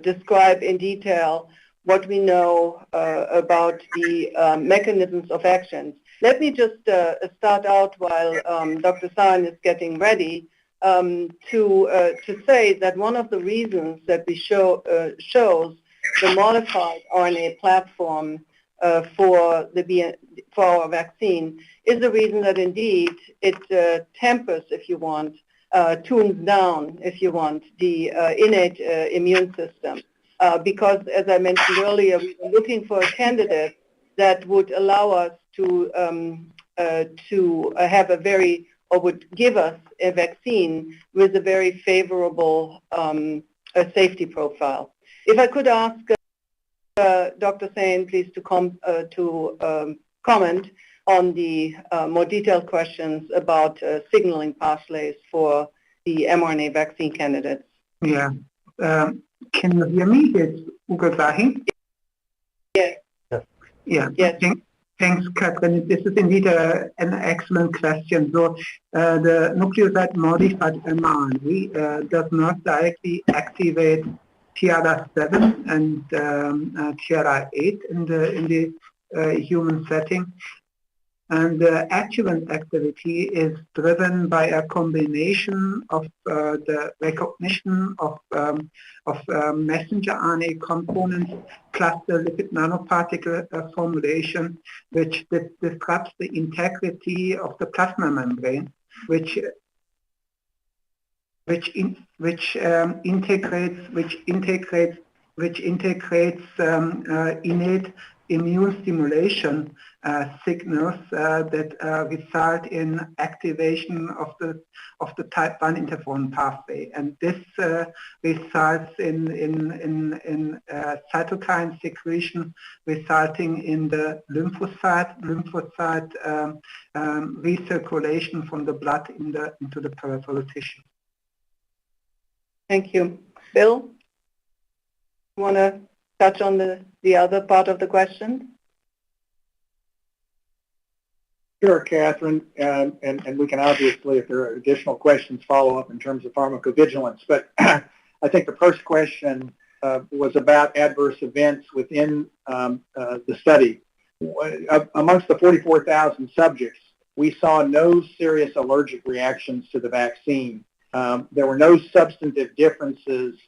S17: describe in detail what we know about the mechanisms of actions. Let me just start out while Dr. Sahin is getting ready to say that one of the reasons that we shows the modified RNA platform for our vaccine is the reason that indeed it tempers, if you want, tunes down, if you want, the innate immune system. Because as I mentioned earlier, we were looking for a candidate that would allow us to have a very, or would give us a vaccine with a very favorable safety profile. If I could ask Dr. Sahin, please, to comment on the more detailed questions about signaling pathways for the mRNA vaccine candidates.
S18: Yeah. Can you hear me? It's Ugo Sahin.
S17: Yes.
S18: Yeah.
S17: Yes.
S18: Thanks, Catherine. This is indeed an excellent question. So the nucleoside modified mRNA does not directly activate TLR7 and TLR8 in the human setting. And the adjuvant activity is driven by a combination of the recognition of messenger RNA components plus the lipid nanoparticle formulation, which disrupts the integrity of the plasma membrane, which integrates innate immune stimulation signals that result in activation of the type 1 interferon pathway, and this results in cytokine secretion, resulting in the lymphocyte recirculation from the blood into the peripheral tissue.
S17: Thank you. Bill, you want to touch on the other part of the question?
S14: Sure, Catherine, and we can obviously, if there are additional questions, follow up in terms of pharmacovigilance. But I think the first question was about adverse events within the study. Amongst the 44,000 subjects, we saw no serious allergic reactions to the vaccine. There were no substantive differences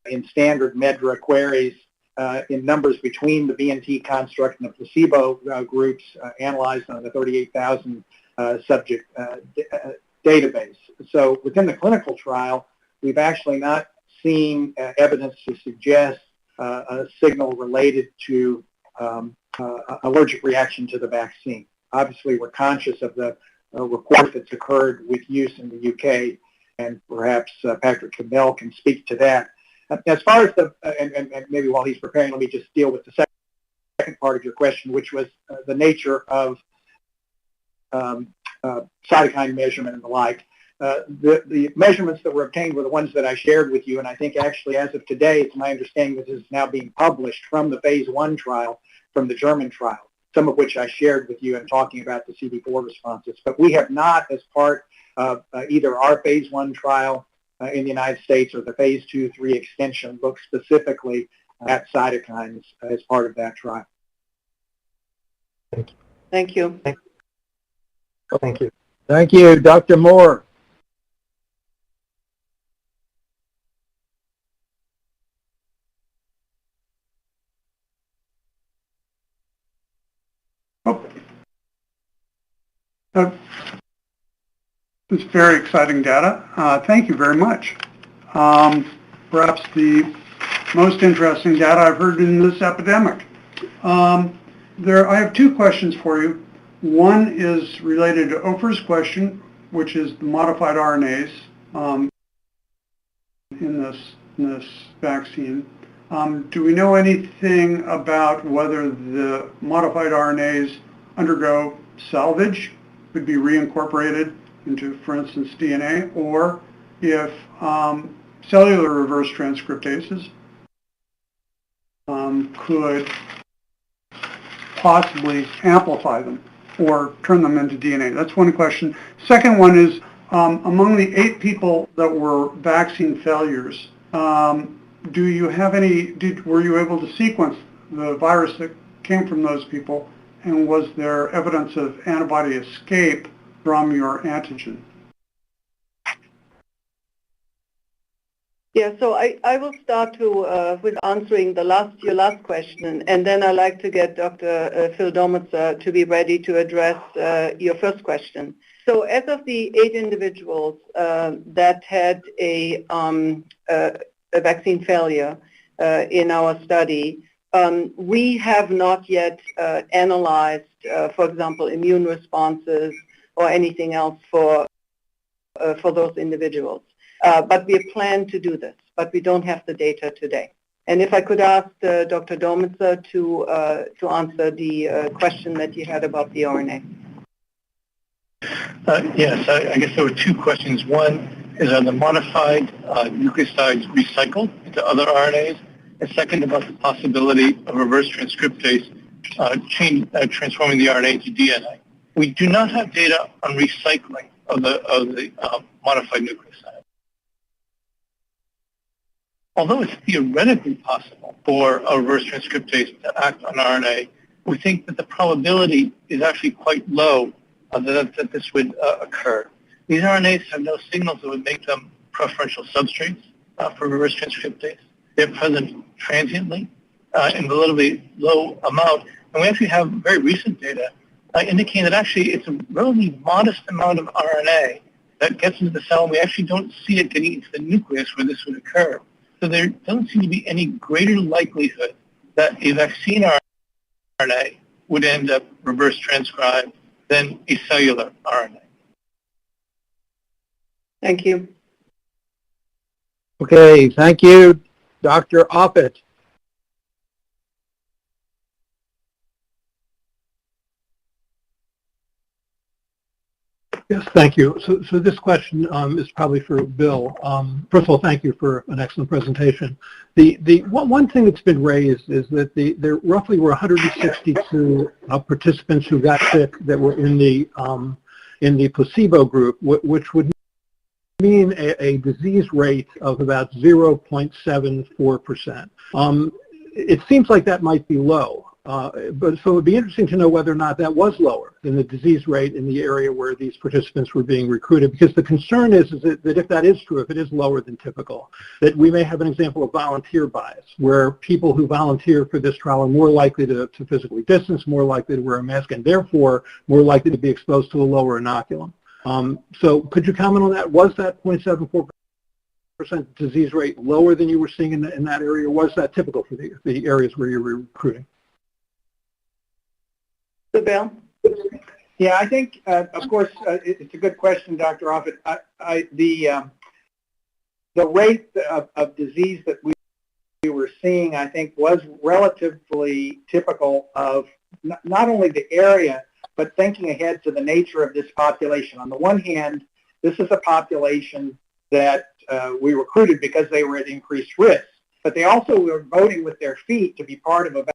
S14: in standard MEDRA queries in numbers between the BNT construct and the placebo groups analyzed on the 38,000 subject database. So within the clinical trial, we've actually not seen evidence to suggest a signal related to allergic reaction to the vaccine. Obviously, we're conscious of the report that's occurred with use in the UK, and perhaps Patrick Cabell can speak to that. As far as and maybe while he's preparing, let me just deal with the second part of your question, which was the nature of cytokine measurement and the like. The measurements that were obtained were the ones that I shared with you, and I think actually as of today, it's my understanding that this is now being published from the phase 1 trial, from the German trial, some of which I shared with you in talking about the CD4 responses. But we have not, as part of either our phase 1 trial in the United States or the phase 2-3 extension, looked specifically at cytokines as part of that trial.
S2: Thank you.
S17: Thank you.
S2: Thank you.
S20: Thank you, Dr. Moore.
S12: It's very exciting data. Thank you very much. Perhaps the most interesting data I've heard in this epidemic. I have two questions for you. One is related to Oprah's question, which is the modified RNAs in this vaccine. Do we know anything about whether the modified RNAs undergo salvage, could be reincorporated into, for instance, DNA, or if cellular reverse transcriptases could possibly amplify them or turn them into DNA? That's one question. Second one is, among the 8 people that were vaccine failures, do you have were you able to sequence the virus that came from those people, and was there evidence of antibody escape from your antigen?
S17: Yeah, so I will start with answering your last question, and then I'd like to get Dr. Phil Domitzer to be ready to address your first question. So as of the 8 individuals that had a vaccine failure in our study, we have not yet analyzed, for example, immune responses or anything else for those individuals. But we plan to do this, but we don't have the data today. And if I could ask Dr. Domitzer to answer the question that you had about the RNA.
S19: Yes, I guess there were 2 questions. One is, are the modified nucleosides recycled into other RNAs? And second, about the possibility of reverse transcriptase transforming the RNA into DNA. We do not have data on recycling of the modified nucleoside. Although it's theoretically possible for a reverse transcriptase to act on RNA, we think that the probability is actually quite low that this would occur. These RNAs have no signals that would make them preferential substrates for reverse transcriptase. They're present transiently in a relatively low amount, and we actually have very recent data indicating that actually it's a relatively modest amount of RNA that gets into the cell, and we actually don't see it getting into the nucleus where this would occur. So there doesn't seem to be any greater likelihood that a vaccine RNA would end up reverse transcribed than a cellular RNA.
S17: Thank you.
S20: Okay, thank you, Dr. Offit.
S23: Yes, thank you. So this question is probably for Bill. First of all, thank you for an excellent presentation. The one thing that's been raised is that there roughly were 162 participants who got sick that were in the placebo group, which would mean a disease rate of about 0.74%. It seems like that might be low. But so it would be interesting to know whether or not that was lower than the disease rate in the area where these participants were being recruited, because the concern is that if that is true, if it is lower than typical, that we may have an example of volunteer bias, where people who volunteer for this trial are more likely to physically distance, more likely to wear a mask, and therefore more likely to be exposed to a lower inoculum. So could you comment on that? Was that 0.74% disease rate lower than you were seeing in that area, or was that typical for the areas where you were recruiting?
S17: Bill?
S14: Yeah, I think, of course, it's a good question, Dr. Offit. The rate of disease that we were seeing, I think, was relatively typical of not only the area, but thinking ahead to the nature of this population. On the one hand, this is a population that we recruited because they were at increased risk, but they also were voting with their feet to be part of a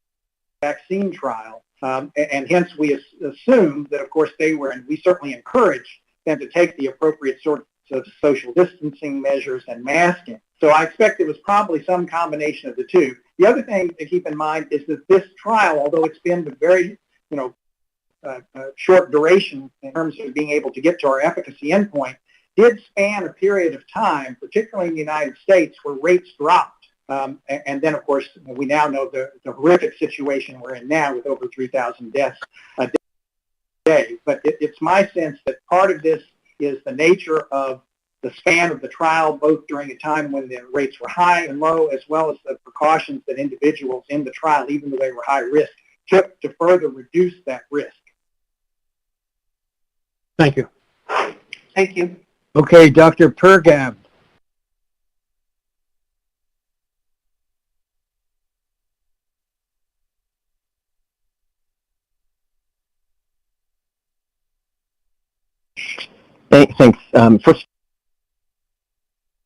S14: vaccine trial. And hence we assume that, of course, they were, and we certainly encourage them to take the appropriate sorts of social distancing measures and masking. So I expect it was probably some combination of the two. The other thing to keep in mind is that this trial, although it's been a very, short duration in terms of being able to get to our efficacy endpoint, did span a period of time, particularly in the United States, where rates dropped. And then, of course, we now know the horrific situation we're in now with over 3,000 deaths a day. But it's my sense that part of this is the nature of the span of the trial, both during a time when the rates were high and low, as well as the precautions that individuals in the trial, even though they were high risk, took to further reduce that risk.
S23: Thank you.
S17: Thank you.
S13: Okay, Dr. Pergam.
S7: Thanks. First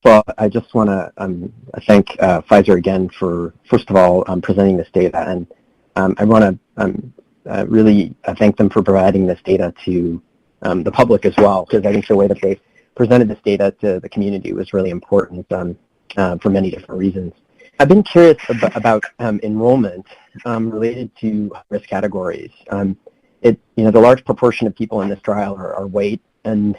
S7: of all, I just want to thank Pfizer again for, first of all, presenting this data. And I want to really thank them for providing this data to the public as well, because I think the way that they presented this data to the community was really important for many different reasons. I've been curious about enrollment related to risk categories. The large proportion of people in this trial are white, and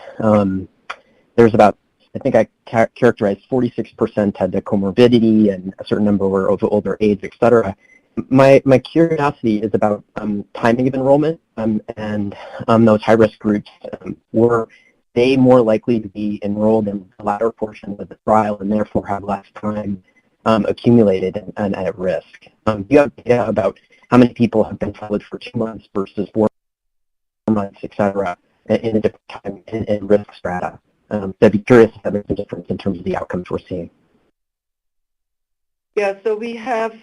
S7: there's about, I think I characterized 46% had the comorbidity, and a certain number were of older age, et cetera. My curiosity is about timing of enrollment, and those high-risk groups. Were they more likely to be enrolled in the latter portions of the trial and therefore have less time accumulated and at risk? Do you have data about how many people have been followed for 2 months versus 4 months, et cetera, in a different time in risk strata? I'd be curious if there's a difference in terms of the outcomes we're seeing.
S17: Yeah, so we have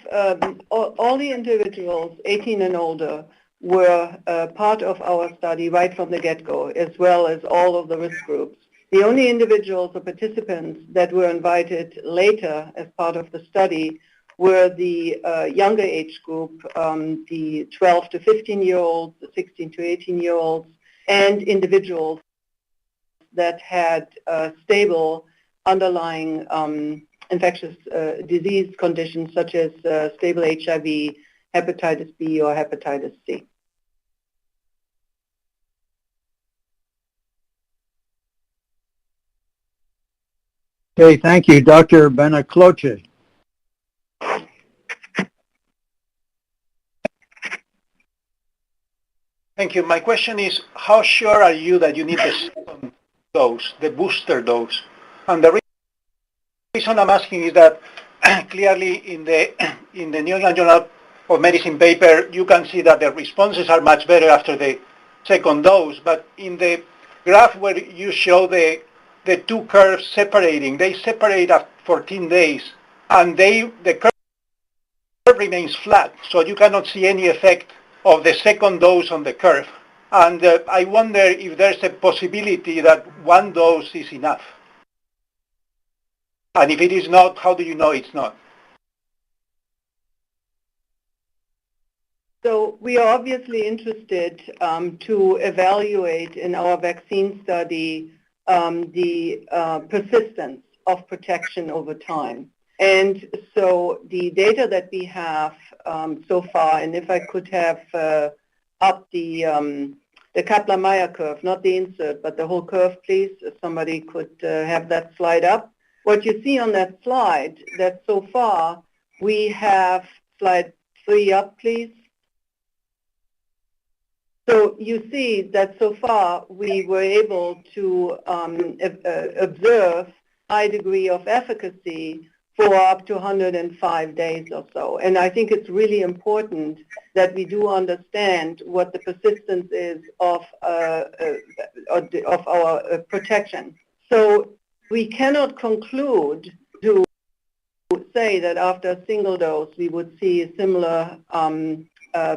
S17: all the individuals 18 and older were part of our study right from the get-go, as well as all of the risk groups. The only individuals or participants that were invited later as part of the study were the younger age group, the 12 to 15-year-olds, the 16 to 18-year-olds, and individuals that had stable underlying infectious disease conditions such as stable HIV, hepatitis B, or hepatitis C.
S13: Okay, thank you. Dr. Benacloce.
S14: Thank you. My question is, how sure are you that you need the second dose, the booster dose? And the reason I'm asking is that clearly in the New England Journal of Medicine paper, you can see that the responses are much better after the second dose. But in the graph where you show the two curves separating, they separate after 14 days, and the curve remains flat, so you cannot see any effect of the second dose on the curve. And I wonder if there's a possibility that one dose is enough. And if it is not, how do you know it's not?
S17: So we are obviously interested to evaluate in our vaccine study the persistence of protection over time. And so the data that we have so far, and if I could have up the Kaplan-Meier curve, not the insert, but the whole curve, please, if somebody could have that slide up. What you see on that slide, that so far we have, slide 3 up, please. So you see that so far we were able to observe high degree of efficacy for up to 105 days or so. And I think it's really important that we do understand what the persistence is of our protection. So we cannot conclude to say that after a single dose we would see a similar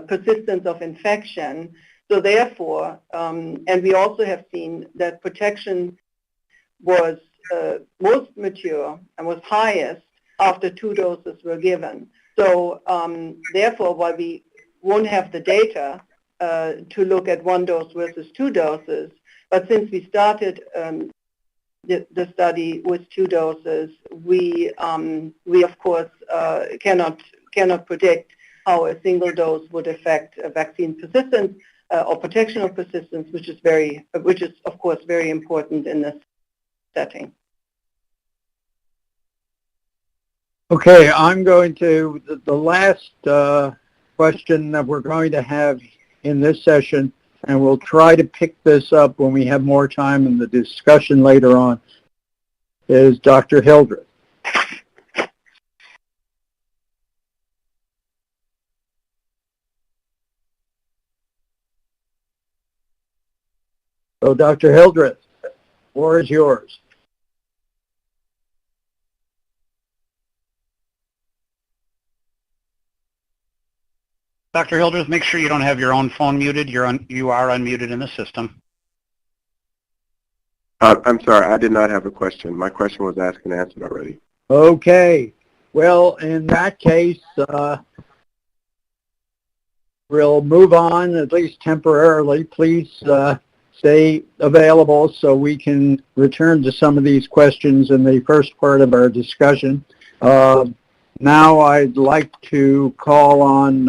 S17: persistence of infection. So therefore, and we also have seen that protection was most mature and was highest after 2 doses were given. So therefore, while we won't have the data to look at 1 dose versus 2 doses, but since we started the study with 2 doses, we of course cannot cannot predict how a single dose would affect vaccine persistence or protection of persistence, which is of course very important in this setting.
S13: Okay, I'm going to, the last question that we're going to have in this session, and we'll try to pick this up when we have more time in the discussion later on, is Dr. Hildreth. So Dr. Hildreth, the floor is yours.
S3: Dr. Hildreth, make sure you don't have your own phone muted. You are unmuted in the system.
S9: I'm sorry, I did not have a question. My question was asked and answered already.
S13: Okay. Well, in that case, we'll move on, at least temporarily. Please stay available so we can return to some of these questions in the first part of our discussion. Now I'd like to call on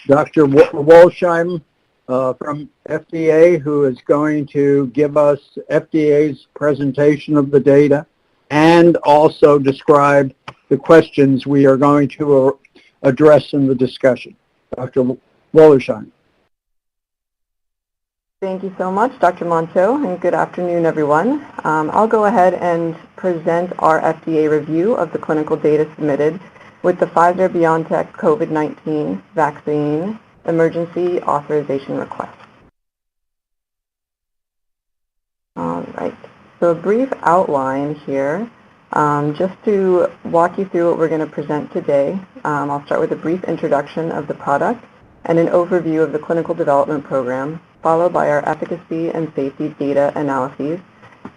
S13: Dr. Wolsheim from FDA, who is going to give us FDA's presentation of the data and also describe the questions we are going to address in the discussion. Dr. Wolsheim.
S5: Thank you so much, Dr. Monteau, and good afternoon, everyone. I'll go ahead and present our FDA review of the clinical data submitted with the Pfizer-BioNTech COVID-19 vaccine emergency authorization request. All right, so a brief outline here. Just to walk you through what we're going to present today, I'll start with a brief introduction of the product and an overview of the clinical development program, followed by our efficacy and safety data analyses,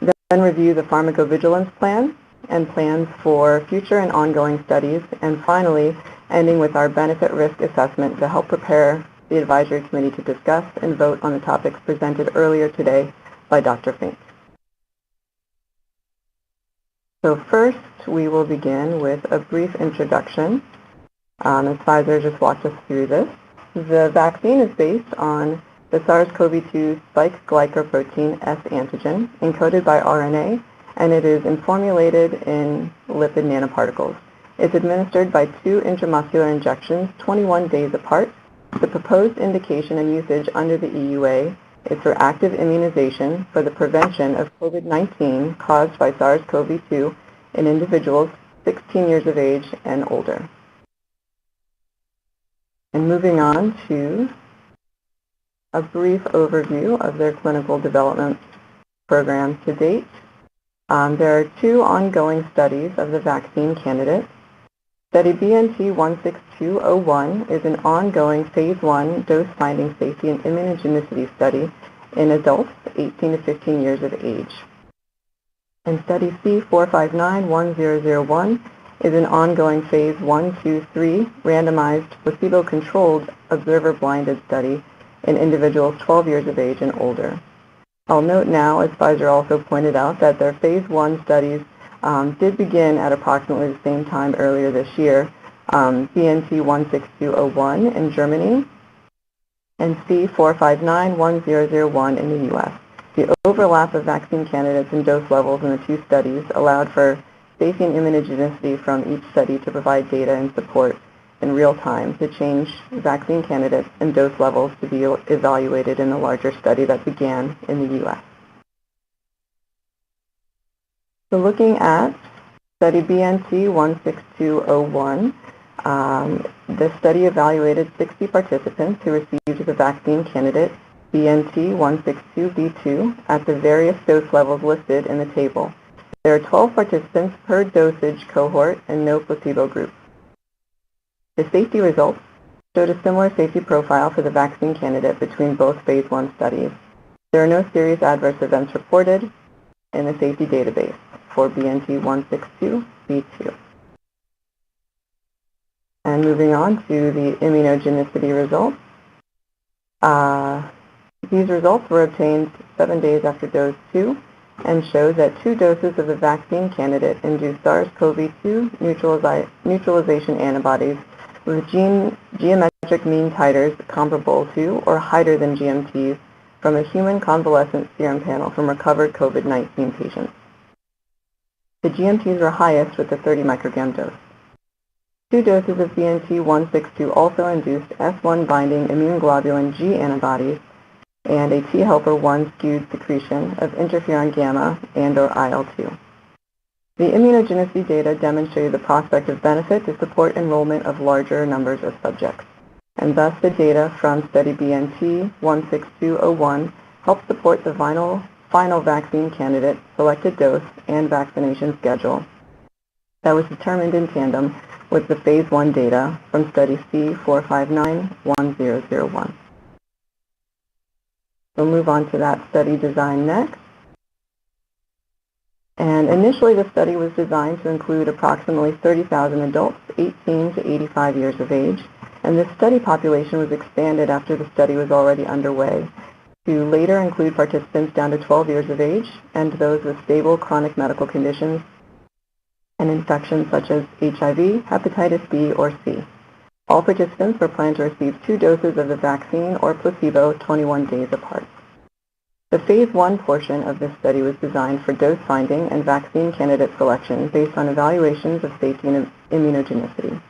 S5: then review the pharmacovigilance plan and plans for future and ongoing studies, and finally, ending with our benefit risk assessment to help prepare the advisory committee to discuss and vote on the topics presented earlier today by Dr. Fink. So first, we will begin with a brief introduction. As Pfizer just walked us through this, the vaccine is based on the SARS-CoV-2 spike glycoprotein S antigen encoded by RNA, and it is formulated in lipid nanoparticles. It's administered by 2 intramuscular injections 21 days apart. The proposed indication and usage under the EUA is for active immunization for the prevention of COVID-19 caused by SARS-CoV-2 in individuals 16 years of age and older. And moving on to a brief overview of their clinical development program to date. There are 2 ongoing studies of the vaccine candidate. Study BNT16201 is an ongoing phase 1 dose-finding safety and immunogenicity study in adults 18 to 15 years of age. And study C459101 is an ongoing phase 1-2-3 randomized placebo-controlled observer-blinded study in individuals 12 years of age and older. I'll note now, as Pfizer also pointed out, that their phase 1 studies did begin at approximately the same time earlier this year, BNT16201 in Germany and C459101 in the U.S. The overlap of vaccine candidates and dose levels in the 2 studies allowed for safety and immunogenicity from each study to provide data and support in real time to change vaccine candidates and dose levels to be evaluated in a larger study that began in the U.S. So looking at study BNT16201, the study evaluated 60 participants who received the vaccine candidate BNT162b2 at the various dose levels listed in the table. There are 12 participants per dosage cohort and no placebo group. The safety results showed a similar safety profile for the vaccine candidate between both phase 1 studies. There are no serious adverse events reported in the safety database for BNT162b2. And moving on to the immunogenicity results. These results were obtained 7 days after dose 2 and showed that 2 doses of the vaccine candidate induced SARS-CoV-2 neutralization antibodies with geometric mean titers comparable to or higher than GMTs from a human convalescent serum panel from recovered COVID-19 patients. The GMTs were highest with the 30 microgram dose. 2 doses of BNT162 also induced S1 binding immune globulin G antibodies and a T helper 1 skewed secretion of interferon gamma and or IL-2. The immunogenicity data demonstrated the prospect of benefit to support enrollment of larger numbers of subjects, and thus the data from study BNT16201 helped support the final vaccine candidate, selected dose, and vaccination schedule that was determined in tandem with the phase 1 data from study C45910001. We'll move on to that study design next. And initially the study was designed to include approximately 30,000 adults 18 to 85 years of age, and this study population was expanded after the study was already underway to later include participants down to 12 years of age and those with stable chronic medical conditions and infections such as HIV, hepatitis B, or C. All participants were planned to receive 2 doses of the vaccine or placebo 21 days apart. The phase 1 portion of this study was designed for dose finding and vaccine candidate selection based on evaluations of safety and immunogenicity.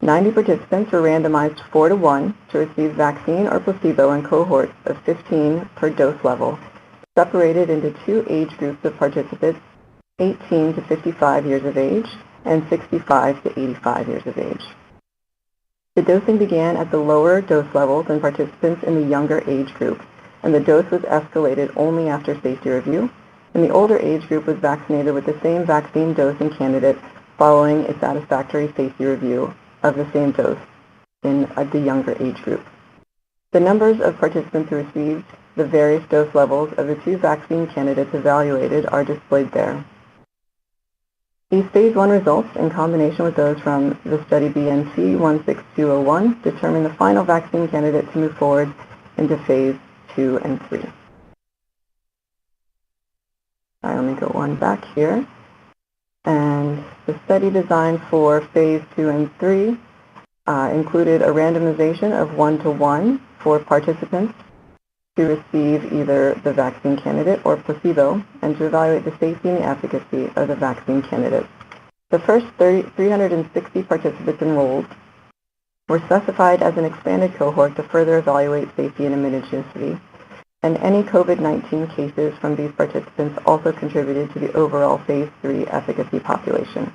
S5: 90 participants were randomized 4-to-1 to receive vaccine or placebo in cohorts of 15 per dose level, separated into 2 age groups of participants, 18 to 55 years of age and 65 to 85 years of age. The dosing began at the lower dose levels in participants in the younger age group, and the dose was escalated only after safety review, and the older age group was vaccinated with the same vaccine dose and candidate following a satisfactory safety review of the same dose in the younger age group. The numbers of participants who received the various dose levels of the 2 vaccine candidates evaluated are displayed there. These phase 1 results, in combination with those from the study BNT16201, determine the final vaccine candidate to move forward into phase 2 and 3. Let me go one back here. And the study design for phase 2 and 3 included a randomization of 1-to-1 for participants to receive either the vaccine candidate or placebo and to evaluate the safety and the efficacy of the vaccine candidate. The first 360 participants enrolled were specified as an expanded cohort to further evaluate safety and immunogenicity, and any COVID-19 cases from these participants also contributed to the overall phase 3 efficacy population.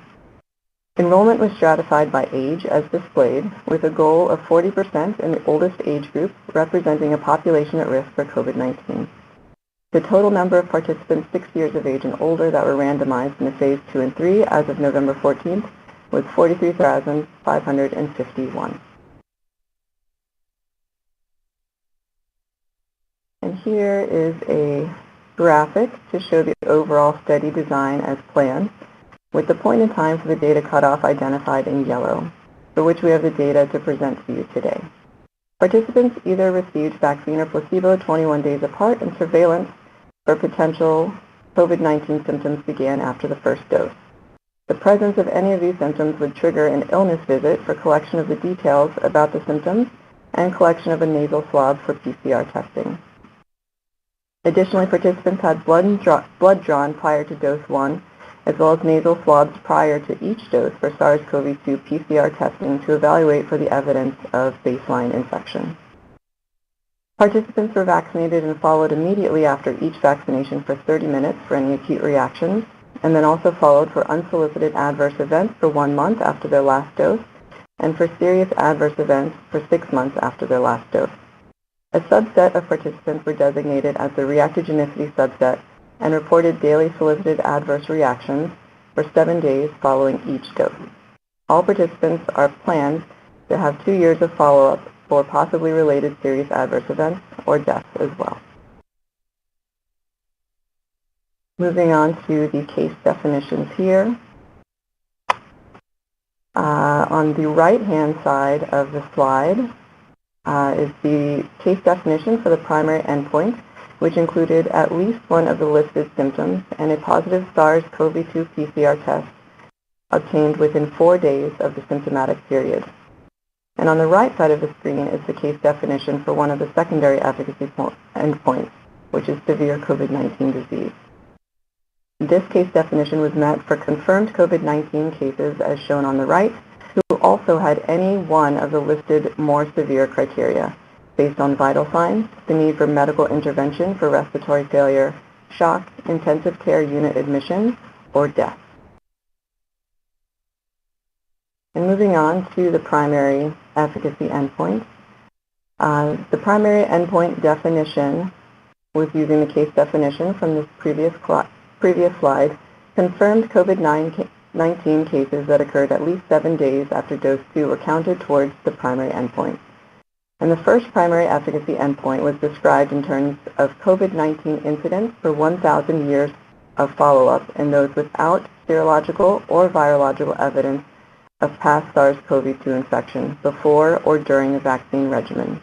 S5: Enrollment was stratified by age as displayed, with a goal of 40% in the oldest age group, representing a population at risk for COVID-19. The total number of participants 6 years of age and older that were randomized in the phase 2 and 3 as of November 14th was 43,551. And here is a graphic to show the overall study design as planned, with the point in time for the data cutoff identified in yellow, for which we have the data to present to you today. Participants either received vaccine or placebo 21 days apart, and surveillance for potential COVID-19 symptoms began after the first dose. The presence of any of these symptoms would trigger an illness visit for collection of the details about the symptoms and collection of a nasal swab for PCR testing. Additionally, participants had blood drawn prior to dose 1, as well as nasal swabs prior to each dose for SARS-CoV-2 PCR testing to evaluate for the evidence of baseline infection. Participants were vaccinated and followed immediately after each vaccination for 30 minutes for any acute reactions, and then also followed for unsolicited adverse events for 1 month after their last dose, and for serious adverse events for 6 months after their last dose. A subset of participants were designated as the reactogenicity subset and reported daily solicited adverse reactions for 7 days following each dose. All participants are planned to have 2 years of follow-up for possibly related serious adverse events or deaths as well. Moving on to the case definitions here. On the right-hand side of the slide is the case definition for the primary endpoint, which included at least one of the listed symptoms and a positive SARS-CoV-2 PCR test obtained within 4 days of the symptomatic period. And on the right side of the screen is the case definition for one of the secondary efficacy endpoints, which is severe COVID-19 disease. This case definition was met for confirmed COVID-19 cases, as shown on the right, who also had any one of the listed more severe criteria, based on vital signs, the need for medical intervention for respiratory failure, shock, intensive care unit admission, or death. And moving on to the primary efficacy endpoint. The primary endpoint definition was using the case definition from this previous slide, confirmed COVID-19 cases that occurred at least 7 days after dose 2 were counted towards the primary endpoint. And the first primary efficacy endpoint was described in terms of COVID-19 incidence per 1,000 years of follow-up in those without serological or virological evidence of past SARS-CoV-2 infection before or during the vaccine regimen.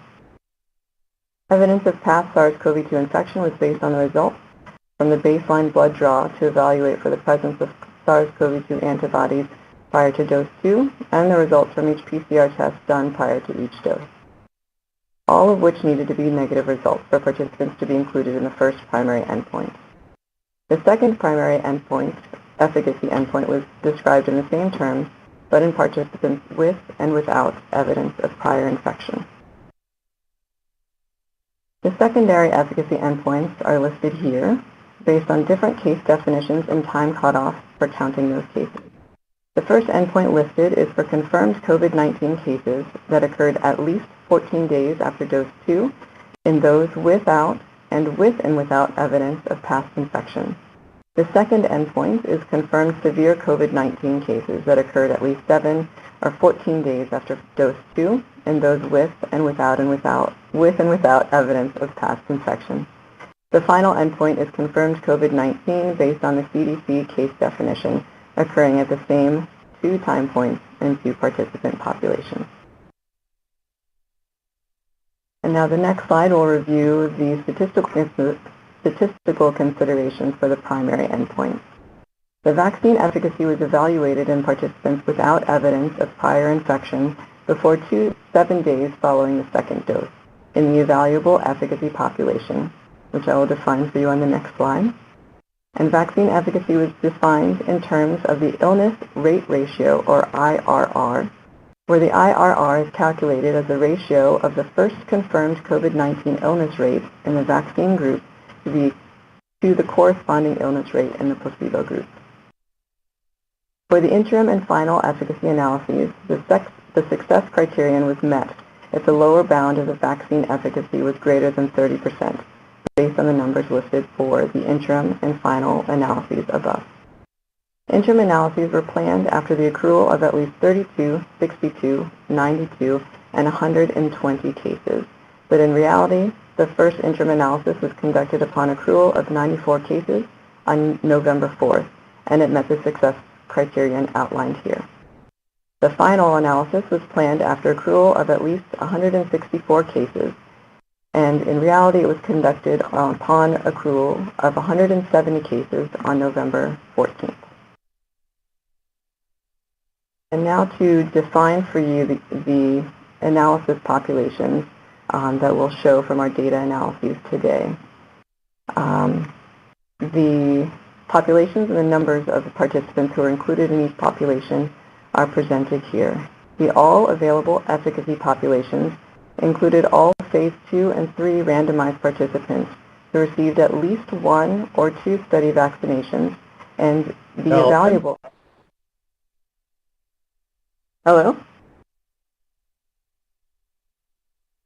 S5: Evidence of past SARS-CoV-2 infection was based on the results from the baseline blood draw to evaluate for the presence of SARS-CoV-2 antibodies prior to dose 2 and the results from each PCR test done prior to each dose, all of which needed to be negative results for participants to be included in the first primary endpoint. The second primary endpoint, efficacy endpoint, was described in the same terms, but in participants with and without evidence of prior infection. The secondary efficacy endpoints are listed here based on different case definitions and time cutoff for counting those cases. The first endpoint listed is for confirmed COVID-19 cases that occurred at least 14 days after dose 2 in those without and with and without evidence of past infection. The second endpoint is confirmed severe COVID-19 cases that occurred at least 7 or 14 days after dose 2 in those with and without evidence of past infection. The final endpoint is confirmed COVID-19 based on the CDC case definition occurring at the same 2 time points in 2 participant populations. And now the next slide will review the statistical considerations for the primary endpoint. The vaccine efficacy was evaluated in participants without evidence of prior infection before 7 days following the second dose in the evaluable efficacy population, which I will define for you on the next slide. And vaccine efficacy was defined in terms of the illness rate ratio, or IRR, where the IRR is calculated as the ratio of the first confirmed COVID-19 illness rate in the vaccine group to the corresponding illness rate in the placebo group. For the interim and final efficacy analyses, the success criterion was met if the lower bound of the vaccine efficacy was greater than 30%, based on the numbers listed for the interim and final analyses above. Interim analyses were planned after the accrual of at least 32, 62, 92, and 120 cases, but in reality, the first interim analysis was conducted upon accrual of 94 cases on November 4th, and it met the success criterion outlined here. The final analysis was planned after accrual of at least 164 cases, and in reality it was conducted upon accrual of 170 cases on November 14th. And now to define for you the analysis populations that we'll show from our data analyses today. The populations and the numbers of the participants who are included in each population are presented here. The all available efficacy populations included all phase 2 and 3 randomized participants who received at least 1 or 2 study vaccinations, and the evaluable... Hello?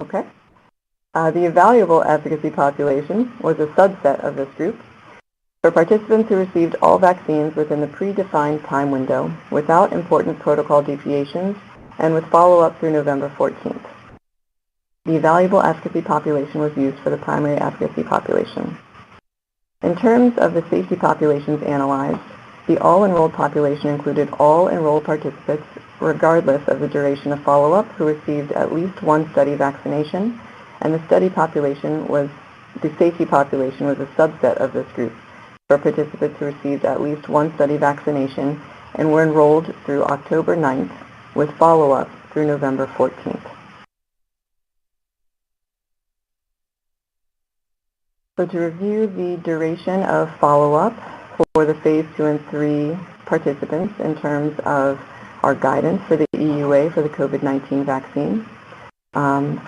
S5: Okay. The evaluable efficacy population was a subset of this group for participants who received all vaccines within the predefined time window without important protocol deviations and with follow-up through November 14th. The evaluable efficacy population was used for the primary efficacy population. In terms of the safety populations analyzed, the all-enrolled population included all enrolled participants regardless of the duration of follow-up who received at least 1 study vaccination, and the study population was the safety population was a subset of this group for participants who received at least one study vaccination and were enrolled through October 9th with follow-up through November 14th. So to review the duration of follow-up for the phase 2 and 3 participants in terms of our guidance for the EUA for the COVID-19 vaccine.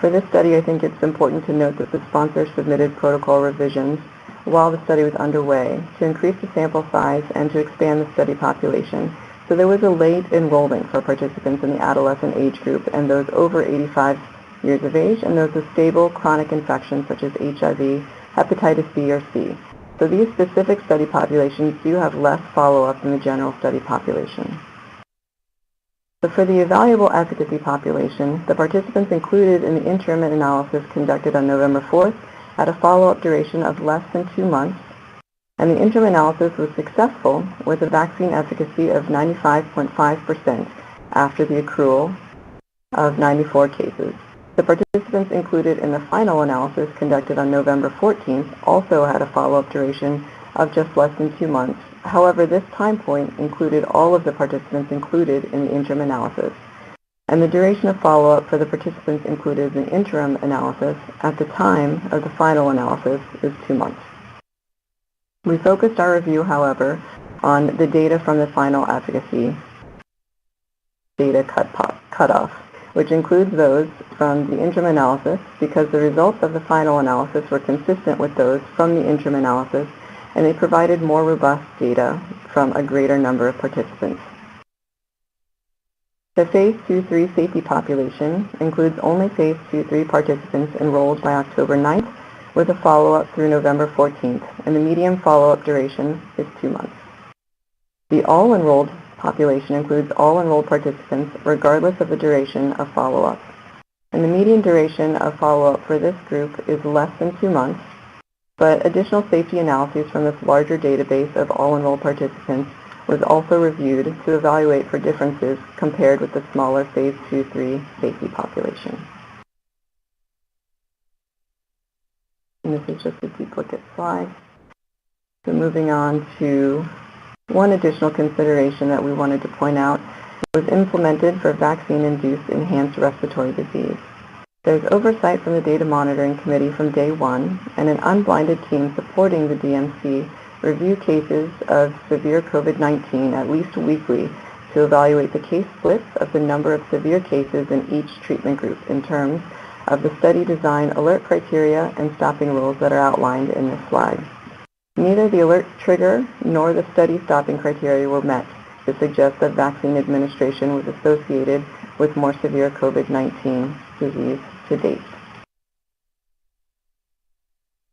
S5: For this study, I think it's important to note that the sponsor submitted protocol revisions while the study was underway to increase the sample size and to expand the study population. So there was a late enrollment for participants in the adolescent age group and those over 85 years of age and those with stable chronic infections such as HIV, hepatitis B or C. So these specific study populations do have less follow-up than the general study population. So for the evaluable efficacy population, the participants included in the interim analysis conducted on November 4th had a follow-up duration of less than 2 months, and the interim analysis was successful with a vaccine efficacy of 95.5% after the accrual of 94 cases. The participants included in the final analysis conducted on November 14th also had a follow-up duration of just less than 2 months. However, this time point included all of the participants included in the interim analysis, and the duration of follow-up for the participants included in the interim analysis at the time of the final analysis is 2 months. We focused our review, however, on the data from the final efficacy data cutoff, which includes those from the interim analysis because the results of the final analysis were consistent with those from the interim analysis and they provided more robust data from a greater number of participants. The phase 2-3 safety population includes only phase 2-3 participants enrolled by October 9th with a follow-up through November 14th, and the median follow-up duration is 2 months. The all-enrolled population includes all enrolled participants regardless of the duration of follow-up. And the median duration of follow-up for this group is less than 2 months, but additional safety analyses from this larger database of all enrolled participants was also reviewed to evaluate for differences compared with the smaller phase 2-3 safety population. And this is just a duplicate slide. So moving on to one additional consideration that we wanted to point out was implemented for vaccine-induced enhanced respiratory disease. There's oversight from the Data Monitoring Committee from day one, and an unblinded team supporting the DMC review cases of severe COVID-19 at least weekly to evaluate the case splits of the number of severe cases in each treatment group in terms of the study design alert criteria and stopping rules that are outlined in this slide. Neither the alert trigger nor the study stopping criteria were met to suggest that vaccine administration was associated with more severe COVID-19 disease to date.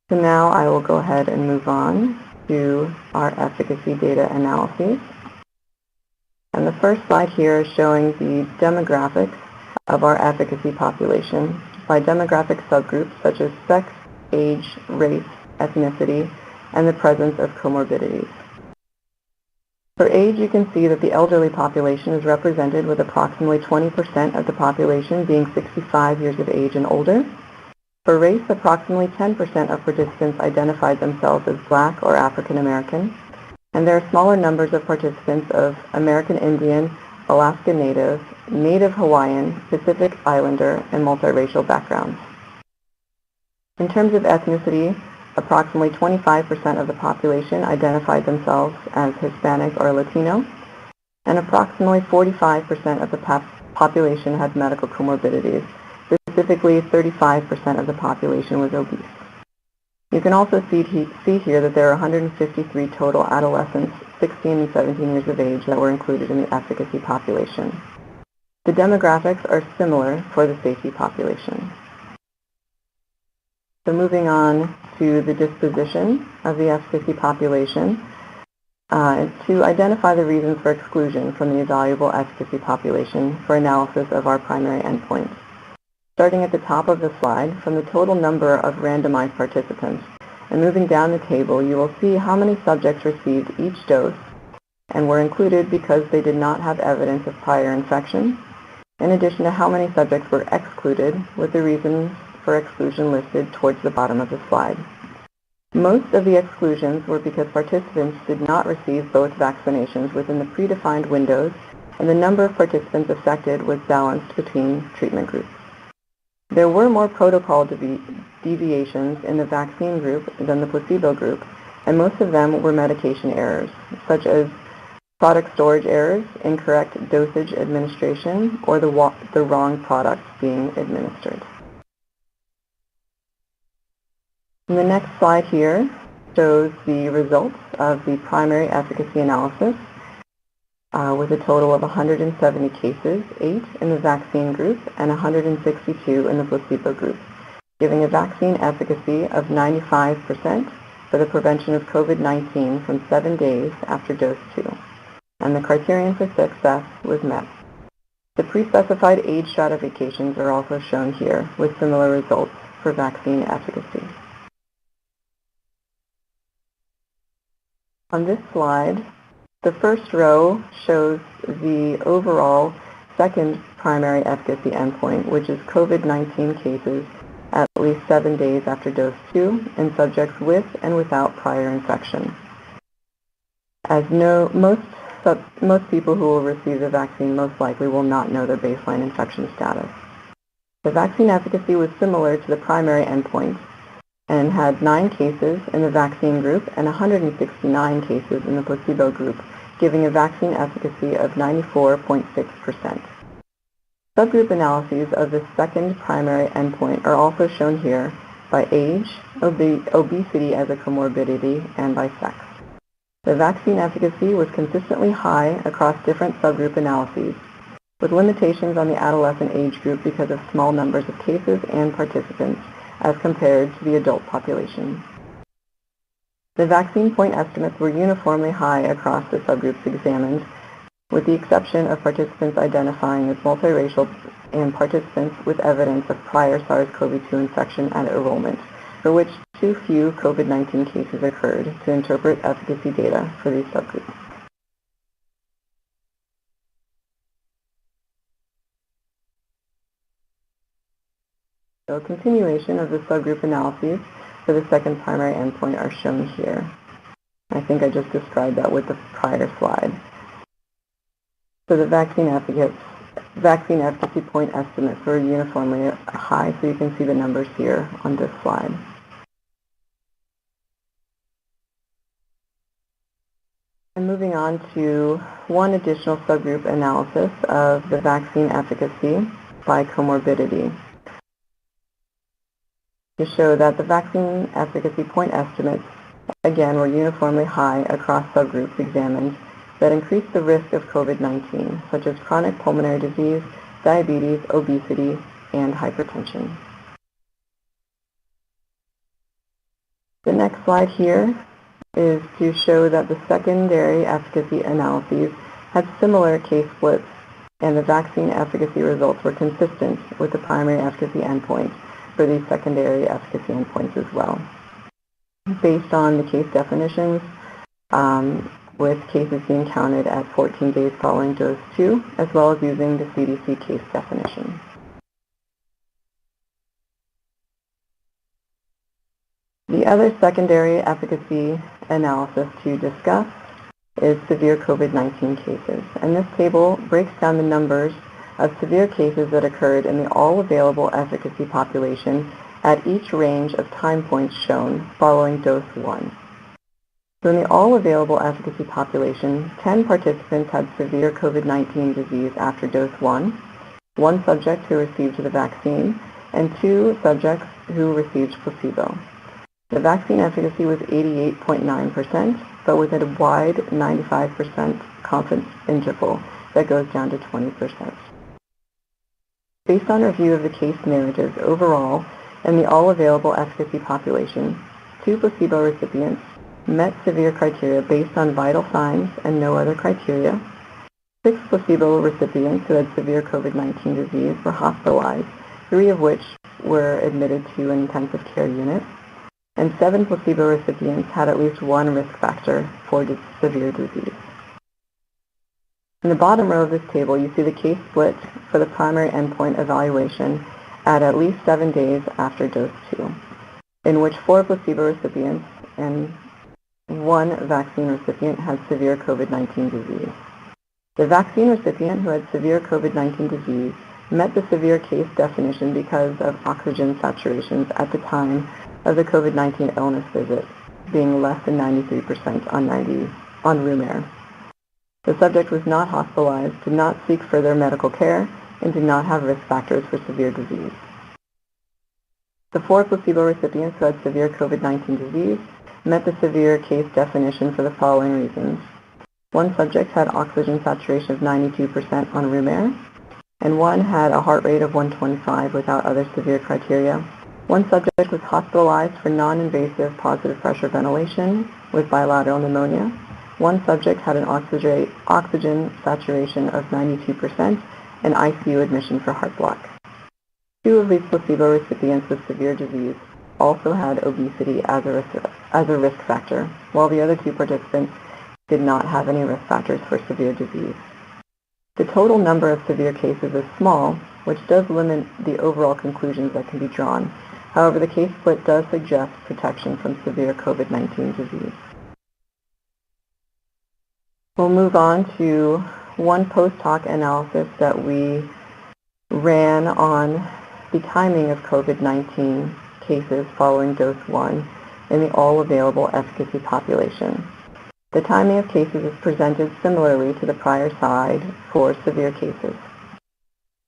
S5: So now I will go ahead and move on to our efficacy data analyses. And the first slide here is showing the demographics of our efficacy population by demographic subgroups such as sex, age, race, ethnicity, and the presence of comorbidities. For age, you can see that the elderly population is represented with approximately 20% of the population being 65 years of age and older. For race, approximately 10% of participants identified themselves as Black or African American, and there are smaller numbers of participants of American Indian, Alaska Native, Native Hawaiian, Pacific Islander, and multiracial backgrounds. In terms of ethnicity, approximately 25% of the population identified themselves as Hispanic or Latino, and approximately 45% of the population had medical comorbidities. Specifically, 35% of the population was obese. You can also see here that there are 153 total adolescents, 16 and 17 years of age, that were included in the efficacy population. The demographics are similar for the safety population. So moving on to the disposition of the efficacy population, to identify the reasons for exclusion from the evaluable efficacy population for analysis of our primary endpoints. Starting at the top of the slide, from the total number of randomized participants, and moving down the table, you will see how many subjects received each dose and were included because they did not have evidence of prior infection, in addition to how many subjects were excluded with the reasons for exclusion listed towards the bottom of the slide. Most of the exclusions were because participants did not receive both vaccinations within the predefined windows, and the number of participants affected was balanced between treatment groups. There were more protocol deviations in the vaccine group than the placebo group, and most of them were medication errors, such as product storage errors, incorrect dosage administration, or the wrong product being administered. And the next slide here shows the results of the primary efficacy analysis with a total of 170 cases, 8 in the vaccine group and 162 in the placebo group, giving a vaccine efficacy of 95% for the prevention of COVID-19 from 7 days after dose 2. And the criterion for success was met. The pre-specified age stratifications are also shown here with similar results for vaccine efficacy. On this slide, the first row shows the overall second primary efficacy endpoint, which is COVID-19 cases at least 7 days after dose 2 in subjects with and without prior infection. As most people who will receive the vaccine most likely will not know their baseline infection status. The vaccine efficacy was similar to the primary endpoint and had 9 cases in the vaccine group and 169 cases in the placebo group, giving a vaccine efficacy of 94.6%. Subgroup analyses of the second primary endpoint are also shown here by age, obesity as a comorbidity, and by sex. The vaccine efficacy was consistently high across different subgroup analyses, with limitations on the adolescent age group because of small numbers of cases and participants as compared to the adult population. The vaccine point estimates were uniformly high across the subgroups examined, with the exception of participants identifying as multiracial and participants with evidence of prior SARS-CoV-2 infection at enrollment, for which too few COVID-19 cases occurred to interpret efficacy data for these subgroups. So a continuation of the subgroup analyses for the second primary endpoint are shown here. I think I just described that with the prior slide. So the vaccine efficacy point estimates were uniformly high, so you can see the numbers here on this slide. And moving on to one additional subgroup analysis of the vaccine efficacy by comorbidity, to show that the vaccine efficacy point estimates, again, were uniformly high across subgroups examined that increased the risk of COVID-19, such as chronic pulmonary disease, diabetes, obesity, and hypertension. The next slide here is to show that the secondary efficacy analyses had similar case splits, and the vaccine efficacy results were consistent with the primary efficacy endpoint for these secondary efficacy endpoints as well, based on the case definitions, with cases being counted at 14 days following dose 2, as well as using the CDC case definition. The other secondary efficacy analysis to discuss is severe COVID-19 cases, and this table breaks down the numbers of severe cases that occurred in the all-available efficacy population at each range of time points shown following dose 1. So in the all-available efficacy population, 10 participants had severe COVID-19 disease after dose 1, 1 subject who received the vaccine, and 2 subjects who received placebo. The vaccine efficacy was 88.9%, but with a wide 95% confidence interval that goes down to 20%. Based on review of the case narratives overall in the all-available efficacy population, 2 placebo recipients met severe criteria based on vital signs and no other criteria. 6 placebo recipients who had severe COVID-19 disease were hospitalized, 3 of which were admitted to an intensive care unit, and 7 placebo recipients had at least 1 risk factor for severe disease. In the bottom row of this table, you see the case split for the primary endpoint evaluation at least 7 days after dose 2, in which 4 placebo recipients
S8: and one vaccine recipient had severe COVID-19 disease. The vaccine recipient who had severe COVID-19 disease met the severe case definition because of oxygen saturations at the time of the COVID-19 illness visit, being less than 93% on room air. The subject was not hospitalized, did not seek further medical care, and did not have risk factors for severe disease. The 4 placebo recipients who had severe COVID-19 disease met the severe case definition for the following reasons. One subject had oxygen saturation of 92% on room air, and one had a heart rate of 125 without other severe criteria. One subject was hospitalized for non-invasive positive pressure ventilation with bilateral pneumonia. One subject had an oxygen saturation of 92% and ICU admission for heart block. 2 of these placebo recipients with severe disease also had obesity as a risk factor, while the other 2 participants did not have any risk factors for severe disease. The total number of severe cases is small, which does limit the overall conclusions that can be drawn. However, the case split does suggest protection from severe COVID-19 disease. We'll move on to one post-hoc analysis that we ran on the timing of COVID-19 cases following dose 1 in the all-available efficacy population. The timing of cases is presented similarly to the prior slide for severe cases.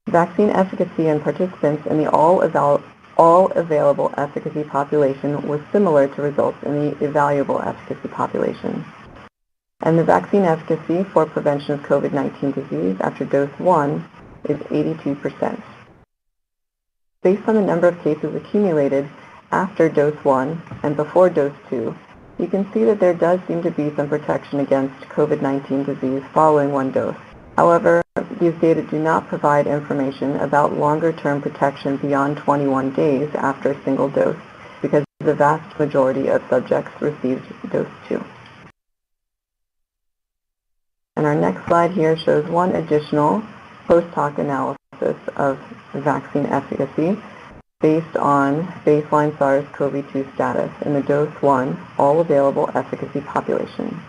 S8: Vaccine efficacy in participants in the all-available efficacy population was similar to results in the evaluable efficacy population. And the vaccine efficacy for prevention of COVID-19 disease after dose 1 is 82%. Based on the number of cases accumulated after dose 1 and before dose 2, you can see that there does seem to be some protection against COVID-19 disease following 1 dose. However, these data do not provide information about longer-term protection beyond 21 days after a single dose, because the vast majority of subjects received dose 2. And our next slide here shows one additional post-hoc analysis of vaccine efficacy based on baseline SARS-CoV-2 status in the dose 1 all-available efficacy population.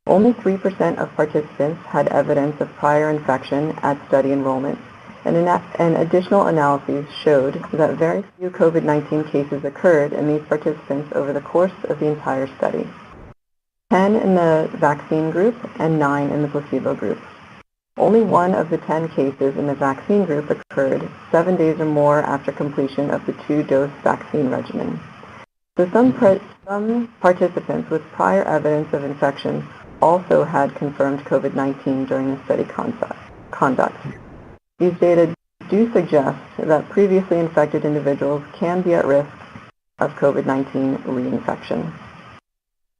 S8: Only 3% of participants had evidence of prior infection at study enrollment, and additional analyses showed that very few COVID-19 cases occurred in these participants over the course of the entire study. 10 in the vaccine group and 9 in the placebo group. Only 1 of the 10 cases in the vaccine group occurred 7 days or more after completion of the 2-dose vaccine regimen. So some participants with prior evidence of infection also had confirmed COVID-19 during the study conduct. These data do suggest that previously infected individuals can be at risk of COVID-19 reinfection.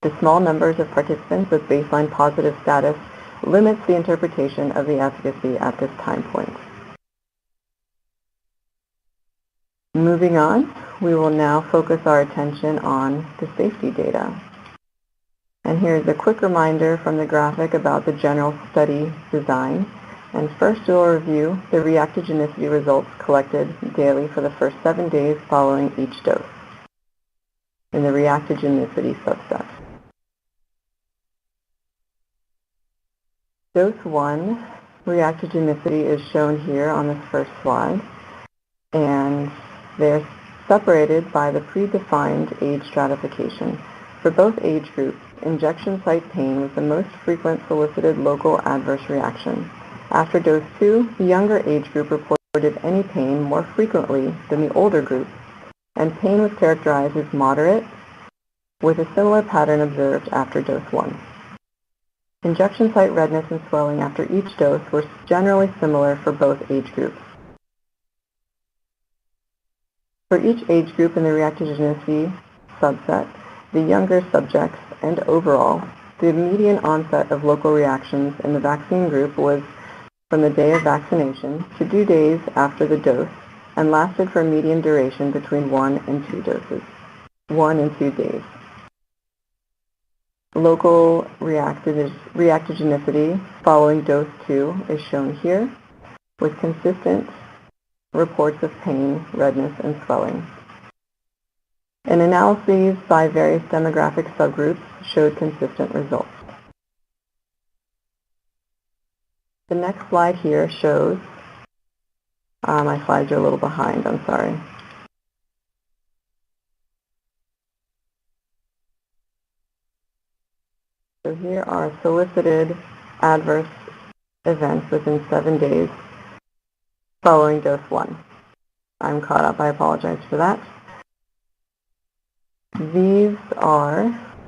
S8: The small numbers of participants with baseline positive status limits the interpretation of the efficacy at this time point. Moving on, we will now focus our attention on the safety data. And here's a quick reminder from the graphic about the general study design. And first we'll review the reactogenicity results collected daily for the first 7 days following each dose in the reactogenicity subset. Dose 1 reactogenicity is shown here on this first slide, and they're separated by the predefined age stratification. For both age groups, injection site pain was the most frequent solicited local adverse reaction. After dose 2, the younger age group reported any pain more frequently than the older group, and pain was characterized as moderate, with a similar pattern observed after dose 1. Injection site redness and swelling after each dose were generally similar for both age groups. For each age group in the reactogenicity subset, the younger subjects, and overall, the median onset of local reactions in the vaccine group was from the day of vaccination to 2 days after the dose, and lasted for a median duration between 1 and 2 doses, 1 and 2 days. Local reactogenicity following dose 2 is shown here, with consistent reports of pain, redness, and swelling. And analyses by various demographic subgroups showed consistent results. The next slide here shows, my slides are a little behind, I'm sorry. So here are solicited adverse events within 7 days following dose 1. I'm caught up, I apologize for that. These are,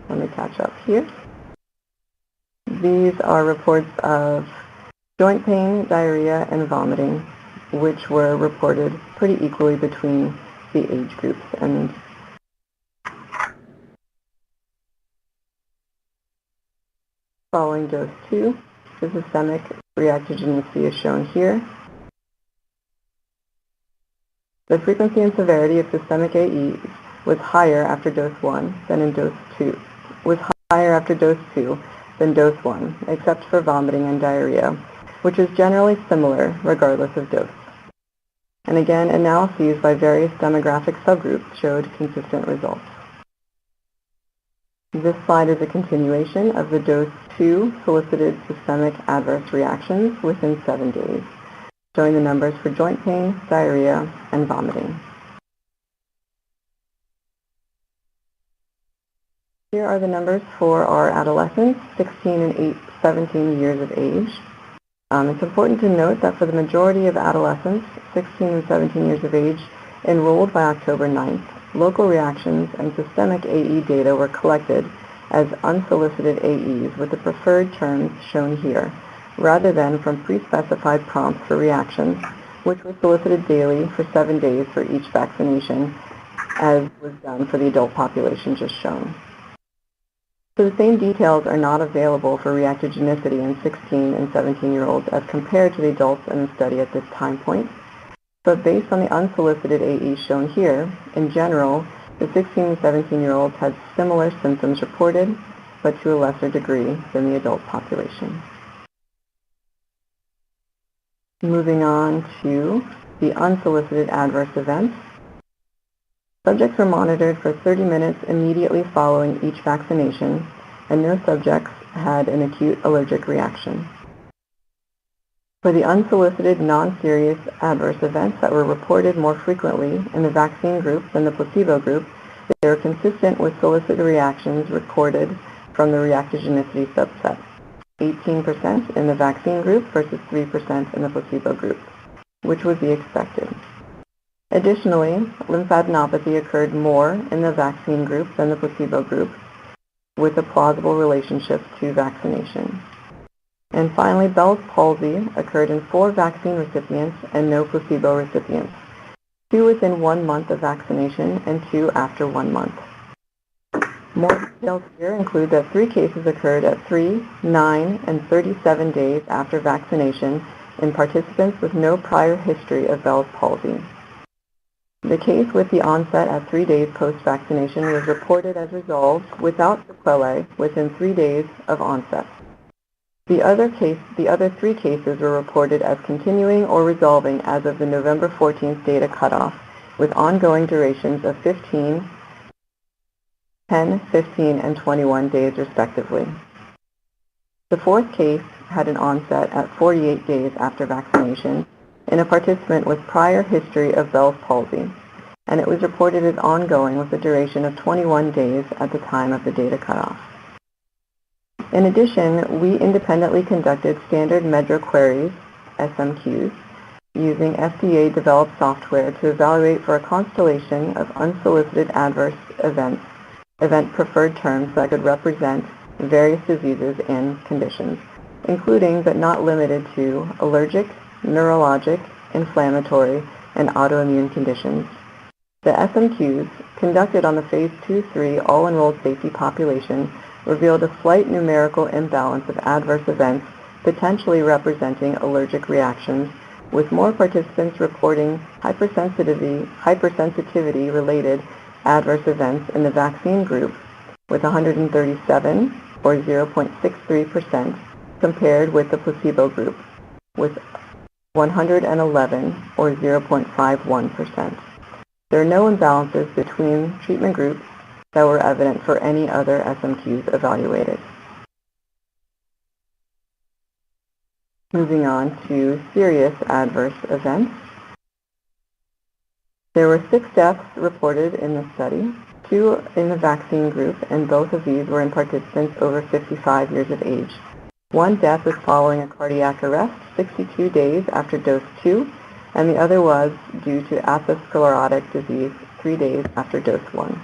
S8: let me catch up here. These are reports of joint pain, diarrhea, and vomiting, which were reported pretty equally between the age groups. And following dose 2, the systemic reactogenicity is shown here. The frequency and severity of systemic AEs was higher after dose 1 than in dose 2, than dose 1, except for vomiting and diarrhea, which is generally similar regardless of dose. And again, analyses by various demographic subgroups showed consistent results. This slide is a continuation of the dose 2 solicited systemic adverse reactions within 7 days, showing the numbers for joint pain, diarrhea, and vomiting. Here are the numbers for our adolescents, 16 and 17 years of age. It's important to note that for the majority of adolescents, 16 and 17 years of age, enrolled by October 9th, local reactions and systemic AE data were collected as unsolicited AEs with the preferred terms shown here, rather than from pre-specified prompts for reactions, which were solicited daily for 7 days for each vaccination, as was done for the adult population just shown. So the same details are not available for reactogenicity in 16 and 17-year-olds as compared to the adults in the study at this time point. But based on the unsolicited AEs shown here, in general, the 16 and 17-year-olds had similar symptoms reported, but to a lesser degree than the adult population. Moving on to the unsolicited adverse events. Subjects were monitored for 30 minutes immediately following each vaccination, and no subjects had an acute allergic reaction. For the unsolicited non-serious adverse events that were reported more frequently in the vaccine group than the placebo group, they were consistent with solicited reactions recorded from the reactogenicity subset, 18% in the vaccine group versus 3% in the placebo group, which would be expected. Additionally, lymphadenopathy occurred more in the vaccine group than the placebo group, with a plausible relationship to vaccination. And finally, Bell's palsy occurred in 4 vaccine recipients and no placebo recipients, 2 within 1 month of vaccination and 2 after 1 month. More details here include that 3 cases occurred at 3, 9, and 37 days after vaccination in participants with no prior history of Bell's palsy. The case with the onset at 3 days post-vaccination was reported as resolved without sequelae within 3 days of onset. The other 3 cases were reported as continuing or resolving as of the November 14th data cutoff, with ongoing durations of 15, 10, 15, and 21 days respectively. The 4th case had an onset at 48 days after vaccination in a participant with prior history of Bell's palsy, and it was reported as ongoing with a duration of 21 days at the time of the data cutoff. In addition, we independently conducted standard MEDRA queries, SMQs, using FDA-developed software to evaluate for a constellation of unsolicited adverse event preferred terms that could represent various diseases and conditions, including but not limited to allergic, neurologic, inflammatory, and autoimmune conditions. The SMQs, conducted on the phase 2-3 all-enrolled safety population, revealed a slight numerical imbalance of adverse events potentially representing allergic reactions, with more participants reporting hypersensitivity-related adverse events in the vaccine group, with 137, or 0.63%, compared with the placebo group, with 111, or 0.51%. There are no imbalances between treatment groups that were evident for any other SMQs evaluated. Moving on to serious adverse events. There were 6 deaths reported in the study, 2 in the vaccine group, and both of these were in participants over 55 years of age. 1 death was following a cardiac arrest 62 days after dose 2, and the other was due to atherosclerotic disease 3 days after dose 1.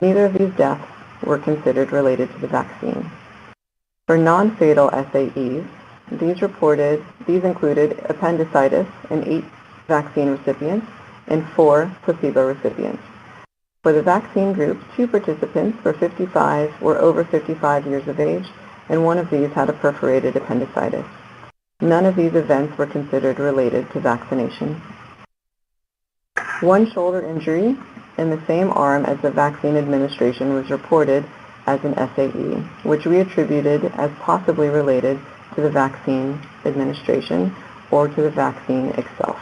S8: Neither of these deaths were considered related to the vaccine. For non-fatal SAEs, these included appendicitis in 8 vaccine recipients and 4 placebo recipients. For the vaccine group, 2 participants were over 55 years of age, and 1 of these had a perforated appendicitis. None of these events were considered related to vaccination. 1 shoulder injury in the same arm as the vaccine administration was reported as an SAE, which we attributed as possibly related to the vaccine administration or to the vaccine itself.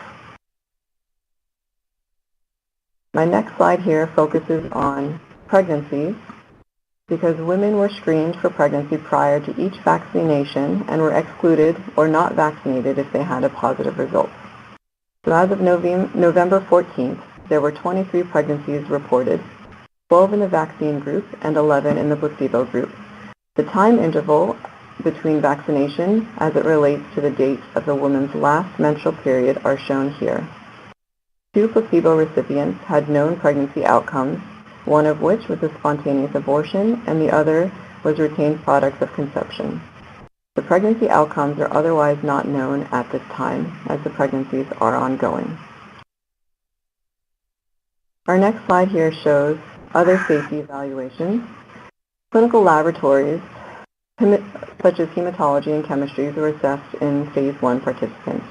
S8: My next slide here focuses on pregnancies because women were screened for pregnancy prior to each vaccination and were excluded or not vaccinated if they had a positive result. So as of November 14th, there were 23 pregnancies reported, 12 in the vaccine group and 11 in the placebo group. The time interval between vaccination as it relates to the date of the woman's last menstrual period are shown here. 2 placebo recipients had known pregnancy outcomes, one of which was a spontaneous abortion and the other was retained products of conception. The pregnancy outcomes are otherwise not known at this time as the pregnancies are ongoing. Our next slide here shows other safety evaluations. Clinical laboratories such as hematology and chemistry were assessed in phase 1 participants.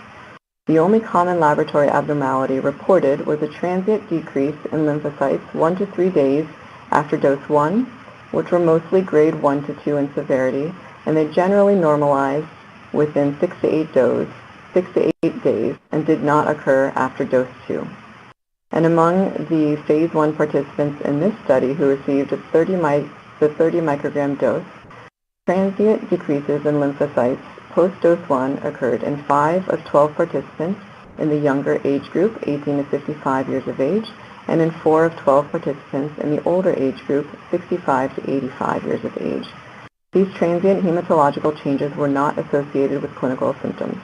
S8: The only common laboratory abnormality reported was a transient decrease in lymphocytes 1 to 3 days after dose 1, which were mostly grade 1 to 2 in severity, and they generally normalized within 6 to 8 days and did not occur after dose 2. And among the phase 1 participants in this study who received the 30 microgram dose, transient decreases in lymphocytes post-dose 1 occurred in 5 of 12 participants in the younger age group, 18 to 55 years of age, and in 4 of 12 participants in the older age group, 65 to 85 years of age. These transient hematological changes were not associated with clinical symptoms.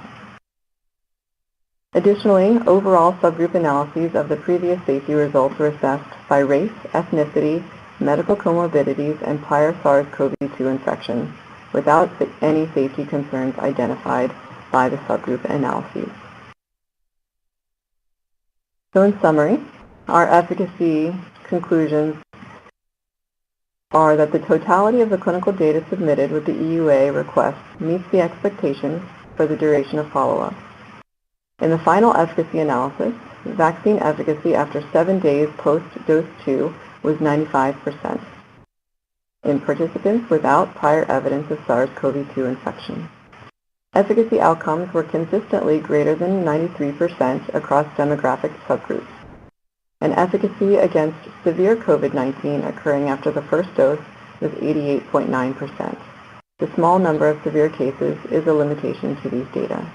S8: Additionally, overall subgroup analyses of the previous safety results were assessed by race, ethnicity, medical comorbidities, and prior SARS-CoV-2 infection, without any safety concerns identified by the subgroup analyses. So in summary, our efficacy conclusions are that the totality of the clinical data submitted with the EUA request meets the expectations for the duration of follow-up. In the final efficacy analysis, vaccine efficacy after 7 days post-dose 2 was 95% in participants without prior evidence of SARS-CoV-2 infection. Efficacy outcomes were consistently greater than 93% across demographic subgroups. And efficacy against severe COVID-19 occurring after the first dose was 88.9%. The small number of severe cases is a limitation to these data.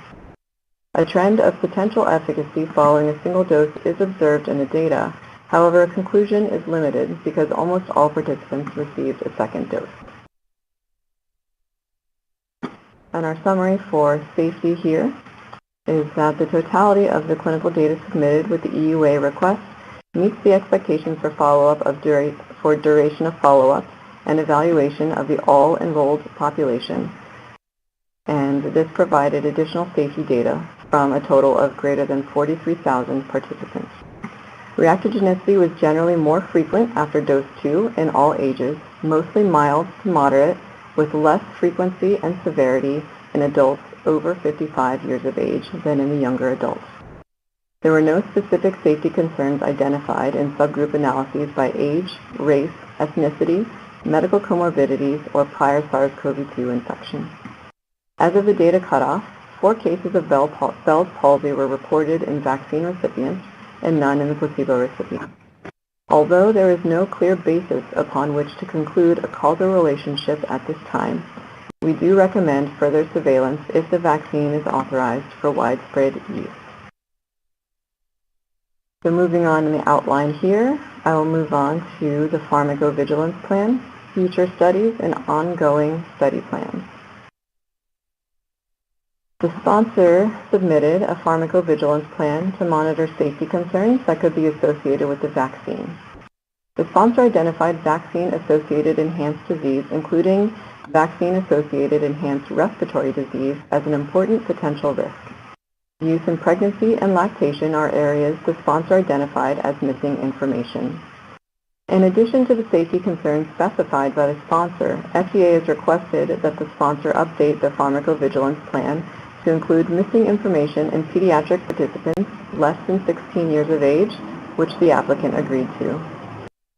S8: A trend of potential efficacy following a single dose is observed in the data. However, a conclusion is limited because almost all participants received a second dose. And our summary for safety here is that the totality of the clinical data submitted with the EUA request meets the expectations for follow-up for duration of follow-up and evaluation of the all-enrolled population. And this provided additional safety data from a total of greater than 43,000 participants. Reactogenicity was generally more frequent after dose 2 in all ages, mostly mild to moderate, with less frequency and severity in adults over 55 years of age than in the younger adults. There were no specific safety concerns identified in subgroup analyses by age, race, ethnicity, medical comorbidities, or prior SARS-CoV-2 infection. As of the data cutoff, 4 cases of Bell's palsy were reported in vaccine recipients, and none in the placebo recipient. Although there is no clear basis upon which to conclude a causal relationship at this time, we do recommend further surveillance if the vaccine is authorized for widespread use. So moving on in the outline here, I will move on to the pharmacovigilance plan, future studies, and ongoing study plans. The sponsor submitted a pharmacovigilance plan to monitor safety concerns that could be associated with the vaccine. The sponsor identified vaccine-associated enhanced disease, including vaccine-associated enhanced respiratory disease, as an important potential risk. Use in pregnancy and lactation are areas the sponsor identified as missing information. In addition to the safety concerns specified by the sponsor, FDA has requested that the sponsor update the pharmacovigilance plan to include missing information in pediatric participants less than 16 years of age, which the applicant agreed to.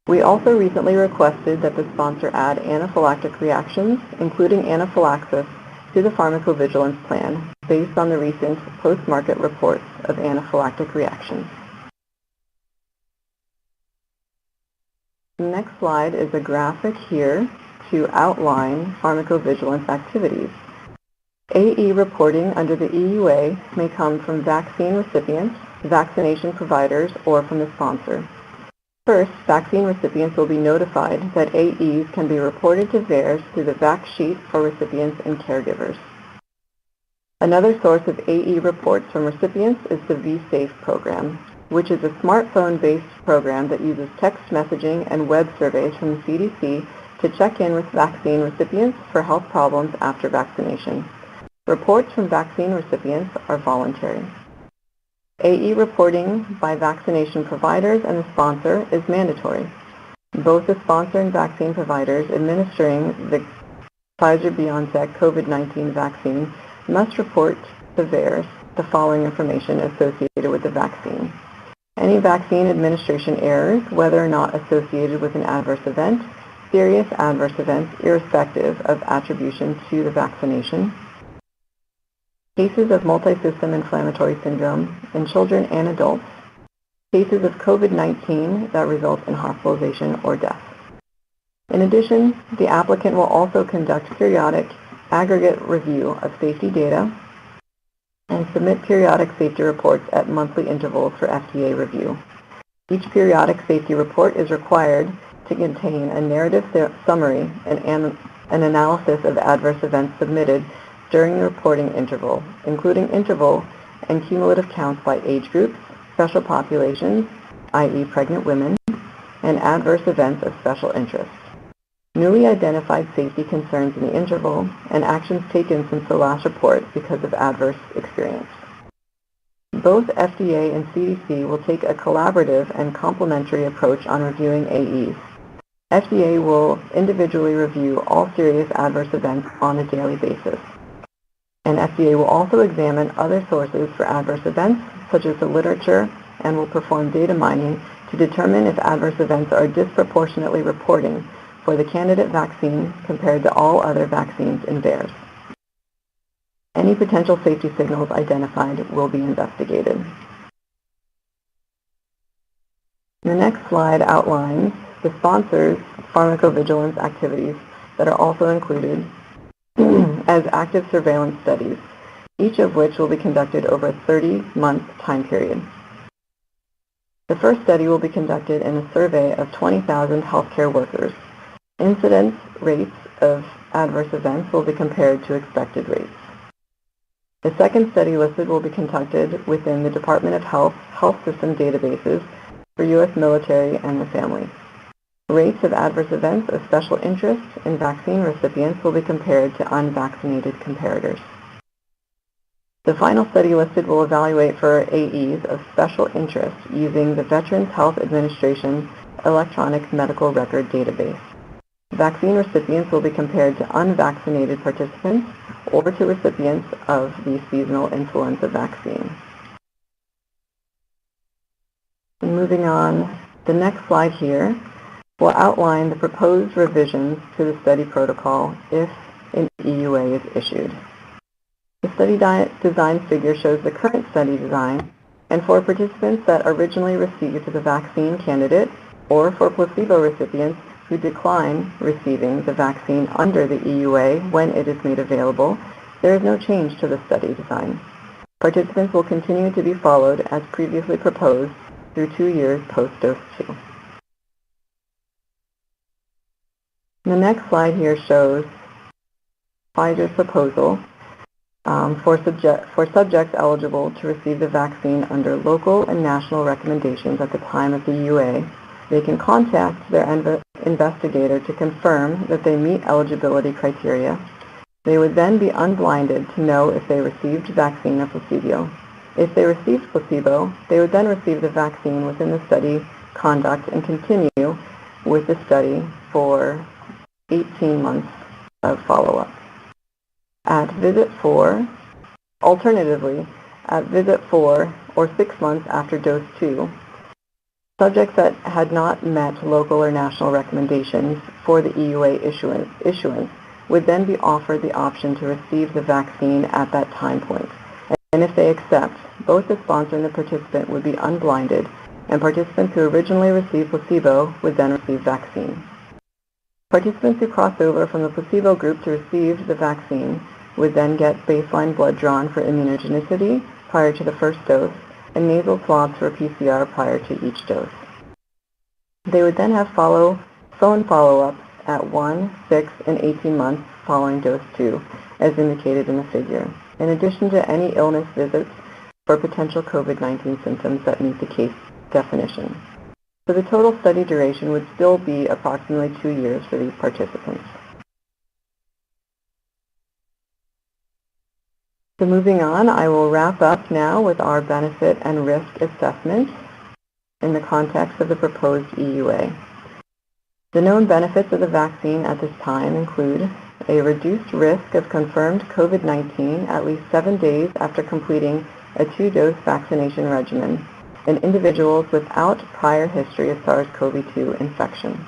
S8: We also recently requested that the sponsor add anaphylactic reactions, including anaphylaxis, to the pharmacovigilance plan based on the recent post-market reports of anaphylactic reactions. The next slide is a graphic here to outline pharmacovigilance activities. AE reporting under the EUA may come from vaccine recipients, vaccination providers, or from the sponsor. First, vaccine recipients will be notified that AEs can be reported to VAERS through the VAC sheet for recipients and caregivers. Another source of AE reports from recipients is the vSafe program, which is a smartphone-based program that uses text messaging and web surveys from the CDC to check in with vaccine recipients for health problems after vaccination. Reports from vaccine recipients are voluntary. AE reporting by vaccination providers and the sponsor is mandatory. Both the sponsor and vaccine providers administering the Pfizer-BioNTech COVID-19 vaccine must report to VAERS the following information associated with the vaccine. Any vaccine administration errors, whether or not associated with an adverse event, serious adverse events irrespective of attribution to the vaccination, cases of multisystem inflammatory syndrome in children and adults, cases of COVID-19 that result in hospitalization or death. In addition, the applicant will also conduct periodic aggregate review of safety data and submit periodic safety reports at monthly intervals for FDA review. Each periodic safety report is required to contain a narrative summary and an analysis of adverse events submitted during the reporting interval, including interval and cumulative counts by age groups, special populations, i.e. pregnant women, and adverse events of special interest. Newly identified safety concerns in the interval, and actions taken since the last report because of adverse experience. Both FDA and CDC will take a collaborative and complementary approach on reviewing AEs. FDA will individually review all serious adverse events on a daily basis. And FDA will also examine other sources for adverse events, such as the literature, and will perform data mining to determine if adverse events are disproportionately reporting for the candidate vaccine compared to all other vaccines in VAERS. Any potential safety signals identified will be investigated. The next slide outlines the sponsor's pharmacovigilance activities that are also included as active surveillance studies, each of which will be conducted over a 30-month time period. The first study will be conducted in a survey of 20,000 healthcare workers. Incidence rates of adverse events will be compared to expected rates. The second study listed will be conducted within the Department of Health System databases for U.S. military and the family. Rates of adverse events of special interest in vaccine recipients will be compared to unvaccinated comparators. The final study listed will evaluate for AEs of special interest using the Veterans Health Administration electronic medical record database. Vaccine recipients will be compared to unvaccinated participants or to recipients of the seasonal influenza vaccine. And moving on, the next slide here will outline the proposed revisions to the study protocol if an EUA is issued. The study design figure shows the current study design And for participants that originally received the vaccine candidate or for placebo recipients who decline receiving the vaccine under the EUA when it is made available, there is no change to the study design. Participants will continue to be followed as previously proposed through 2 years post-dose 2. The next slide here shows Pfizer's proposal for subjects eligible to receive the vaccine under local and national recommendations at the time of the EUA. They can contact their investigator to confirm that they meet eligibility criteria. They would then be unblinded to know if they received vaccine or placebo. If they received placebo, they would then receive the vaccine within the study conduct and continue with the study for 18 months of follow-up. At visit 4, alternatively, at visit 4 or 6 months after dose 2, subjects that had not met local or national recommendations for the EUA issuance would then be offered the option to receive the vaccine at that time point. And if they accept, both the sponsor and the participant would be unblinded, and participants who originally received placebo would then receive vaccine. Participants who cross over from the placebo group to receive the vaccine would then get baseline blood drawn for immunogenicity prior to the first dose and nasal swabs for PCR prior to each dose. They would then have phone follow-ups at 1, 6, and 18 months following dose 2, as indicated in the figure, in addition to any illness visits for potential COVID-19 symptoms that meet the case definition. So the total study duration would still be approximately 2 years for these participants. So moving on, I will wrap up now with our benefit and risk assessment in the context of the proposed EUA. The known benefits of the vaccine at this time include a reduced risk of confirmed COVID-19 at least 7 days after completing a 2-dose vaccination regimen in individuals without prior history of SARS-CoV-2 infection.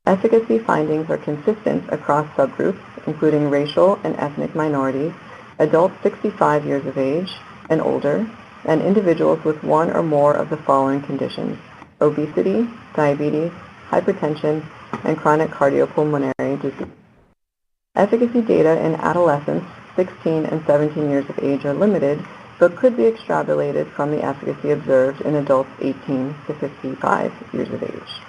S8: Efficacy findings are consistent across subgroups, including racial and ethnic minorities, adults 65 years of age and older, and individuals with one or more of the following conditions: obesity, diabetes, hypertension, and chronic cardiopulmonary disease. Efficacy data in adolescents 16 and 17 years of age are limited, but could be extrapolated from the efficacy observed in adults 18 to 55 years of age.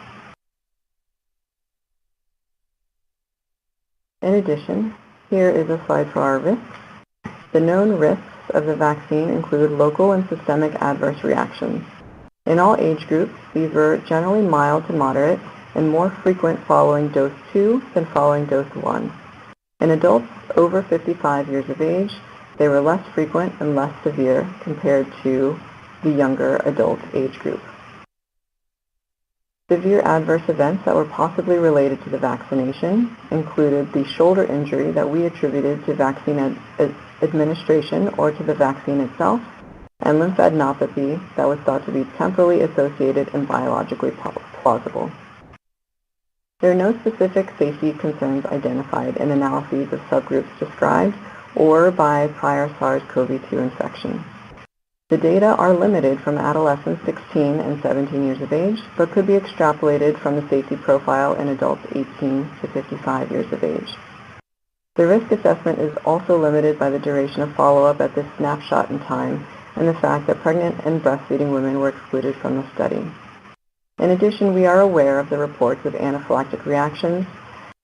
S8: In addition, here is a slide for our risks. The known risks of the vaccine include local and systemic adverse reactions. In all age groups, these were generally mild to moderate and more frequent following dose 2 than following dose 1. In adults over 55 years of age, they were less frequent and less severe compared to the younger adult age group. Severe adverse events that were possibly related to the vaccination included the shoulder injury that we attributed to vaccine administration or to the vaccine itself, and lymphadenopathy that was thought to be temporally associated and biologically plausible. There are no specific safety concerns identified in analyses of subgroups described or by prior SARS-CoV-2 infection. The data are limited from adolescents 16 and 17 years of age, but could be extrapolated from the safety profile in adults 18 to 55 years of age. The risk assessment is also limited by the duration of follow-up at this snapshot in time and the fact that pregnant and breastfeeding women were excluded from the study. In addition, we are aware of the reports of anaphylactic reactions,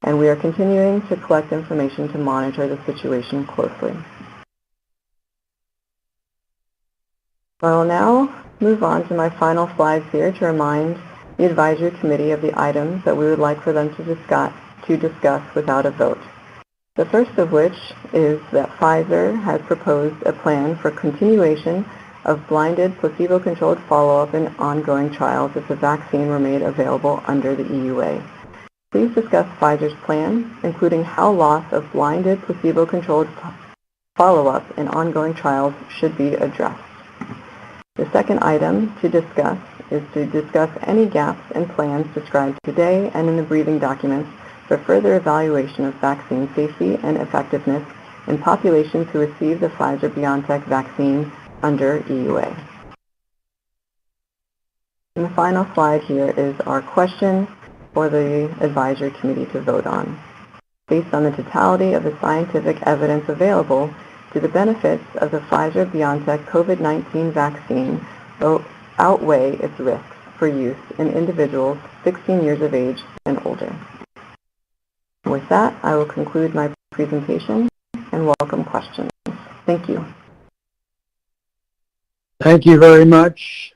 S8: and we are continuing to collect information to monitor the situation closely. I will now move on to my final slides here to remind the advisory committee of the items that we would like for them to discuss without a vote. The first of which is that Pfizer has proposed a plan for continuation of blinded placebo-controlled follow-up in ongoing trials if the vaccine were made available under the EUA. Please discuss Pfizer's plan, including how loss of blinded placebo-controlled follow-up in ongoing trials should be addressed. The second item to discuss is to discuss any gaps in plans described today and in the briefing documents for further evaluation of vaccine safety and effectiveness in populations who receive the Pfizer-BioNTech vaccine under EUA. And the final slide here is our question for the advisory committee to vote on. Based on the totality of the scientific evidence available, do the benefits of the Pfizer-BioNTech COVID-19 vaccine outweigh its risks for use in individuals 16 years of age and older? With that, I will conclude my presentation and welcome questions. Thank you.
S13: Thank you very much.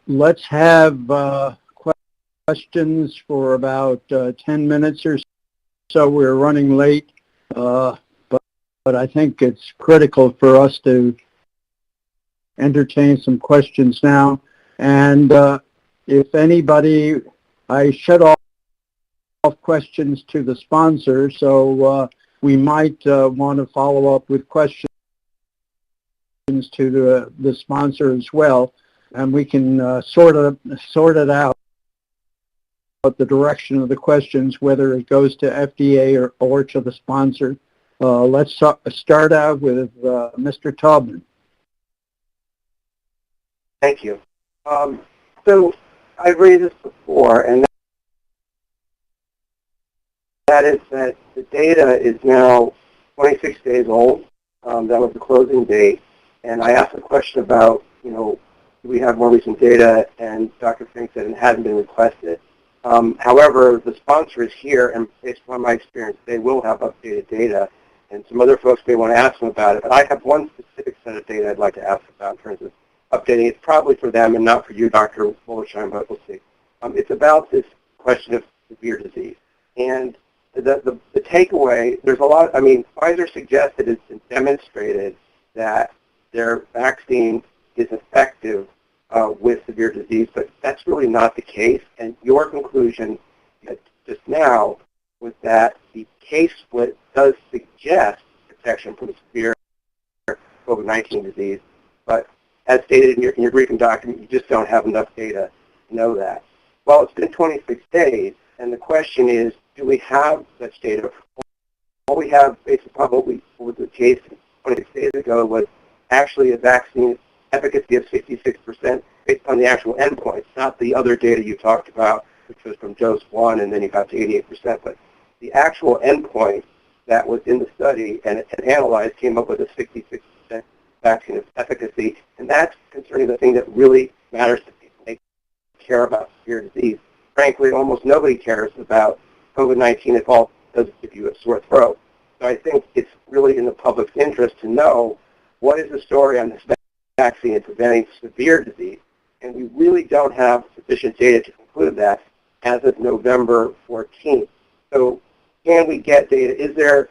S13: Let's have questions for about 10 minutes or so. We're running late, but I think it's critical for us to entertain some questions now. And if anybody, I shut off questions to the sponsor, so we might want to follow up with questions to the sponsor as well, and we can sort it out the direction of the questions, whether it goes to FDA or to the sponsor. Let's start out with Mr. Taubman.
S9: Thank you. So I've raised this before, and that is that the data is now 26 days old. That was the closing date. And I asked a question about, do we have more recent data? And Dr. Fink said it hadn't been requested. However, the sponsor is here, and based on my experience, they will have updated data. And some other folks may want to ask them about it. But I have one specific set of data I'd like to ask about in terms of updating. It's probably for them and not for you, Dr. Wollersheim, but we'll see. It's about this question of severe disease. And the takeaway, there's a lot, Pfizer suggested it's been demonstrated that their vaccine is effective with severe disease, but that's really not the case. And your conclusion just now was that the case split does suggest protection from severe COVID-19 disease, but as stated in your briefing document, you just don't have enough data to know that. Well, it's been 26 days, and the question is, do we have such data? All we have, based upon what was the case 26 days ago, was actually a vaccine efficacy of 66% based on the actual endpoints, not the other data you talked about, which was from dose 1 and then you got to 88%, but the actual endpoint that was in the study and analyzed came up with a 66% vaccine efficacy, and that's concerning the thing that really matters to people. They care about severe disease. Frankly, almost nobody cares about COVID-19 if all it does is give you a sore throat. So I think it's really in the public's interest to know what is the story on this vaccine in preventing severe disease, and we really don't have sufficient data to conclude that as of November 14th. So can we get data? Is there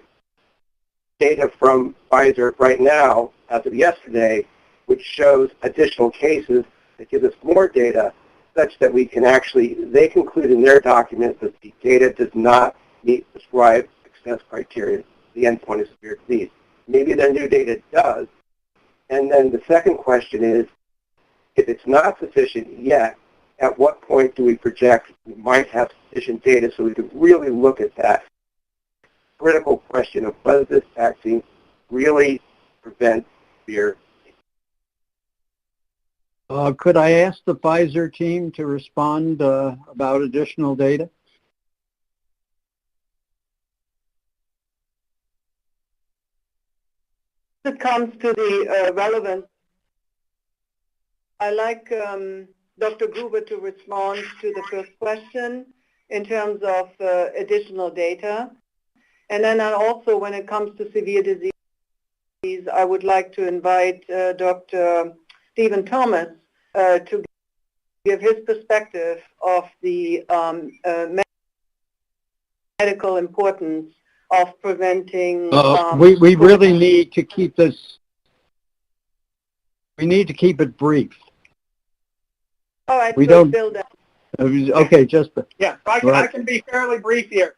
S9: data from Pfizer right now, as of yesterday, which shows additional cases that give us more data such that we can actually, they conclude in their document that the data does not meet prescribed success criteria, the endpoint of severe disease. Maybe their new data does. And then the second question is, if it's not sufficient yet, at what point do we project we might have sufficient data so we can really look at that critical question of whether this vaccine really prevents severe disease?
S13: Could I ask the Pfizer team to respond about additional data?
S17: When it comes to the relevance, I'd like Dr. Gruber to respond to the first question in terms of additional data. And then also when it comes to severe disease, I would like to invite Dr. Stephen Thomas to give his perspective of the medical importance of preventing...
S13: we really need to keep this, we need to keep it brief.
S17: All right,
S13: we
S17: so
S13: don't,
S14: okay,
S13: just...
S14: Yeah, I can be fairly brief here.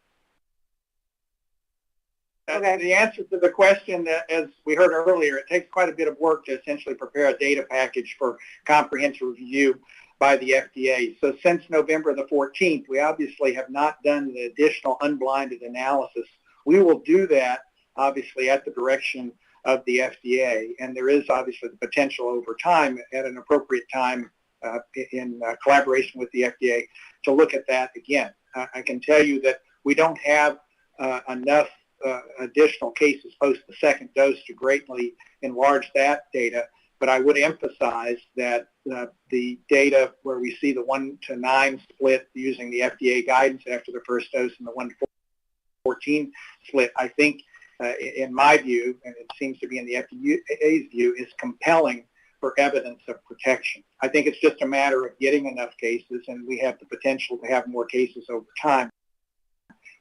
S14: Okay. The answer to the question, as we heard earlier, it takes quite a bit of work to essentially prepare a data package for comprehensive review by the FDA. So since November the 14th, we obviously have not done the additional unblinded analysis. We will do that, obviously, at the direction of the FDA, and there is obviously the potential over time, at an appropriate time, in collaboration with the FDA to look at that again. I can tell you that we don't have enough additional cases post the second dose to greatly enlarge that data, but I would emphasize that the data where we see the 1 to 9 split using the FDA guidance after the first dose and the 1 to 14 split, I think, in my view, and it seems to be in the FDA's view, is compelling for evidence of protection. I think it's just a matter of getting enough cases, and we have the potential to have more cases over time,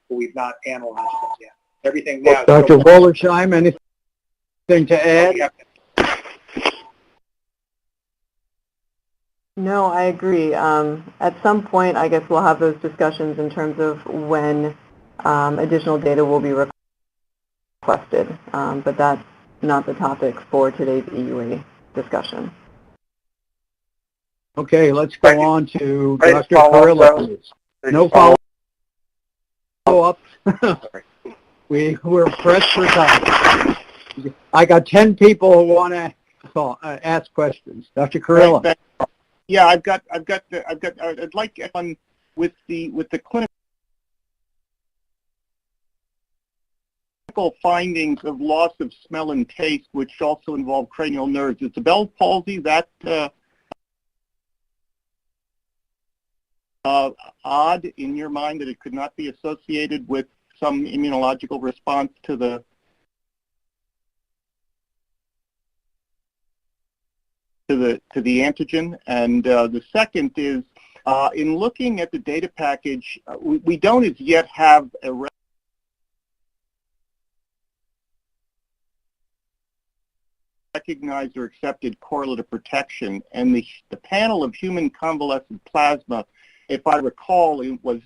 S14: but we've not analyzed them yet. Everything now.
S13: Dr. Wollersheim, anything to add?
S8: No, I agree. At some point, I guess we'll have those discussions in terms of when additional data will be requested, but that's not the topic for today's EUA discussion.
S13: Okay, let's go on to Dr. Carrillo, please. No follow-up. We're pressed for time. I got 10 people who want to ask questions. Dr. Carrillo.
S4: Yeah, I'd like one with the clinical findings of loss of smell and taste, which also involve cranial nerves. Is the Bell's palsy that odd in your mind that it could not be associated with some immunological response to the antigen? And the second is, in looking at the data package, we don't as yet have a recognized or accepted correlate of protection, and the panel of human convalescent plasma, if I recall, it was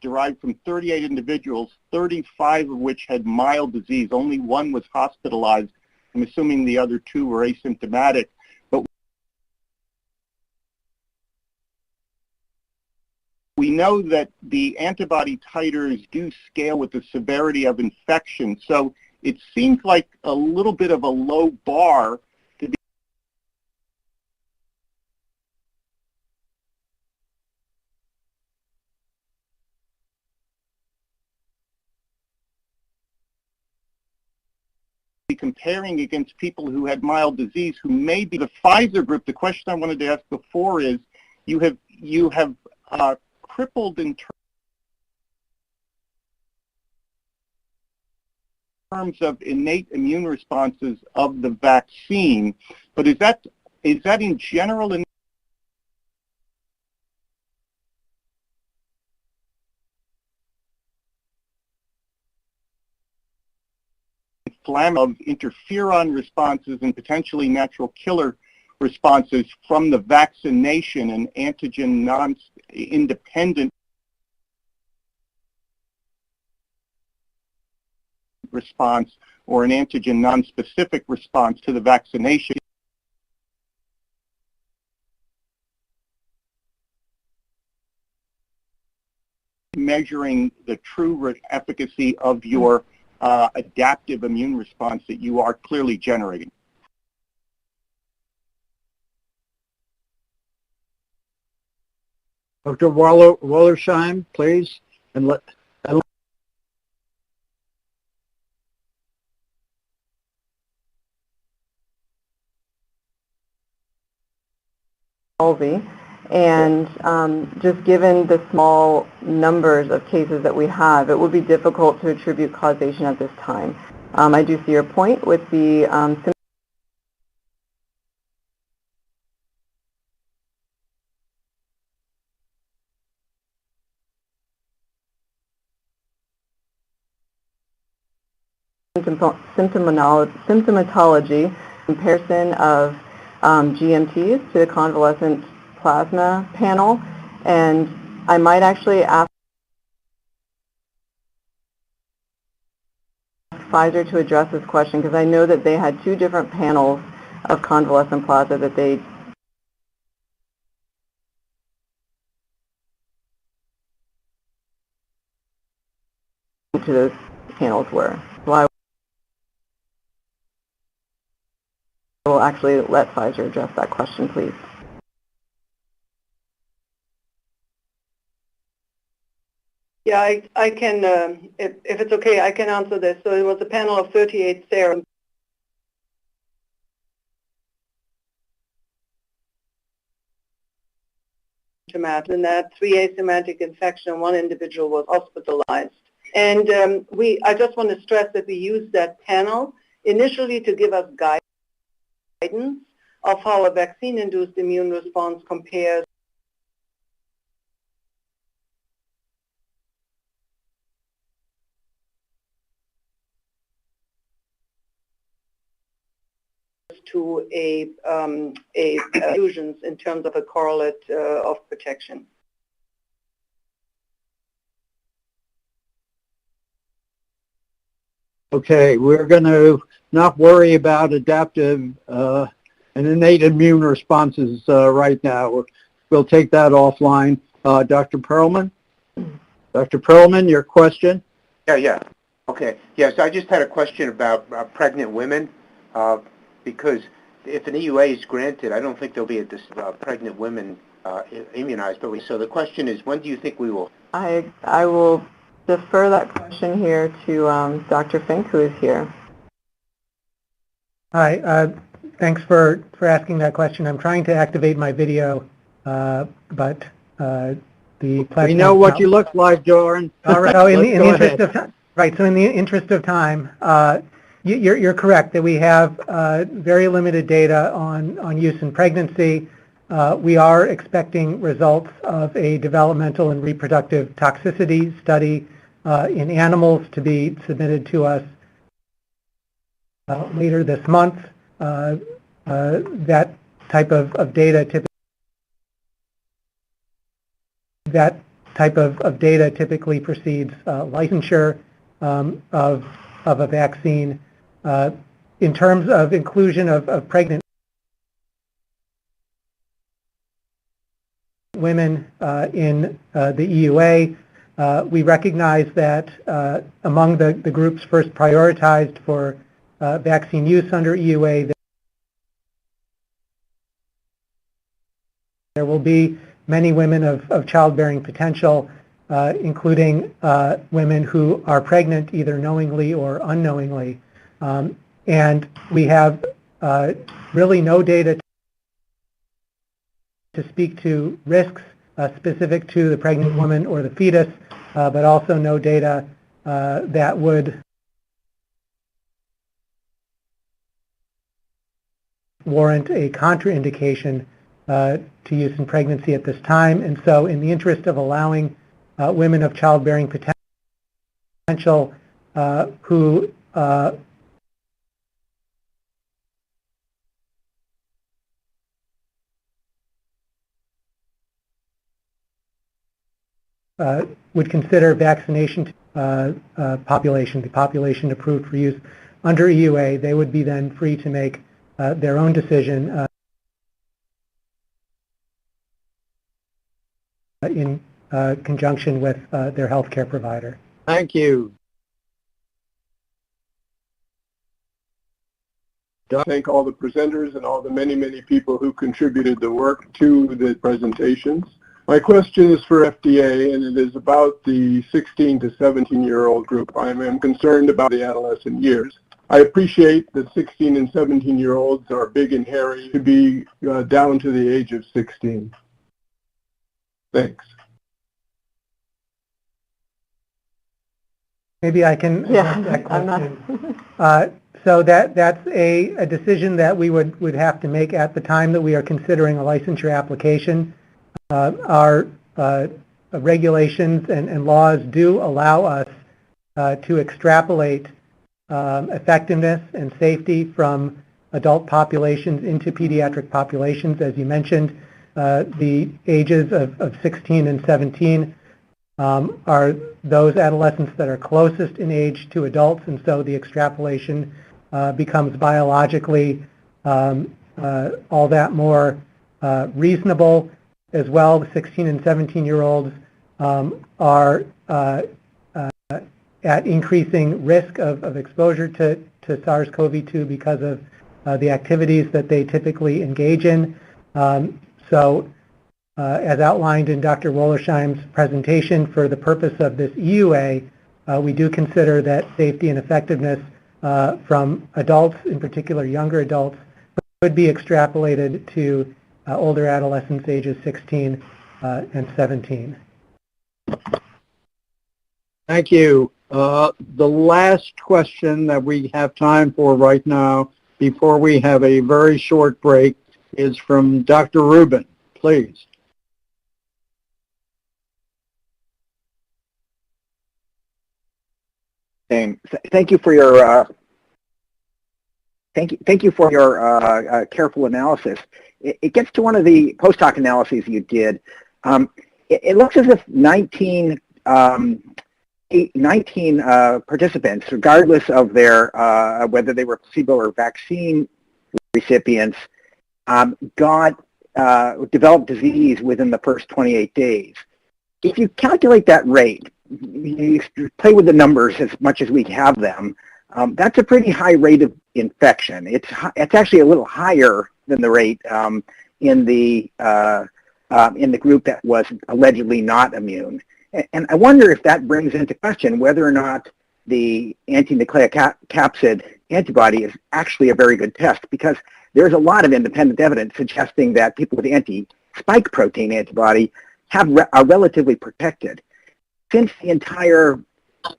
S4: derived from 38 individuals, 35 of which had mild disease. Only one was hospitalized. I'm assuming the other 2 were asymptomatic. But we know that the antibody titers do scale with the severity of infection. So it seems like a little bit of a low bar to be comparing against people who had mild disease who may be the Pfizer group. The question I wanted to ask before is, you have crippled in terms of innate immune responses of the vaccine, but is that in general in of interferon responses and potentially natural killer responses from the vaccination and antigen non-independent response or an antigen non-specific response to the vaccination? Measuring the true efficacy of your adaptive immune response that you are clearly generating.
S13: Dr. Wollersheim, please, and let.
S8: And just given the small numbers of cases that we have, it would be difficult to attribute causation at this time. I do see your point with the symptomatology comparison of GMTs to the convalescent plasma panel, and I might actually ask Pfizer to address this question because I know that they had 2 different panels of convalescent plasma that they to those panels were. So actually let Pfizer address that question, please.
S17: Yeah, I can, if it's okay, I can answer this. So it was a panel of 38 serum. And that 3 asymptomatic infection, 1 individual was hospitalized. And I just want to stress that we used that panel initially to give us guidance of how a vaccine-induced immune response compares to illusions in terms of a correlate of protection.
S13: Okay, we're going to not worry about adaptive and innate immune responses right now. We'll take that offline. Dr. Perlman? Dr. Perlman, your question?
S11: Yeah. Okay. Yes, I just had a question about pregnant women because if an EUA is granted, I don't think there'll be pregnant women immunized. So the question is, when do you think we will?
S8: I will defer that question here to Dr. Fink, who is here.
S23: Hi, thanks for asking that question. I'm trying to activate my video, but the platform...
S13: We know what you look like, Doran.
S23: All right. So in the interest of time, right. So in the interest of time, you're correct that we have very limited data on use in pregnancy. We are expecting results of a developmental and reproductive toxicity study in animals to be submitted to us later this month. That type of data typically precedes licensure of a vaccine. In terms of inclusion of pregnant women in the EUA, we recognize that among the groups first prioritized for vaccine use under EUA, there will be many women of childbearing potential, including women who are pregnant either knowingly or unknowingly. And we have really no data to speak to risks specific to the pregnant woman or the fetus, but also no data that would warrant a contraindication to use in pregnancy at this time. And so in the interest of allowing women of childbearing potential who would consider vaccination population, the population approved for use under EUA, they would be then free to make their own decision in conjunction with their healthcare provider.
S13: Thank you.
S21: Thank all the presenters and all the many, many people who contributed the work to the presentations. My question is for FDA, and it is about the 16 to 17-year-old group. I am concerned about the adolescent years. I appreciate that 16 and 17-year-olds are big and hairy to be down to the age of 16. Thanks.
S23: Maybe I can address that question. So that's a decision that we would have to make at the time that we are considering a licensure application. Our regulations and laws do allow us to extrapolate effectiveness and safety from adult populations into pediatric populations. As you mentioned, the ages of 16 and 17 are those adolescents that are closest in age to adults, and so the extrapolation becomes biologically all that more reasonable. As well, the 16 and 17-year-olds are at increasing risk of exposure to SARS-CoV-2 because of
S10: the activities that they typically engage in. As outlined in Dr. Wollersheim's presentation, for the purpose of this EUA, we do consider that safety and effectiveness from adults, in particular younger adults, could be extrapolated to older adolescents ages 16 and 17.
S13: Thank you. The last question that we have time for right now, before we have a very short break, is from Dr. Rubin. Please.
S16: Thank you for your careful analysis. It gets to one of the post hoc analyses you did. It looks as if 19 participants, regardless of their whether they were placebo or vaccine recipients, developed disease within the first 28 days. If you calculate that rate, you play with the numbers as much as we have them, that's a pretty high rate of infection. It's actually a little higher than the rate in the group that was allegedly not immune. And I wonder if that brings into question whether or not the anti-nucleocapsid antibody is actually a very good test, because there's a lot of independent evidence suggesting that people with anti-spike protein antibody are relatively protected. Since the entire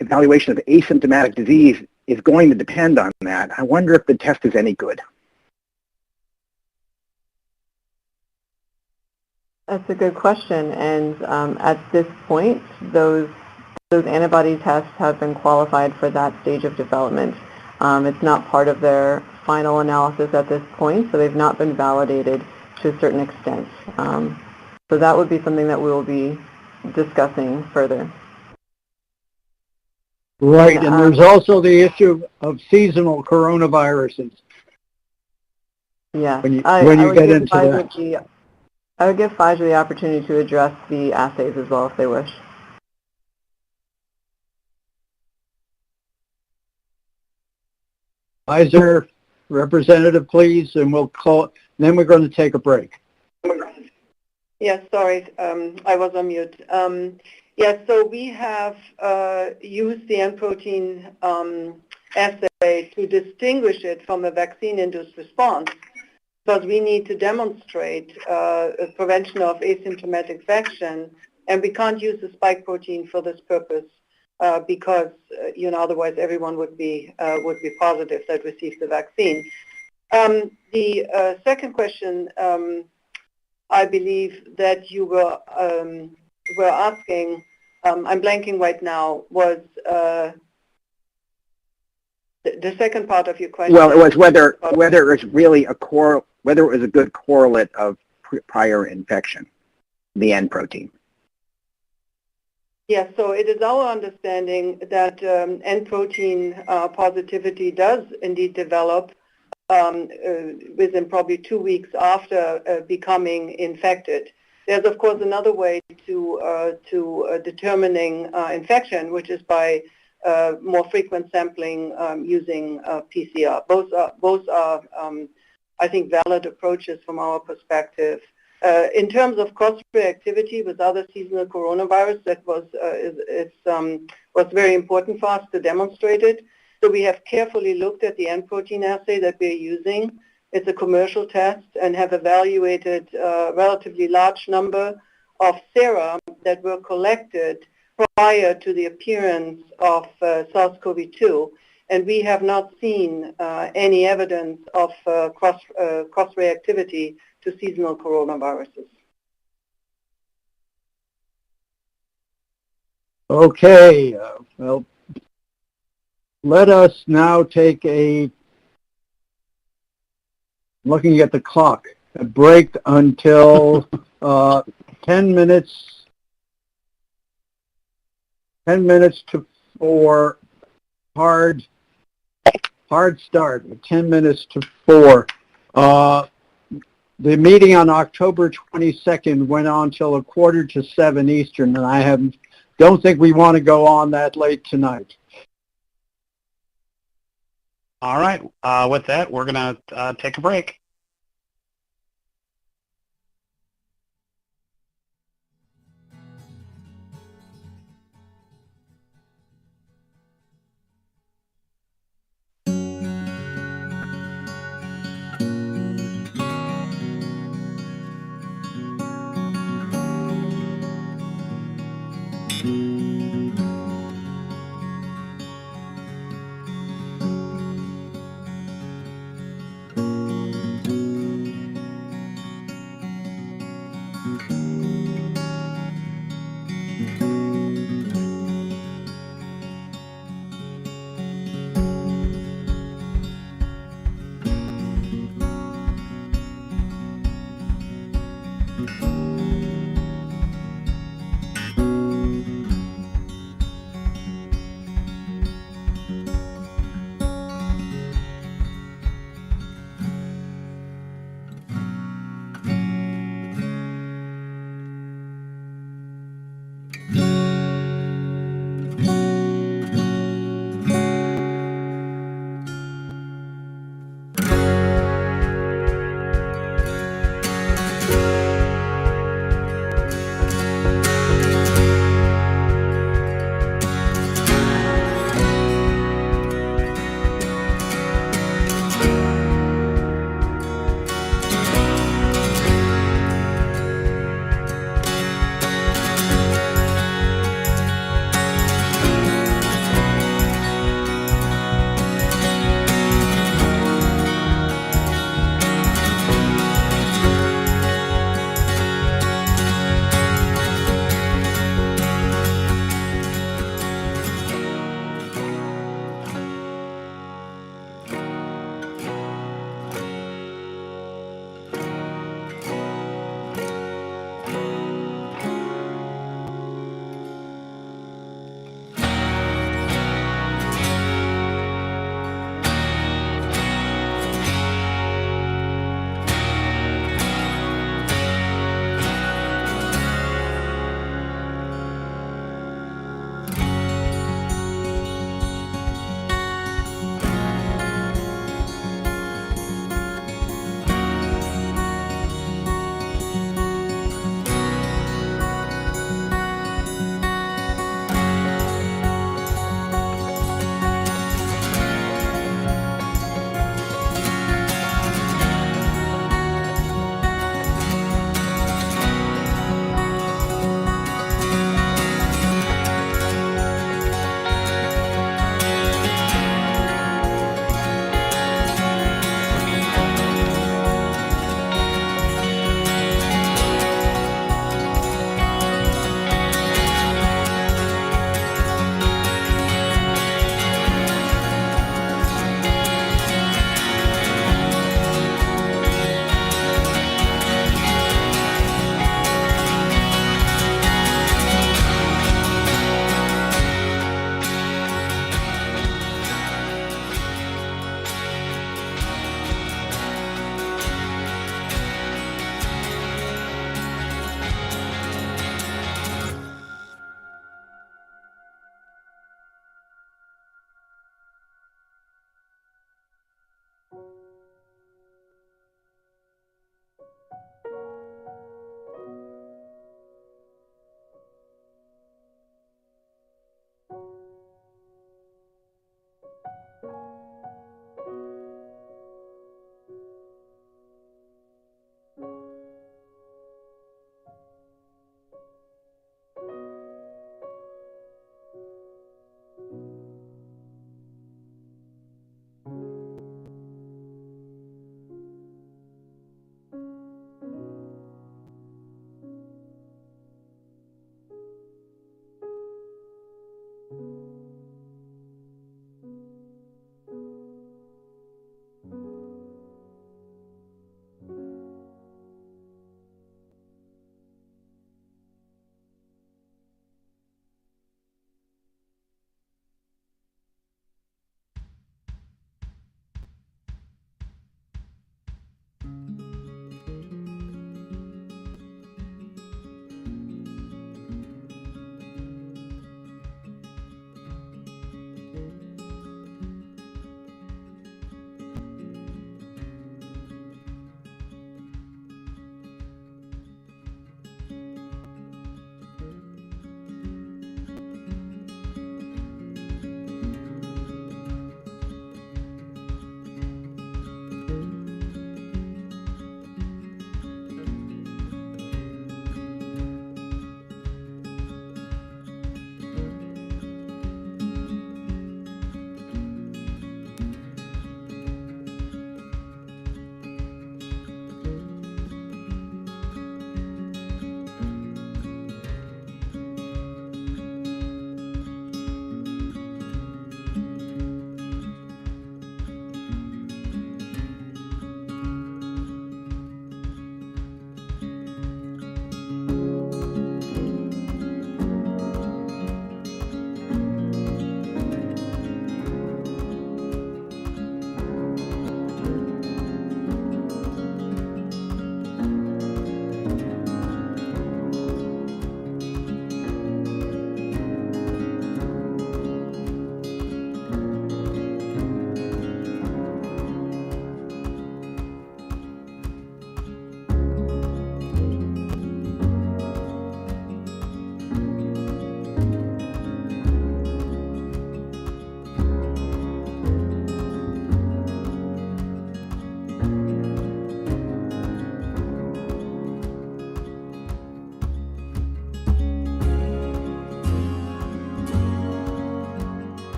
S16: evaluation of asymptomatic disease is going to depend on that, I wonder if the test is any good.
S8: That's a good question, and at this point, those antibody tests have been qualified for that stage of development. It's not part of their final analysis at this point, so they've not been validated to a certain extent. So that would be something that we will be discussing further.
S13: Right, and there's also the issue of seasonal coronaviruses.
S8: Yeah,
S13: when you get into that.
S8: I would give Pfizer the opportunity to address the assays as well if they wish.
S13: Pfizer representative, please, and we'll call. Then we're going to take a break.
S17: Yes, sorry, I was on mute. Yes, so we have used the N protein assay to distinguish it from a vaccine-induced response, because we need to demonstrate prevention of asymptomatic infection, and we can't use the spike protein for this purpose because otherwise everyone would be positive that received the vaccine. The second question, I believe that you were asking, I'm blanking right now, was the second part of your question.
S16: Well, it was whether it was really whether it was a good correlate of prior infection, the N protein.
S17: Yes, so it is our understanding that N protein positivity does indeed develop within probably 2 weeks after becoming infected. There's of course another way to determining infection, which is by more frequent sampling using PCR. Both are I think valid approaches from our perspective. In terms of cross-reactivity with other seasonal coronavirus, that was very important for us to demonstrate it. So we have carefully looked at the N protein assay that we're using. It's a commercial test, and have evaluated a relatively large number of sera that were collected prior to the appearance of SARS-CoV-2. And we have not seen any evidence of cross-reactivity to seasonal coronaviruses.
S13: Okay, well, let us now take looking at the clock, a break until 10 minutes to 4, hard start, 10 minutes to 4. The meeting on October 22nd went on till 6:45 Eastern, and I don't think we want to go on that late tonight.
S3: All right. With that, we're going to take a break.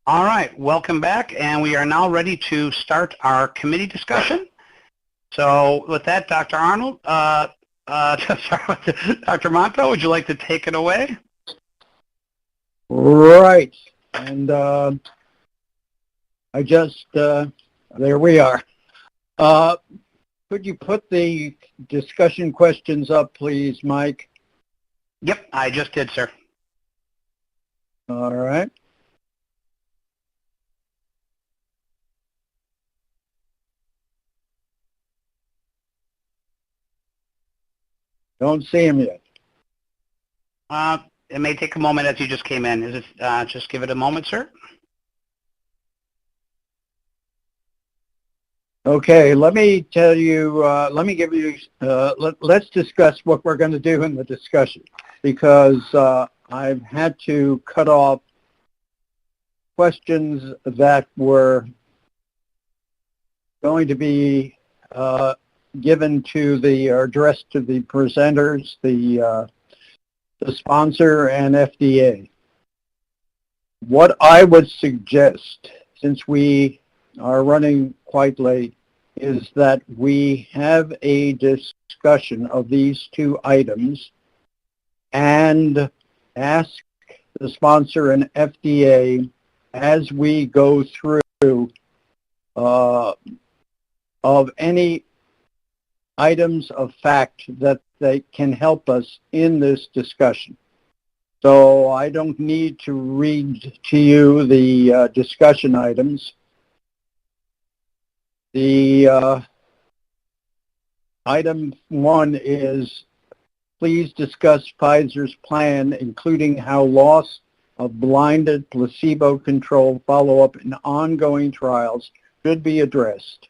S3: All right, welcome back, and we are now ready to start our committee discussion. So with that, Dr. Arnold, Dr. Monto, would you like to take it away?
S20: Right. And I just, there we are. Could you put the discussion questions up, please, Mike?
S3: Yep, I just did, sir.
S20: All right. Don't see him yet.
S3: It may take a moment as you just came in. Is it, just give it a moment, sir?
S20: Okay, let me tell you, let me give you, let's discuss what we're going to do in the discussion, because I've had to cut off questions that were going to be given to the, or addressed to the presenters, the sponsor and FDA. What I would suggest, since we are running quite late, is that we have a discussion of these two items and ask the sponsor and FDA as we go through of any items of fact that they can help us in this discussion. So I don't need to read to you the discussion items. The item 1 is, please discuss Pfizer's plan, including how loss of blinded placebo-controlled follow-up in ongoing trials should be addressed.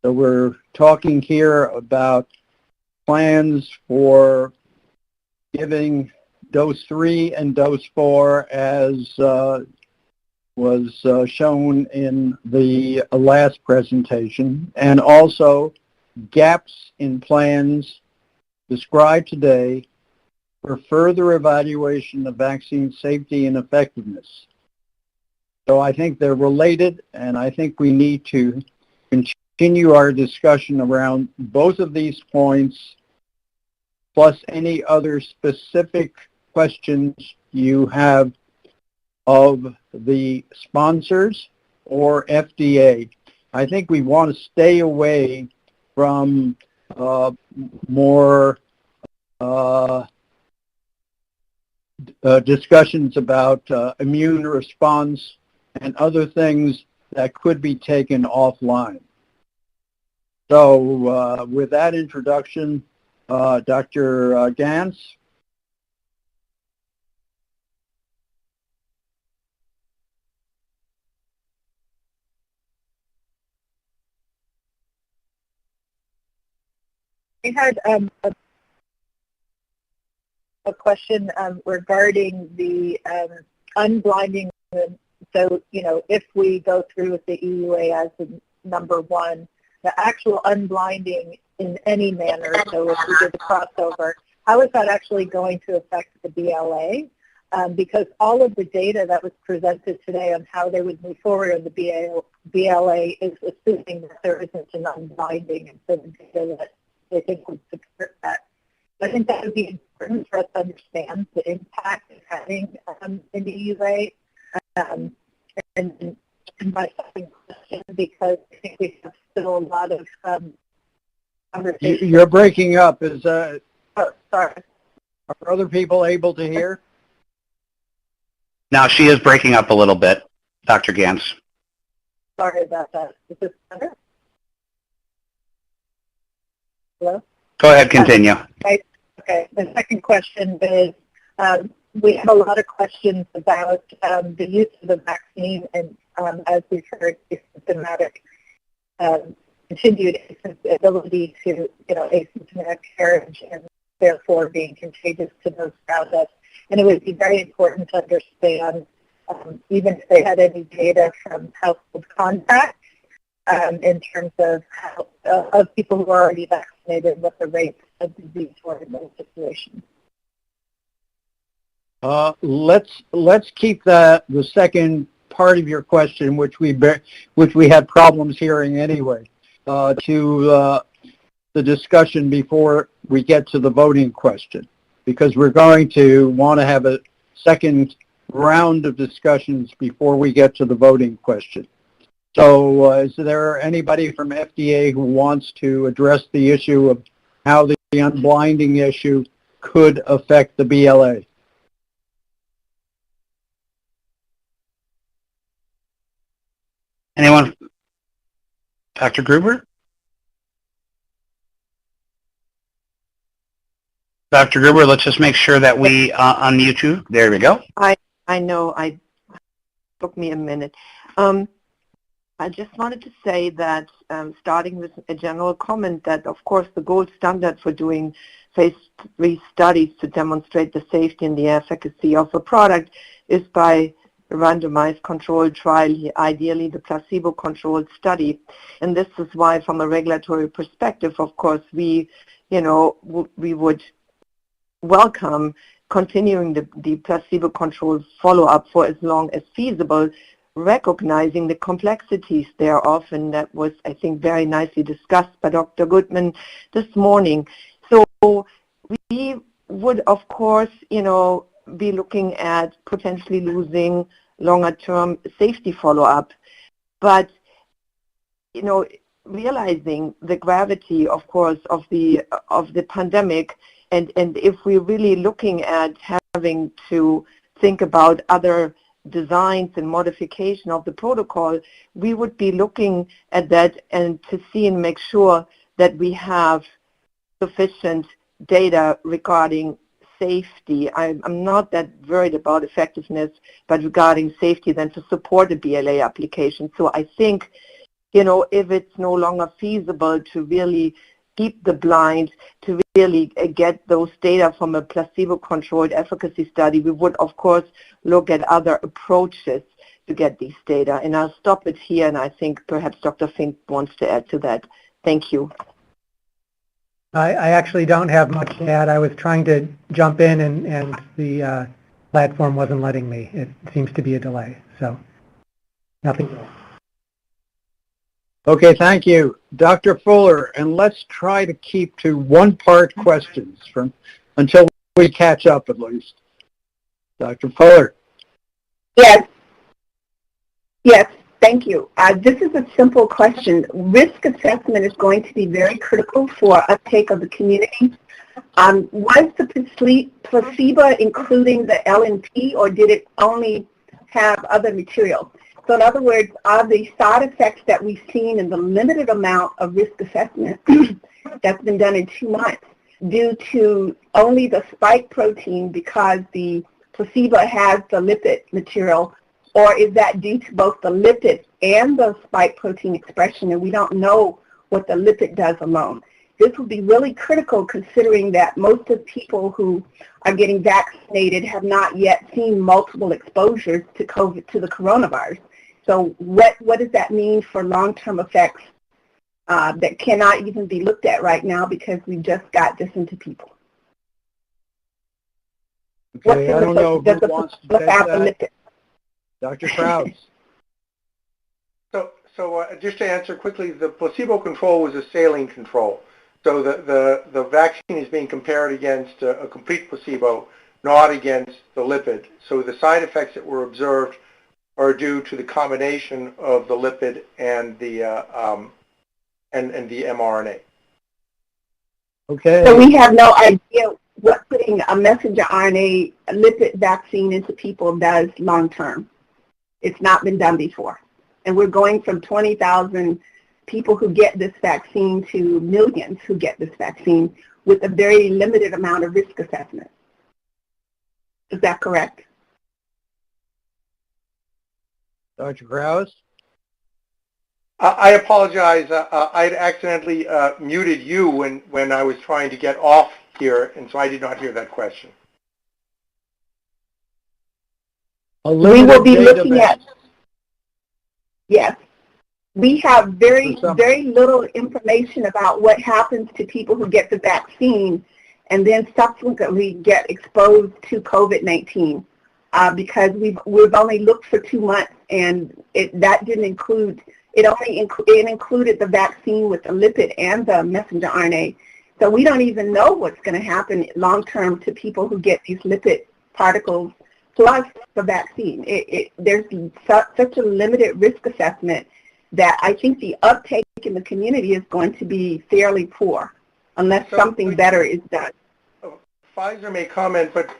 S20: So we're talking here about plans for giving dose 3 and dose 4 as was shown in the last presentation, and also gaps in plans described today for further evaluation of vaccine safety and effectiveness. So I think they're related, and I think we need to continue our discussion around both of these points, plus any other specific questions you have of the sponsors or FDA. I think we want to stay away from more discussions about immune response and other things that could be taken offline. So with that introduction, Dr. Gans.
S15: We had a question regarding the unblinding. So, you know, if we go through with the EUA as the number 1, the actual unblinding in any manner, so if we did the crossover, how is that actually going to affect the BLA? Because all of the data that was presented today on how they would move forward in the BLA is assuming that there isn't an unblinding, and so the data that they think would support that. I think that would be important for us to understand the impact of having an EUA. And my second question, because I think we have still a lot of conversation.
S20: You're breaking up. Is
S15: oh, sorry.
S20: Are other people able to hear?
S3: Now she is breaking up a little bit, Dr. Gans.
S15: Sorry about that. Is this better? Hello?
S3: Go ahead, continue.
S15: Okay. The second question is, we have a lot of questions about the use of the vaccine and, as we've heard, asymptomatic, continued ability to, asymptomatic carriage and therefore being contagious to those around us. And it would be very important to understand, even if they had any data from household contacts, in terms of how, of people who are already vaccinated, what the rates of disease were in those situations.
S20: Let's keep the second part of your question, which we had problems hearing anyway, to the discussion before we get to the voting question, because we're going to want to have a second round of discussions before we get to the voting question. So is there anybody from FDA who wants to address the issue of how the unblinding issue could affect the BLA?
S3: Anyone? Dr. Gruber? Dr. Gruber, let's just make sure that we unmute you. There we go.
S1: I know, took me a minute. I just wanted to say that starting with a general comment that, of course, the gold standard for doing phase 3 studies to demonstrate the safety and the efficacy of a product is by a randomized controlled trial, ideally the placebo-controlled study. And this is why, from a regulatory perspective, of course, we would welcome continuing the placebo-controlled follow-up for as long as feasible, recognizing the complexities thereof, and that was, I think, very nicely discussed by Dr. Goodman this morning. So we would, of course, be looking at potentially losing longer-term safety follow-up, but, realizing the gravity, of course, of the pandemic, and if we're really looking at having to think about other designs and modification of the protocol, we would be looking at that and to see and make sure that we have sufficient data regarding safety. I'm not that worried about effectiveness, but regarding safety then to support a BLA application. So I think, if it's no longer feasible to really keep the blind, to really get those data from a placebo-controlled efficacy study, we would, of course, look at other approaches to get these data. And I'll stop it here, and I think perhaps Dr. Fink wants to add to that. Thank you.
S10: I actually don't have much to add. I was trying to jump in, and the platform wasn't letting me. It seems to be a delay, so nothing else.
S20: Okay, thank you. Dr. Fuller, and let's try to keep to one-part questions until we catch up at least. Dr. Fuller.
S6: Yes. Yes, thank you. This is a simple question. Risk assessment is going to be very critical for uptake of the community. Was the placebo including the LNP, or did it only have other material? So in other words, are the side effects that we've seen in the limited amount of risk assessment that's been done in 2 months due to only the spike protein because the placebo has the lipid material, or is that due to both the lipid and the spike protein expression, and we don't know what the lipid does alone? This will be really critical considering that most of the people who are getting vaccinated have not yet seen multiple exposures to the coronavirus. So what does that mean for long-term effects that cannot even be looked at right now because we just got this into people?
S20: Okay, I don't know who wants to take that. Dr. Krause.
S11: So just to answer quickly, the placebo control was a saline control. So the vaccine is being compared against a complete placebo, not against the lipid. So the side effects that were observed are due to the combination of the lipid and the mRNA.
S20: Okay.
S6: So we have no idea what putting a messenger RNA lipid vaccine into people does long term. It's not been done before. And we're going from 20,000 people who get this vaccine to millions who get this vaccine with a very limited amount of risk assessment. Is that correct?
S20: Dr. Krause?
S11: I apologize. I'd accidentally muted you when I was trying to get off here, and so I did not hear that question.
S6: We will be looking at, yes. We have very little information about what happens to people who get the vaccine and then subsequently get exposed to COVID-19. because we've only looked for 2 months, and that didn't include, it included the vaccine with the lipid and the messenger RNA. So we don't even know what's going to happen long term to people who get these lipid particles plus the vaccine. There's such a limited risk assessment that I think the uptake in the community is going to be fairly poor unless something better is done.
S2: Pfizer may comment, but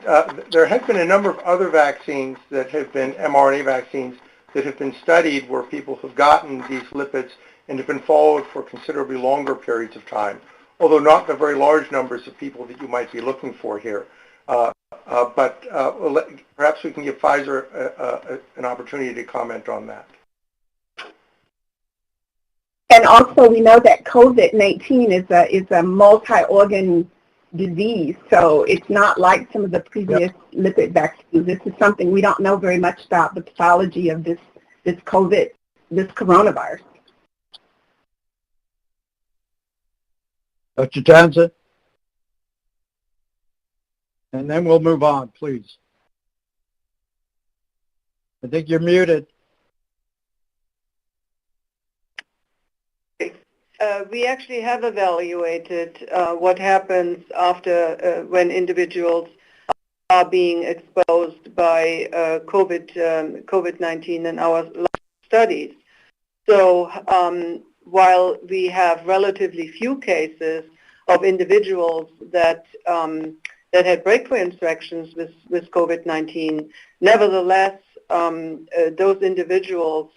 S2: there has been a number of other vaccines that have been mRNA vaccines that have been studied where people have gotten these lipids and have been followed for considerably longer periods of time, although not the very large numbers of people that you might be looking for here. But perhaps we can give Pfizer an opportunity to comment on that.
S6: And also, we know that COVID-19 is a multi-organ disease, so it's not like some of the previous lipid vaccines. This is something we don't know very much about, the pathology of this coronavirus.
S13: Dr. Jansen? And then we'll move on, please. I think you're muted.
S17: We actually have evaluated what happens after when individuals are being exposed by COVID-19 in our studies. So while we have relatively few cases of individuals that had breakthrough infections with COVID-19, nevertheless, those individuals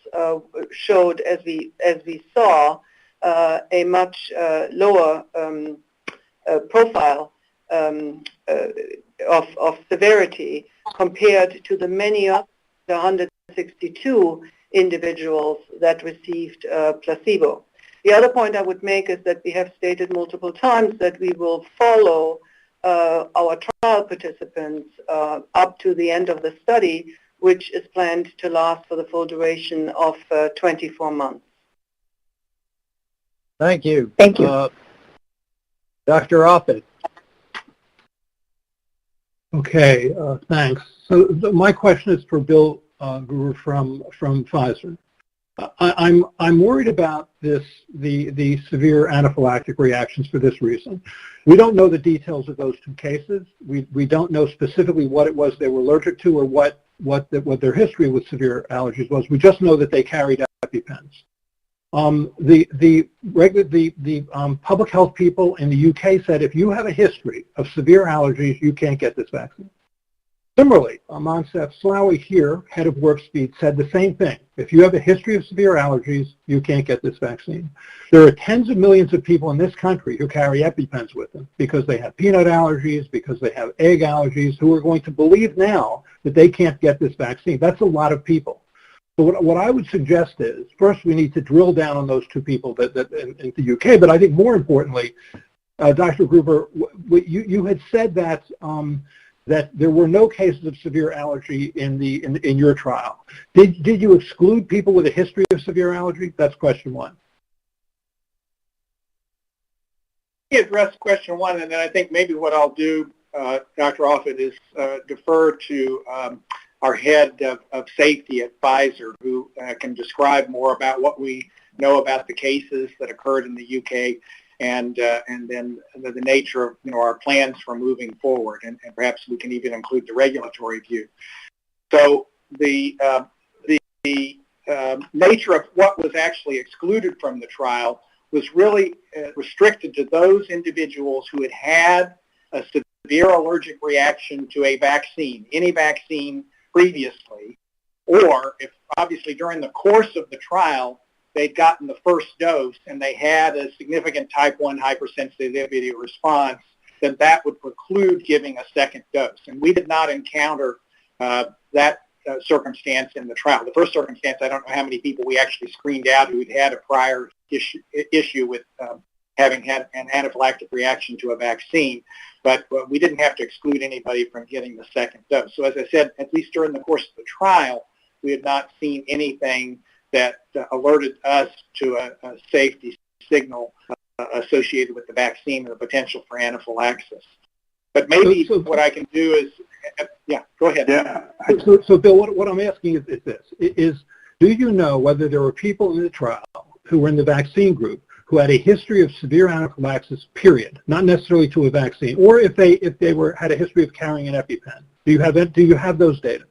S17: showed, as we saw, a much lower profile of severity compared to the many of the 162 individuals that received placebo. The other point I would make is that we have stated multiple times that we will follow our trial participants up to the end of the study, which is planned to last for the full duration of 24 months.
S13: Thank you.
S6: Thank you.
S13: Dr. Offit.
S23: Okay, thanks. So my question is for Bill Gruber from Pfizer. I'm worried about the severe anaphylactic reactions for this reason. We don't know the details of those two cases. We don't know specifically what it was they were allergic to or what their history with severe allergies was. We just know that they carried EpiPens. The public health people in the UK said if you have a history of severe allergies, you can't get this vaccine. Similarly, Monsef Slawi here, head of Warp Speed, said the same thing. If you have a history of severe allergies, you can't get this vaccine. There are tens of millions of people in this country who carry EpiPens with them because they have peanut allergies, because they have egg allergies, who are going to believe now that they can't get this vaccine. That's a lot of people. So what I would suggest is, first we need to drill down on those two people that in the UK, but I think more importantly, Dr. Gruber, you had said that that there were no cases of severe allergy in your trial. Did you exclude people with a history of severe allergy? That's question one.
S14: Let me address question one, and then I think maybe what I'll do, Dr. Offit, is defer to our head of safety at Pfizer, who can describe more about what we know about the cases that occurred in the UK and then the nature of our plans for moving forward, and perhaps we can even include the regulatory view. So the nature of what was actually excluded from the trial was really restricted to those individuals who had had a severe allergic reaction to a vaccine, any vaccine previously, or if obviously during the course of the trial they'd gotten the first dose and they had a significant type 1 hypersensitivity response, then that would preclude giving a second dose. And we did not encounter that circumstance in the trial. The first circumstance, I don't know how many people we actually screened out who had had a prior issue with having had an anaphylactic reaction to a vaccine, but we didn't have to exclude anybody from getting the second dose. So as I said, at least during the course of the trial, we had not seen anything that alerted us to a safety signal associated with the vaccine or the potential for anaphylaxis. But maybe what I can do is, yeah, go ahead.
S23: Yeah. So Bill, what I'm asking is this, do you know whether there were people in the trial who were in the vaccine group who had a history of severe anaphylaxis, period, not necessarily to a vaccine, or if they had a history of carrying an EpiPen? Do you have those data?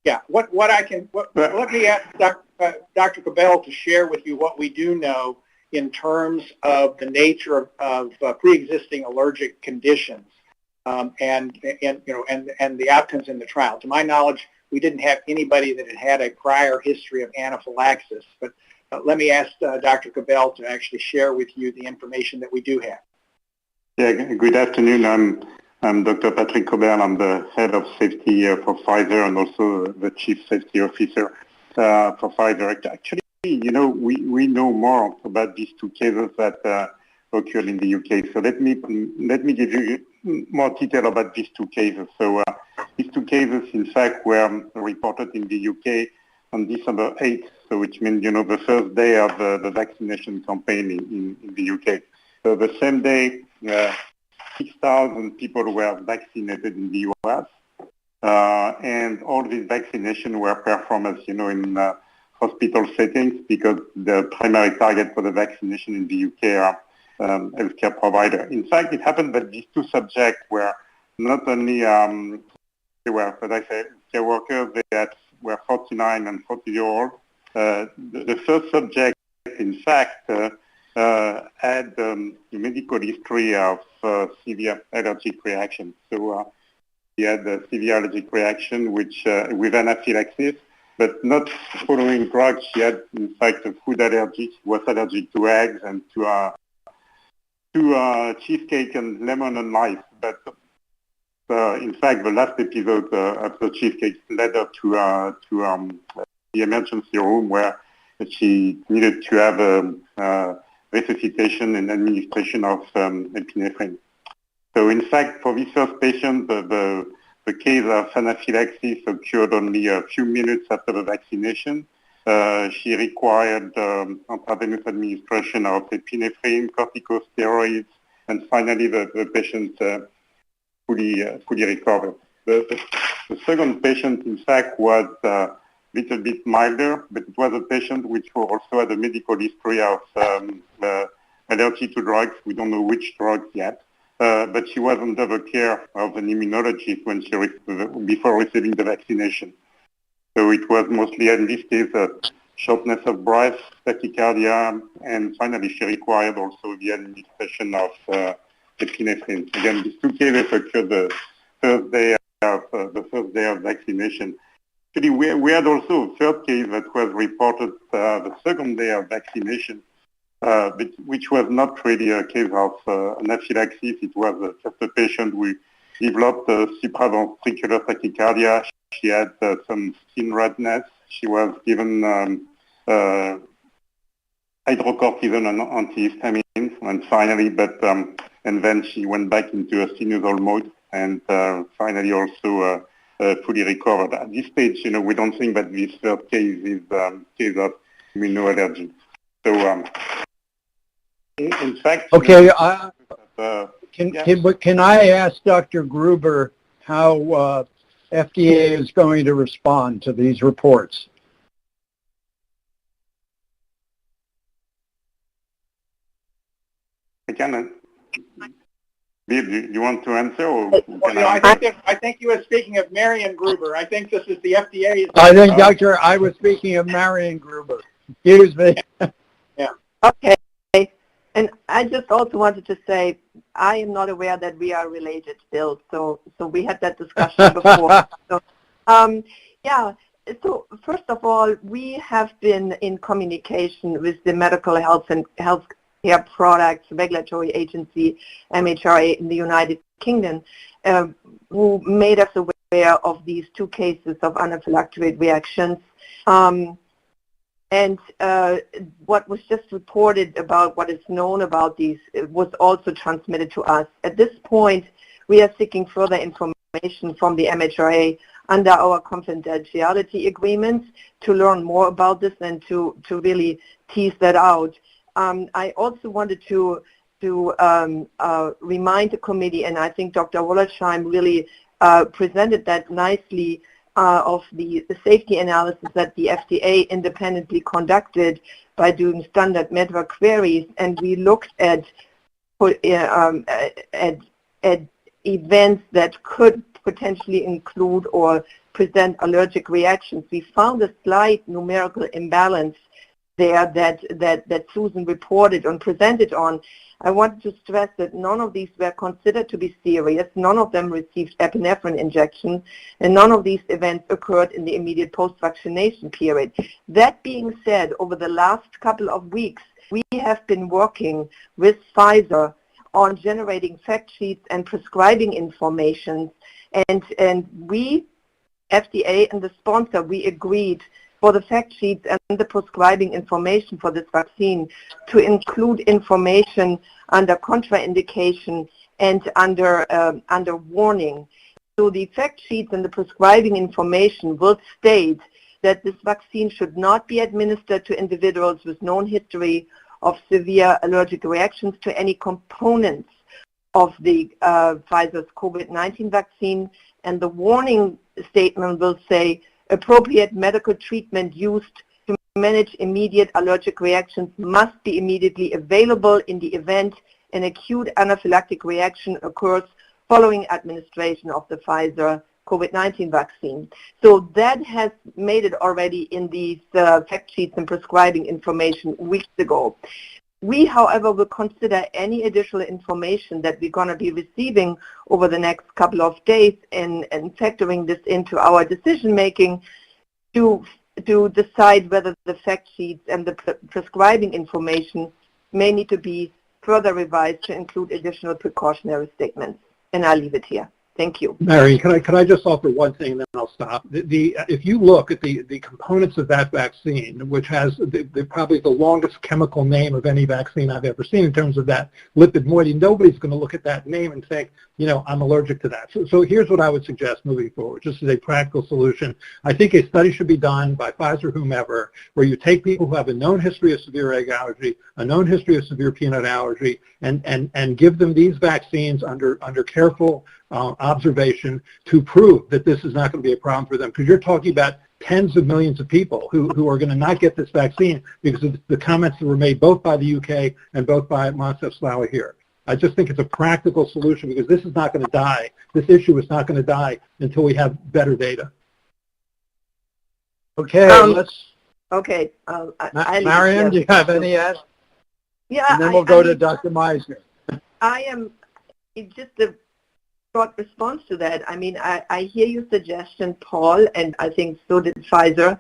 S14: Yeah, let me ask Dr. Cabell to share with you what we do know in terms of the nature of pre-existing allergic conditions and the outcomes in the trial. To my knowledge, we didn't have anybody that had a prior history of anaphylaxis, but let me ask Dr. Cabell to actually share with you the information that we do have.
S12: Yeah, good afternoon. I'm Dr. Patrick Cobert. I'm the head of safety for Pfizer and also the chief safety officer for Pfizer. Actually, we know more about these two cases that occurred in the UK. So let me give you more detail about these two cases. So these two cases, in fact, were reported in the UK on December 8th, so which means, the first day of the vaccination campaign in the UK. So the same day, 6,000 people were vaccinated in the US, and all these vaccinations were performed, as you know, in hospital settings, because the primary target for the vaccination in the UK are healthcare provider. In fact, it happened that these two subjects were not only, they were, as I said, care workers that were 49 and 40-year-old. The first subject, in fact, had a medical history of severe allergic reaction. So he had a severe allergic reaction with anaphylaxis, but not following drugs. He had, in fact, a food allergy. He was allergic to eggs and to cheesecake and lemon and lice. But in fact, the last episode of the cheesecake led her to the emergency room, where she needed to have a resuscitation and administration of epinephrine. So in fact, for this first patient, the case of anaphylaxis occurred only a few minutes after the vaccination. She required intravenous administration of epinephrine, corticosteroids, and finally the patient fully recovered. The second patient, in fact, was a little bit milder, but it was a patient which also had a medical history of allergy to drugs. We don't know which drugs yet, but she was under the care of an immunologist before receiving the vaccination. So it was mostly, in this case, shortness of breath, tachycardia, and finally she required also the administration of epinephrine. Again, these two cases occurred the first day of vaccination. Actually, we had also a third case that was reported the second day of vaccination, which was not really a case of anaphylaxis. It was just a patient who developed supraventricular tachycardia. She had some skin redness. She was given hydrocortisone and antihistamines, and finally, and then she went back into a sinusal mode, and finally also fully recovered. At this stage, we don't think that this third case is case of immunoallergy. So, in fact,
S20: okay. Can I ask Dr. Gruber how FDA is going to respond to these reports?
S12: I cannot. Do you want to answer? Or
S14: I think you were speaking of Marion Gruber. I think this is the FDA.
S20: I think, Doctor, I was speaking of Marion Gruber. Excuse me.
S14: Yeah.
S1: Okay. And I just also wanted to say, I am not aware that we are related, Bill. So we had that discussion before. So, yeah. So first of all, we have been in communication with the Medical Health and Healthcare Products Regulatory Agency, MHRA, in the United Kingdom, who made us aware of these two cases of anaphylactic reactions. And what was just reported about what is known about these was also transmitted to us. At this point, we are seeking further information from the MHRA under our confidentiality agreements to learn more about this and to really tease that out. I also wanted to to remind the committee, and I think Dr. Wollersheim really presented that nicely, of the safety analysis that the FDA independently conducted by doing standard MEDVA queries, and we looked at events that could potentially include or present allergic reactions. We found a slight numerical imbalance there that Susan reported and presented on. I want to stress that none of these were considered to be serious, none of them received epinephrine injections, and none of these events occurred in the immediate post-vaccination period. That being said, over the last couple of weeks, we have been working with Pfizer on generating fact sheets and prescribing information, and we, FDA and the sponsor, we agreed for the fact sheets and the prescribing information for this vaccine to include information under contraindication and under warning. So the fact sheets and the prescribing information will state that this vaccine should not be administered to individuals with known history of severe allergic reactions to any components of the Pfizer's COVID-19 vaccine, and the warning statement will say appropriate medical treatment used to manage immediate allergic reactions must be immediately available in the event an acute anaphylactic reaction occurs following administration of the Pfizer COVID-19 vaccine. So that has made it already in these fact sheets and prescribing information weeks ago. We, however, will consider any additional information that we're going to be receiving over the next couple of days and factoring this into our decision-making to decide whether the fact sheets and the prescribing information may need to be further revised to include additional precautionary statements. And I'll leave it here. Thank you.
S23: Mary, can I just offer one thing and then I'll stop? If you look at the components of that vaccine, which has probably the longest chemical name of any vaccine I've ever seen in terms of that lipid moiety, nobody's going to look at that name and think, you know, I'm allergic to that. So here's what I would suggest moving forward, just as a practical solution. I think a study should be done by Pfizer, whomever, where you take people who have a known history of severe egg allergy, a known history of severe peanut allergy, and give them these vaccines under careful observation to prove that this is not going to be a problem for them, because you're talking about tens of millions of people who are going to not get this vaccine because of the comments that were made both by the UK and both by Moncef Slaoui here. I just think it's a practical solution because this is not going to die. This issue is not going to die until we have better data.
S13: Okay, let's...
S1: Okay.
S13: Marion, do you have any ads?
S1: Yeah.
S13: And then we'll go to Dr. Meisner.
S1: It's just a short response to that. I mean, I hear your suggestion, Paul, and I think so did Pfizer.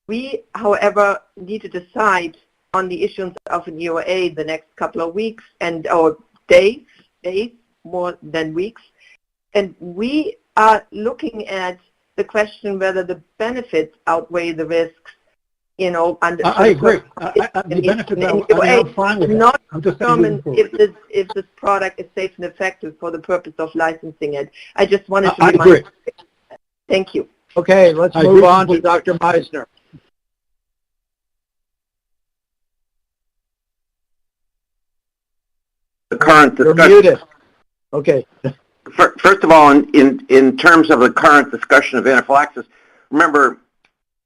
S1: We, however, need to decide on the issuance of an EUA the next couple of weeks or days, more than weeks. And we are looking at the question whether the benefits outweigh the risks, you know.
S23: I agree. The benefits I'm fine with
S1: not
S23: I'm just
S1: determine if this product is safe and effective for the purpose of licensing it. I just wanted to remind
S23: agree.
S1: you. Thank you.
S13: Okay, let's move on to Dr. Meisner.
S18: The current discussion.
S13: You're muted. Okay.
S18: First of all, in terms of the current discussion of anaphylaxis, remember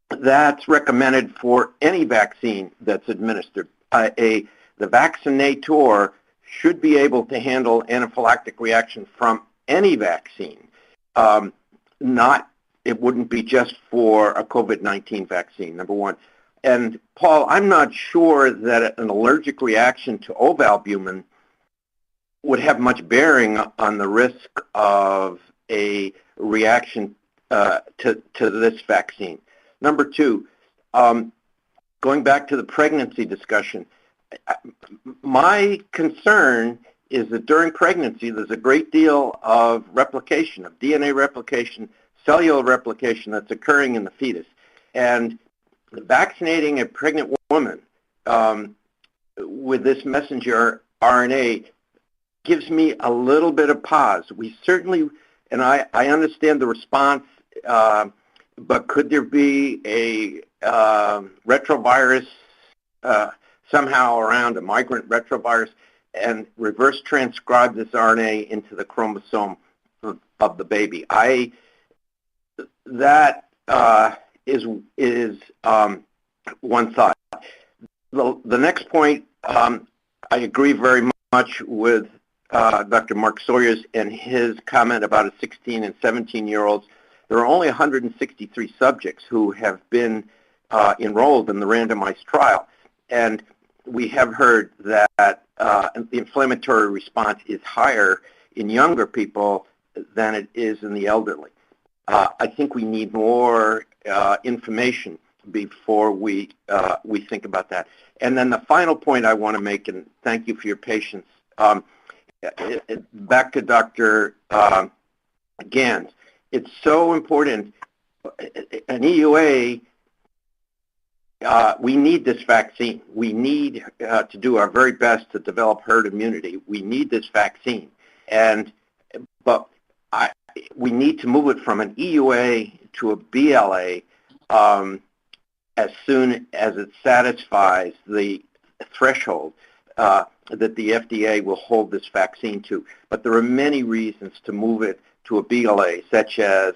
S18: that's recommended for any vaccine that's administered. The vaccinator should be able to handle anaphylactic reaction from any vaccine. It wouldn't be just for a COVID-19 vaccine, number one. And Paul, I'm not sure that an allergic reaction to ovalbumin would have much bearing on the risk of a reaction to this vaccine. Number two, going back to the pregnancy discussion, my concern is that during pregnancy there's a great deal of replication, of DNA replication, cellular replication that's occurring in the fetus. And vaccinating a pregnant woman with this messenger RNA gives me a little bit of pause. We certainly, and I understand the response, but could there be a retrovirus somehow around a migrant retrovirus and reverse transcribe this RNA into the chromosome of the baby. That is one thought. The next point, I agree very much with Dr. Mark Sawyers and his comment about a 16 and 17-year-olds. There are only 163 subjects who have been enrolled in the randomized trial, and we have heard that the inflammatory response is higher in younger people than it is in the elderly. I think we need more information before we think about that. And then the final point I want to make, and thank you for your patience, back to Dr. Gans. It's so important. An EUA, we need this vaccine. We need to do our very best to develop herd immunity. We need this vaccine. But we need to move it from an EUA to a BLA as soon as it satisfies the threshold that the FDA will hold this vaccine to. But there are many reasons to move it to a BLA, such as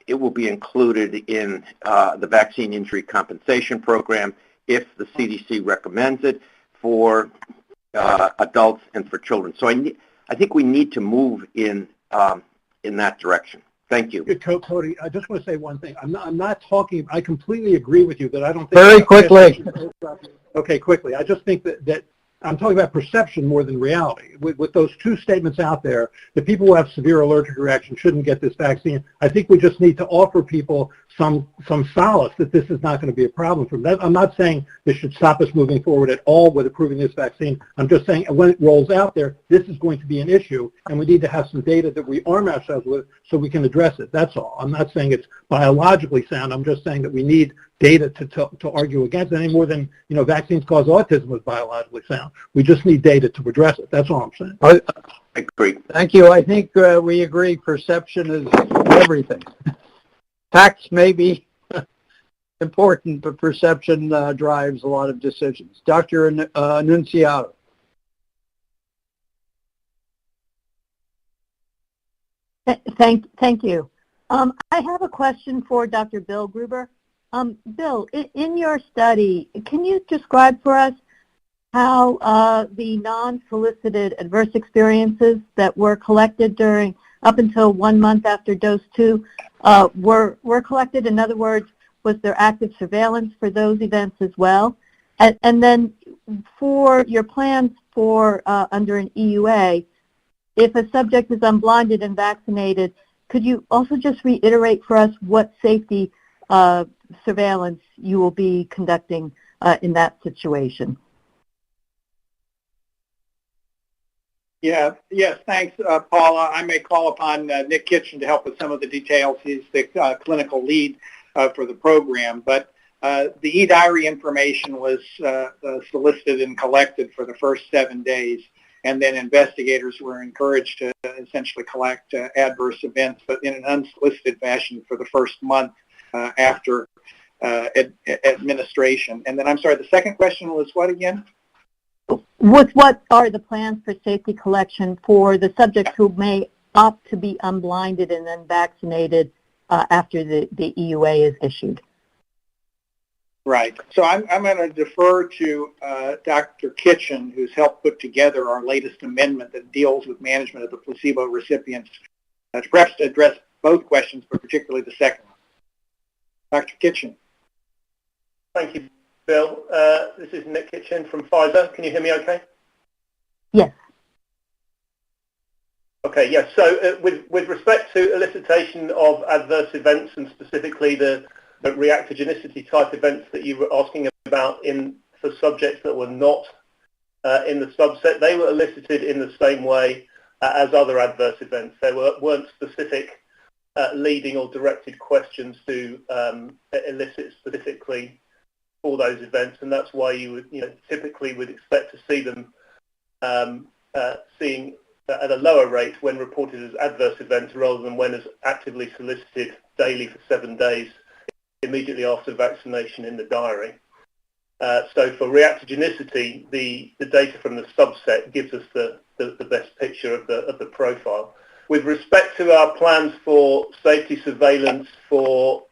S18: it will be included in the Vaccine Injury Compensation Program if the CDC recommends it for adults and for children. So I think we need to move in that direction. Thank you.
S23: Cody, I just want to say one thing. I'm not talking, I completely agree with you that I don't think...
S20: Very quickly.
S23: Okay, quickly. I just think that I'm talking about perception more than reality. With those two statements out there, the people who have severe allergic reaction shouldn't get this vaccine. I think we just need to offer people some solace that this is not going to be a problem for them. I'm not saying this should stop us moving forward at all with approving this vaccine. I'm just saying when it rolls out there, this is going to be an issue, and we need to have some data that we arm ourselves with so we can address it. That's all. I'm not saying it's biologically sound. I'm just saying that we need data to argue against it any more than, vaccines cause autism was biologically sound. We just need data to address it. That's all I'm saying.
S18: I agree.
S20: Thank you. I think we agree perception is everything. Facts may be important, but perception drives a lot of decisions. Dr. Annunziato.
S15: Thank you. I have a question for Dr. Bill Gruber. Bill, in your study, can you describe for us how the non-solicited adverse experiences that were collected up until 1 month after dose 2 were collected? In other words, was there active surveillance for those events as well? And then for your plans for under an EUA, if a subject is unblinded and vaccinated, could you also just reiterate for us what safety surveillance you will be conducting in that situation?
S14: Yes, thanks, Paula. I may call upon Nick Kitchen to help with some of the details. He's the clinical lead for the program. But the e-diary information was solicited and collected for the first 7 days, and then investigators were encouraged to essentially collect adverse events, but in an unsolicited fashion for the first month after administration. And then, I'm sorry, the second question was what again?
S15: What are the plans for safety collection for the subjects who may opt to be unblinded and then vaccinated after the EUA is issued?
S14: Right. So I'm going to defer to Dr. Kitchen, who's helped put together our latest amendment that deals with management of the placebo recipients, to perhaps address both questions, but particularly the second one. Dr. Kitchen.
S2: Thank you, Bill. This is Nick Kitchen from Pfizer. Can you hear me okay?
S15: Yes.
S2: Okay, yes. So with respect to elicitation of adverse events, and specifically the reactogenicity type events that you were asking about for subjects that were not in the subset, they were elicited in the same way as other adverse events. They weren't specific leading or directed questions to elicit specifically for those events, and that's why you would, typically would expect to see them seeing at a lower rate when reported as adverse events rather than when as actively solicited daily for 7 days immediately after vaccination in the diary. So for reactogenicity, the data from the subset gives us the best picture of the profile. With respect to our plans for safety surveillance for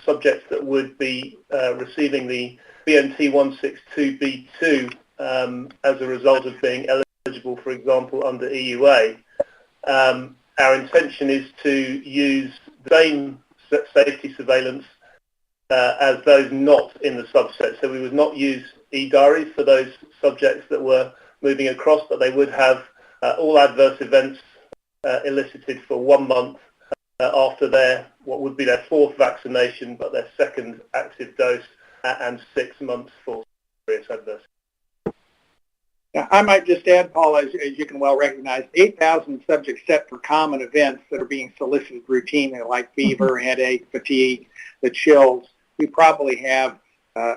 S2: subjects that would be receiving the BNT162b2 as a result of being eligible, for example, under EUA, our intention is to use the same safety surveillance as those not in the subset. So we would not use e-diaries for those subjects that were moving across, but they would have all adverse events elicited for 1 month after what would be their fourth vaccination, but their second active dose, and 6 months for serious adverse.
S14: Now, I might just add, Paul, as you can well recognize, 8,000 subjects set for common events that are being solicited routinely, like fever, headache, fatigue, the chills. We probably have,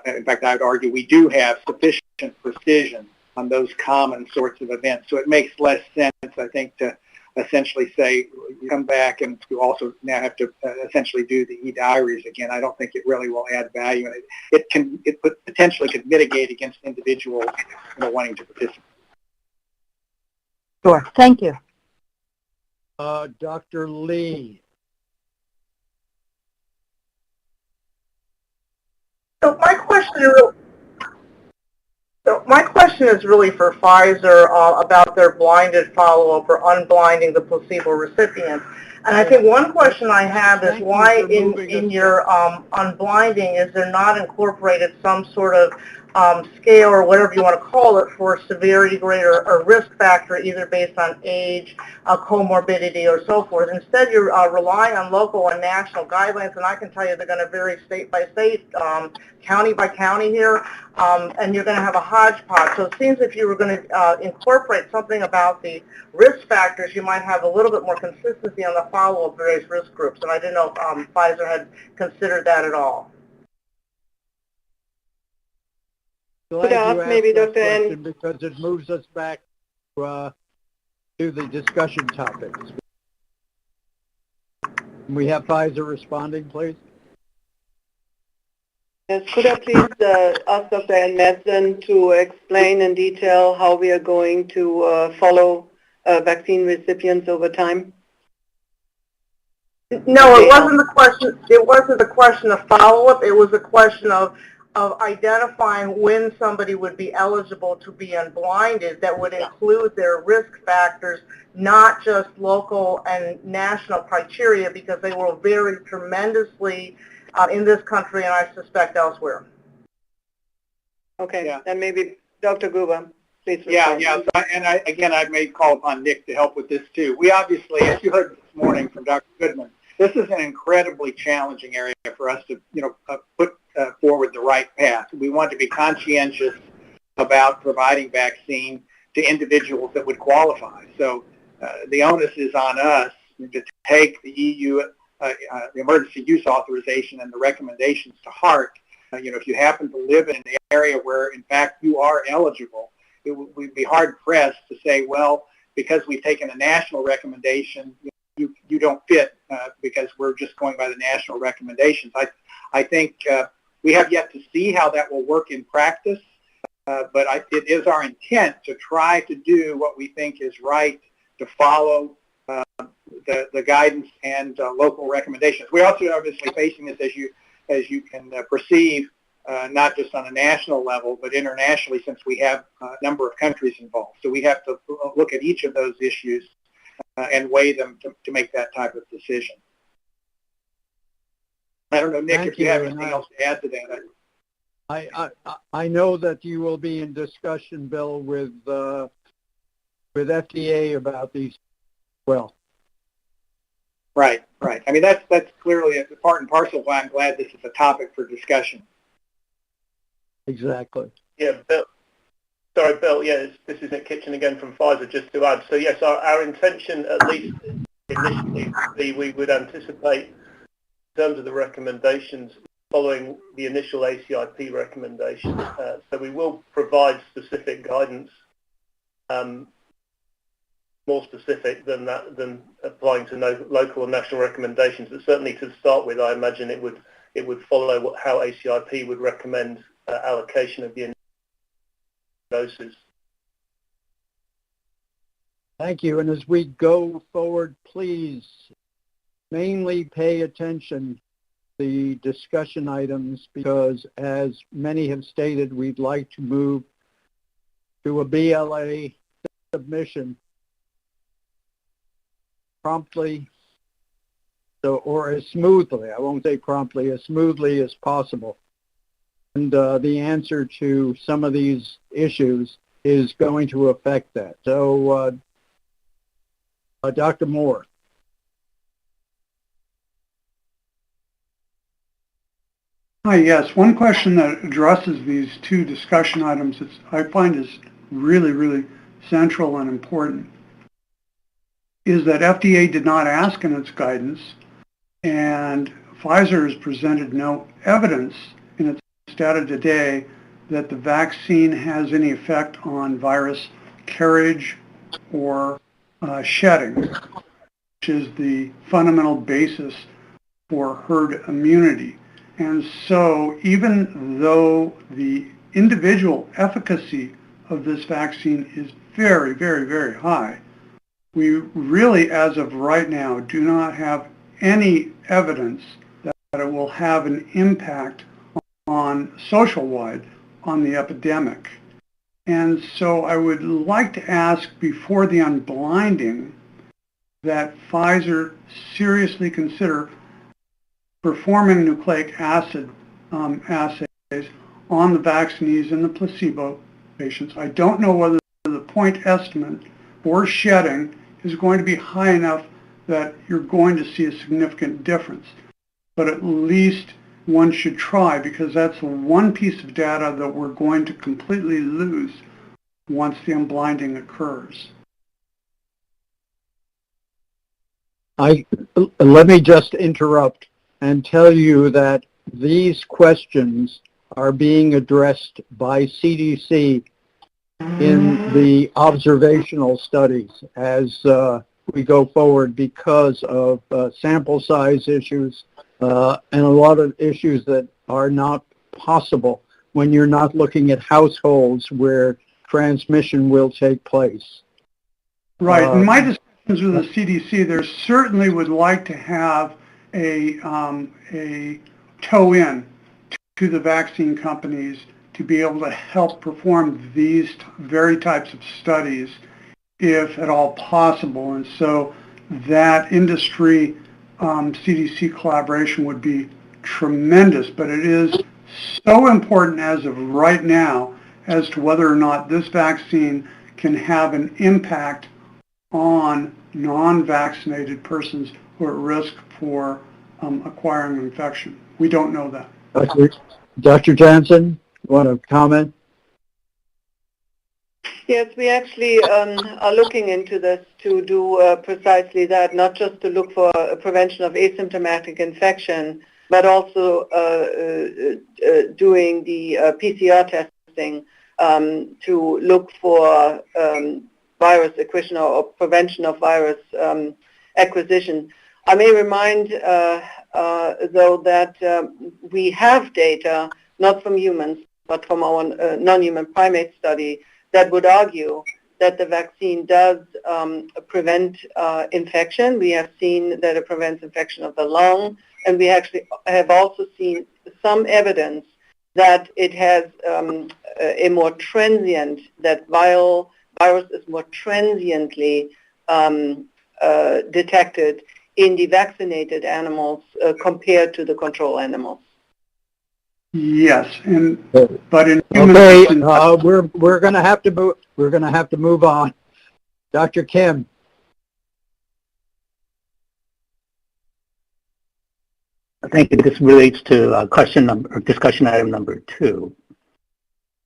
S14: in fact, I would argue we do have sufficient precision on those common sorts of events. So it makes less sense, I think, to essentially say, you come back and you also now have to essentially do the e-diaries again. I don't think it really will add value, and it potentially could mitigate against individuals wanting to participate.
S15: Sure. Thank you.
S13: Dr. Lee.
S1: So my question is really for Pfizer about their blinded follow-up or unblinding the placebo recipients. And I think one question I have is why in your unblinding is there not incorporated some sort of scale or whatever you want to call it for severity grade or risk factor, either based on age, comorbidity, or so forth. Instead, you're relying on local and national guidelines, and I can tell you they're going to vary state by state, county by county here, and you're going to have a hodgepodge. So it seems if you were going to incorporate something about the risk factors, you might have a little bit more consistency on the follow-up of various risk groups, and I didn't know if Pfizer had considered that at all.
S17: Could I ask maybe Dr. N?
S13: Because it moves us back to the discussion topics. Can we have Pfizer responding, please?
S17: Yes, could I please ask Dr. N. Madsen to explain in detail how we are going to follow vaccine recipients over time?
S1: No, it wasn't the question. It wasn't the question of follow-up. It was a question of identifying when somebody would be eligible to be unblinded that would include their risk factors, not just local and national criteria, because they will vary tremendously in this country and I suspect elsewhere.
S17: Okay, and maybe Dr. Gruber, please.
S14: Yeah. And I may call upon Nick to help with this too. We obviously, as you heard this morning from Dr. Goodman, this is an incredibly challenging area for us to, put forward the right path. We want to be conscientious about providing vaccine to individuals that would qualify. So the onus is on us to take the EU, the emergency use authorization and the recommendations to heart. If you happen to live in an area where, in fact, you are eligible, we'd be hard-pressed to say, well, because we've taken a national recommendation, you don't fit because we're just going by the national recommendations. I think we have yet to see how that will work in practice, but it is our intent to try to do what we think is right to follow the guidance and local recommendations. We're also obviously facing this, as you can perceive, not just on a national level, but internationally, since we have a number of countries involved. So we have to look at each of those issues and weigh them to make that type of decision. I don't know, Nick, if you have anything else to add to that.
S13: I know that you will be in discussion, Bill, with FDA about these. Well,
S14: right. I mean, that's clearly a part and parcel of why I'm glad this is a topic for discussion.
S13: Exactly.
S2: Yeah, Bill. Sorry, Bill. Yeah, this is Nick Kitchen again from Pfizer. Just to add, so yes, our intention, at least initially, would be we would anticipate, in terms of the recommendations, following the initial ACIP recommendations. So we will provide specific guidance, more specific than applying to local and national recommendations. But certainly to start with, I imagine it would follow how ACIP would recommend allocation of the doses.
S13: Thank you. And as we go forward, please mainly pay attention to the discussion items because, as many have stated, we'd like to move to a BLA submission promptly, or as smoothly, I won't say promptly, as smoothly as possible. And the answer to some of these issues is going to affect that. So, Dr. Moore.
S7: Hi, yes. One question that addresses these two discussion items that I find is really, really central and important is that FDA did not ask in its guidance, and Pfizer has presented no evidence in its data today that the vaccine has any effect on virus carriage or shedding, which is the fundamental basis for herd immunity. And so even though the individual efficacy of this vaccine is very, very, very high, we really, as of right now, do not have any evidence that it will have an impact on social-wide on the epidemic. And so I would like to ask before the unblinding that Pfizer seriously consider performing nucleic acid assays on the vaccinees and the placebo patients. I don't know whether the point estimate for shedding is going to be high enough that you're going to see a significant difference. But at least one should try, because that's one piece of data that we're going to completely lose once the unblinding occurs.
S13: Let me just interrupt and tell you that these questions are being addressed by CDC in the observational studies as we go forward because of sample size issues and a lot of issues that are not possible when you're not looking at households where transmission will take place.
S7: Right. In my discussions with the CDC, they certainly would like to have a toe-in to the vaccine companies to be able to help perform these very types of studies if at all possible. And so that industry CDC collaboration would be tremendous, but it is so important as of right now as to whether or not this vaccine can have an impact on non-vaccinated persons who are at risk for acquiring an infection. We don't know that.
S13: Dr. Jansen, you want to comment?
S17: Yes, we actually are looking into this to do precisely that, not just to look for a prevention of asymptomatic infection, but also doing the PCR testing to look for virus acquisition or prevention of virus acquisition. I may remind, though, that we have data, not from humans, but from our non-human primate study, that would argue that the vaccine does prevent infection. We have seen that it prevents infection of the lung, and we actually have also seen some evidence that it has a more transient, that virus is more transiently detected in the vaccinated animals compared to the control animals.
S7: Yes, but in human
S13: we're going to have to move. We're going to have to move on. Dr. Kim.
S16: I think this relates to discussion item number 2.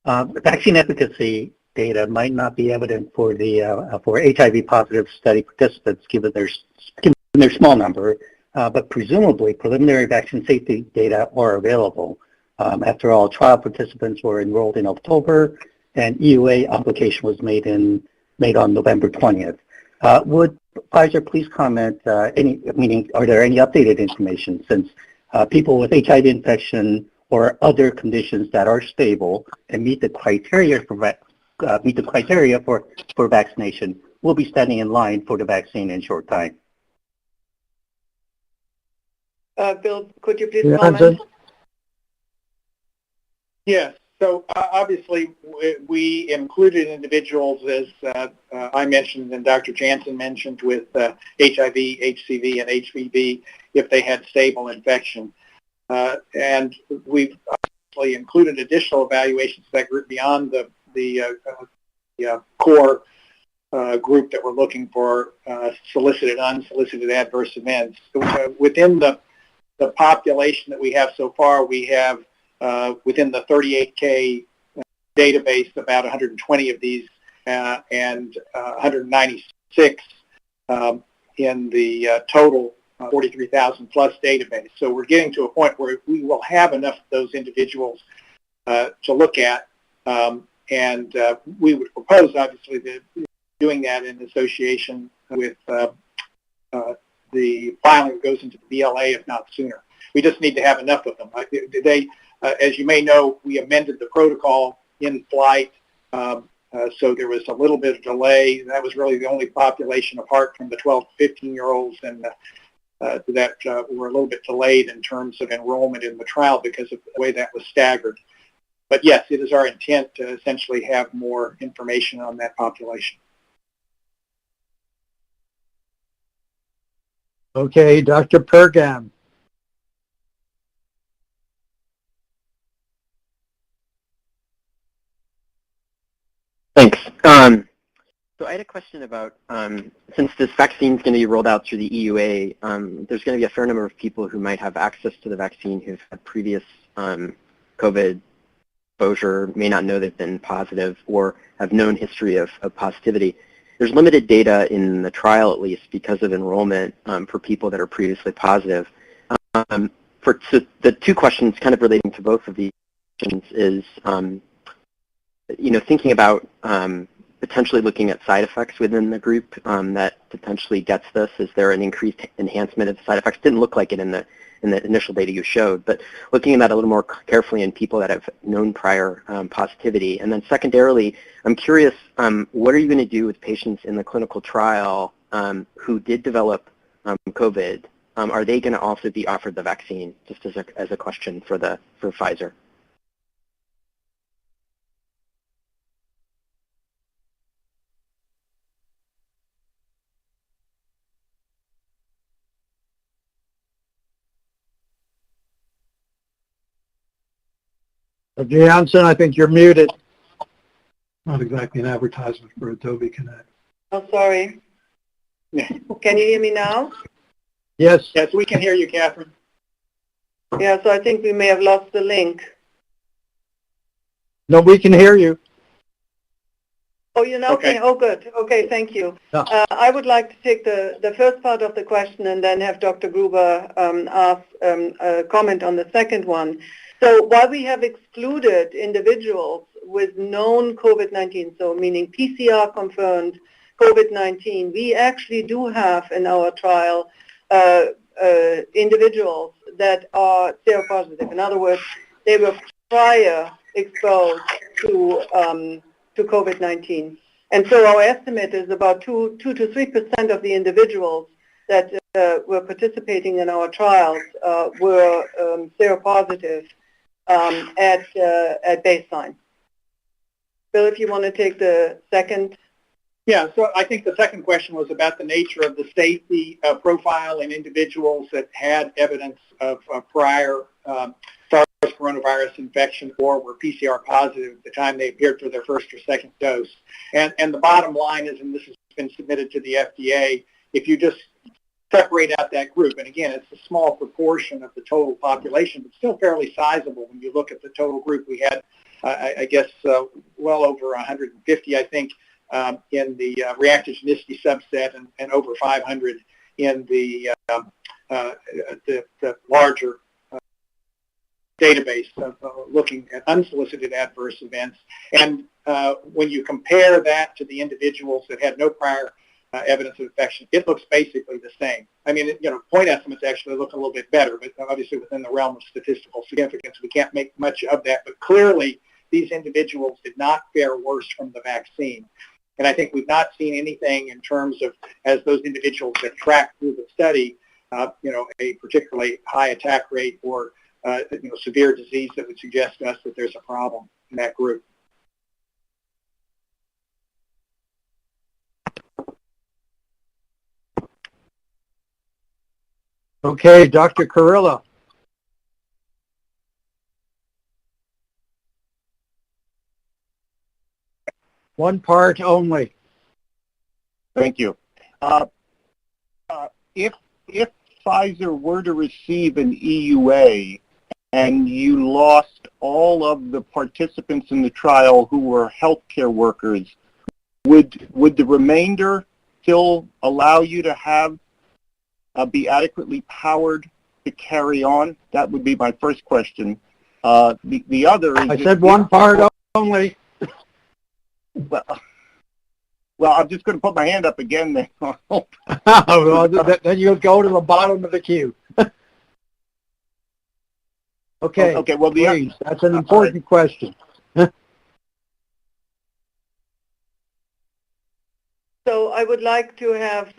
S16: Vaccine efficacy data might not be evident for the for HIV positive study participants given their small number, but presumably preliminary vaccine safety data are available. After all, trial participants were enrolled in October, and EUA application was made on November 20th. Would Pfizer please comment? Are there any updated information since people with HIV infection or other conditions that are stable and meet the criteria for vaccination will be standing in line for the vaccine in short time.
S17: Bill, could you please comment?
S14: Yes. So obviously, we included individuals, as I mentioned and Dr. Jansen mentioned, with HIV, HCV, and HBV if they had stable infection. And we've obviously included additional evaluations of that group beyond the core group that we're looking for solicited, unsolicited adverse events. Within the population that we have so far, we have within the 38K database about 120 of these and 196 in the total 43,000 plus database. So we're getting to a point where we will have enough of those individuals to look at, and we would propose, obviously, doing that in association with the filing that goes into the BLA, if not sooner. We just need to have enough of them. As you may know, we amended the protocol in flight, so there was a little bit of delay. That was really the only population apart from the 12 to 15-year-olds and that were a little bit delayed in terms of enrollment in the trial because of the way that was staggered. But yes, it is our intent to essentially have more information on that population.
S13: Okay, Dr. Pergam.
S5: Thanks. So I had a question about, since this vaccine is going to be rolled out through the EUA, there's going to be a fair number of people who might have access to the vaccine who've had previous COVID exposure, may not know they've been positive, or have known history of positivity. There's limited data in the trial, at least, because of enrollment for people that are previously positive. So the two questions kind of relating to both of these questions is, thinking about potentially looking at side effects within the group that potentially gets this. Is there an increased enhancement of side effects? Didn't look like it in the initial data you showed, but looking at that a little more carefully in people that have known prior positivity. And then secondarily, I'm curious, what are you going to do with patients in the clinical trial who did develop COVID? Are they going to also be offered the vaccine? Just as a question for Pfizer.
S13: Jansen, I think you're muted.
S23: Not exactly an advertisement for Adobe Connect.
S17: Oh, sorry. Can you hear me now?
S13: Yes.
S14: Yes, we can hear you, Catherine.
S17: Yeah, so I think we may have lost the link.
S13: No, we can hear you.
S17: Oh, you know? Okay. Oh, good. Okay, thank you.
S13: Yeah.
S17: I would like to take the first part of the question and then have Dr. Gruber comment on the second one. So while we have excluded individuals with known COVID-19, so meaning PCR-confirmed COVID-19, we actually do have in our trial individuals that are seropositive. In other words, they were prior exposed to COVID-19. And so our estimate is about 2 to 3% of the individuals that were participating in our trials were seropositive at baseline. Bill, if you want to take the second.
S14: Yeah, so I think the second question was about the nature of the safety profile in individuals that had evidence of prior SARS coronavirus infection or were PCR positive at the time they appeared for their first or second dose. And the bottom line is, and this has been submitted to the FDA, if you just separate out that group, and again, it's a small proportion of the total population, but still fairly sizable when you look at the total group. We had, I guess, well over 150, I think, in the reactogenicity subset and over 500 in the larger database of looking at unsolicited adverse events. And when you compare that to the individuals that had no prior evidence of infection, it looks basically the same. I mean, point estimates actually look a little bit better, but obviously within the realm of statistical significance, we can't make much of that. But clearly, these individuals did not fare worse from the vaccine. And I think we've not seen anything in terms of, as those individuals have tracked through the study, a particularly high attack rate or severe disease that would suggest to us that there's a problem in that group.
S13: Okay, Dr. Carrillo. One part only.
S4: Thank you. If Pfizer were to receive an EUA and you lost all of the participants in the trial who were healthcare workers, would the remainder still allow you to have be adequately powered to carry on? That would be my first question. The other is...
S13: I said one part only.
S4: Well, I'm just going to put my hand up again then.
S13: Well, then you'll go to the bottom of the queue. Okay,
S4: okay. Well,
S13: please, that's an important question.
S17: So I would like to have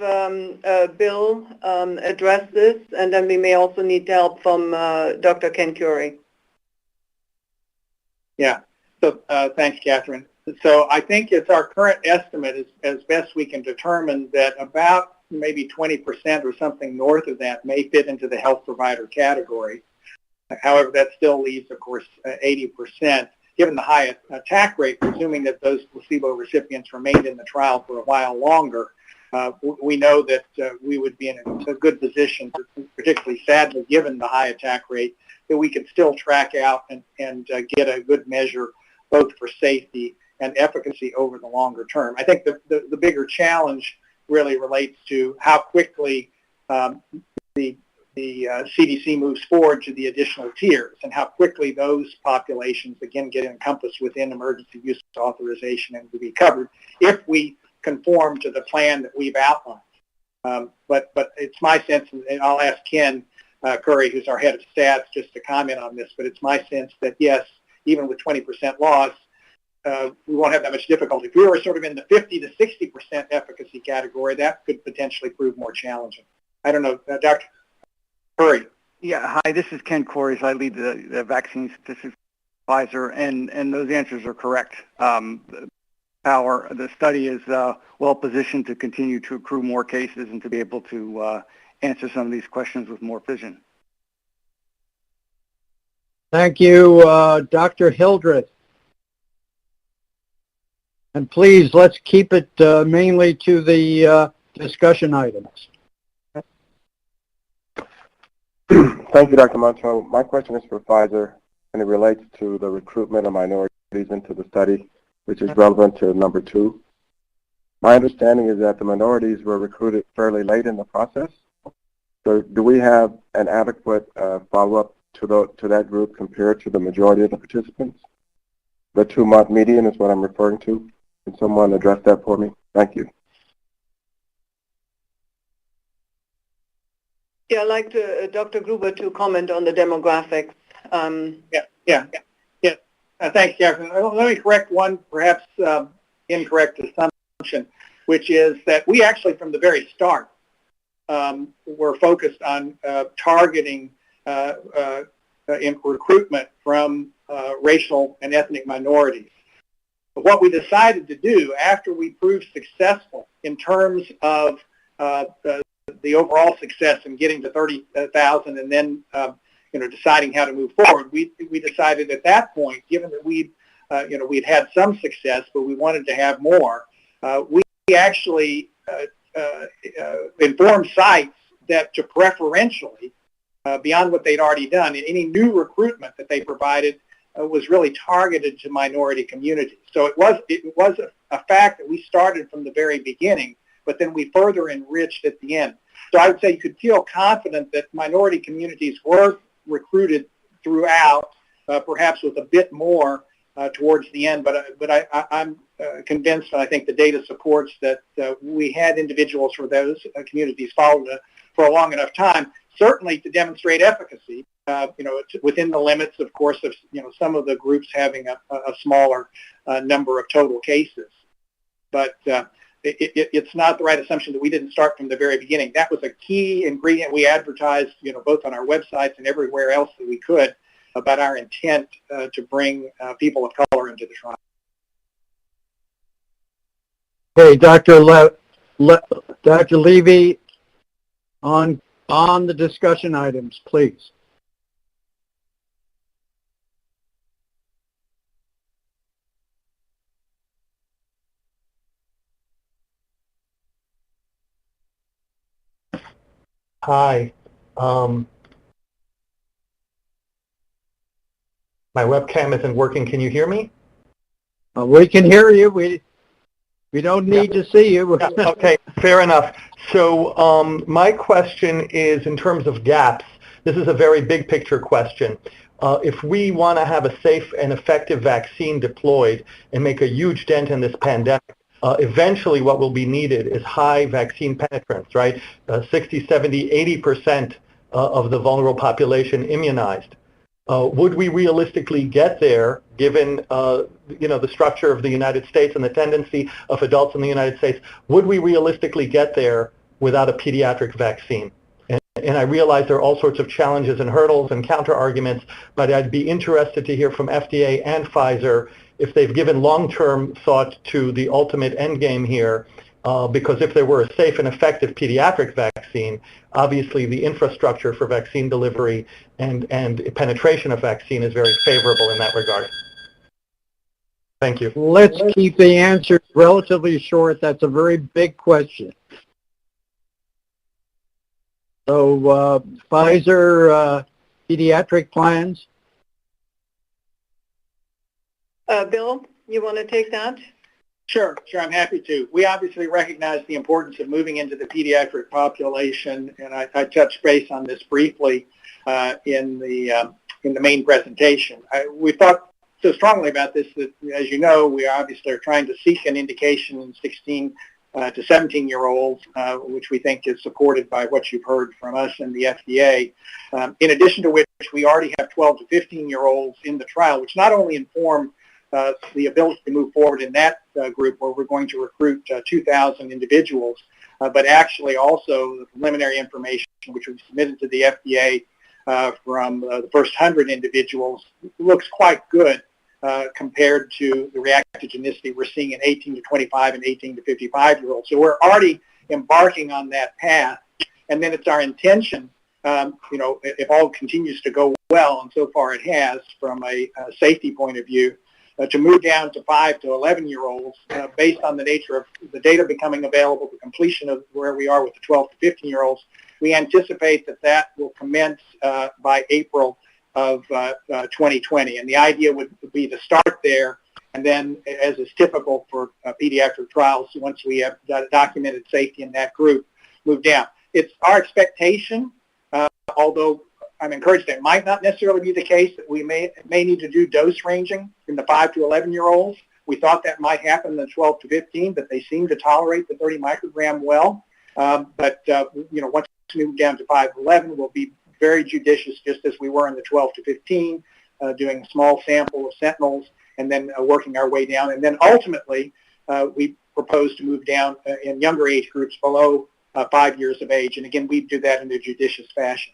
S17: Bill address this, and then we may also need help from Dr. Ken Curry.
S14: Yeah, so thanks, Catherine. So I think it's our current estimate, as best we can determine, that about maybe 20% or something north of that may fit into the health provider category. However, that still leaves, of course, 80%. Given the high attack rate, presuming that those placebo recipients remained in the trial for a while longer, we know that we would be in a good position, particularly sadly given the high attack rate, that we could still track out and get a good measure both for safety and efficacy over the longer term. I think the bigger challenge really relates to how quickly the CDC moves forward to the additional tiers and how quickly those populations again get encompassed within emergency use authorization and will be covered if we conform to the plan that we've outlined. But it's my sense, and I'll ask Ken Curry, who's our head of stats, just to comment on this, but it's my sense that yes, even with 20% loss, we won't have that much difficulty. If we were sort of in the 50 to 60% efficacy category, that could potentially prove more challenging. I don't know, Dr. Curry.
S9: Yeah, hi, this is Ken Corey. I lead the vaccine statistics for Pfizer, and those answers are correct. The study is well positioned to continue to accrue more cases and to be able to answer some of these questions with more precision.
S13: Thank you, Dr. Hildreth. And please, let's keep it mainly to the discussion items.
S19: Thank you, Dr. Montreux. My question is for Pfizer, and it relates to the recruitment of minorities into the study, which is relevant to number 2. My understanding is that the minorities were recruited fairly late in the process. So do we have an adequate follow-up to that group compared to the majority of the participants? The 2-month median is what I'm referring to. Can someone address that for me? Thank you.
S17: Yeah, I'd like to, Dr. Gruber, to comment on the demographics.
S14: Thanks, Catherine. Let me correct one perhaps incorrect assumption, which is that we actually, from the very start, were focused on targeting in recruitment from racial and ethnic minorities. But what we decided to do after we proved successful in terms of the overall success in getting to 30,000 and then deciding how to move forward, we decided at that point, given that we'd had some success, but we wanted to have more, we actually informed sites that to preferentially, beyond what they'd already done, any new recruitment that they provided was really targeted to minority communities. So it was a fact that we started from the very beginning, but then we further enriched at the end. So I would say you could feel confident that minority communities were recruited throughout, perhaps with a bit more towards the end. But convinced, and I think the data supports that we had individuals for those communities followed for a long enough time, certainly to demonstrate efficacy, within the limits, of course, of some of the groups having a smaller number of total cases. But it's not the right assumption that we didn't start from the very beginning. That was a key ingredient we advertised, both on our websites and everywhere else that we could, about our intent to bring people of color into the trial.
S13: Okay, Dr. Levy, on the discussion items, please.
S8: Hi. My webcam isn't working. Can you hear me?
S13: We can hear you. We don't need to see you.
S8: Yeah, okay, fair enough. So my question is in terms of gaps. This is a very big picture question. If we want to have a safe and effective vaccine deployed and make a huge dent in this pandemic, eventually what will be needed is high vaccine penetrance, right? 60, 70, 80% of the vulnerable population immunized. Would we realistically get there given the structure of the United States and the tendency of adults in the United States? Would we realistically get there without a pediatric vaccine? And I realize there are all sorts of challenges and hurdles and counter arguments, but I'd be interested to hear from FDA and Pfizer if they've given long-term thought to the ultimate end game here, because if there were a safe and effective pediatric vaccine, obviously the infrastructure for vaccine delivery and penetration of vaccine is very favorable in that regard. Thank you.
S13: Let's keep the answers relatively short. That's a very big question. So Pfizer pediatric plans?
S17: Bill, you want to take that?
S14: Sure, I'm happy to. We obviously recognize the importance of moving into the pediatric population, and I touched base on this briefly in the main presentation. We thought so strongly about this that, as you know, we obviously are trying to seek an indication in 16 to 17-year-olds, which we think is supported by what you've heard from us and the FDA. In addition to which, we already have 12 to 15-year-olds in the trial, which not only inform the ability to move forward in that group where we're going to recruit 2,000 individuals, but actually also the preliminary information which we submitted to the FDA from the first 100 individuals looks quite good compared to the reactogenicity we're seeing in 18 to 25 and 18 to 55-year-olds. So we're already embarking on that path, and then it's our intention, if all continues to go well, and so far it has from a safety point of view, to move down to 5 to 11-year-olds based on the nature of the data becoming available, the completion of where we are with the 12 to 15-year-olds. We anticipate that will commence by April of 2020. And the idea would be to start there, and then, as is typical for pediatric trials, once we have documented safety in that group, move down. It's our expectation, although I'm encouraged that it might not necessarily be the case, that we may need to do dose ranging in the 5 to 11-year-olds. We thought that might happen in the 12 to 15, but they seem to tolerate the 30 microgram well. But once we move down to 5 to 11, we'll be very judicious, just as we were in the 12 to 15, doing a small sample of sentinels and then working our way down. And then ultimately, we propose to move down in younger age groups below 5 years of age. And again, we do that in a judicious fashion.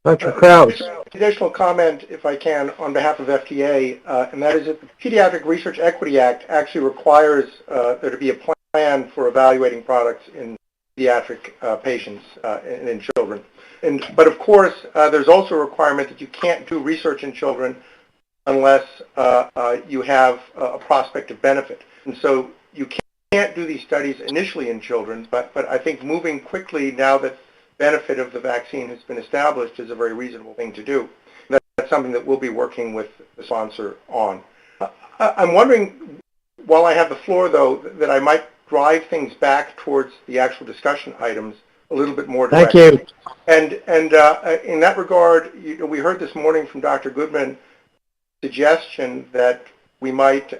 S13: Dr. Krause.
S2: Additional comment, if I can, on behalf of FDA, and that is that the Pediatric Research Equity Act actually requires there to be a plan for evaluating products in pediatric patients and in children. But of course, there's also a requirement that you can't do research in children unless you have a prospect of benefit. And so you can't do these studies initially in children, but I think moving quickly now that benefit of the vaccine has been established is a very reasonable thing to do. That's something that we'll be working with the sponsor on. I'm wondering, while I have the floor though, that I might drive things back towards the actual discussion items a little bit more directly.
S13: Thank you.
S2: And in that regard, we heard this morning from Dr. Goodman suggestion that we might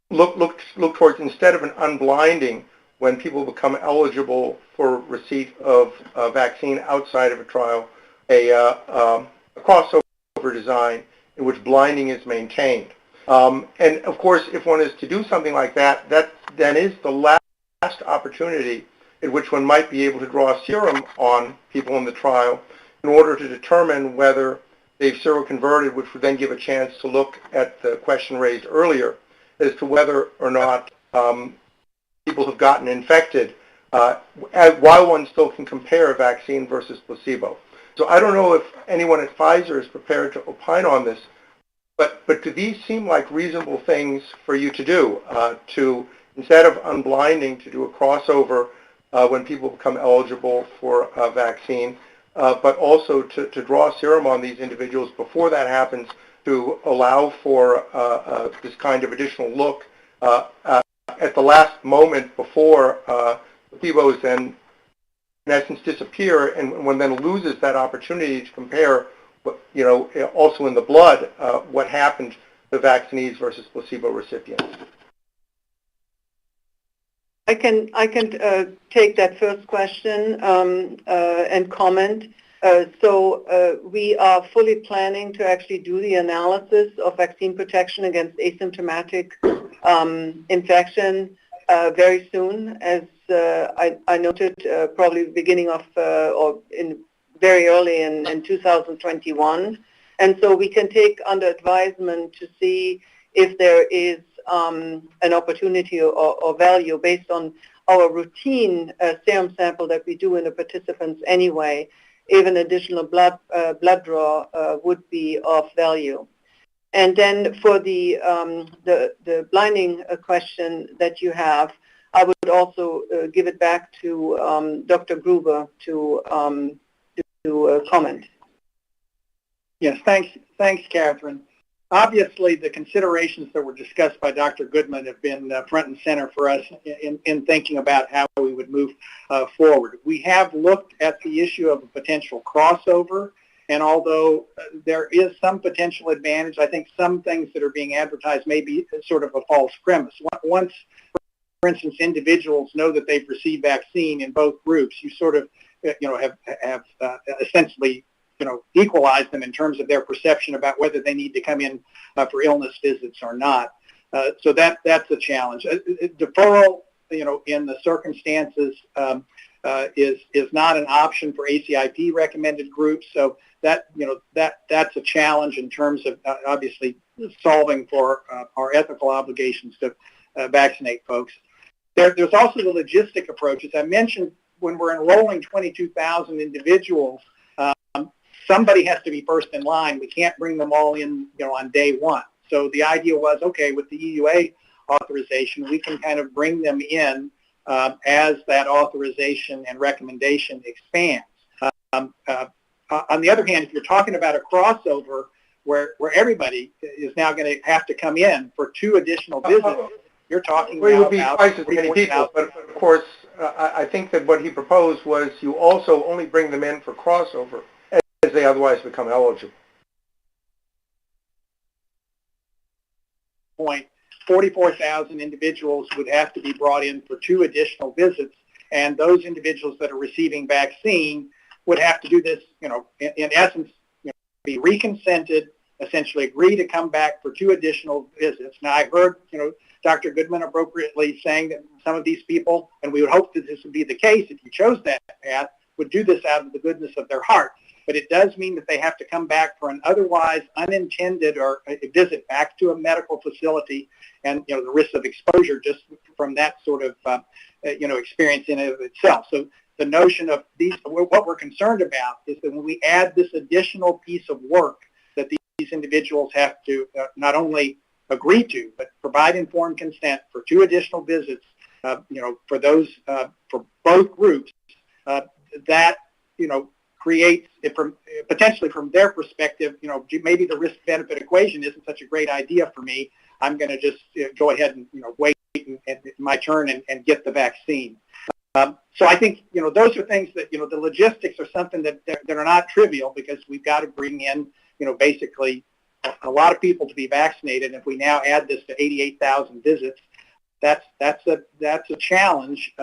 S2: look towards, instead of an unblinding, when people become eligible for receipt of a vaccine outside of a trial, a crossover design in which blinding is maintained. And of course, if one is to do something like that, that then is the last opportunity in which one might be able to draw a serum on people in the trial in order to determine whether they've seroconverted, which would then give a chance to look at the question raised earlier as to whether or not people have gotten infected while one still can compare a vaccine versus placebo. So I don't know if anyone at Pfizer is prepared to opine on this, but do these seem like reasonable things for you to do, to, instead of unblinding, to do a crossover when people become eligible for a vaccine, but also to draw serum on these individuals before that happens, to allow for this kind of additional look at the last moment before placebos then in essence disappear, and one then loses that opportunity to compare, you know, also in the blood, what happened to vaccinees versus placebo recipients.
S17: I can take that first question and comment. So we are fully planning to actually do the analysis of vaccine protection against asymptomatic infection very soon, as I noted, probably beginning of or in very early in 2021. And so we can take under advisement to see if there is an opportunity or value based on our routine serum sample that we do in the participants anyway. Even additional blood draw would be of value. And then for the blinding question that you have, I would also give it back to Dr. Gruber to comment.
S14: Yes, thanks, Catherine. Obviously, the considerations that were discussed by Dr. Goodman have been front and center for us in thinking about how we would move forward. We have looked at the issue of a potential crossover, and although there is some potential advantage, I think some things that are being advertised may be sort of a false premise. Once, for instance, individuals know that they've received vaccine in both groups, you sort of, have essentially, equalize them in terms of their perception about whether they need to come in for illness visits or not. So that's a challenge. Deferral, in the circumstances is not an option for ACIP recommended groups. So that's a challenge in terms of obviously solving for our ethical obligations to vaccinate folks. There's also the logistic approach. As I mentioned, when we're enrolling 22,000 individuals, somebody has to be first in line. We can't bring them all in, on day one. So the idea was, okay, with the EUA authorization, we can kind of bring them in as that authorization and recommendation expands. On the other hand, if you're talking about a crossover where everybody is now going to have to come in for 2 additional visits, you're talking
S2: Well, it
S14: now
S2: would be
S14: about
S2: twice as many people, but of course, I think that what he proposed was you also only bring them in for crossover as they otherwise become eligible.
S14: 44,000 individuals would have to be brought in for 2 additional visits, and those individuals that are receiving vaccine would have to do this, in essence, be reconsented, essentially agree to come back for 2 additional visits. Now, I heard, Dr. Goodman appropriately saying that some of these people, and we would hope that this would be the case if you chose that path, would do this out of the goodness of their heart. But it does mean that they have to come back for an otherwise unintended or a visit back to a medical facility, and the risk of exposure just from that sort of experience in and of itself. So the notion of what we're concerned about is that when we add this additional piece of work that these individuals have to not only agree to, but provide informed consent for 2 additional visits, for those for both groups, that creates it potentially from their perspective, maybe the risk-benefit equation isn't such a great idea for me. I'm going to just go ahead and wait and my turn and get the vaccine. So I think those are things that the logistics are something that are not trivial, because we've got to bring in basically a lot of people to be vaccinated. And if we now add this to 88,000 visits, that's a challenge.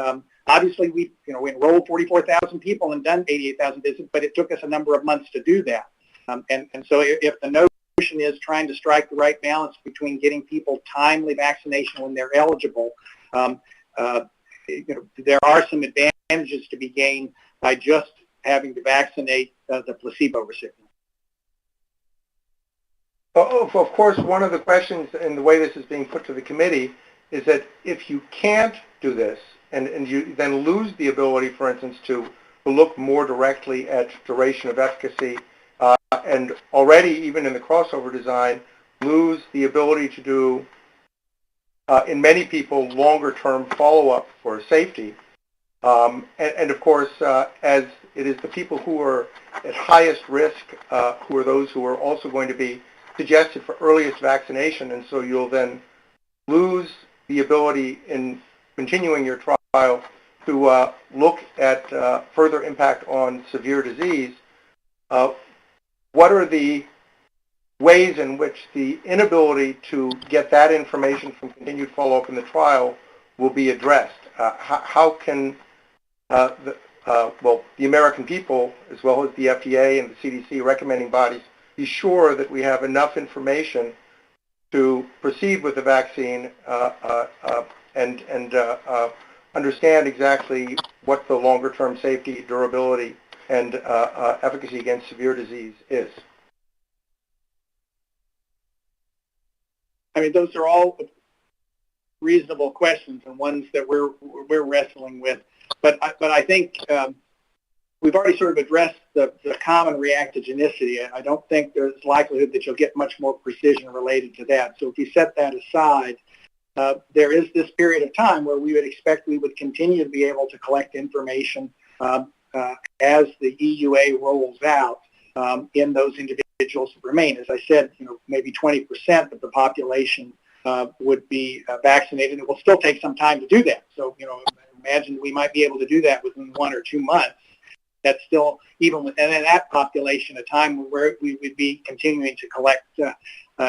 S14: Obviously, we enrolled 44,000 people and done 88,000 visits, but it took us a number of months to do that. And so if the notion is trying to strike the right balance between getting people timely vaccination when they're eligible, there are some advantages to be gained by just having to vaccinate the placebo recipient.
S2: Of course, one of the questions in the way this is being put to the committee is that if you can't do this and you then lose the ability, for instance, to look more directly at duration of efficacy and already, even in the crossover design, lose the ability to do, in many people, longer-term follow-up for safety. And of course, as it is the people who are at highest risk who are those who are also going to be suggested for earliest vaccination, and so you'll then lose the ability in continuing your trial to look at further impact on severe disease. What are the ways in which the inability to get that information from continued follow-up in the trial will be addressed? How can the American people, as well as the FDA and the CDC recommending bodies, be sure that we have enough information to proceed with the vaccine and understand exactly what the longer-term safety, durability, and efficacy against severe disease is?
S14: I mean, those are all reasonable questions and ones that we're wrestling with. But I think we've already sort of addressed the common reactogenicity. I don't think there's likelihood that you'll get much more precision related to that. So if you set that aside, there is this period of time where we would expect we would continue to be able to collect information as the EUA rolls out in those individuals who remain. As I said, maybe 20% of the population would be vaccinated. It will still take some time to do that. So, imagine we might be able to do that within 1 or 2 months. That's still, even within that population, a time where we would be continuing to collect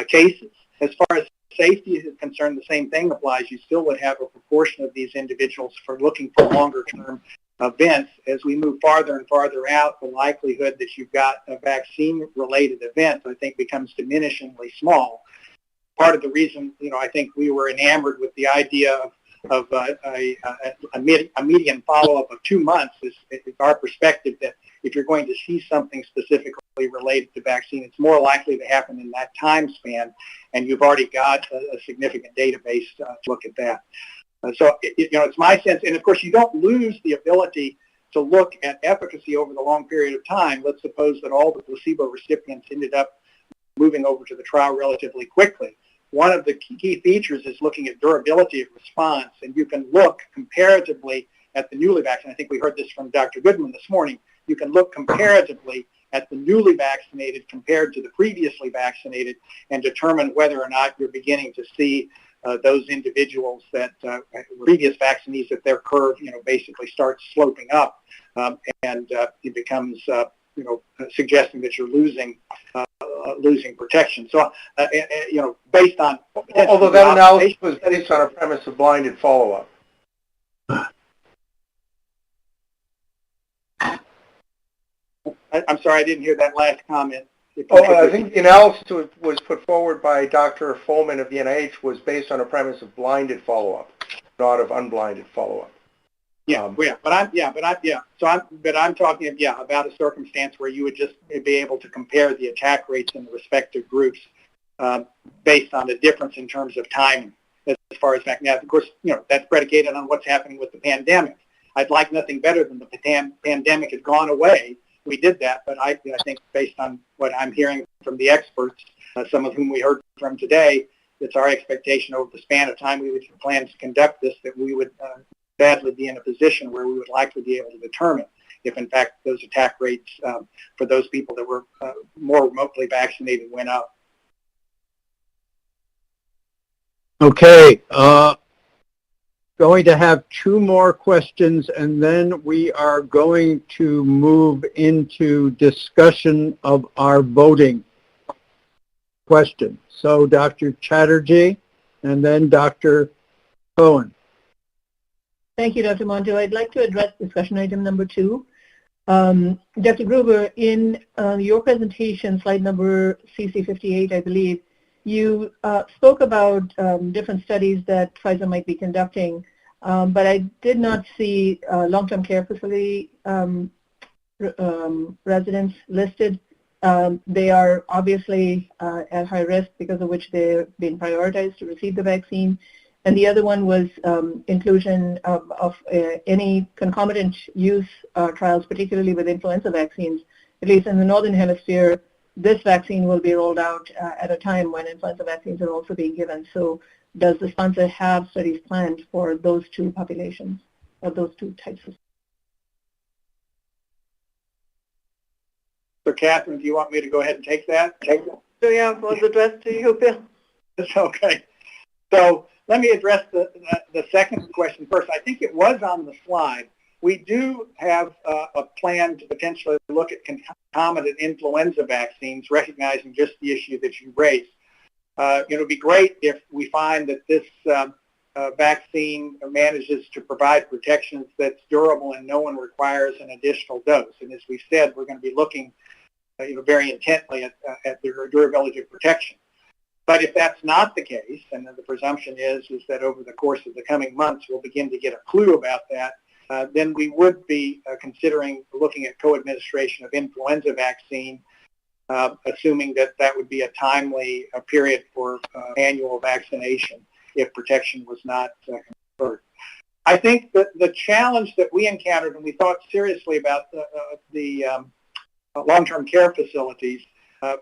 S14: cases. As far as safety is concerned, the same thing applies. You still would have a proportion of these individuals for looking for longer-term events. As we move farther and farther out, the likelihood that you've got a vaccine-related event, I think, becomes diminishingly small. Part of the reason, I think we were enamored with the idea of a median follow-up of 2 months is our perspective that if you're going to see something specifically related to vaccine, it's more likely to happen in that time span, and you've already got a significant database to look at that. So, it's my sense, and of course you don't lose the ability to look at efficacy over the long period of time. Let's suppose that all the placebo recipients ended up moving over to the trial relatively quickly. One of the key features is looking at durability of response, and you can look comparatively at the newly vaccinated. I think we heard this from Dr. Goodman this morning. You can look comparatively at the newly vaccinated compared to the previously vaccinated and determine whether or not you're beginning to see those individuals that previous vaccinees, that their curve, basically starts sloping up, and it becomes, suggesting that you're losing protection. So, based on...
S2: Although that analysis was based on a premise of blinded follow-up.
S14: I'm sorry, I didn't hear that last comment.
S2: I think the analysis was put forward by Dr. Folman of the NIH was based on a premise of blinded follow-up, not of unblinded follow-up.
S14: But I'm talking about a circumstance where you would just be able to compare the attack rates in the respective groups based on the difference in terms of timing as far as vaccine. Now, of course, that's predicated on what's happening with the pandemic. I'd like nothing better than the pandemic has gone away. We did that, but I think based on what I'm hearing from the experts, some of whom we heard from today, it's our expectation over the span of time we would plan to conduct this, that we would badly be in a position where we would likely be able to determine if, in fact, those attack rates for those people that were more remotely vaccinated went up.
S13: Okay. Going to have 2 more questions, and then we are going to move into discussion of our voting. question. So Dr. Chatterjee and then Dr. Cohen.
S3: Thank you, Dr. Monto. I'd like to address discussion item number 2. Dr. Gruber, in your presentation, slide number CC58, I believe, you spoke about different studies that Pfizer might be conducting, but I did not see long-term care facility residents listed. They are obviously at high risk, because of which they're being prioritized to receive the vaccine. And the other one was inclusion of any concomitant use trials, particularly with influenza vaccines. At least in the Northern Hemisphere, this vaccine will be rolled out at a time when influenza vaccines are also being given. So does the sponsor have studies planned for those two populations, or those two types of?
S14: So Catherine, do you want me to go ahead and take that?
S17: So yeah, it was addressed to you, Bill.
S14: Okay. So let me address the second question first. I think it was on the slide. We do have a plan to potentially look at concomitant influenza vaccines, recognizing just the issue that you raised. It would be great if we find that this vaccine manages to provide protections that's durable and no one requires an additional dose. And as we said, we're going to be looking very intently at the durability of protection. But if that's not the case, and the presumption is that over the course of the coming months we'll begin to get a clue about that, then we would be considering looking at co-administration of influenza vaccine, assuming that that would be a timely period for annual vaccination if protection was not conferred. I think that the challenge that we encountered, and we thought seriously about the long-term care facilities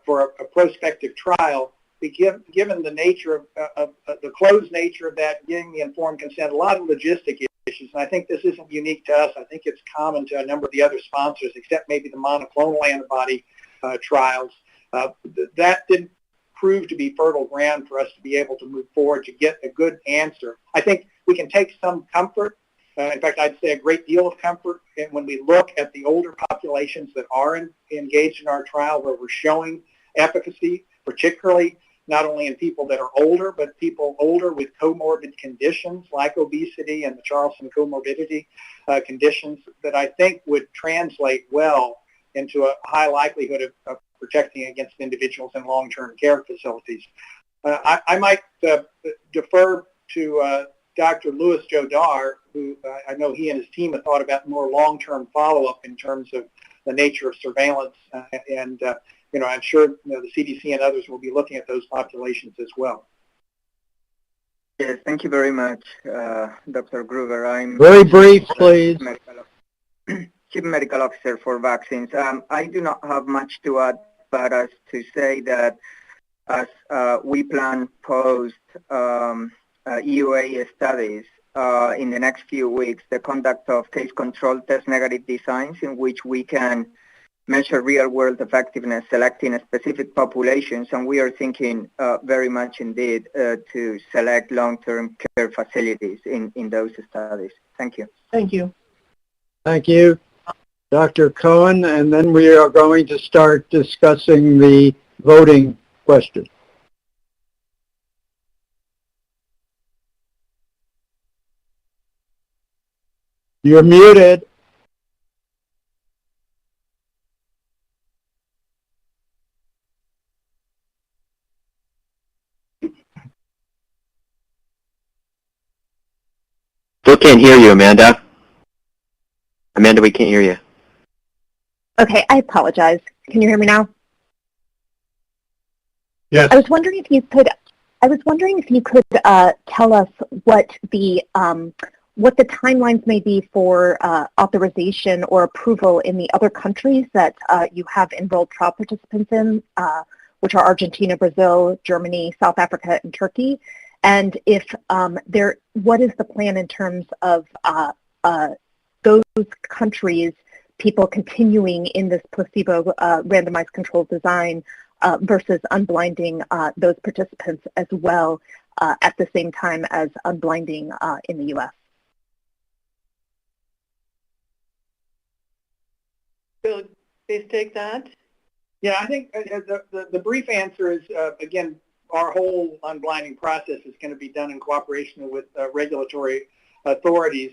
S14: for a prospective trial, given the nature of the closed nature of that, getting the informed consent, a lot of logistic issues, and I think this isn't unique to us. I think it's common to a number of the other sponsors, except maybe the monoclonal antibody trials. That didn't prove to be fertile ground for us to be able to move forward to get a good answer. I think we can take some comfort, in fact, I'd say a great deal of comfort, when we look at the older populations that are engaged in our trial, where we're showing efficacy, particularly not only in people that are older, but people older with comorbid conditions like obesity and the Charleston comorbidity conditions, that I think would translate well into a high likelihood of protecting against individuals in long-term care facilities. I might defer to Dr. Louis Jodar, who I know he and his team have thought about more long-term follow-up in terms of the nature of surveillance, and I'm sure the CDC and others will be looking at those populations as well.
S21: Yes, thank you very much, Dr. Gruber. I'm
S13: very brief, please.
S21: Chief Medical Officer for vaccines. I do not have much to add, but as to say that as we plan post EUA studies in the next few weeks, the conduct of case control test negative designs in which we can measure real-world effectiveness selecting a specific populations, and we are thinking very much indeed to select long-term care facilities in those studies. Thank you.
S3: Thank you.
S13: Thank you, Dr. Cohen, and then we are going to start discussing the voting question. You're muted.
S5: Still can't hear you, Amanda. Amanda, we can't hear you.
S15: Okay, I apologize. Can you hear me now?
S23: Yes.
S15: I was wondering if you could tell us what the timelines may be for authorization or approval in the other countries that you have enrolled trial participants in, which are Argentina, Brazil, Germany, South Africa, and Turkey. And if what is the plan in terms of those countries, people continuing in this placebo randomized controlled design versus unblinding those participants as well at the same time as unblinding in the U.S.?
S17: Bill, please take that.
S14: Yeah, I think the brief answer is, again, our whole unblinding process is going to be done in cooperation with regulatory authorities,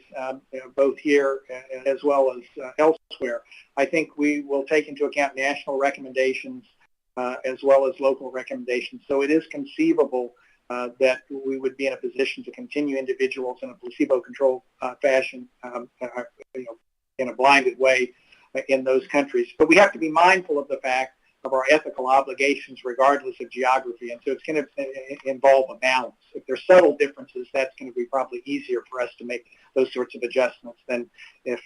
S14: both here as well as elsewhere. I think we will take into account national recommendations as well as local recommendations. So it is conceivable that we would be in a position to continue individuals in a placebo-controlled fashion, in a blinded way in those countries. But we have to be mindful of the fact of our ethical obligations regardless of geography. And so it's going to involve a balance. If there's subtle differences, that's going to be probably easier for us to make those sorts of adjustments than if,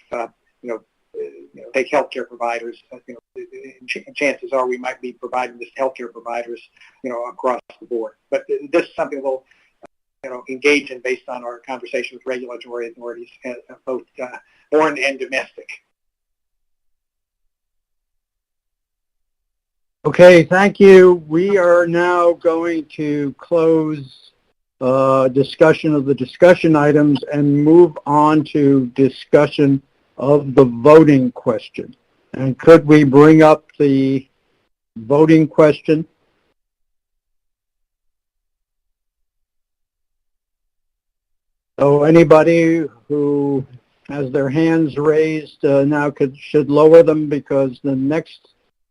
S14: take healthcare providers. Chances are we might be providing this to healthcare providers, across the board. But this is something we'll, engage in based on our conversation with regulatory authorities, both foreign and domestic.
S13: Okay, thank you. We are now going to close discussion of the discussion items and move on to discussion of the voting question. And could we bring up the voting question? So anybody who has their hands raised now should lower them, because the next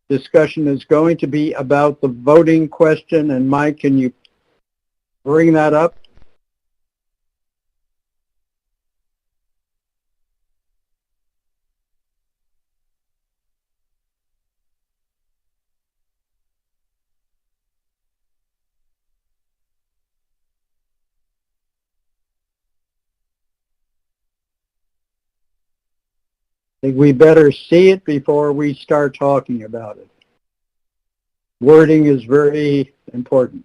S13: discussion is going to be about the voting question. And Mike, can you bring that up? I think we better see it before we start talking about it. Wording is very important.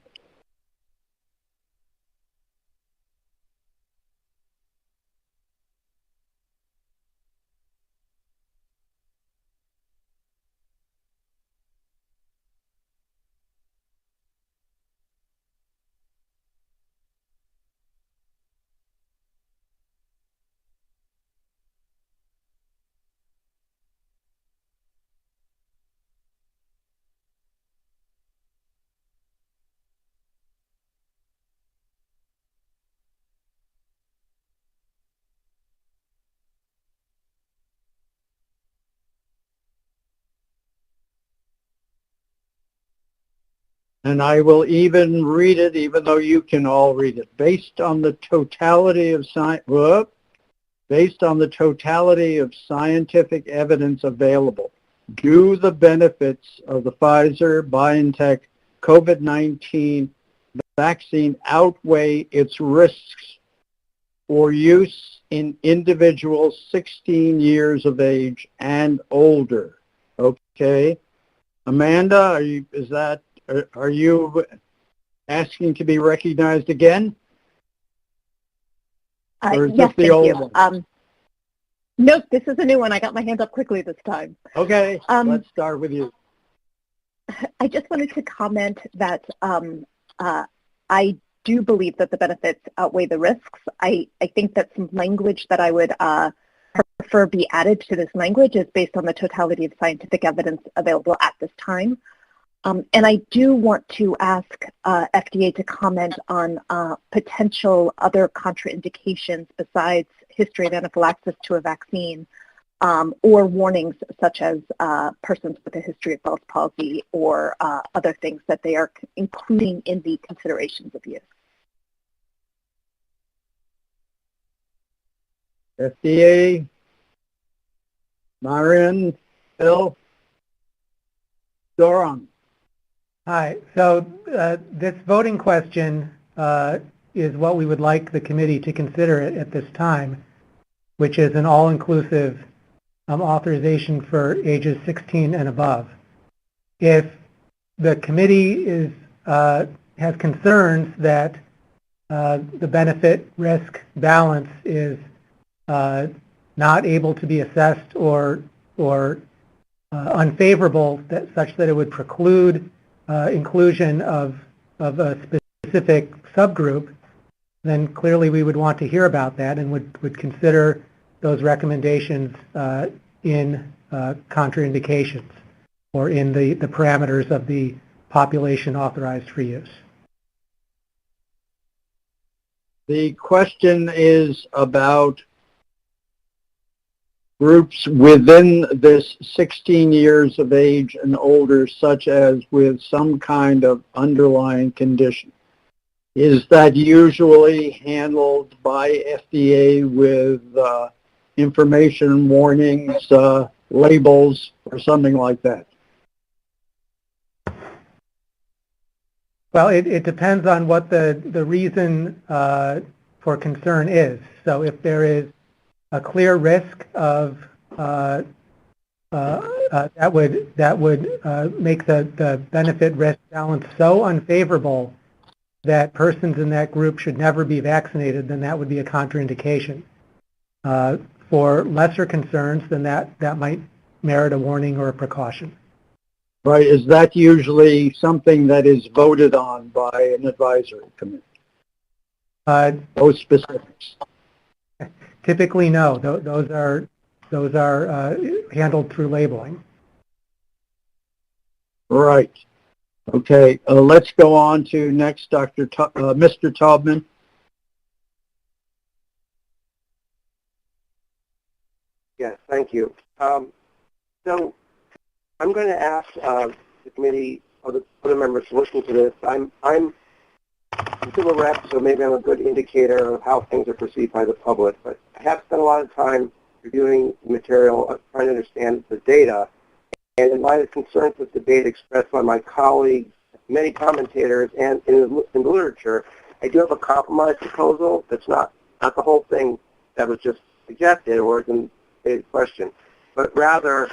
S13: And I will even read it, even though you can all read it. Based on the totality of scientific evidence available, do the benefits of the Pfizer-BioNTech COVID-19 vaccine outweigh its risks for use in individuals 16 years of age and older? Okay. Amanda, are you asking to be recognized again? Or is
S15: Yes,
S13: this the
S15: thank
S13: old
S15: you.
S13: one?
S15: Nope, this is a new one. I got my hand up quickly this time.
S13: Okay, let's start with you.
S15: I just wanted to comment that I do believe that the benefits outweigh the risks. I think that some language that I would prefer be added to this language is based on the totality of scientific evidence available at this time. And I do want to ask FDA to comment on potential other contraindications besides history of anaphylaxis to a vaccine, or warnings such as persons with a history of Bell's palsy or other things that they are including in the considerations of use.
S13: FDA, Marion, Bill, Doron.
S10: Hi. So this voting question is what we would like the committee to consider at this time, which is an all-inclusive authorization for ages 16 and above. If the committee has concerns that the benefit-risk balance is not able to be assessed or unfavorable, such that it would preclude inclusion of a specific subgroup, then clearly we would want to hear about that and would consider those recommendations in contraindications. or in the parameters of the population authorized for use.
S20: The question is about groups within this 16 years of age and older, such as with some kind of underlying condition. Is that usually handled by FDA with information, warnings, labels, or something like that?
S10: Well, it depends on what the reason for concern is. So if there is a clear risk of that would make the benefit-risk balance so unfavorable that persons in that group should never be vaccinated, then that would be a contraindication. For lesser concerns, then that might merit a warning or a precaution.
S20: Right. Is that usually something that is voted on by an advisory committee? Those specifics.
S10: Typically, no. Those are handled through labeling.
S20: Right. Okay. Let's go on to next, Mr. Taubman.
S6: Yes, thank you. So I'm going to ask the committee or the other members to listen to this. I'm a civil rep, so maybe I'm a good indicator of how things are perceived by the public, but I have spent a lot of time reviewing material, trying to understand the data, and in light of concerns with the data expressed by my colleagues, many commentators, and in the literature, I do have a compromise proposal that's not the whole thing that was just suggested or is in the question, but rather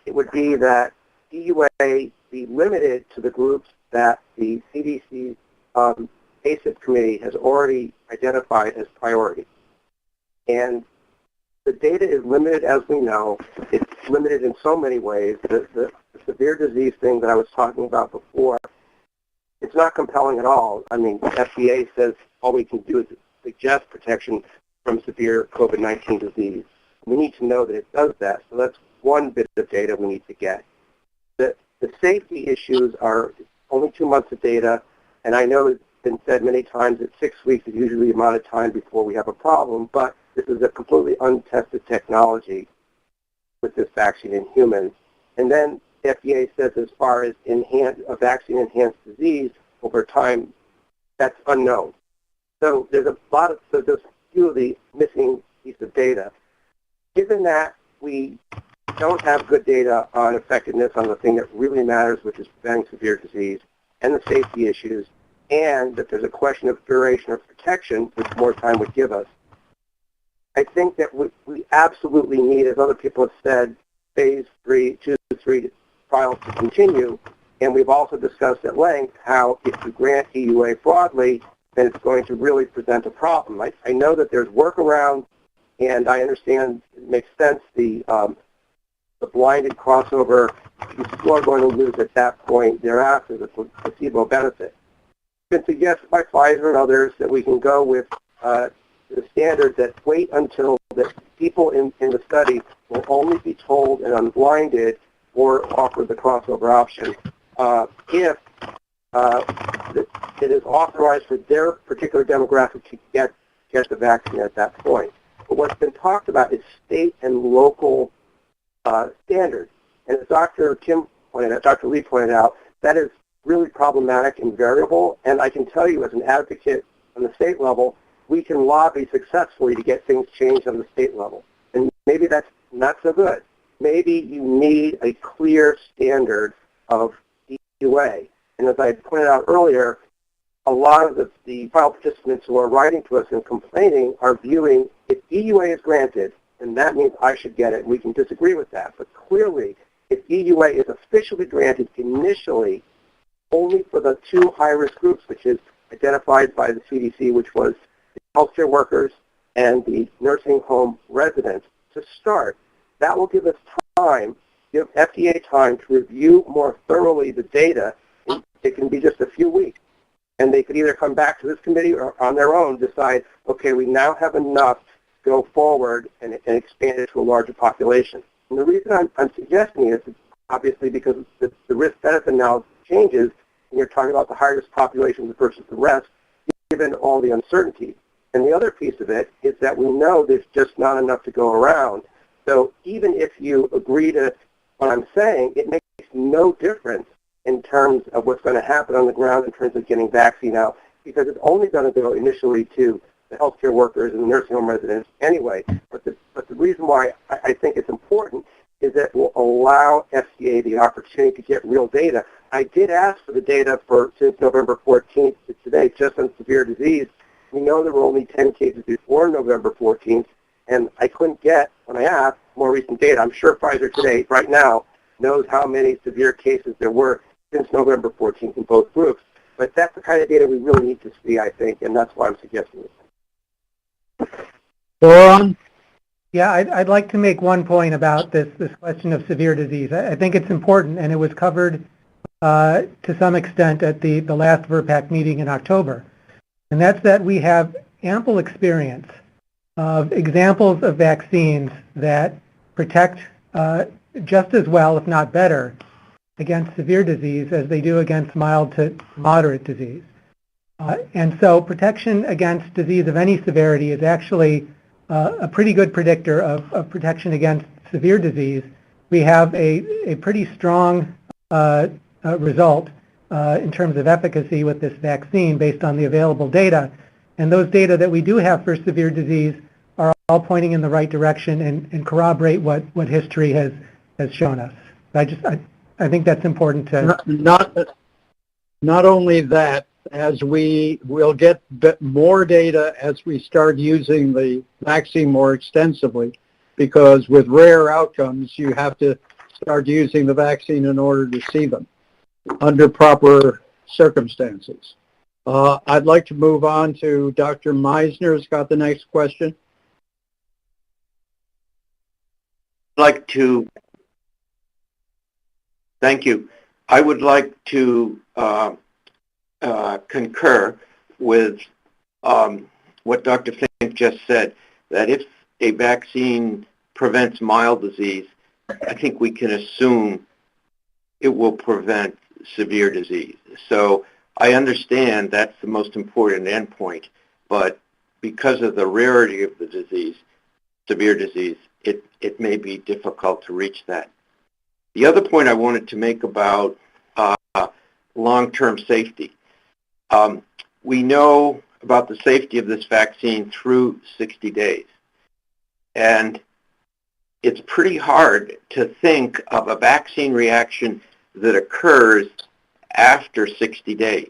S6: it would be that EUA be limited to the groups that the CDC's ACIP committee has already identified as priority. And the data is limited, as we know. It's limited in so many ways. The severe disease thing that I was talking about before, it's not compelling at all. I mean, the FDA says all we can do is suggest protection from severe COVID-19 disease. We need to know that it does that. So that's one bit of data we need to get. The safety issues are only 2 months of data, and I know it's been said many times that 6 weeks is usually the amount of time before we have a problem, but this is a completely untested technology with this vaccine in humans. And then the FDA says as far as a vaccine-enhanced disease over time, that's unknown. So there's there's a few of the missing pieces of data. Given that we don't have good data on effectiveness on the thing that really matters, which is preventing severe disease, and the safety issues, and that there's a question of duration of protection, which more time would give us, I think that we absolutely need, as other people have said, phase 2 to 3 trials to continue. And we've also discussed at length how if you grant EUA broadly, then it's going to really present a problem. I know that there's workarounds, and I understand it makes sense. The blinded crossover, you still are going to lose at that point thereafter the placebo benefit. It's been suggested by Pfizer and others that we can go with the standard that wait until the people in the study will only be told and unblinded or offered the crossover option if it is authorized for their particular demographic to get the vaccine at that point. But what's been talked about is state and local standards. And as Dr. Lee pointed out, that is really problematic and variable. And I can tell you as an advocate on the state level, we can lobby successfully to get things changed on the state level. And maybe that's not so good. Maybe you need a clear standard of EUA. And as I pointed out earlier, a lot of the trial participants who are writing to us and complaining are viewing if EUA is granted, and that means I should get it. We can disagree with that. But clearly, if EUA is officially granted initially only for the 2 high-risk groups, which is identified by the CDC, which was the healthcare workers and the nursing home residents, to start, that will give us time, give FDA time to review more thoroughly the data. It can be just a few weeks. And they could either come back to this committee or on their own decide, okay, we now have enough to go forward and expand it to a larger population. And the reason I'm suggesting it is obviously, because the risk-benefit analysis changes, and you're talking about the high-risk population versus the rest, given all the uncertainty. And the other piece of it is that we know there's just not enough to go around. So even if you agree to what I'm saying, it makes no difference in terms of what's going to happen on the ground in terms of getting vaccine out, because it's only going to go initially to the healthcare workers and the nursing home residents anyway. But the reason why I think it's important is that it will allow FDA the opportunity to get real data. I did ask for the data since November 14th to today, just on severe disease. We know there were only 10 cases before November 14th, and I couldn't get, when I asked, more recent data. I'm sure Pfizer today, right now, knows how many severe cases there were since November 14th in both groups. But that's the kind of data we really need to see, I think, and that's why I'm suggesting it.
S13: Boron?
S10: Yeah, I'd like to make one point about this question of severe disease. I think it's important, and it was covered to some extent at the last VRBPAC meeting in October. And that's that we have ample experience of examples of vaccines that protect just as well, if not better, against severe disease as they do against mild to moderate disease. And so protection against disease of any severity is actually a pretty good predictor of protection against severe disease. We have a pretty strong result in terms of efficacy with this vaccine based on the available data. And those data that we do have for severe disease are all pointing in the right direction and corroborate what history has shown us. I think that's important to...
S13: Not only that, as we will get more data as we start using the vaccine more extensively, because with rare outcomes, you have to start using the vaccine in order to see them under proper circumstances. I'd like to move on to Dr. Meisner, who's got the next question.
S18: Thank you. I would like to concur with what Dr. Fink just said, that if a vaccine prevents mild disease, I think we can assume it will prevent severe disease. So I understand that's the most important endpoint, but because of the rarity of the disease, severe disease, it may be difficult to reach that. The other point I wanted to make about long-term safety. We know about the safety of this vaccine through 60 days. And it's pretty hard to think of a vaccine reaction that occurs after 60 days.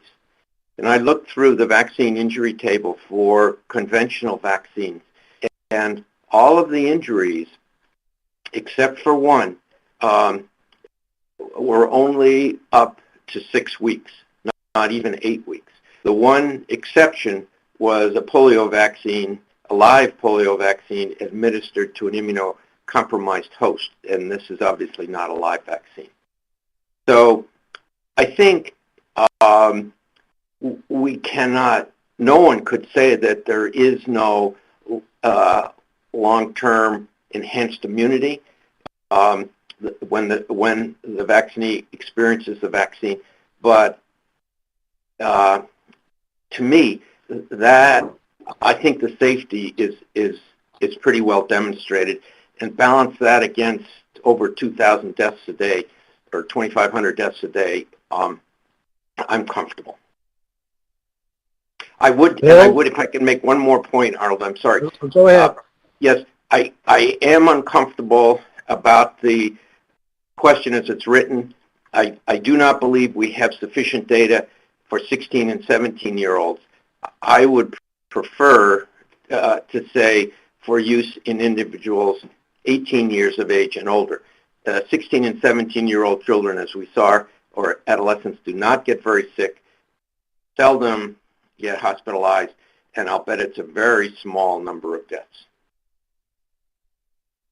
S18: And I looked through the vaccine injury table for conventional vaccines, and all of the injuries, except for one, were only up to 6 weeks, not even 8 weeks. The one exception was a polio vaccine, a live polio vaccine administered to an immunocompromised host, and this is obviously not a live vaccine. So I think we cannot, no one could say that there is no long-term enhanced immunity when the vaccinee experiences the vaccine. But to me, that I think the safety is pretty well demonstrated, and balance that against over 2,000 deaths a day or 2,500 deaths a day, I'm comfortable. I would, if I can make one more point, Arnold, I'm sorry.
S13: Go ahead.
S18: Yes, I am uncomfortable about the question as it's written. I do not believe we have sufficient data for 16 and 17-year-olds. I would prefer to say for use in individuals 18 years of age and older. 16 and 17-year-old children, as we saw, or adolescents, do not get very sick, seldom get hospitalized, and I'll bet it's a very small number of deaths.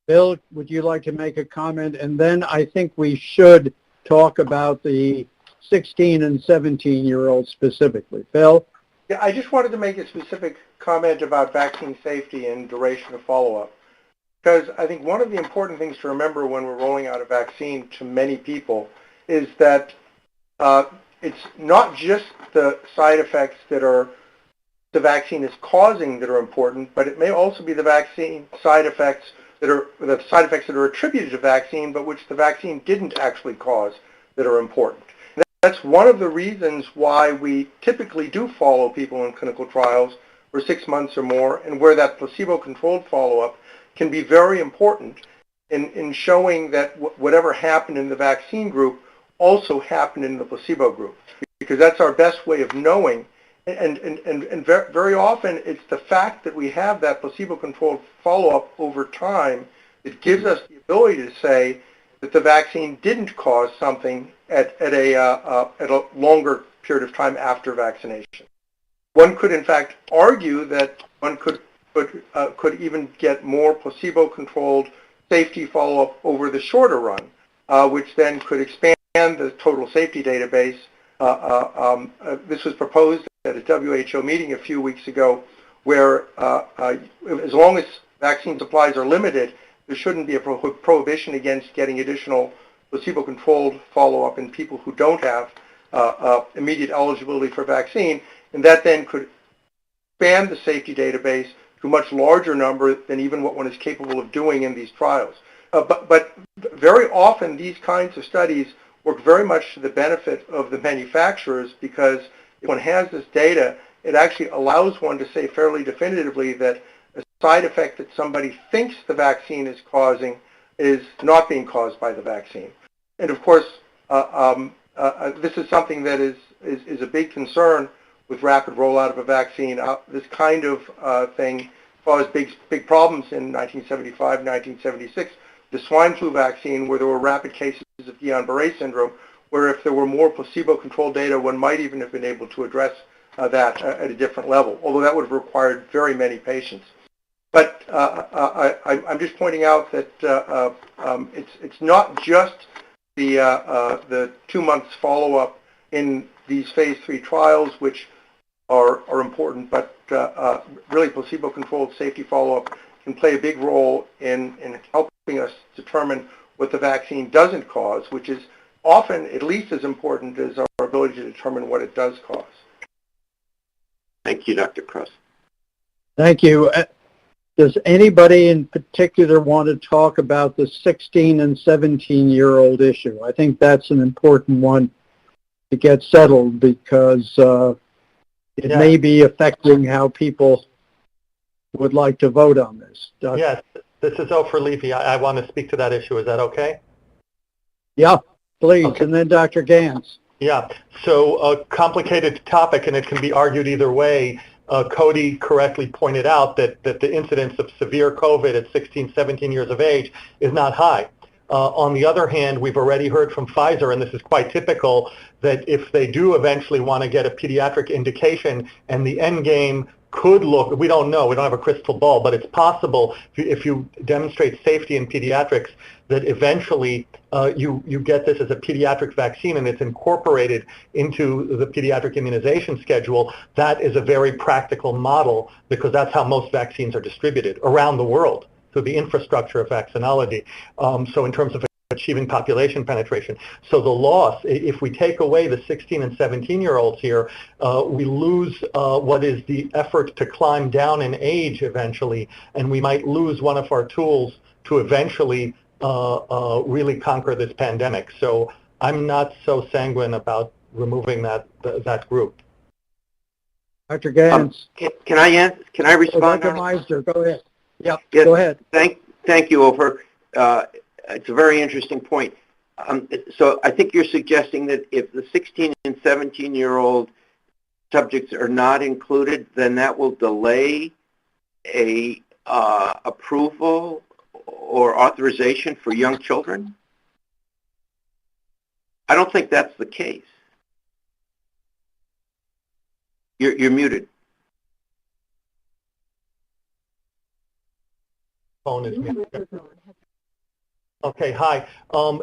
S13: Bill, would you like to make a comment? And then I think we should talk about the 16 and 17-year-olds specifically. Bill?
S2: Yeah, I just wanted to make a specific comment about vaccine safety and duration of follow-up. because I think one of the important things to remember when we're rolling out a vaccine to many people is that it's not just the side effects that the vaccine is causing that are important, but it may also be the vaccine side effects that are attributed to vaccine, but which the vaccine didn't actually cause that are important. That's one of the reasons why we typically do follow people in clinical trials for 6 months or more, and where that placebo-controlled follow-up can be very important in showing that whatever happened in the vaccine group also happened in the placebo group, because that's our best way of knowing. And very often it's the fact that we have that placebo-controlled follow-up over time that gives us the ability to say that the vaccine didn't cause something at a longer period of time after vaccination. One could in fact argue that one could even get more placebo-controlled safety follow-up over the shorter run, which then could expand the total safety database. This was proposed at a WHO meeting a few weeks ago, where as long as vaccine supplies are limited, there shouldn't be a prohibition against getting additional placebo-controlled follow-up in people who don't have immediate eligibility for vaccine, and that then could expand the safety database to a much larger number than even what one is capable of doing in these trials. But very often these kinds of studies work very much to the benefit of the manufacturers, because if one has this data, it actually allows one to say fairly definitively that a side effect that somebody thinks the vaccine is causing is not being caused by the vaccine. And of course, this is something that is a big concern with rapid rollout of a vaccine. This kind of thing caused big problems in 1975, 1976. The swine flu vaccine, where there were rapid cases of Guillain-Barré syndrome, where if there were more placebo-controlled data, one might even have been able to address that at a different level, although that would have required very many patients. But I'm just pointing out that it's not just the 2 months follow-up in these phase 3 trials, which are important, but really placebo-controlled safety follow-up can play a big role in helping us determine what the vaccine doesn't cause, which is often at least as important as our ability to determine what it does cause.
S18: Thank you, Dr. Kruse.
S13: Thank you. Does anybody in particular want to talk about the 16 and 17-year-old issue? I think that's an important one to get settled, because it may be affecting how people would like to vote on this.
S8: Yes, this is Ofer Levy. I want to speak to that issue. Is that okay?
S13: Yeah, please.
S8: Okay.
S13: And then Dr. Gantz.
S8: Yeah, so a complicated topic, and it can be argued either way. Cody correctly pointed out that the incidence of severe COVID at 16, 17 years of age is not high. On the other hand, we've already heard from Pfizer, and this is quite typical, that if they do eventually want to get a pediatric indication, and the end game could look, we don't know, we don't have a crystal ball, but it's possible if you demonstrate safety in pediatrics that eventually you get this as a pediatric vaccine and it's incorporated into the pediatric immunization schedule. That is a very practical model, because that's how most vaccines are distributed around the world, through the infrastructure of vaccinology. So in terms of achieving population penetration. So the loss, if we take away the 16 and 17-year-olds here, we lose what is the effort to climb down in age eventually, and we might lose one of our tools to eventually really conquer this pandemic. So I'm not so sanguine about removing that group.
S13: Dr. Gantz.
S18: Can I respond?
S13: Dr. Meister, go ahead. Yep,
S18: Yes,
S13: go ahead.
S18: Thank you, Ofer. It's a very interesting point. So I think you're suggesting that if the 16 and 17-year-old subjects are not included, then that will delay a approval or authorization for young children? I don't think that's the case. You're muted.
S8: Phone is muted. Okay, hi.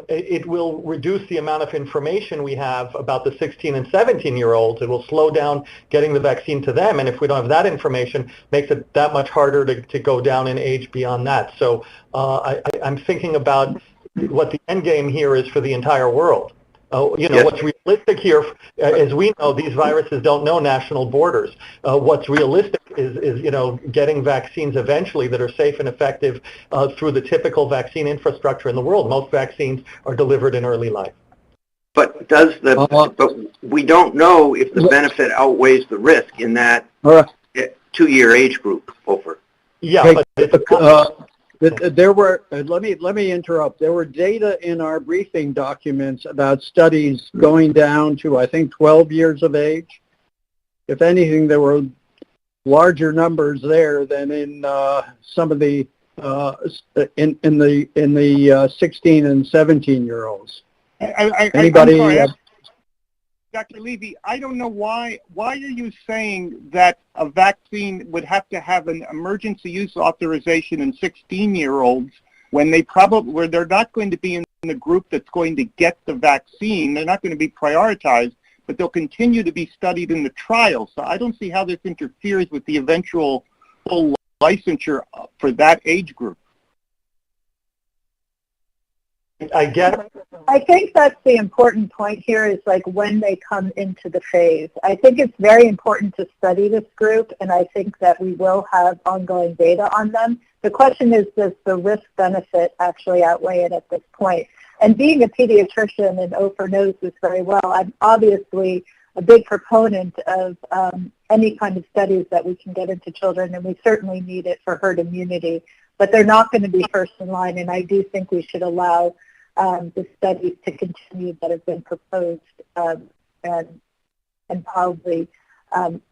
S8: It will reduce the amount of information we have about the 16 and 17-year-olds. It will slow down getting the vaccine to them, and if we don't have that information, makes it that much harder to go down in age beyond that. So I'm thinking about what the end game here is for the entire world. What's realistic here, as we know, these viruses don't know national borders. What's realistic is getting vaccines eventually that are safe and effective through the typical vaccine infrastructure in the world. Most vaccines are delivered in early life.
S18: But but we don't know if the benefit outweighs the risk in that 2-year age group. Over.
S8: Yeah,
S13: there were, let me interrupt. There were data in our briefing documents about studies going down to, I think, 12 years of age. If anything, there were larger numbers there than in some of the in the 16 and 17-year-olds. Anybody?
S4: I'm sorry, Dr. Levy, I don't know why are you saying that a vaccine would have to have an emergency use authorization in 16-year-olds when they're not going to be in the group that's going to get the vaccine. They're not going to be prioritized, but they'll continue to be studied in the trial. So I don't see how this interferes with the eventual full licensure for that age group.
S15: I think that's the important point here is like when they come into the phase. I think it's very important to study this group, and I think that we will have ongoing data on them. The question is, does the risk-benefit actually outweigh it at this point? And being a pediatrician, and Ofer knows this very well, I'm obviously a big proponent of any kind of studies that we can get into children, and we certainly need it for herd immunity. But they're not going to be first in line, and I do think we should allow the studies to continue that have been proposed and probably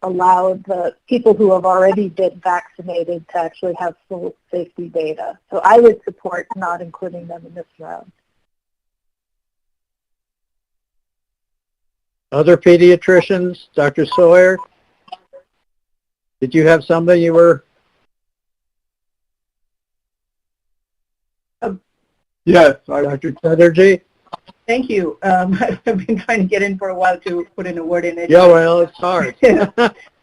S15: allow the people who have already been vaccinated to actually have full safety data. So I would support not including them in this round.
S13: Other pediatricians? Dr. Sawyer? Did you have something you were...
S7: Yes,
S13: Dr. Chatterjee?
S3: Thank you. I've been trying to get in for a while to put in a word in it.
S13: Yeah, well, it's hard.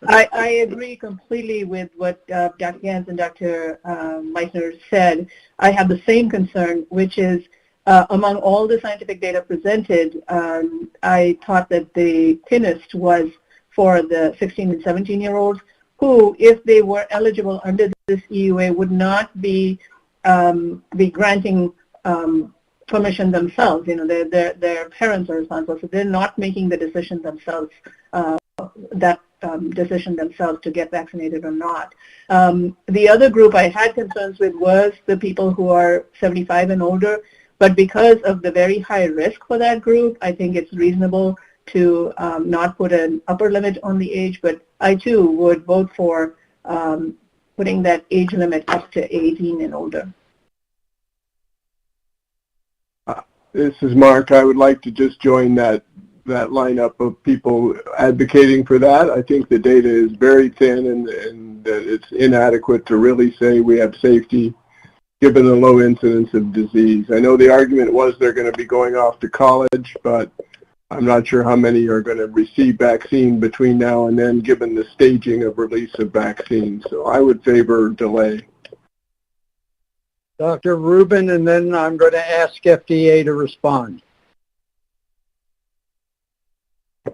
S3: I agree completely with what Dr. Gans and Dr. Meissner said. I have the same concern, which is among all the scientific data presented, I thought that the thinnest was for the 16 and 17-year-olds who, if they were eligible under this EUA, would not be granting permission themselves. Their parents are responsible, so they're not making the decision themselves, decision themselves to get vaccinated or not. The other group I had concerns with was the people who are 75 and older, but because of the very high risk for that group, I think it's reasonable to not put an upper limit on the age, but I too would vote for putting that age limit up to 18 and older.
S11: This is Mark. I would like to just join that lineup of people advocating for that. I think the data is very thin and that it's inadequate to really say we have safety given the low incidence of disease. I know the argument was they're going to be going off to college, but I'm not sure how many are going to receive vaccine between now and then given the staging of release of vaccines. So I would favor delay.
S13: Dr. Rubin, and then I'm going to ask FDA to respond. I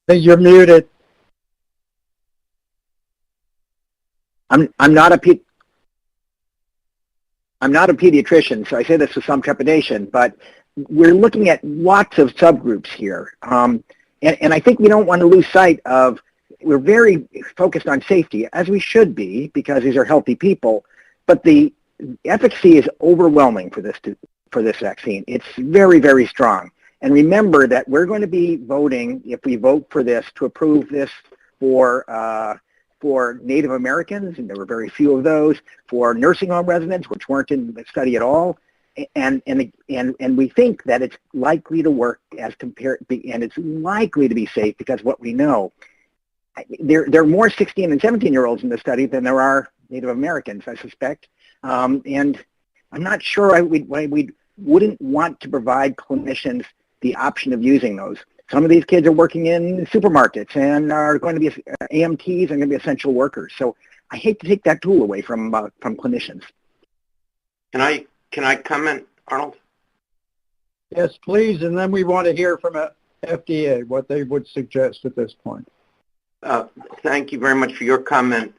S13: think you're muted.
S16: I'm not a pediatrician, so I say this with some trepidation, but we're looking at lots of subgroups here. And I think we don't want to lose sight of, we're very focused on safety, as we should be, because these are healthy people. But the efficacy is overwhelming for this vaccine. It's very, very strong. And remember that we're going to be voting, if we vote for this, to approve this for Native Americans, and there were very few of those, for nursing home residents, which weren't in the study at all. And we think that it's likely to work as compared, and it's likely to be safe because what we know. There are more 16 and 17-year-olds in the study than there are Native Americans, I suspect, and I'm not sure why we wouldn't want to provide clinicians the option of using those. Some of these kids are working in supermarkets and are going to be AMTs and going to be essential workers. So I hate to take that tool away from clinicians.
S18: Can I comment, Arnold?
S13: Yes, please, and then we want to hear from FDA, what they would suggest at this point.
S18: Thank you very much for your comment,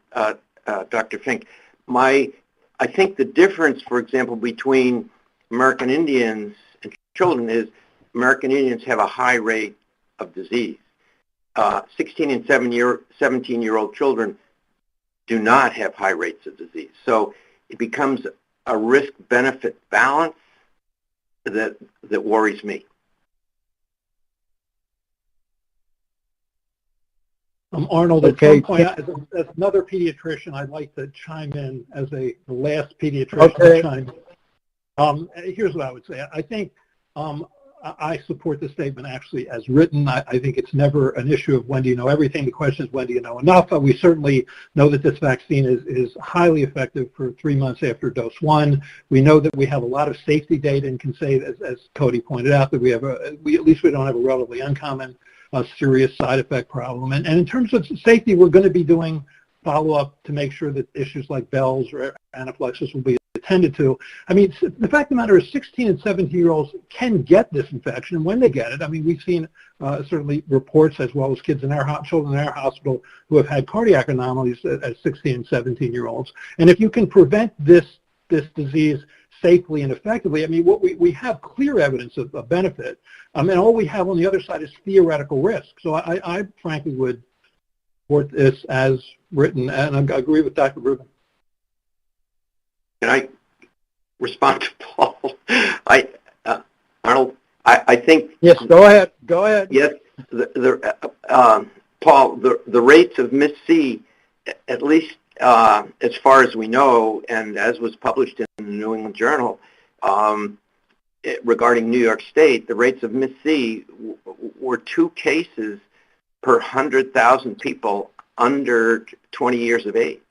S18: Dr. Fink. I think the difference, for example, between American Indians and children is American Indians have a high rate of disease. 16 and 17-year-old children do not have high rates of disease. So it becomes a risk-benefit balance that worries me.
S23: Arnold,
S13: okay.
S23: At some point, as another pediatrician, I'd like to chime in as the last pediatrician to chime in. Here's what I would say. I think I support the statement actually as written. I think it's never an issue of when do you know everything. The question is when do you know enough. We certainly know that this vaccine is highly effective for 3 months after dose 1. We know that we have a lot of safety data and can say, as Cody pointed out, that at least we don't have a relatively uncommon serious side effect problem. And in terms of safety, we're going to be doing follow-up to make sure that issues like bells or anaphylaxis will be attended to. I mean, the fact of the matter is 16 and 17-year-olds can get this infection, and when they get it, I mean, we've seen certainly reports as well as children in our hospital who have had cardiac anomalies as 16 and 17-year-olds. And if you can prevent this disease safely and effectively, I mean, we have clear evidence of benefit, and all we have on the other side is theoretical risk. So I frankly would support this as written, and I agree with Dr. Rubin.
S18: Can I respond to Paul? Arnold, I think...
S13: Yes, go ahead. Go ahead.
S18: Yes, Paul, the rates of MIS-C, at least as far as we know, and as was published in the New England Journal, regarding New York State, the rates of MIS-C were 2 cases per 100,000 people under 20 years of age.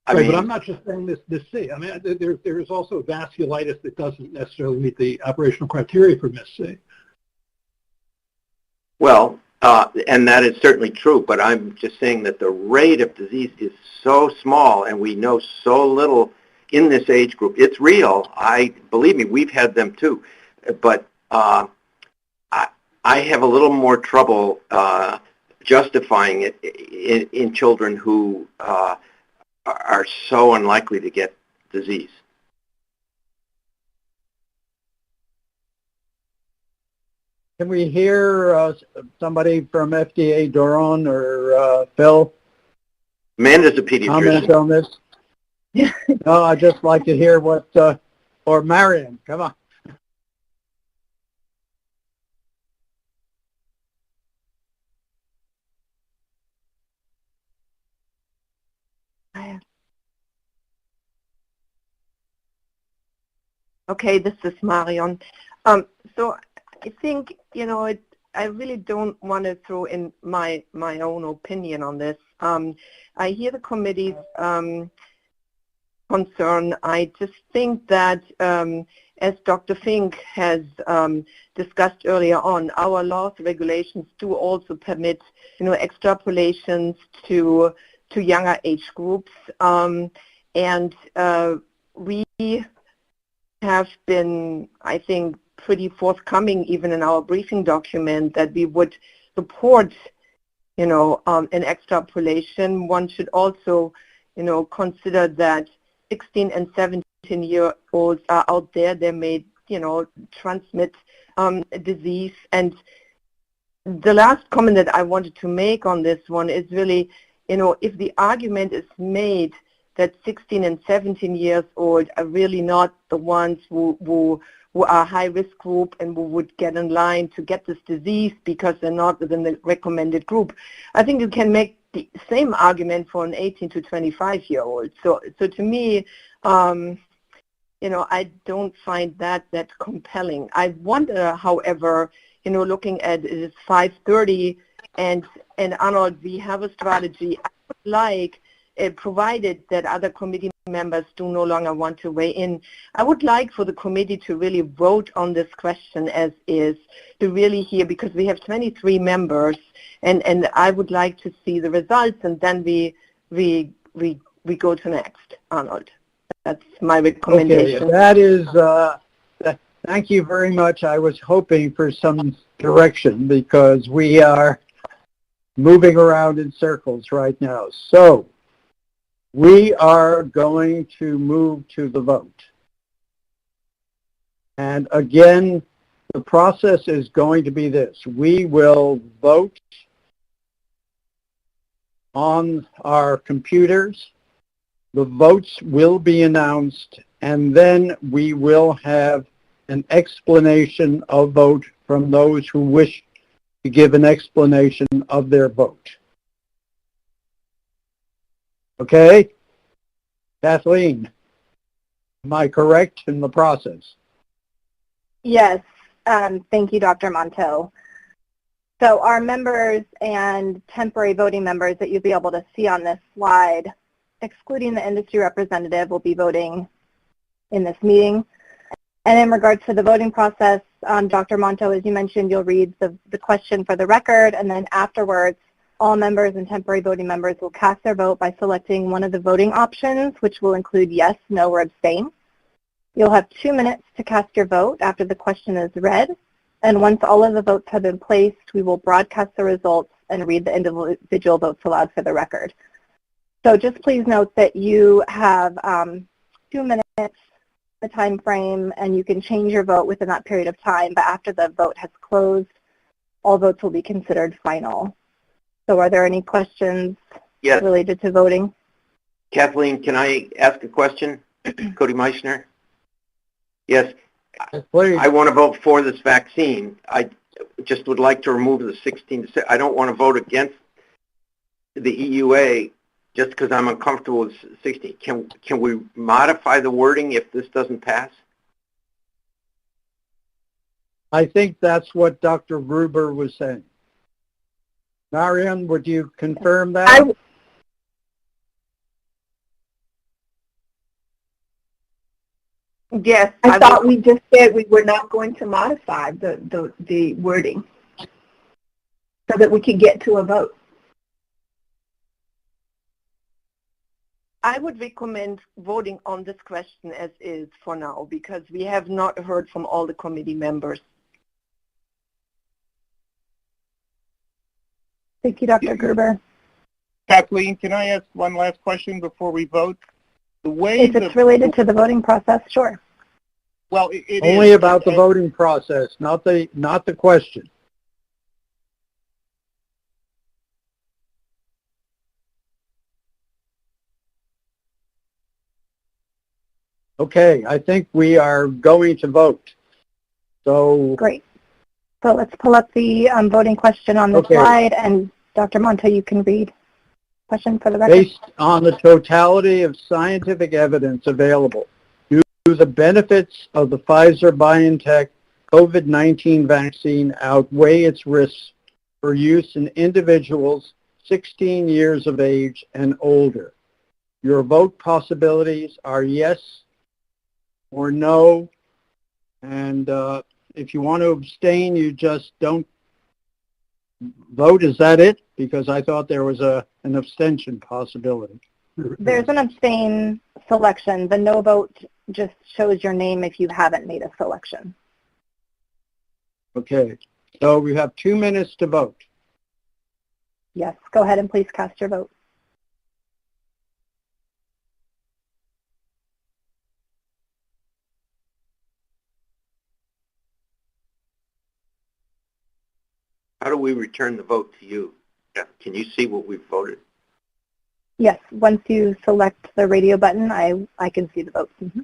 S18: I mean,
S23: but I'm not just saying this C. I mean, there is also vasculitis that doesn't necessarily meet the operational criteria for MIS-C.
S18: Well, and that is certainly true, but I'm just saying that the rate of disease is so small and we know so little in this age group. It's real. Believe me, we've had them too. But I have a little more trouble justifying it in children who are so unlikely to get disease.
S13: Can we hear somebody from FDA, Doron or Phil?
S18: Amanda's a pediatrician.
S13: Comment on this? No, I'd just like to hear what, or Marion, come on.
S1: Okay, this is Marion. So I think, I really don't want to throw in my own opinion on this. I hear the committee's concern. I just think that, as Dr. Fink has discussed earlier on, our laws, regulations do also permit, extrapolations to younger age groups. And we have been, I think, pretty forthcoming even in our briefing document that we would support, an extrapolation. One should also, consider that 16 and 17-year-olds are out there. They may, transmit disease. And the last comment that I wanted to make on this one is really, if the argument is made that 16 and 17 years old are really not the ones who are high-risk group and who would get in line to get this disease because they're not within the recommended group. I think you can make the same argument for an 18 to 25-year-old. So to me, I don't find that compelling. I wonder, however, looking at it is 5:30, and Arnold, we have a strategy. I would like provided that other committee members do no longer want to weigh in, I would like for the committee to really vote on this question as is, to really hear, because we have 23 members, and I would like to see the results, and then we go to next. Arnold, that's my recommendation.
S13: Okay, that is, thank you very much. I was hoping for some direction because we are moving around in circles right now. So we are going to move to the vote. And again, the process is going to be this. We will vote on our computers. The votes will be announced, and then we will have an explanation of vote from those who wish to give an explanation of their vote. Okay? Kathleen, am I correct in the process?
S15: Yes. Thank you, Dr. Monteau. So our members and temporary voting members that you'll be able to see on this slide, excluding the industry representative, will be voting in this meeting. And in regards to the voting process, Dr. Monteau, as you mentioned, you'll read the question for the record, and then afterwards, all members and temporary voting members will cast their vote by selecting one of the voting options, which will include yes, no, or abstain. You'll have 2 minutes to cast your vote after the question is read, and once all of the votes have been placed, we will broadcast the results and read the individual votes aloud for the record. So just please note that you have 2 minutes, the time frame, and you can change your vote within that period of time, but after the vote has closed, all votes will be considered final. So are there any questions related to voting?
S18: Kathleen, can I ask a question? Cody Meissner? Yes.
S13: Please.
S18: I want to vote for this vaccine. I just would like to remove the 16 to 6. I don't want to vote against the EUA just because I'm uncomfortable with 16. Can we modify the wording if this doesn't pass?
S13: I think that's what Dr. Gruber was saying. Marian, would you confirm that?
S1: Yes.
S3: I thought we just said we were not going to modify the wording so that we could get to a vote.
S1: I would recommend voting on this question as is for now, because we have not heard from all the committee members.
S15: Thank you, Dr. Gruber.
S4: Kathleen, can I ask one last question before we vote? The way
S15: if it's related to the voting process, sure.
S4: Well, it
S13: only
S4: is,
S13: about the voting process, not the question. Okay, I think we are going to vote. So
S15: great. So let's pull up the voting question on the slide, and Dr. Monteau, you can read question for the record.
S13: Based on the totality of scientific evidence available, do the benefits of the Pfizer-BioNTech COVID-19 vaccine outweigh its risks for use in individuals 16 years of age and older? Your vote possibilities are yes or no, and if you want to abstain, you just don't vote. Is that it? Because I thought there was an abstention possibility.
S15: There's an abstain selection. The no vote just shows your name if you haven't made a selection.
S13: Okay, so we have 2 minutes to vote.
S15: Yes, go ahead and please cast your vote.
S18: How do we return the vote to you? Can you see what we've voted?
S15: Yes, once you select the radio button, I can see the votes. Mm-hmm.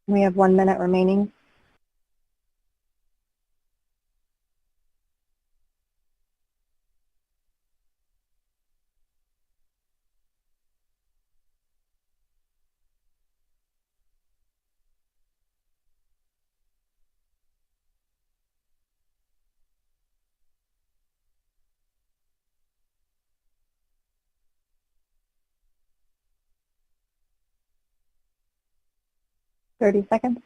S15: We have 1 minute remaining. Thirty seconds.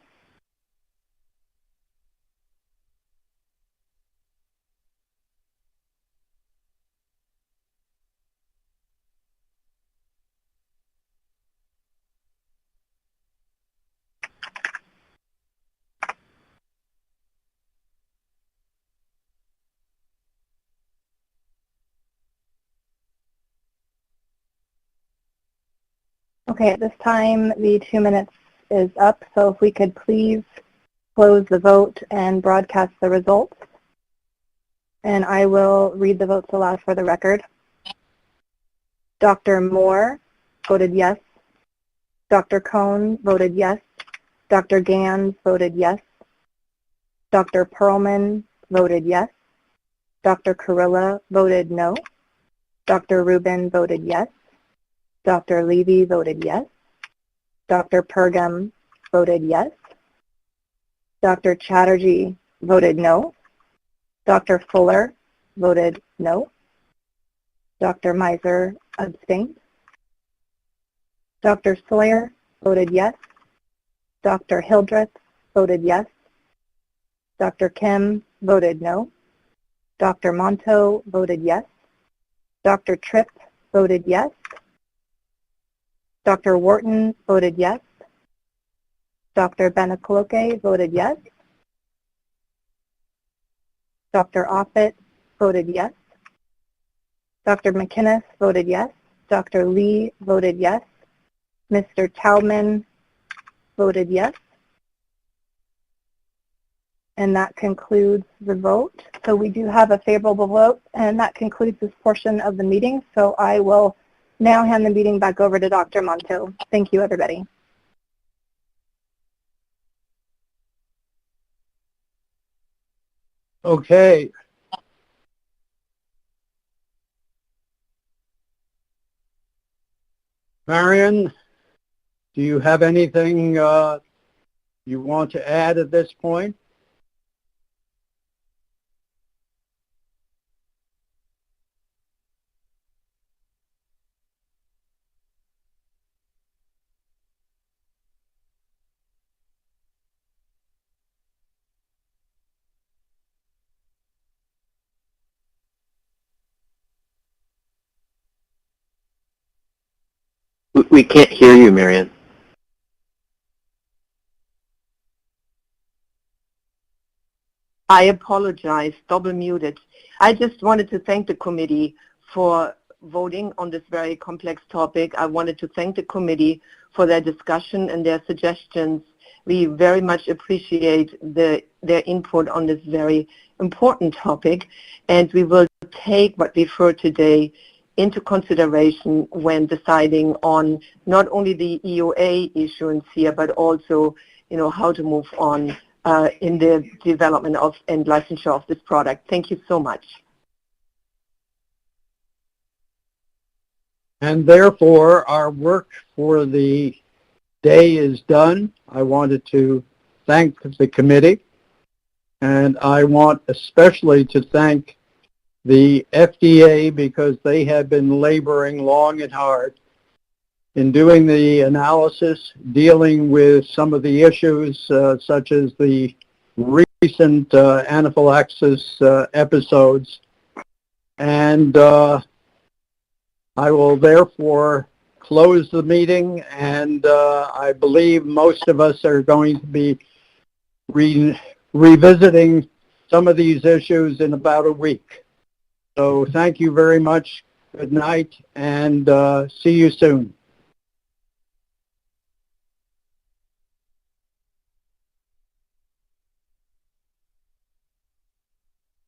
S15: Okay, at this time, the 2 minutes is up, so if we could please close the vote and broadcast the results. And I will read the votes aloud for the record. Dr. Moore voted yes. Dr. Cohn voted yes. Dr. Gans voted yes. Dr. Perlman voted yes. Dr. Kurilla voted no. Dr. Rubin voted yes. Dr. Levy voted yes. Dr. Pergam voted yes. Dr. Chatterjee voted no. Dr. Fuller voted no. Dr. Miser abstained. Dr. Sawyer voted yes. Dr. Hildreth voted yes. Dr. Kim voted no. Dr. Monto voted yes. Dr. Tripp voted yes. Dr. Wharton voted yes. Dr. Benacoloke voted yes. Dr. Offit voted yes. Dr. McInnes voted yes. Dr. Lee voted yes. Mr. Taubman voted yes. And that concludes the vote. So we do have a favorable vote, and that concludes this portion of the meeting. So I will now hand the meeting back over to Dr. Monto. Thank you, everybody.
S13: Okay. Marion, do you have anything you want to add at this point?
S5: We can't hear you, Marion.
S1: I apologize, double muted. I just wanted to thank the committee for voting on this very complex topic. I wanted to thank the committee for their discussion and their suggestions. We very much appreciate their input on this very important topic, and we will take what we've heard today into consideration when deciding on not only the EUA issuance here, but also, how to move on in the development of and licensure of this product. Thank you so much.
S13: And therefore, our work for the day is done. I wanted to thank the committee, and I want especially to thank the FDA because they have been laboring long and hard in doing the analysis, dealing with some of the issues such as the recent anaphylaxis episodes. And I will therefore close the meeting, and I believe most of us are going to be revisiting some of these issues in about a week. So thank you very much. Good night, and see you soon.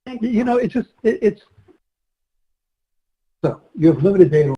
S23: It's so you have limited data.